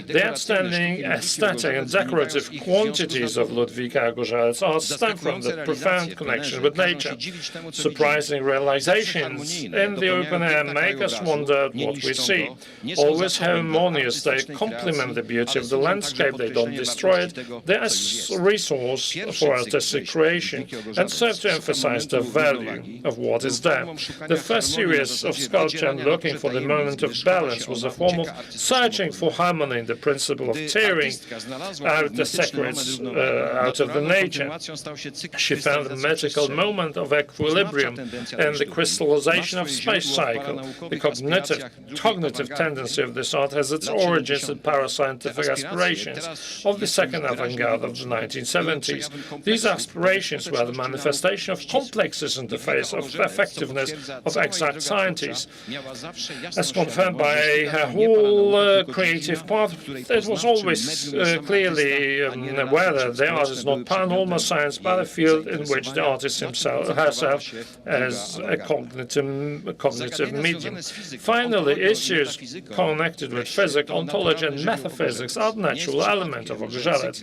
The outstanding aesthetic and decorative quantities of Ludwika Gorzelec's art stem from the profound connection with nature. Surprising realizations in the open air make us wonder at what we see. Always harmonious, they complement the beauty of the landscape, they don't destroy it, they are a resource for artistic creation and serve to emphasize the value of what is there. The first series of sculpture looking for the moment of balance was a form of searching for harmony in the principle of tearing out the secrets out of the nature. She found the magical moment of equilibrium and the crystallization of space cycle. The cognitive tendency of this art has its origins in parascientific aspirations of the second avant-garde of the 1970s. These aspirations were the manifestation of complexes in the face of effectiveness of exact sciences. As confirmed by a whole creative path, it was always clearly aware that the art is not paranormal science, but a field in which the artist herself as a cognitive medium. Finally, issues connected with physics, ontology, and metaphysics are the natural element of Orgelec.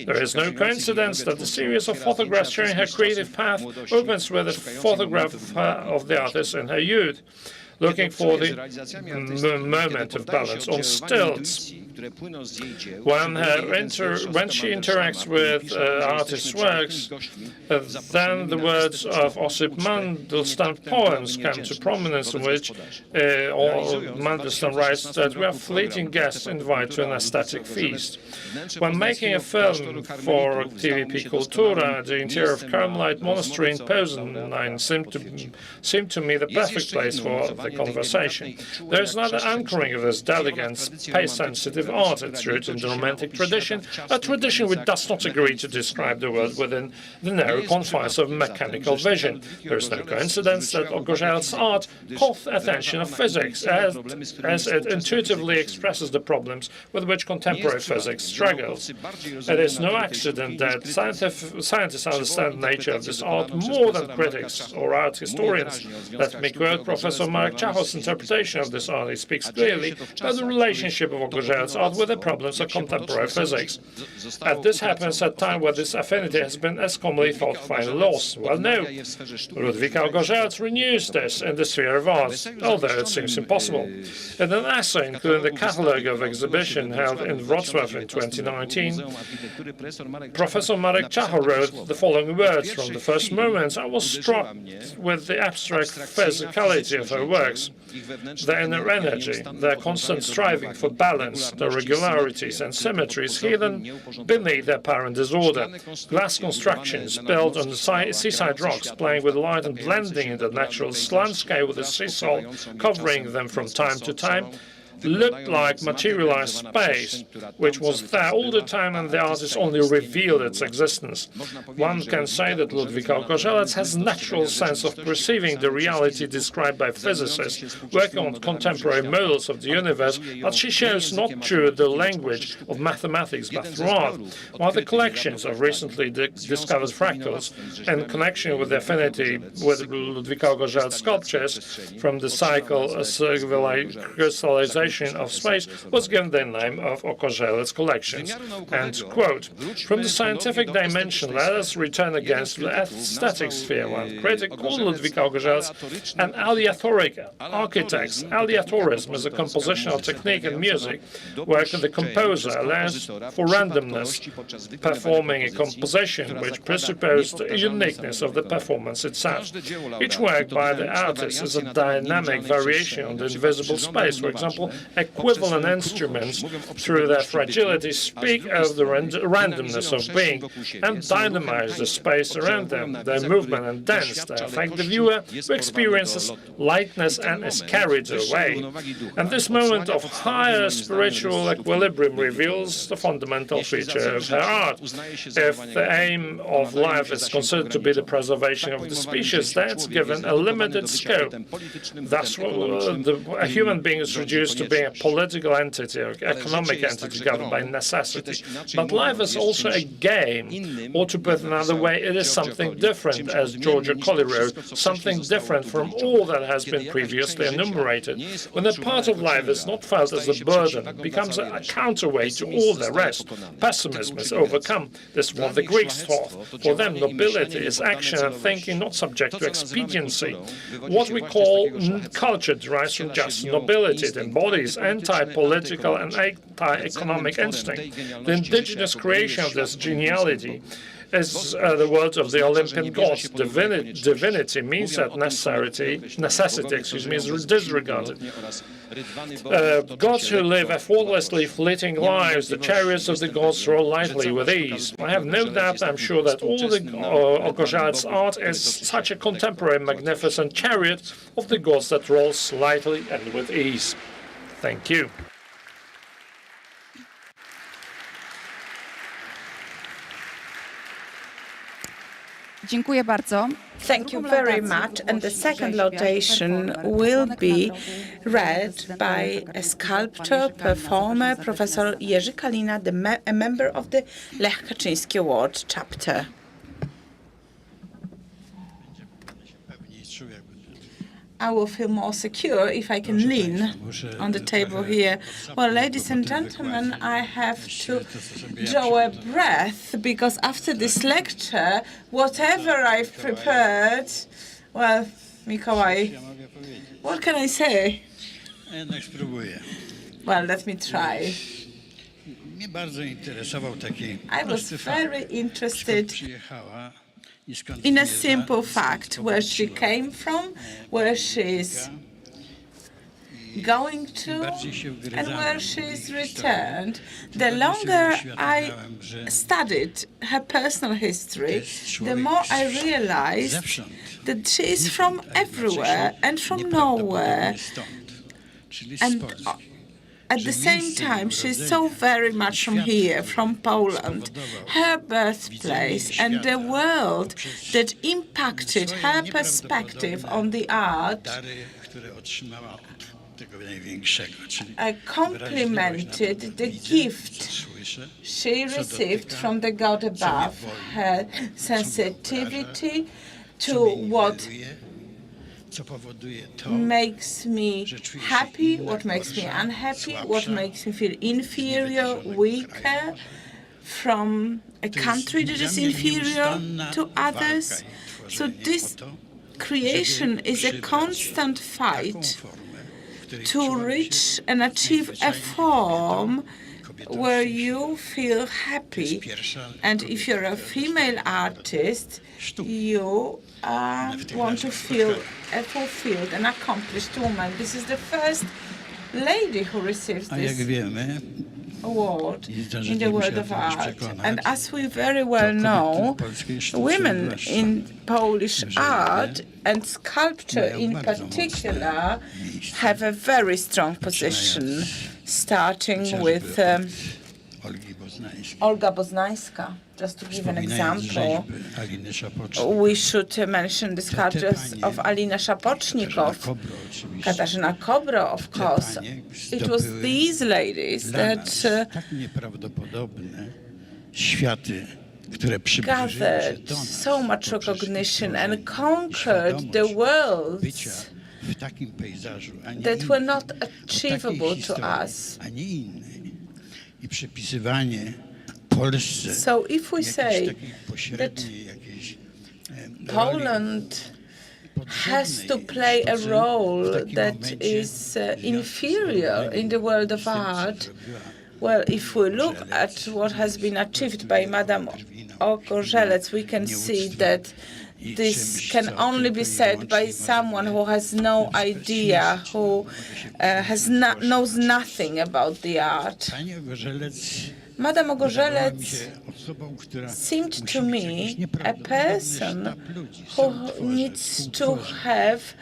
There is no coincidence that the series of photographs showing her creative path opens with a photograph of the artist in her youth, looking for the moment of balance on stilts. When she interacts with artists' works, then the words of Osip Mandelstam's poems come to prominence, in which Mandelstam writes that we are fleeting guests invited to an aesthetic feast. When making a film for TVP Kultura, the interior of Carmelite Monastery in Poznan seemed to me the perfect place for the conversation. There is another anchoring of this delicate, space-sensitive art, its root in the Romantic tradition, a tradition which does not agree to describe the world within the narrow confines of mechanical vision. There is no coincidence that Orgelec's art caught the attention of physics, as it intuitively expresses the problems with which contemporary physics struggles. It is no accident that scientists understand the nature of this art more than critics or art historians. Let me quote Professor Marek Czacho's interpretation of this art. He speaks clearly about the relationship of Orgelec's art with the problems of contemporary physics. And this happens at a time where this affinity has been, as commonly thought, finally lost. Well, no. Ludwika Orgelec renews this in the sphere of art, although it seems impossible. In an essay, including the catalogue of exhibition held in Wrocław in 2019, Professor Marek Czacho wrote the following words: "From the first moments, I was struck with the abstract physicality of her works, their inner energy, their constant striving for balance, the regularities and symmetries hidden beneath their apparent disorder. Glass constructions built on the seaside rocks, playing with light and blending in the natural landscape with the sea salt covering them from time to time, looked like materialized space, which was there all the time, and the artist only revealed its existence. One can say that Ludwika Orgelec has a natural sense of perceiving the reality described by physicists working on contemporary models of the universe, but she shows not through the language of mathematics, but through art. While the collections of recently discovered fractals, in connection with the affinity with Ludwika Orgelec sculptures from the cycle crystallization of space, was given the name of Orgelec's collections." End quote. From the scientific dimension, let us return again to the aesthetic sphere. One critic called Ludwika Orgelec an aleatoric architect. Aleatorism is a compositional technique in music where the composer allows for randomness, performing a composition which presupposed the uniqueness of the performance itself. Each work by the artist is a dynamic variation on the invisible space. For example, equivalent instruments, through their fragility, speak of the randomness of being and dynamize the space around them. Their movement and dance, they affect the viewer, who experiences lightness and is carried away. And this moment of higher spiritual equilibrium reveals the fundamental feature of her art. If the aim of life is considered to be the preservation of the species, then it's given a limited scope. Thus, a human being is reduced to to be a political entity or economic entity governed by necessity. But life is also a game, or to put it another way, it is something different, as Georgia Colley wrote, something different from all that has been previously enumerated. When a part of life is not felt as a burden, it becomes a counterweight to all the rest. Pessimism is overcome. This is what the Greeks taught. For them, nobility is action and thinking not subject to expediency. What we call culture derives from just nobility. It embodies anti-political and anti-economic instinct. The indigenous creation of this geniality is the words of the Olympian gods. Divinity means that necessity is disregarded. Gods who live effortlessly fleeting lives, the chariots of the gods roll lightly with ease. I have no doubt, I'm sure, that all the Ogorzelec's art is such a contemporary magnificent chariot of the gods that rolls lightly and with ease. Thank you. Dziękuję bardzo. Thank you very much. And the second laudatation will be read by a sculptor, performer, Professor Jerzy Kalina, a member of the Lech Kaczyński Award chapter. I will feel more secure if I can lean on the table here. Well, ladies and gentlemen, I have to draw a breath because after this lecture, whatever I've prepared, well, Mikołaj, what can I say? Well, let me try. I was very interested in a simple fact, where she came from, where she is going to, and where she is returned. The longer I studied her personal history, the more I realized that she is from everywhere and from nowhere. And at the same time, she's so very much from here, from Poland, her birthplace, and the world that impacted her perspective on the art. I complimented the gift she received from the God above, her sensitivity to what makes me happy, what makes me unhappy, what makes me feel inferior, weaker, from a country that is inferior to others. So this creation is a constant fight to reach and achieve a form where you feel happy. And if you're a female artist, you want to feel a fulfilled and accomplished woman. This is the first lady who receives this award in the world of art. And as we very well know, women in Polish art and sculpture in particular have a very strong position, starting with Olga Boznańska. Just to give an example, we should mention the sculptures of Alina Szapocznikow, Katarzyna Kobro, of course. It was these ladies that gathered so much recognition and conquered the worlds that were not achievable to us. So if we say that Poland has to play a role that is inferior in the world of art, well, if we look at what has been achieved by Madame Ogorzelec, we can see that this can only be said by someone who has no idea, who knows nothing about the art. Madame Ogorzelec seemed to me a person who needs to have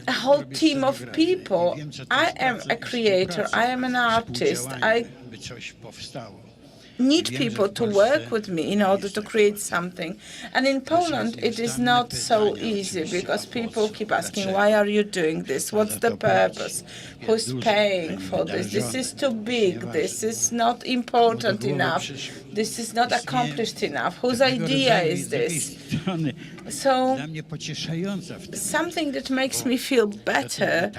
a whole team of people. I am a creator, I am an artist. need people to work with me in order to create something. And in Poland, it is not so easy because people keep asking, why are you doing this? What's the purpose? Who's paying for this? This is too big. This is not important enough. This is not accomplished enough. Whose idea is this? So something that makes me feel better,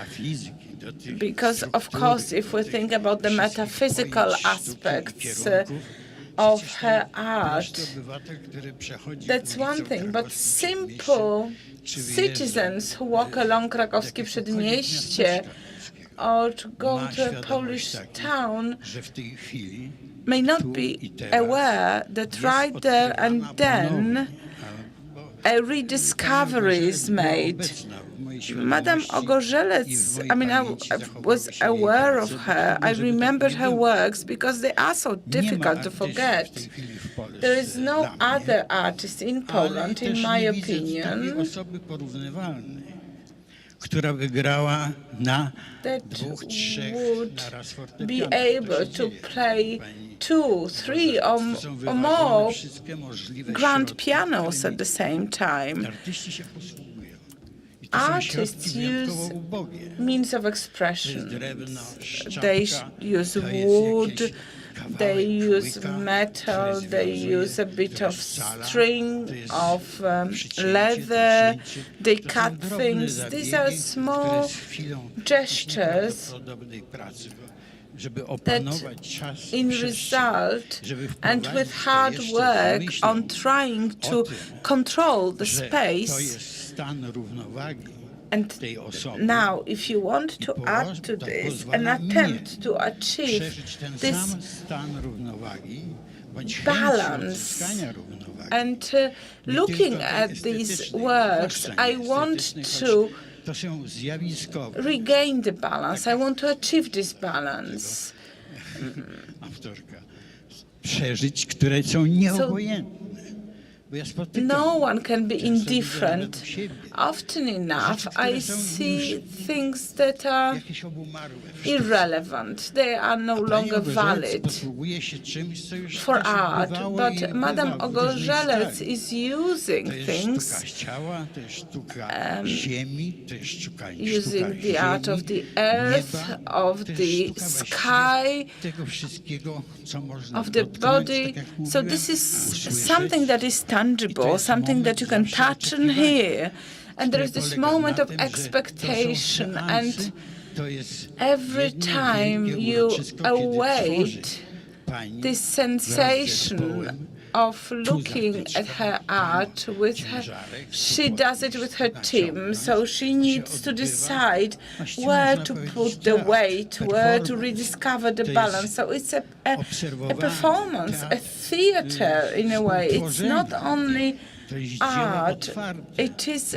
because, of course, if we think about the metaphysical aspects of her art, that's one thing. But simple citizens who walk along Krakowskie Przedmieście or to go to a Polish town may not be aware that right there and then a rediscovery is made. Madame Ogorzelec, I mean, I was aware of her. I remembered her works because they are so difficult to forget. There is no other artist in Poland, in my opinion, that would be able to play 2, 3 or more grand pianos at the same time. Artists use means of expression. They use wood, they use metal, they use a bit of string, of leather, they cut things. These are small gestures that in result and with hard work on trying to control the space. And now, if you want to add to this an attempt to achieve this balance, and looking at these works, I want to regain the balance. I want to achieve this balance. No one can be indifferent. Often enough, I see things that are irrelevant. They are no longer valid for art. But Madame Ogorzelec is using things, using the art of the earth, of the sky, of the body. So this is something that is tangible, something that you can touch and hear. And there is this moment of expectation, and every time you await this sensation of looking at her art with her, she does it with her team, so she needs to decide where to put the weight, where to rediscover the balance. So it's a performance, a theater in a way. It's not only art, it is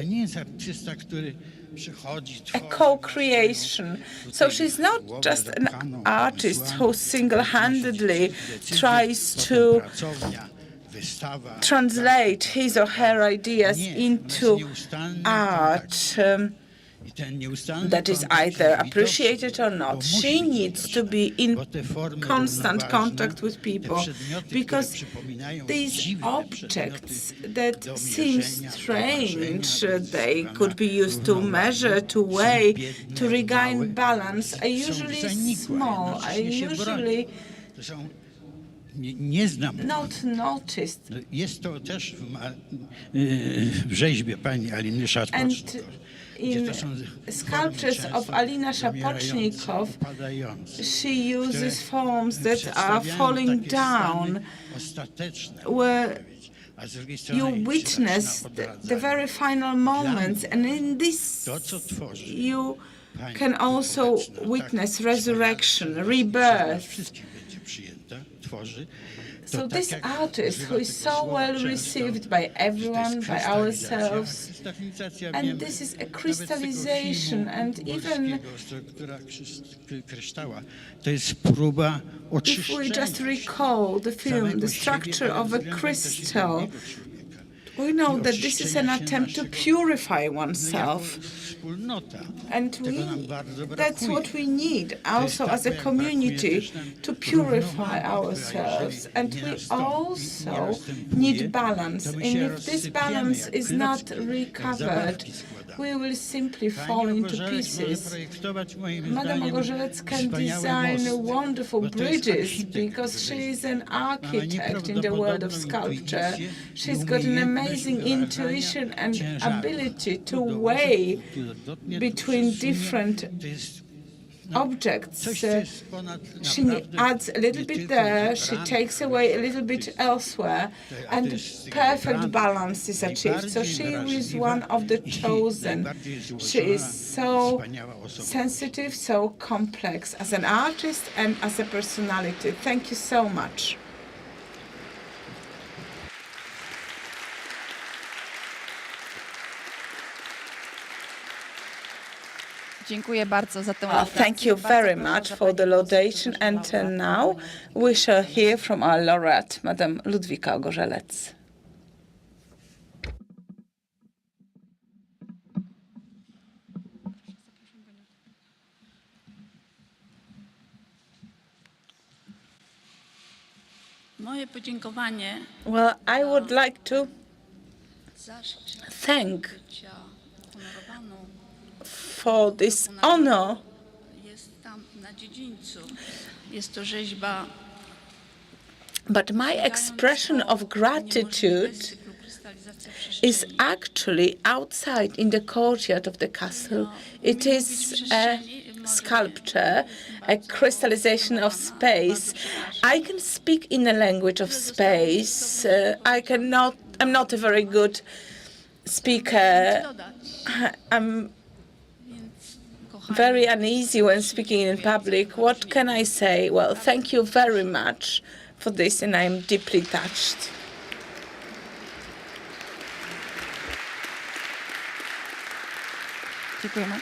a co-creation. So she's not just an artist who single-handedly tries to translate his or her ideas into art that is either appreciated or not. She needs to be in constant contact with people, because these objects that seem strange, they could be used to measure, to weigh, to regain balance, are usually small, are usually not noticed. And in sculptures of Alina Szapocznikow, she uses forms that are falling down, where you witness the very final moments, and in this you can also witness resurrection, rebirth. So this artist, who is so well received by everyone, by ourselves, and this is a crystallization, and even if we just recall the film, the structure of a crystal, We know that this is an attempt to purify oneself. And that's what we need also as a community, to purify ourselves. And we also need balance. And if this balance is not recovered, we will simply fall into pieces. Madam Ogorzelec can design wonderful bridges because she is an architect in the world of sculpture. She's got an amazing intuition and ability to weigh between different objects. She adds a little bit there, she takes away a little bit elsewhere, and perfect balance is achieved. So she is one of the chosen. She is so sensitive, so complex as an artist and as a personality. Thank you so much. Dziękuję bardzo za tę Thank you very much for the laudation. And now we shall hear from our laureate, Madam Ludwika Ogorzelec. Moje podziękowanie. Well, I would like to thank for this honor. Jest tam na dziedzińcu. Jest to rzeźba. But my expression of gratitude is actually outside in the courtyard of the castle. It is a sculpture, a crystallization of space. I can speak in a language of space. I'm not a very good speaker. I'm very uneasy when speaking in public. What can I say? Well, thank you very much for this, and I'm deeply touched. Dziękujemy.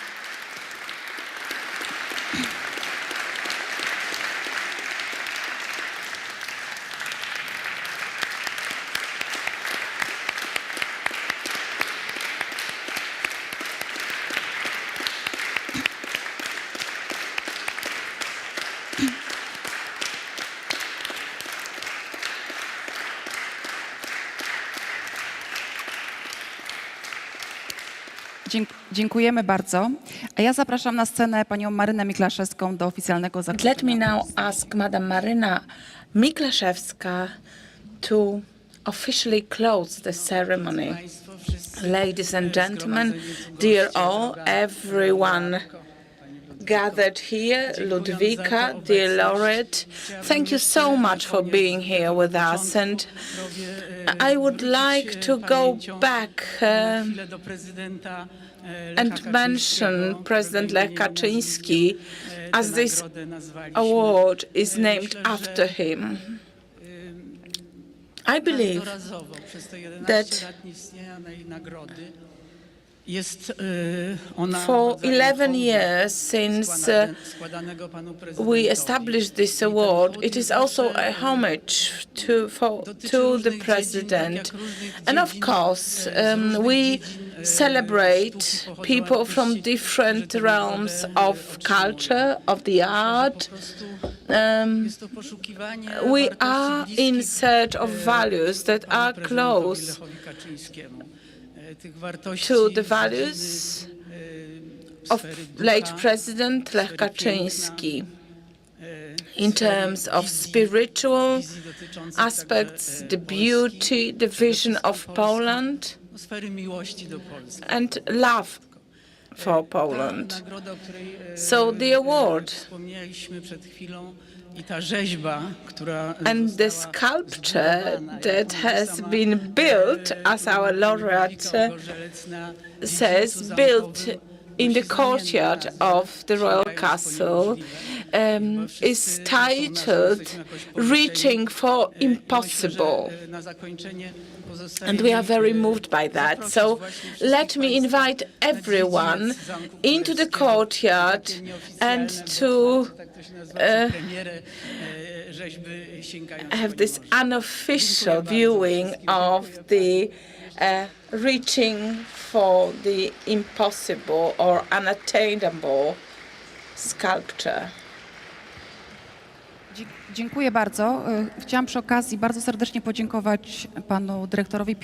Dziękujemy bardzo. A ja zapraszam na scenę panią Marynę Miklaszewską do oficjalnego zakończenia. Let me now ask Madam Maryna Miklaszewska to officially close the ceremony. Ladies and gentlemen, dear all, everyone gathered here, Ludwika, dear laureate, thank you so much for being here with us. And I would like to go back and mention President Lech Kaczyński, as this award is named after him. I believe that for 11 years since we established this award, it is also a homage to the President. And of course, we celebrate people from different realms of culture, of the art. We are in search of values that are close to the values of late President Lech Kaczyński in terms of spiritual aspects, the beauty, the vision of Poland, and love for Poland. So the award and the sculpture that has been built, as our laureate says, built in the courtyard of the royal castle, is titled Reaching for Impossible. And we are very moved by that. So let me invite everyone into the courtyard and to have this unofficial viewing of the reaching for the impossible or unattainable sculpture. Dziękuję bardzo. Chciałam przy okazji bardzo serdecznie podziękować panu dyrektorowi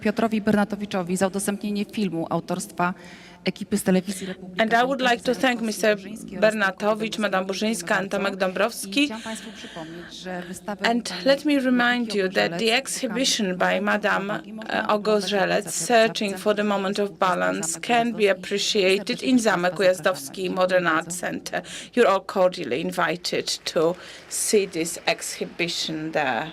Piotrowi Bernatowiczowi za udostępnienie filmu autorstwa ekipy z Telewizji Republika. And I would like to thank Mr. Bernatowicz, Madame Burzyńska and Tomek Dąbrowski. And let me remind you that the exhibition by Madame Ogorzelec, Searching for the Moment of Balance, can be appreciated in Zamek Ujazdowski Modern Art Center. You're all cordially invited to see this exhibition there.